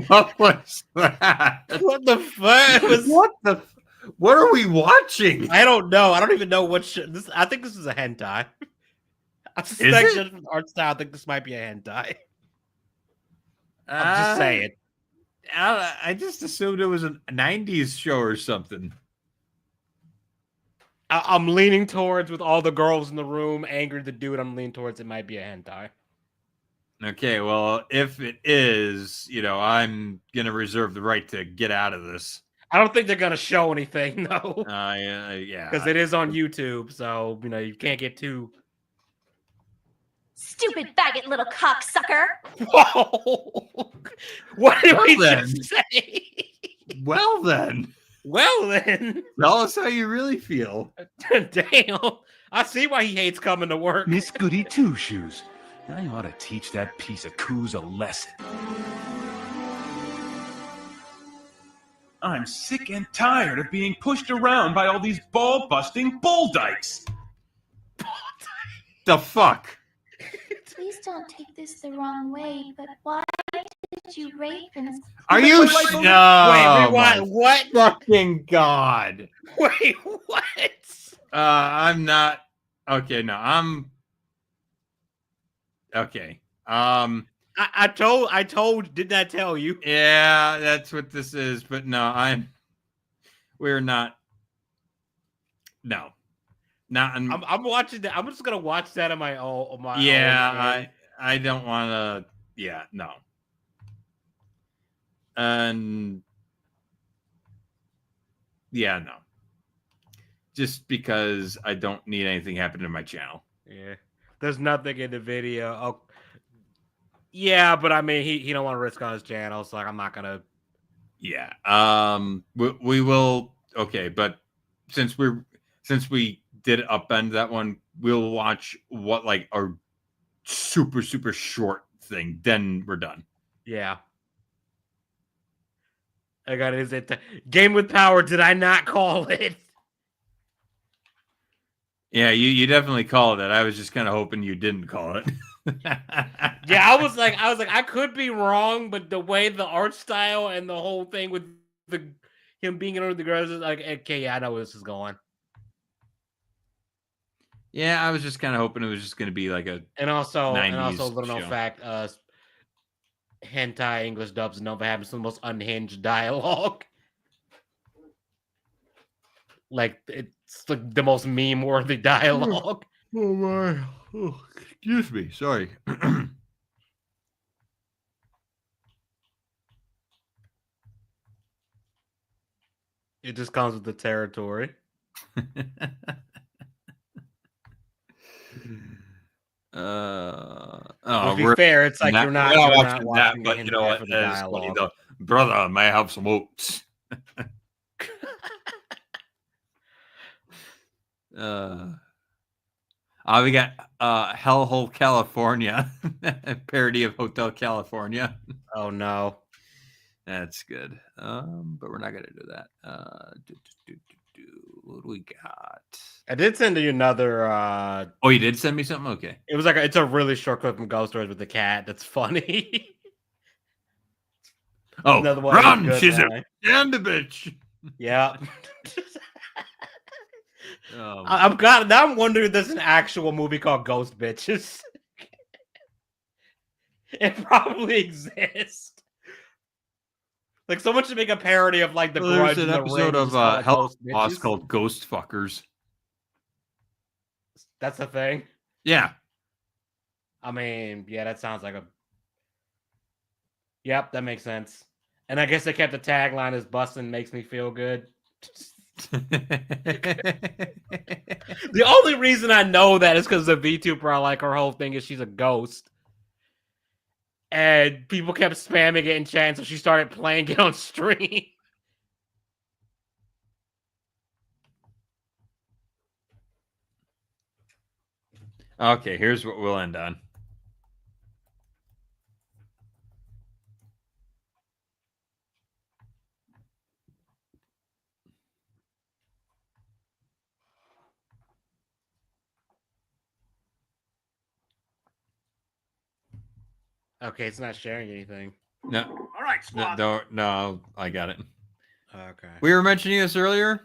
What was that? What the fuck? What the? What are we watching? I don't know. I don't even know what this. I think this is a hentai. I suspect just from the art style. I think this might be a hentai. I'm just saying. I just assumed it was a 90s show or something. I'm leaning towards, with all the girls in the room angry the dude, I'm leaning towards it might be a hentai. Okay, well, if it is, I'm gonna reserve the right to get out of this. I don't think they're gonna show anything though. Yeah, because it is on YouTube, so you can't get too. Stupid faggot little cocksucker! Whoa! What did we then. just say? Well then, tell us how you really feel. Damn, I see why he hates coming to work. Miss Goody Two Shoes. I ought to teach that piece of coos a lesson. I'm sick and tired of being pushed around by all these ball-busting bull dykes. The fuck? Please don't take this the wrong way, but why did you rape and... Are you? Wait, rewind. What? Fucking God! Wait, what? I'm not. Okay, no, I'm. Okay. I told. Didn't I tell you? Yeah, that's what this is. But no, we're not. No, not. I'm watching that. I'm just gonna watch that on my own. Yeah, I don't want to. Yeah, no. And yeah, no. Just because I don't need anything happening to my channel. Yeah, there's nothing in the video. Oh, yeah, but I mean, he don't want to risk on his channel, so I'm not gonna. Yeah. We will. Okay, but since we did upend that one, we'll watch what like a super short thing. Then we're done. Yeah. I got it. Is it Game with Power? Did I not call it? Yeah, you definitely called it. I was just kind of hoping you didn't call it. Yeah, I was like, I could be wrong, but the way the art style and the whole thing with him being under the girls is like, okay, yeah, I know where this is going. Yeah, I was just kind of hoping it was just going to be like a and also 90s little known show. fact, hentai English dubs never have some of the most unhinged dialogue. Like it's like the most meme-worthy dialogue. Oh my! Oh, excuse me. Sorry. It just comes with the territory. To be fair, it's like you're not watching that, watching but it you know what? for the That is funny dialogue. though. Brother, may I have some oats? We got Hellhole California, parody of Hotel California. Oh no, that's good. But we're not gonna do that. What do we got? I did send you another. Oh, you did send me something? Okay. It was like it's a really short clip from Ghost Stories with the cat. That's funny. Oh, Another one run! good She's line. a damn bitch. Yeah. Oh, I'm wondering if there's an actual movie called Ghost Bitches. It probably exists. Like someone should make a parody of like the well, Grudge there's an and the episode Ring, of just call it Hell Ghost Boss Bitches. called Ghost Fuckers. That's a thing. Yeah. I mean, yeah, that sounds like a. Yep, that makes sense. And I guess they kept the tagline as "Bustin' makes me feel good." The only reason I know that is because the VTuber, like her whole thing is she's a ghost, and people kept spamming it in chat, so she started playing it on stream. Okay, here's what we'll end on. Okay, it's not sharing anything. No. All right, No, squad. no, I got it. Okay. We were mentioning this earlier.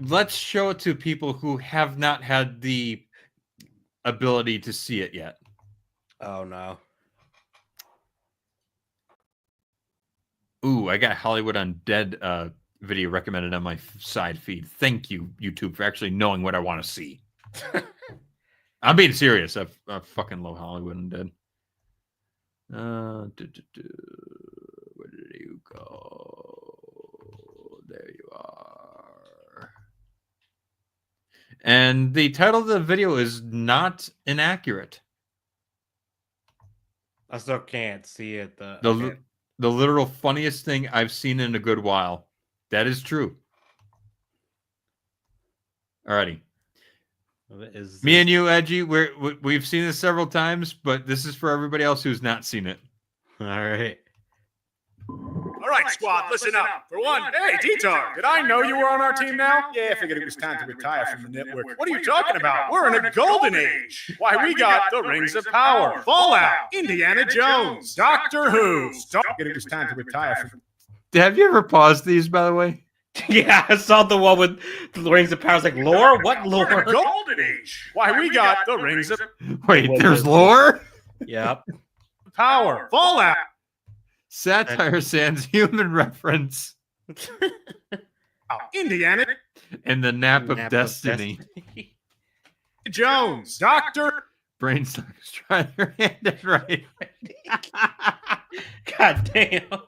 Let's show it to people who have not had the ability to see it yet. Oh no. Ooh, I got Hollywood Undead video recommended on my side feed. Thank you, YouTube, for actually knowing what I want to see. I'm being serious. I fucking love Hollywood Undead. Where did you go? There you are. And the title of the video is not inaccurate. I still can't see it. The literal funniest thing I've seen in a good while. That is true. Alrighty. Me and you, Edgy, we've seen this several times, but this is for everybody else who's not seen it. All right. All right, squad, listen up. For one, hey, D-Tar, did I know you were on our team now? Yeah, I figured it was time to retire from the network. What are you talking about? We're in a golden age. Why, we got the Rings of Power, Fallout, Indiana Jones, Doctor Who. Stop. I figured it was time to retire from... Have you ever paused these, by the way? Yeah, I saw the one with the Rings of Power. I was like, lore? What lore? We're in a golden age. Why, we got the Rings of... Wait, there's lore? Yep. Power, Fallout. Satire sans human reference. Indiana And the Nap of Destiny. Jones, Doctor... Brainsuckers trying their hand at right. God damn.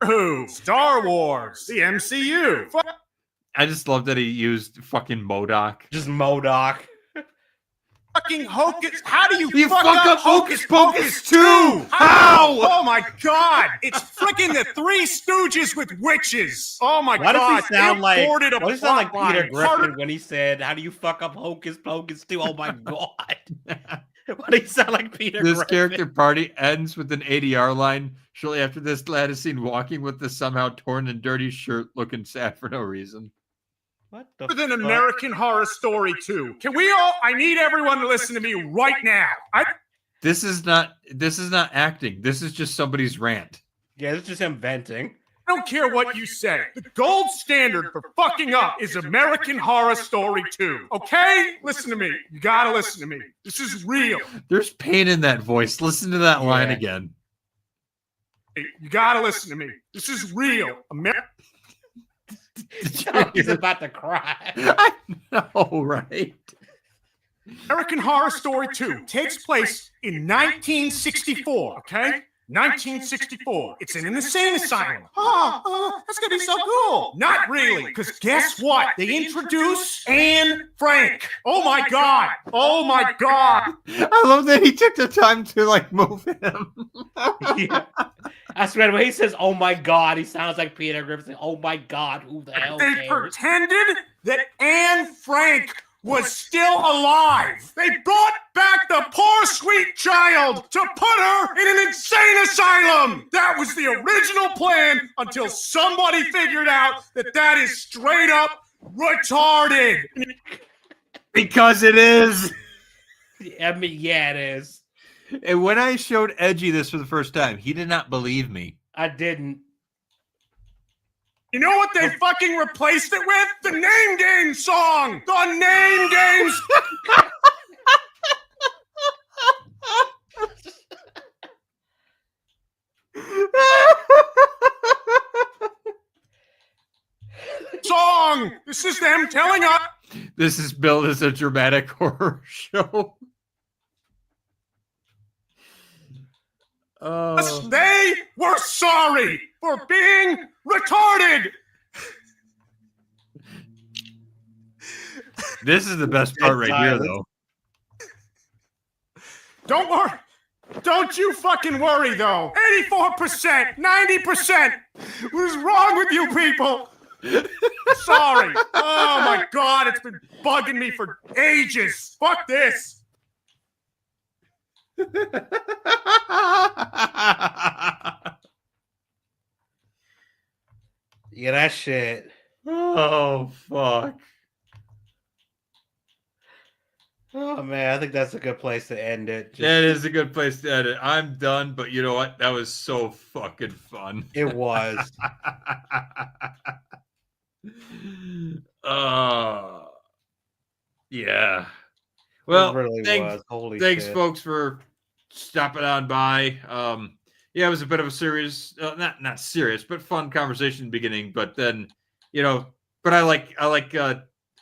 Who? Star Wars, the MCU. I just love that he used fucking MODOK. Just MODOK. Fucking Hocus. How do you fuck up Hocus Pocus 2? How? Oh my god! It's freaking the Three Stooges with witches. Oh my Why god! does he sound like? Why Why does he sound like Peter Griffin when he said, "How do you fuck up Hocus Pocus 2?" Oh my god! Why do he sound like Peter This Griffin? character party ends with an ADR line. Shortly after this, lad is seen walking with the somehow torn and dirty shirt, looking sad for no reason. What the Than American Horror Story 2. Can we all? I need everyone to listen to me right now. This is not acting. This is just somebody's rant. Yeah, it's just him venting. I don't care what you say. The gold standard for fucking up is American Horror Story 2. Okay? Listen to me. You gotta listen to me. This is real. There's pain in that voice. Listen to that line again. You gotta listen to me. This is real. He's about to cry. I know, right? American Horror Story 2 takes place in 1964, okay? 1964. It's in an insane asylum. Oh, that's gonna be so cool. Not really, because guess what? They introduce Anne Frank. Oh my god. Oh my god. I love that he took the time to like move him. Yeah. I swear, when he says, "Oh my god," he sounds like Peter Griffin. Oh my god, who the hell They cares? pretended that Anne Frank was still alive. They brought back the poor sweet child to put her in an insane asylum. That was the original plan until somebody figured out that that is straight up retarded. Because it is. I mean, yeah, it is. And when I showed Edgy this for the first time, he did not believe me. I didn't. You know what they fucking replaced it with? The Name Game song! The Name Games! song! This is them telling us. This is billed as a dramatic horror show. They were sorry for being retarded! This is the best part right here, though. Don't worry. Don't you fucking worry, though. 84%, 90%. What is wrong with you people? Sorry. Oh my god, it's been bugging me for ages. Fuck this. Yeah, that shit. Oh, fuck. Oh man, I think that's a good place to end it. That is a good place to end it. I'm done, but you know what? That was so fucking fun. It was. Yeah. Well, really thanks, was. Holy thanks, shit. folks, for stopping on by. Yeah, it was a bit of a serious, not serious, but fun conversation in the beginning. But then, but I like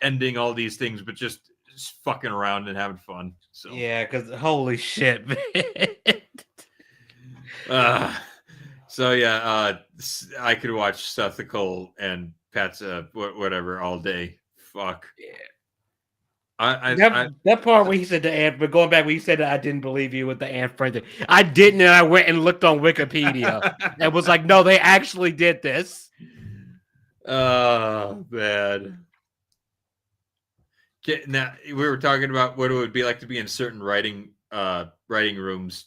ending all these things, but just fucking around and having fun. So Yeah, because holy shit, man. So yeah, I could watch Sethical and Pat's whatever all day. Fuck. Yeah. That part where he said the ant, but going back when he said that I didn't believe you with the ant friend thing, I didn't, and I went and looked on Wikipedia and was like, no, they actually did this. Oh, bad. Now we were talking about what it would be like to be in certain writing rooms.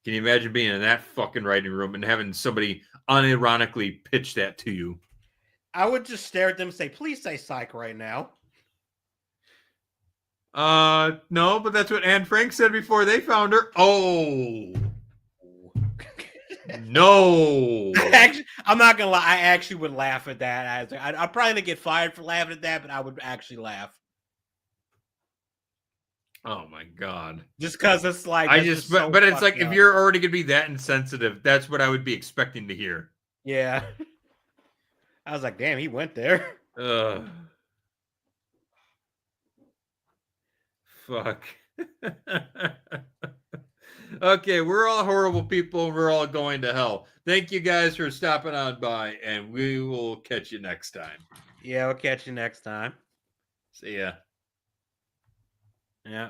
Can you imagine being in that fucking writing room and having somebody unironically pitch that to you? I would just stare at them and say, please say psych right now. No, but that's what Anne Frank said before they found her. Oh. No. Actually, I'm not gonna lie. I actually would laugh at that. I'd probably get fired for laughing at that, but I would actually laugh. Oh my god! Just because it's like but it's like if you're already gonna be that insensitive, that's what I would be expecting to hear. Yeah. I was like, damn, he went there. Fuck. Okay, we're all horrible people. We're all going to hell. Thank you guys for stopping on by, and we will catch you next time. Yeah, we'll catch you next time. See ya. Yeah.